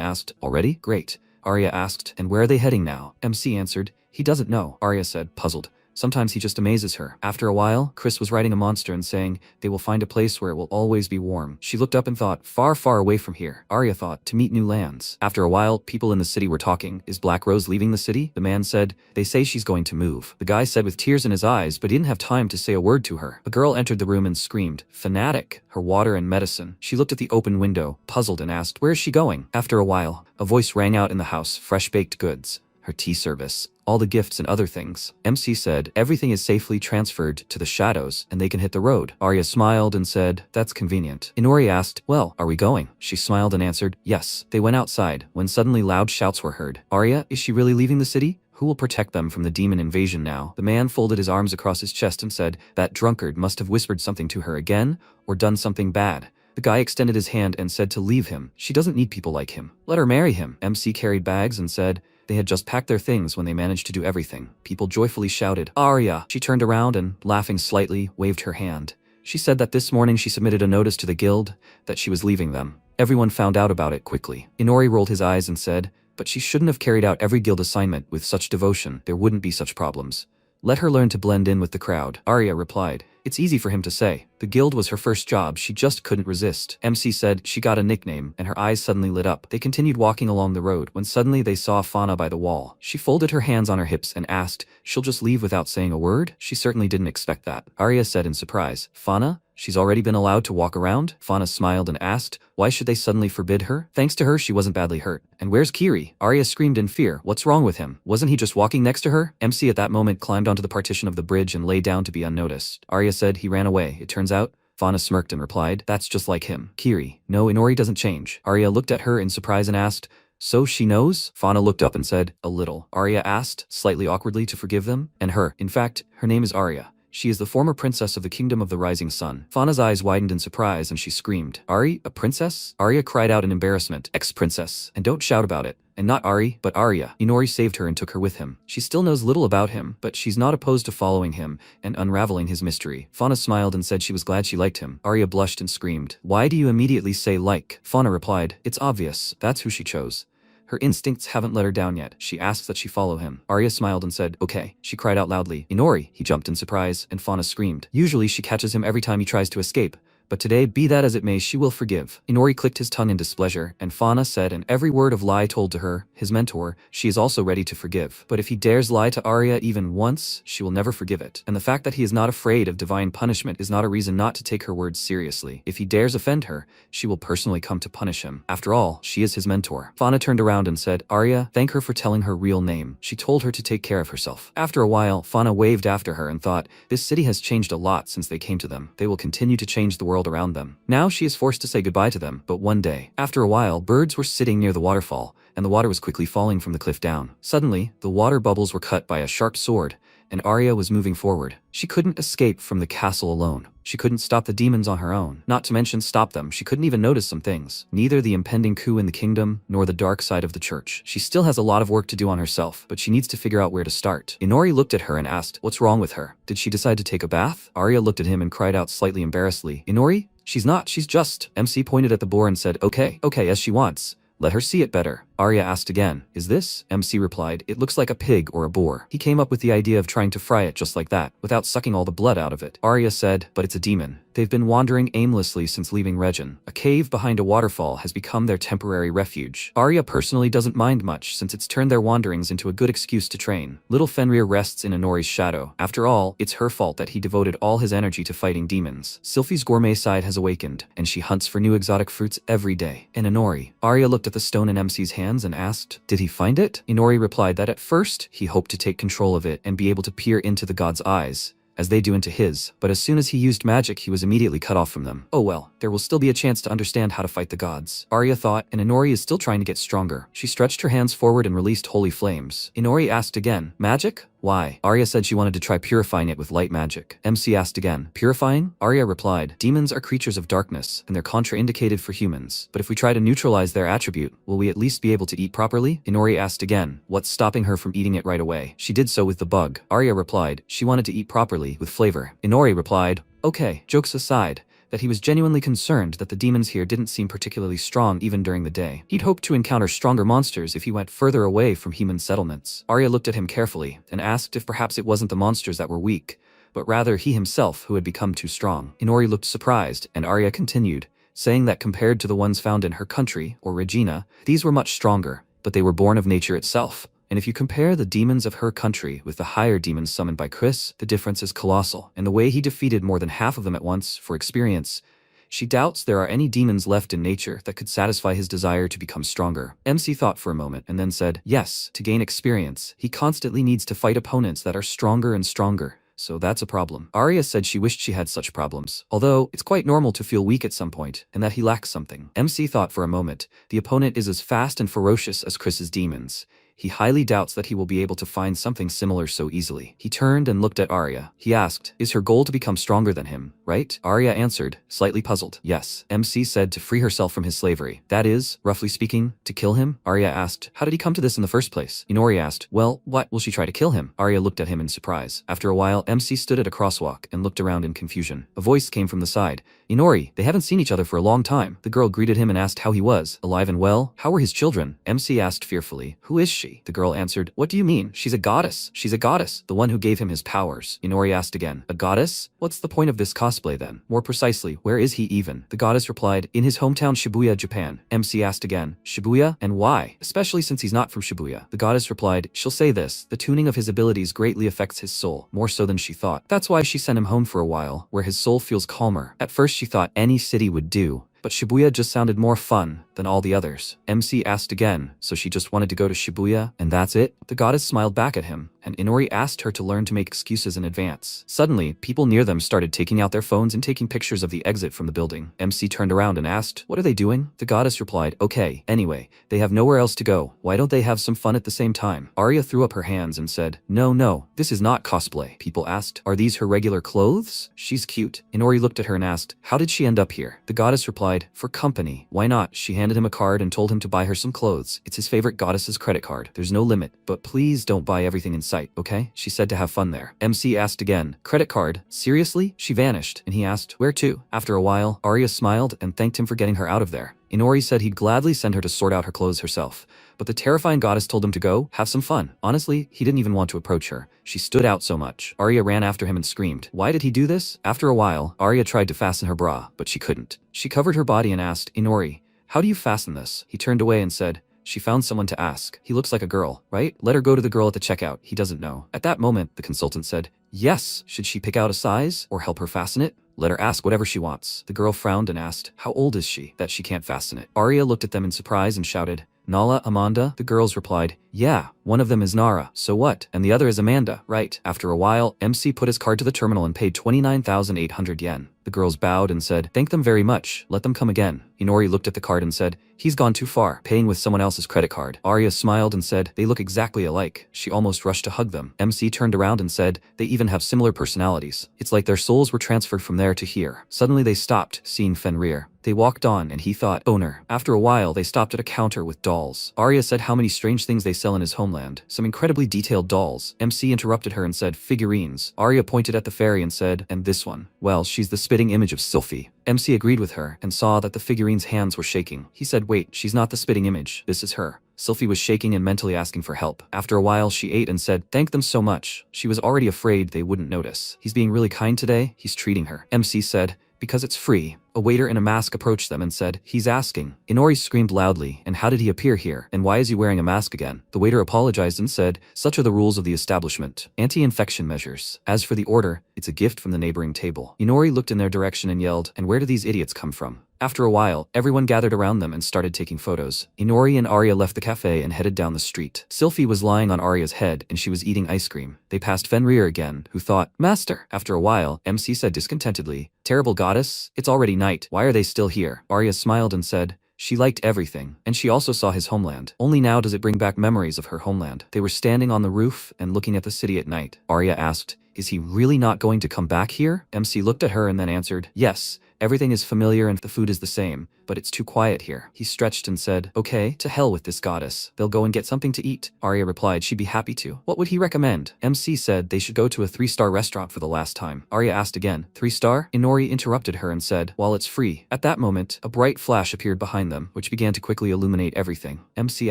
asked, already? Great. Arya asked, and where are they heading now? MC answered, he doesn't know. Arya said, puzzled. Sometimes he just amazes her. After a while, Chris was riding a monster and saying, they will find a place where it will always be warm. She looked up and thought, far, far away from here. Arya thought, to meet new lands. After a while, people in the city were talking. Is Black Rose leaving the city? The man said, they say she's going to move. The guy said with tears in his eyes, but he didn't have time to say a word to her. A girl entered the room and screamed, fanatic, her water and medicine. She looked at the open window, puzzled, and asked, where is she going? After a while, a voice rang out in the house, fresh baked goods, her tea service, all the gifts and other things. MC said, everything is safely transferred to the shadows and they can hit the road. Arya smiled and said, that's convenient. Inori asked, well, are we going? She smiled and answered, yes. They went outside when suddenly loud shouts were heard. Arya, is she really leaving the city? Who will protect them from the demon invasion now? The man folded his arms across his chest and said, that drunkard must have whispered something to her again or done something bad. The guy extended his hand and said to leave him. She doesn't need people like him. Let her marry him. MC carried bags and said, they had just packed their things when they managed to do everything. People joyfully shouted, Arya! She turned around and, laughing slightly, waved her hand. She said that this morning she submitted a notice to the guild that she was leaving them. Everyone found out about it quickly. Inori rolled his eyes and said, but she shouldn't have carried out every guild assignment with such devotion. There wouldn't be such problems. Let her learn to blend in with the crowd. Arya replied, it's easy for him to say. The guild was her first job, she just couldn't resist. MC said she got a nickname, and her eyes suddenly lit up. They continued walking along the road when suddenly they saw Fauna by the wall. She folded her hands on her hips and asked, she'll just leave without saying a word? She certainly didn't expect that. Arya said in surprise, Fauna? She's already been allowed to walk around? Fauna smiled and asked, why should they suddenly forbid her? Thanks to her, she wasn't badly hurt. And where's Kiri? Arya screamed in fear. What's wrong with him? Wasn't he just walking next to her? MC at that moment climbed onto the partition of the bridge and lay down to be unnoticed. Arya said he ran away. It turns out, Fauna smirked and replied, that's just like him. Kiri. No, Inori doesn't change. Arya looked at her in surprise and asked, so she knows? Fauna looked up and said, a little. Arya asked, slightly awkwardly, to forgive them. And her. In fact, her name is Arya. She is the former princess of the Kingdom of the Rising Sun. Fauna's eyes widened in surprise and she screamed, Ari, a princess? Arya cried out in embarrassment, ex-princess. And don't shout about it. And not Ari, but Arya. Inori saved her and took her with him. She still knows little about him, but she's not opposed to following him and unraveling his mystery. Fauna smiled and said she was glad she liked him. Arya blushed and screamed, why do you immediately say like? Fauna replied, it's obvious, that's who she chose. Her instincts haven't let her down yet. She asks that she follow him. Arya smiled and said, okay. She cried out loudly, Inori! He jumped in surprise, and Fauna screamed. Usually she catches him every time he tries to escape, but today, be that as it may, she will forgive. Inori clicked his tongue in displeasure, and Fauna said in every word of lie told to her, his mentor, she is also ready to forgive. But if he dares lie to Arya even once, she will never forgive it. And the fact that he is not afraid of divine punishment is not a reason not to take her words seriously. If he dares offend her, she will personally come to punish him. After all, she is his mentor. Fauna turned around and said, Arya, thank her for telling her real name. She told her to take care of herself. After a while, Fauna waved after her and thought, this city has changed a lot since they came to them. They will continue to change the world around them. Now she is forced to say goodbye to them, but one day, after a while, birds were sitting near the waterfall, and the water was quickly falling from the cliff down. Suddenly, the water bubbles were cut by a sharp sword, and Arya was moving forward. She couldn't escape from the castle alone. She couldn't stop the demons on her own. Not to mention stop them, she couldn't even notice some things. Neither the impending coup in the kingdom, nor the dark side of the church. She still has a lot of work to do on herself, but she needs to figure out where to start. Inori looked at her and asked, what's wrong with her? Did she decide to take a bath? Arya looked at him and cried out slightly embarrassedly, Inori? She's not, she's just. MC pointed at the boar and said, okay, as she wants. Let her see it better. Arya asked again, is this? MC replied, it looks like a pig or a boar. He came up with the idea of trying to fry it just like that, without sucking all the blood out of it. Arya said, but it's a demon. They've been wandering aimlessly since leaving Regin. A cave behind a waterfall has become their temporary refuge. Arya personally doesn't mind much since it's turned their wanderings into a good excuse to train. Little Fenrir rests in Inori's shadow. After all, it's her fault that he devoted all his energy to fighting demons. Sylphie's gourmet side has awakened, and she hunts for new exotic fruits every day. And Inori. Arya looked at the stone in MC's hands and asked, did he find it? Inori replied that at first, he hoped to take control of it and be able to peer into the god's eyes. as they do into his, but as soon as he used magic he was immediately cut off from them. Oh well, there will still be a chance to understand how to fight the gods, Arya thought, and Inori is still trying to get stronger. She stretched her hands forward and released holy flames. Inori asked again, magic? Why? Arya said she wanted to try purifying it with light magic. MC asked again, purifying? Arya replied, demons are creatures of darkness, and they're contraindicated for humans. But if we try to neutralize their attribute, will we at least be able to eat properly? Inori asked again, what's stopping her from eating it right away? She did so with the bug. Arya replied, she wanted to eat properly, with flavor. Inori replied, okay, jokes aside, that he was genuinely concerned that the demons here didn't seem particularly strong even during the day. He'd hoped to encounter stronger monsters if he went further away from human settlements. Arya looked at him carefully and asked if perhaps it wasn't the monsters that were weak, but rather he himself who had become too strong. Inori looked surprised, and Arya continued, saying that compared to the ones found in her country, or Regina, these were much stronger, but they were born of nature itself. And if you compare the demons of her country with the higher demons summoned by Chris, the difference is colossal. And the way he defeated more than half of them at once, for experience, she doubts there are any demons left in nature that could satisfy his desire to become stronger. MC thought for a moment and then said, yes, to gain experience, he constantly needs to fight opponents that are stronger and stronger. So that's a problem. Arya said she wished she had such problems, although it's quite normal to feel weak at some point, and that he lacks something. MC thought for a moment, the opponent is as fast and ferocious as Chris's demons. He highly doubts that he will be able to find something similar so easily. He turned and looked at Arya. He asked, is her goal to become stronger than him, right? Arya answered, slightly puzzled. Yes. MC said to free herself from his slavery. That is, roughly speaking, to kill him? Arya asked, how did he come to this in the first place? Inori asked, well, what, will she try to kill him? Arya looked at him in surprise. After a while, MC stood at a crosswalk and looked around in confusion. A voice came from the side. Inori, they haven't seen each other for a long time. The girl greeted him and asked how he was, alive and well. How were his children? MC asked fearfully, who is she? The girl answered, what do you mean? She's a goddess. She's a goddess, the one who gave him his powers. Inori asked again, a goddess? What's the point of this cosplay then? More precisely, where is he even? The goddess replied, in his hometown Shibuya, Japan. MC asked again, Shibuya? And why? Especially since he's not from Shibuya. The goddess replied, she'll say this, the tuning of his abilities greatly affects his soul, more so than she thought. That's why she sent him home for a while, where his soul feels calmer. At first she thought any city would do, but Shibuya just sounded more fun than all the others. MC asked again, so she just wanted to go to Shibuya, and that's it? The goddess smiled back at him, and Inori asked her to learn to make excuses in advance. Suddenly, people near them started taking out their phones and taking pictures of the exit from the building. MC turned around and asked, what are they doing? The goddess replied, okay, anyway, they have nowhere else to go. Why don't they have some fun at the same time? Arya threw up her hands and said, no, this is not cosplay. People asked, are these her regular clothes? She's cute. Inori looked at her and asked, how did she end up here? The goddess replied, for company. Why not? She handed him a card and told him to buy her some clothes. It's his favorite goddess's credit card. There's no limit, but please don't buy everything in sight, okay? She said to have fun there. MC asked again, credit card? Seriously? She vanished, and he asked, where to? After a while, Arya smiled and thanked him for getting her out of there. Inori said he'd gladly send her to sort out her clothes herself, but the terrifying goddess told him to go, have some fun. Honestly, he didn't even want to approach her. She stood out so much. Arya ran after him and screamed. Why did he do this? After a while, Arya tried to fasten her bra, but she couldn't. She covered her body and asked, Inori, how do you fasten this? He turned away and said, she found someone to ask. He looks like a girl, right? Let her go to the girl at the checkout. He doesn't know. At that moment, the consultant said, yes. Should she pick out a size or help her fasten it? Let her ask whatever she wants. The girl frowned and asked, how old is she that she can't fasten it? Arya looked at them in surprise and shouted, Nala, Amanda? The girls replied, yeah, one of them is Nara, so what? And the other is Amanda, right? After a while, MC put his card to the terminal and paid 29,800 yen. The girls bowed and said, thank them very much, let them come again. Inori looked at the card and said, he's gone too far, paying with someone else's credit card. Arya smiled and said, they look exactly alike. She almost rushed to hug them. MC turned around and said, they even have similar personalities. It's like their souls were transferred from there to here. Suddenly they stopped, seeing Fenrir. They walked on and he thought, owner. After a while, they stopped at a counter with dolls. Arya said how many strange things they sell in his homeland. Some incredibly detailed dolls. MC interrupted her and said, figurines. Arya pointed at the fairy and said, and this one? Well, she's the spitting image of Sylphie. MC agreed with her and saw that the figurine's hands were shaking. He said, wait, she's not the spitting image. This is her. Sylphie was shaking and mentally asking for help. After a while, she ate and said, thank them so much. She was already afraid they wouldn't notice. He's being really kind today. He's treating her. MC said, because it's free. A waiter in a mask approached them and said, he's asking. Inori screamed loudly, and how did he appear here? And why is he wearing a mask again? The waiter apologized and said, such are the rules of the establishment. Anti-infection measures. As for the order, it's a gift from the neighboring table. Inori looked in their direction and yelled, and where do these idiots come from? After a while, everyone gathered around them and started taking photos. Inori and Arya left the cafe and headed down the street. Sylphie was lying on Arya's head and she was eating ice cream. They passed Fenrir again, who thought, "Master." After a while, MC said discontentedly, "Terrible goddess, it's already night. Why are they still here?" Arya smiled and said, she liked everything, and she also saw his homeland. Only now does it bring back memories of her homeland. They were standing on the roof and looking at the city at night. Arya asked, "Is he really not going to come back here?" MC looked at her and then answered, "Yes. Everything is familiar and the food is the same, but it's too quiet here." He stretched and said, "Okay, to hell with this goddess. They'll go and get something to eat." Arya replied she'd be happy to. What would he recommend? MC said they should go to a 3-star restaurant for the last time. Arya asked again, 3-star? Inori interrupted her and said, "While it's free." At that moment, a bright flash appeared behind them, which began to quickly illuminate everything. MC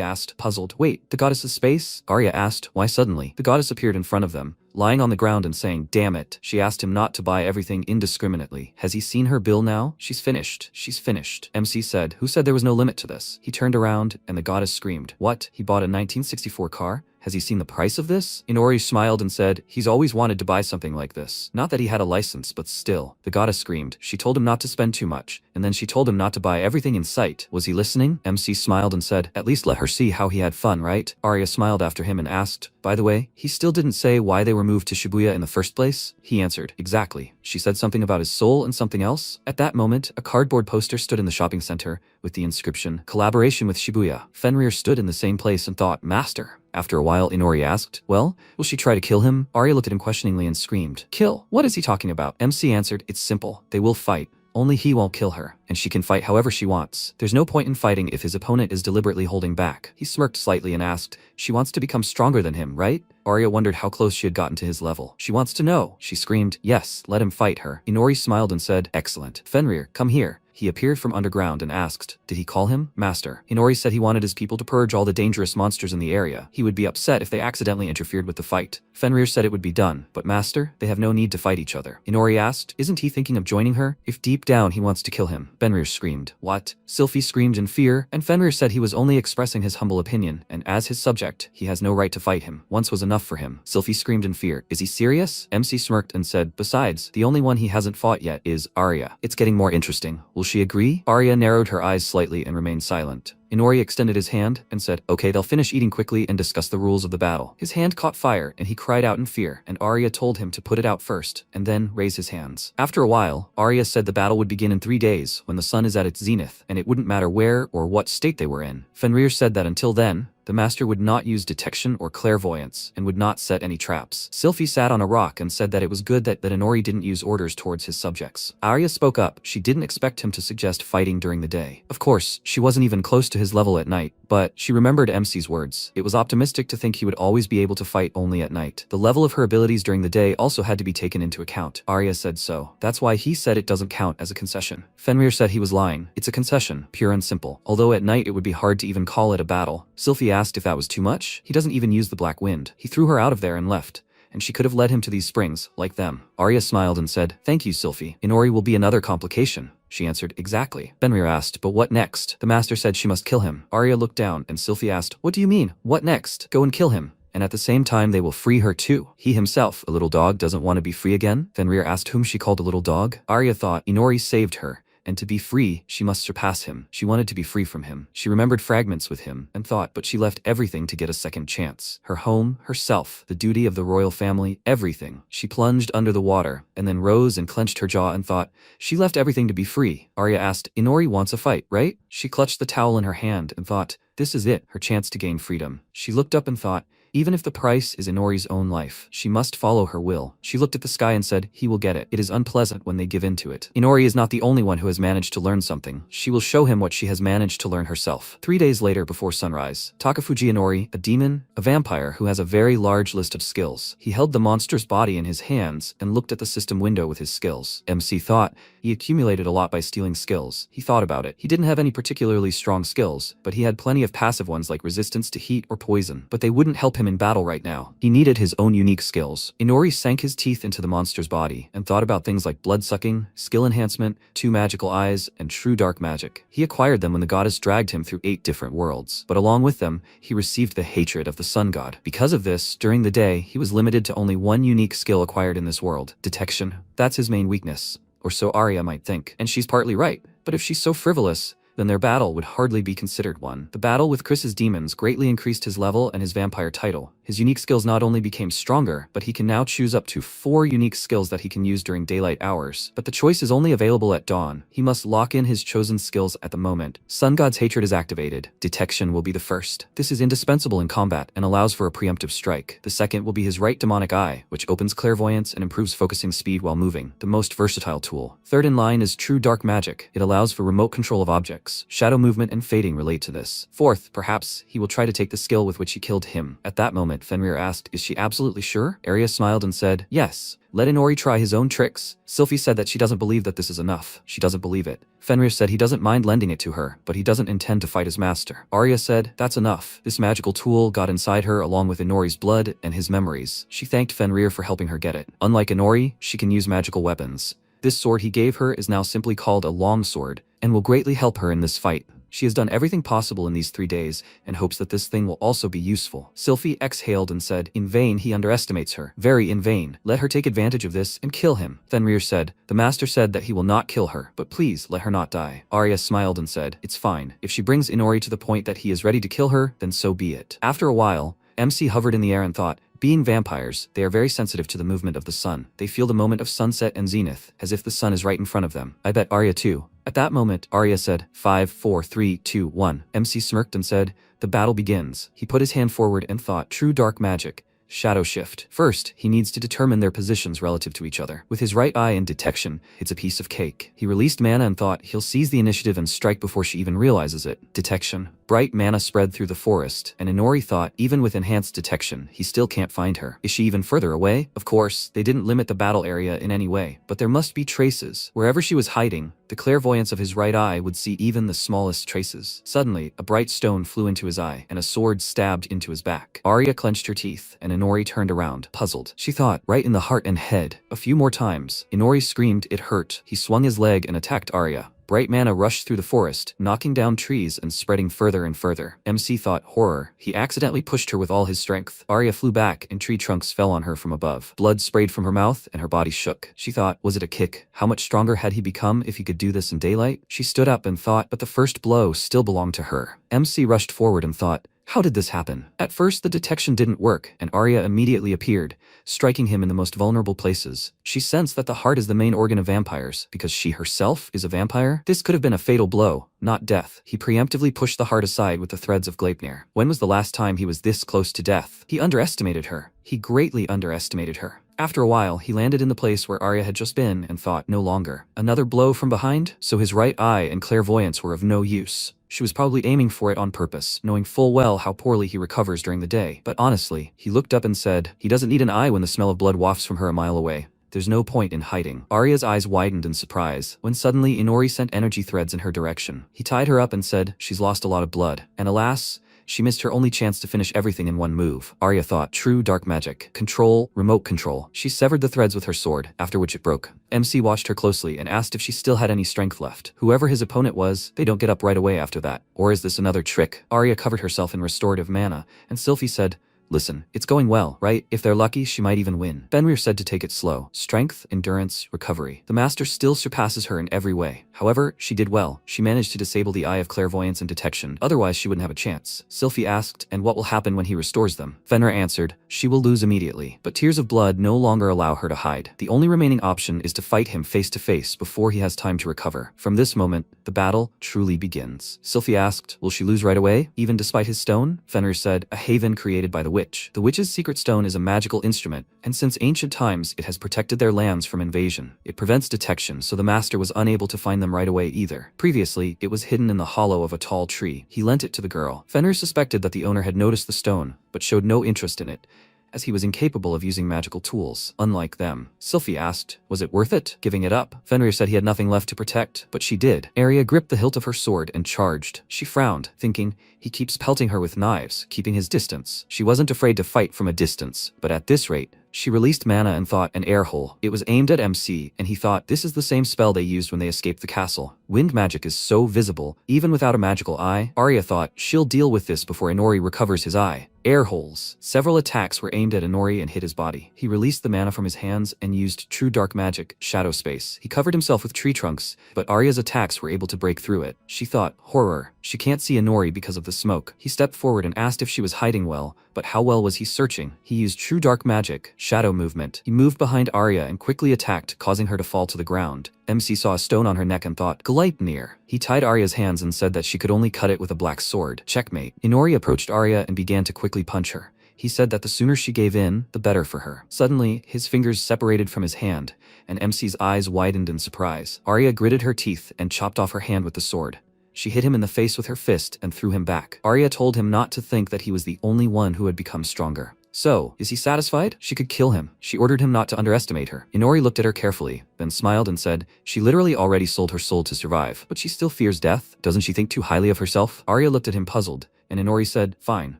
asked, puzzled, "Wait, the goddess's space?" Arya asked, "Why suddenly?" The goddess appeared in front of them, lying on the ground and saying, "Damn it." She asked him not to buy everything indiscriminately. Has he seen her bill now? She's finished. She's finished. MC said, "Who said there was no limit to this?" He turned around and the goddess screamed, "What? He bought a 1964 car? Has he seen the price of this?" Inori smiled and said, "He's always wanted to buy something like this. Not that he had a license, but still." The goddess screamed. She told him not to spend too much, and then she told him not to buy everything in sight. Was he listening? MC smiled and said, "At least let her see how he had fun, right?" Arya smiled after him and asked, "By the way, he still didn't say why they were moved to Shibuya in the first place?" He answered, "Exactly." She said something about his soul and something else. At that moment, a cardboard poster stood in the shopping center with the inscription, "Collaboration with Shibuya." Fenrir stood in the same place and thought, "Master." After a while, Inori asked, "Well, will she try to kill him?" Arya looked at him questioningly and screamed, "Kill? What is he talking about?" MC answered, "It's simple. They will fight. Only he won't kill her, and she can fight however she wants. There's no point in fighting if his opponent is deliberately holding back." He smirked slightly and asked, "She wants to become stronger than him, right?" Arya wondered how close she had gotten to his level. "She wants to know." She screamed, "Yes, let him fight her." Inori smiled and said, "Excellent. Fenrir, come here." He appeared from underground and asked, "Did he call him Master?" Inori said he wanted his people to purge all the dangerous monsters in the area. He would be upset if they accidentally interfered with the fight. Fenrir said it would be done, but Master, they have no need to fight each other. Inori asked, "Isn't he thinking of joining her? If deep down he wants to kill him?" Fenrir screamed, "What?" Sylphie screamed in fear, and Fenrir said he was only expressing his humble opinion, and as his subject, he has no right to fight him. Once was enough for him. Sylphie screamed in fear, "Is he serious?" MC smirked and said, "Besides, the only one he hasn't fought yet is Arya. It's getting more interesting. Will she agree?" Arya narrowed her eyes slightly and remained silent. Inori extended his hand and said, "Okay, they'll finish eating quickly and discuss the rules of the battle." His hand caught fire and he cried out in fear, and Arya told him to put it out first and then raise his hands. After a while, Arya said the battle would begin in 3 days when the sun is at its zenith, and it wouldn't matter where or what state they were in. Fenrir said that until then, the master would not use detection or clairvoyance and would not set any traps. Sylphie sat on a rock and said that it was good that Inori didn't use orders towards his subjects. Arya spoke up. She didn't expect him to suggest fighting during the day. Of course, she wasn't even close to his level at night, but she remembered MC's words. It was optimistic to think he would always be able to fight only at night. The level of her abilities during the day also had to be taken into account. Arya said so. That's why he said it doesn't count as a concession. Fenrir said he was lying. It's a concession, pure and simple. Although at night it would be hard to even call it a battle. Sylphie asked if that was too much. He doesn't even use the black wind. He threw her out of there and left, and she could have led him to these springs, like them. Arya smiled and said, "Thank you, Sylphie. Inori will be another complication." She answered, "Exactly." Fenrir asked, "But what next?" The master said she must kill him. Arya looked down, and Sylphie asked, "What do you mean? What next?" "Go and kill him. And at the same time they will free her too." He himself, a little dog, doesn't want to be free again? Fenrir asked whom she called a little dog. Arya thought Inori saved her, and to be free, she must surpass him. She wanted to be free from him. She remembered fragments with him, and thought, but she left everything to get a second chance. Her home, herself, the duty of the royal family, everything. She plunged under the water, and then rose and clenched her jaw and thought, she left everything to be free. Arya asked, "Inori wants a fight, right?" She clutched the towel in her hand and thought, this is it, her chance to gain freedom. She looked up and thought, even if the price is Inori's own life, she must follow her will. She looked at the sky and said, he will get it. It is unpleasant when they give in to it. Inori is not the only one who has managed to learn something. She will show him what she has managed to learn herself. 3 days later before sunrise, Takafuji Inori, a demon, a vampire who has a very large list of skills. He held the monster's body in his hands and looked at the system window with his skills. MC thought, he accumulated a lot by stealing skills. He thought about it. He didn't have any particularly strong skills, but he had plenty of passive ones like resistance to heat or poison. But they wouldn't help him in battle right now. He needed his own unique skills. Inori sank his teeth into the monster's body and thought about things like blood-sucking, skill enhancement, 2 magical eyes, and true dark magic. He acquired them when the goddess dragged him through 8 different worlds. But along with them, he received the hatred of the sun god. Because of this, during the day, he was limited to only 1 unique skill acquired in this world: detection. That's his main weakness. Or so Arya might think. And she's partly right. But if she's so frivolous, then their battle would hardly be considered one. The battle with Chris's demons greatly increased his level and his vampire title. His unique skills not only became stronger, but he can now choose up to 4 unique skills that he can use during daylight hours. But the choice is only available at dawn. He must lock in his chosen skills at the moment. Sun God's hatred is activated. Detection will be the first. This is indispensable in combat and allows for a preemptive strike. The second will be his right demonic eye, which opens clairvoyance and improves focusing speed while moving, the most versatile tool. Third in line is true dark magic. It allows for remote control of objects. Shadow movement and fading relate to this. Fourth, perhaps, he will try to take the skill with which he killed him. At that moment, Fenrir asked, "Is she absolutely sure?" Arya smiled and said, "Yes. Let Inori try his own tricks." Sylphie said that she doesn't believe that this is enough. She doesn't believe it. Fenrir said he doesn't mind lending it to her, but he doesn't intend to fight his master. Arya said, "That's enough." This magical tool got inside her along with Inori's blood and his memories. She thanked Fenrir for helping her get it. Unlike Inori, she can use magical weapons. This sword he gave her is now simply called a long sword, and will greatly help her in this fight. She has done everything possible in these 3 days, and hopes that this thing will also be useful. Sylphie exhaled and said, "In vain he underestimates her. Very in vain. Let her take advantage of this and kill him." Fenrir said, "The master said that he will not kill her, but please let her not die." Arya smiled and said, "It's fine. If she brings Inori to the point that he is ready to kill her, then so be it." After a while, MC hovered in the air and thought, being vampires, they are very sensitive to the movement of the sun. They feel the moment of sunset and zenith, as if the sun is right in front of them. I bet Arya too. At that moment, Arya said, 5, 4, 3, 2, 1. MC smirked and said, "The battle begins." He put his hand forward and thought, true dark magic. Shadow shift. First, he needs to determine their positions relative to each other. With his right eye and detection, it's a piece of cake. He released mana and thought he'll seize the initiative and strike before she even realizes it. Detection. Bright mana spread through the forest, and Inori thought, even with enhanced detection, he still can't find her. Is she even further away? Of course, they didn't limit the battle area in any way, but there must be traces. Wherever she was hiding, the clairvoyance of his right eye would see even the smallest traces. Suddenly, a bright stone flew into his eye, and a sword stabbed into his back. Arya clenched her teeth, and Inori turned around, puzzled. She thought, right in the heart and head. A few more times. Inori screamed it hurt. He swung his leg and attacked Arya. Bright mana rushed through the forest, knocking down trees and spreading further and further. MC thought, horror. He accidentally pushed her with all his strength. Arya flew back, and tree trunks fell on her from above. Blood sprayed from her mouth, and her body shook. She thought, was it a kick? How much stronger had he become if he could do this in daylight? She stood up and thought, but the first blow still belonged to her. MC rushed forward and thought, how did this happen? At first, the detection didn't work, and Arya immediately appeared, striking him in the most vulnerable places. She sensed that the heart is the main organ of vampires, because she herself is a vampire. This could have been a fatal blow, not death. He preemptively pushed the heart aside with the threads of Gleipnir. When was the last time he was this close to death? He underestimated her. He greatly underestimated her. After a while, he landed in the place where Arya had just been and thought, no longer. Another blow from behind? So his right eye and clairvoyance were of no use. She was probably aiming for it on purpose, knowing full well how poorly he recovers during the day. But honestly, he looked up and said, he doesn't need an eye when the smell of blood wafts from her a mile away. There's no point in hiding. Arya's eyes widened in surprise, when suddenly Inori sent energy threads in her direction. He tied her up and said, she's lost a lot of blood. And alas, she missed her only chance to finish everything in one move. Arya thought, true dark magic. Control, remote control. She severed the threads with her sword, after which it broke. MC watched her closely and asked if she still had any strength left. Whoever his opponent was, they don't get up right away after that. Or is this another trick? Arya covered herself in restorative mana, and Sylphie said, listen, it's going well, right? If they're lucky, she might even win. Fenrir said to take it slow. Strength, endurance, recovery. The master still surpasses her in every way. However, she did well. She managed to disable the eye of clairvoyance and detection. Otherwise, she wouldn't have a chance. Sylphie asked, and what will happen when he restores them? Fenrir answered, she will lose immediately. But tears of blood no longer allow her to hide. The only remaining option is to fight him face to face before he has time to recover. From this moment, the battle truly begins. Sylphie asked, will she lose right away, even despite his stone? Fenrir said, a haven created by the witch. The witch's secret stone is a magical instrument, and since ancient times it has protected their lands from invasion. It prevents detection, so the master was unable to find them right away either. Previously, it was hidden in the hollow of a tall tree. He lent it to the girl. Fenrir suspected that the owner had noticed the stone, but showed no interest in it, as he was incapable of using magical tools, unlike them. Sylphie asked, was it worth it, giving it up? Fenrir said he had nothing left to protect, but she did. Arya gripped the hilt of her sword and charged. She frowned, thinking, he keeps pelting her with knives, keeping his distance. She wasn't afraid to fight from a distance, but at this rate, She released mana and thought an air hole. It was aimed at MC, and he thought this is the same spell they used when they escaped the castle. Wind magic is so visible, even without a magical eye. Arya thought she'll deal with this before Inori recovers his eye. Air holes. Several attacks were aimed at Inori and hit his body. He released the mana from his hands and used true dark magic, shadow space. He covered himself with tree trunks, but Arya's attacks were able to break through it. She thought, horror. She can't see Inori because of the smoke. He stepped forward and asked if she was hiding well, but how well was he searching? He used true dark magic, shadow movement. He moved behind Arya and quickly attacked, causing her to fall to the ground. MC saw a stone on her neck and thought, Gleipnir. He tied Arya's hands and said that she could only cut it with a black sword. Checkmate. Inori approached Arya and began to quickly punch her. He said that the sooner she gave in, the better for her. Suddenly, his fingers separated from his hand, and MC's eyes widened in surprise. Arya gritted her teeth and chopped off her hand with the sword. She hit him in the face with her fist and threw him back. Arya told him not to think that he was the only one who had become stronger. So, is he satisfied? She could kill him. She ordered him not to underestimate her. Inori looked at her carefully, then smiled and said, she literally already sold her soul to survive, but she still fears death. Doesn't she think too highly of herself? Arya looked at him puzzled, and Inori said, fine,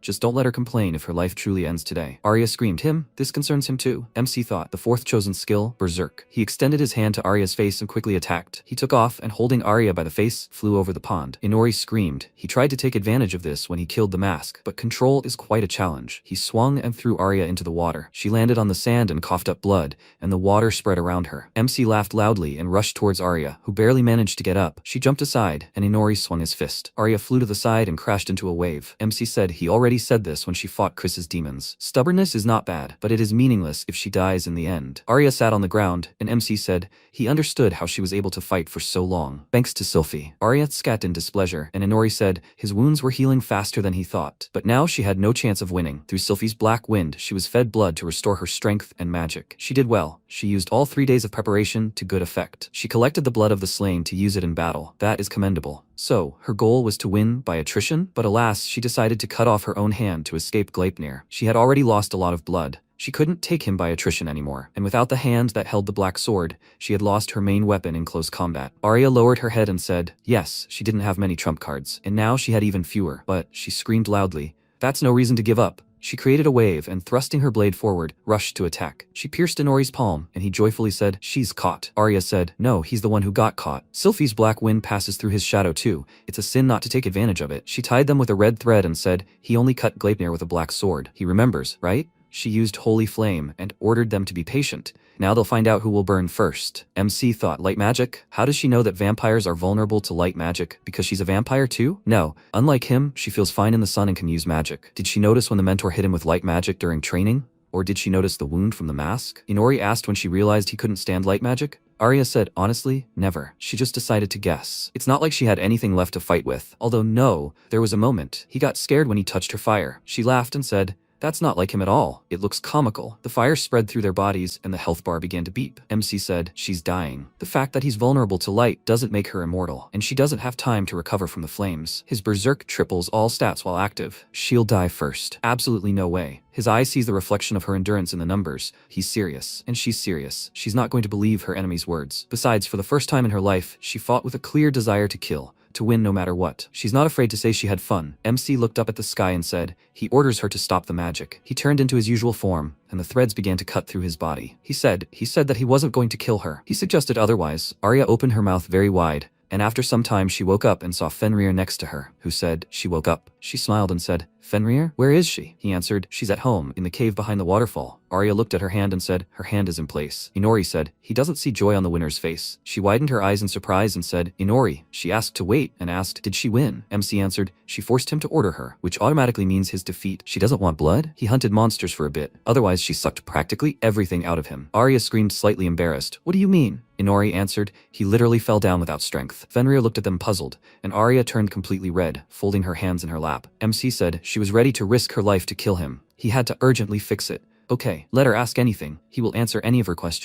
just don't let her complain if her life truly ends today. Arya screamed, him? This concerns him too. MC thought, the fourth chosen skill, Berserk. He extended his hand to Arya's face and quickly attacked. He took off and holding Arya by the face, flew over the pond. Inori screamed. He tried to take advantage of this when he killed the mask, but control is quite a challenge. He swung and threw Arya into the water. She landed on the sand and coughed up blood, and the water spread around her. MC laughed loudly and rushed towards Arya, who barely managed to get up. She jumped aside, and Inori swung his fist. Arya flew to the side and crashed into a wave. MC said he already said this when she fought Chris's demons. Stubbornness is not bad, but it is meaningless if she dies in the end. Arya sat on the ground, and MC said he understood how she was able to fight for so long. Thanks to Sylphie. Arya scat in displeasure, and Inori said his wounds were healing faster than he thought. But now she had no chance of winning. Through Sylphie's black wind, she was fed blood to restore her strength and magic. She did well. She used all 3 days of preparation to good effect. She collected the blood of the slain to use it in battle. That is commendable. So, her goal was to win by attrition, but alas, she decided to cut off her own hand to escape Gleipnir. She had already lost a lot of blood. She couldn't take him by attrition anymore, and without the hand that held the black sword, she had lost her main weapon in close combat. Arya lowered her head and said, yes, she didn't have many trump cards, and now she had even fewer, but she screamed loudly, that's no reason to give up. She created a wave and, thrusting her blade forward, rushed to attack. She pierced Inori's palm, and he joyfully said, she's caught. Arya said, no, he's the one who got caught. Sylphie's black wind passes through his shadow too. It's a sin not to take advantage of it. She tied them with a red thread and said, he only cut Gleipnir with a black sword. He remembers, right? She used holy flame and ordered them to be patient. Now they'll find out who will burn first. MC thought, light magic? How does she know that vampires are vulnerable to light magic? Because she's a vampire too? No. Unlike him, she feels fine in the sun and can use magic. Did she notice when the mentor hit him with light magic during training? Or did she notice the wound from the mask? Inori asked when she realized he couldn't stand light magic. Arya said, honestly, never. She just decided to guess. It's not like she had anything left to fight with. Although no, there was a moment. He got scared when he touched her fire. She laughed and said, that's not like him at all. It looks comical. The fire spread through their bodies and the health bar began to beep. MC said, she's dying. The fact that he's vulnerable to light doesn't make her immortal, and she doesn't have time to recover from the flames. His berserk triples all stats while active. She'll die first. Absolutely no way. His eye sees the reflection of her endurance in the numbers. He's serious, and she's serious. She's not going to believe her enemy's words. Besides, for the first time in her life, she fought with a clear desire to kill. To win no matter what. She's not afraid to say she had fun. MC looked up at the sky and said, he orders her to stop the magic. He turned into his usual form, and the threads began to cut through his body. He said that he wasn't going to kill her. He suggested otherwise. Arya opened her mouth very wide, and after some time she woke up and saw Fenrir next to her, who said she woke up. She smiled and said, Fenrir? Where is she? He answered, she's at home, in the cave behind the waterfall. Arya looked at her hand and said, her hand is in place. Inori said, he doesn't see joy on the winner's face. She widened her eyes in surprise and said, Inori. She asked to wait and asked, did she win? MC answered, she forced him to order her, which automatically means his defeat. She doesn't want blood? He hunted monsters for a bit. Otherwise, she sucked practically everything out of him. Arya screamed slightly embarrassed. What do you mean? Inori answered, he literally fell down without strength. Fenrir looked at them puzzled, and Arya turned completely red, folding her hands in her lap. MC said she was ready to risk her life to kill him. He had to urgently fix it. Okay, let her ask anything. He will answer any of her questions.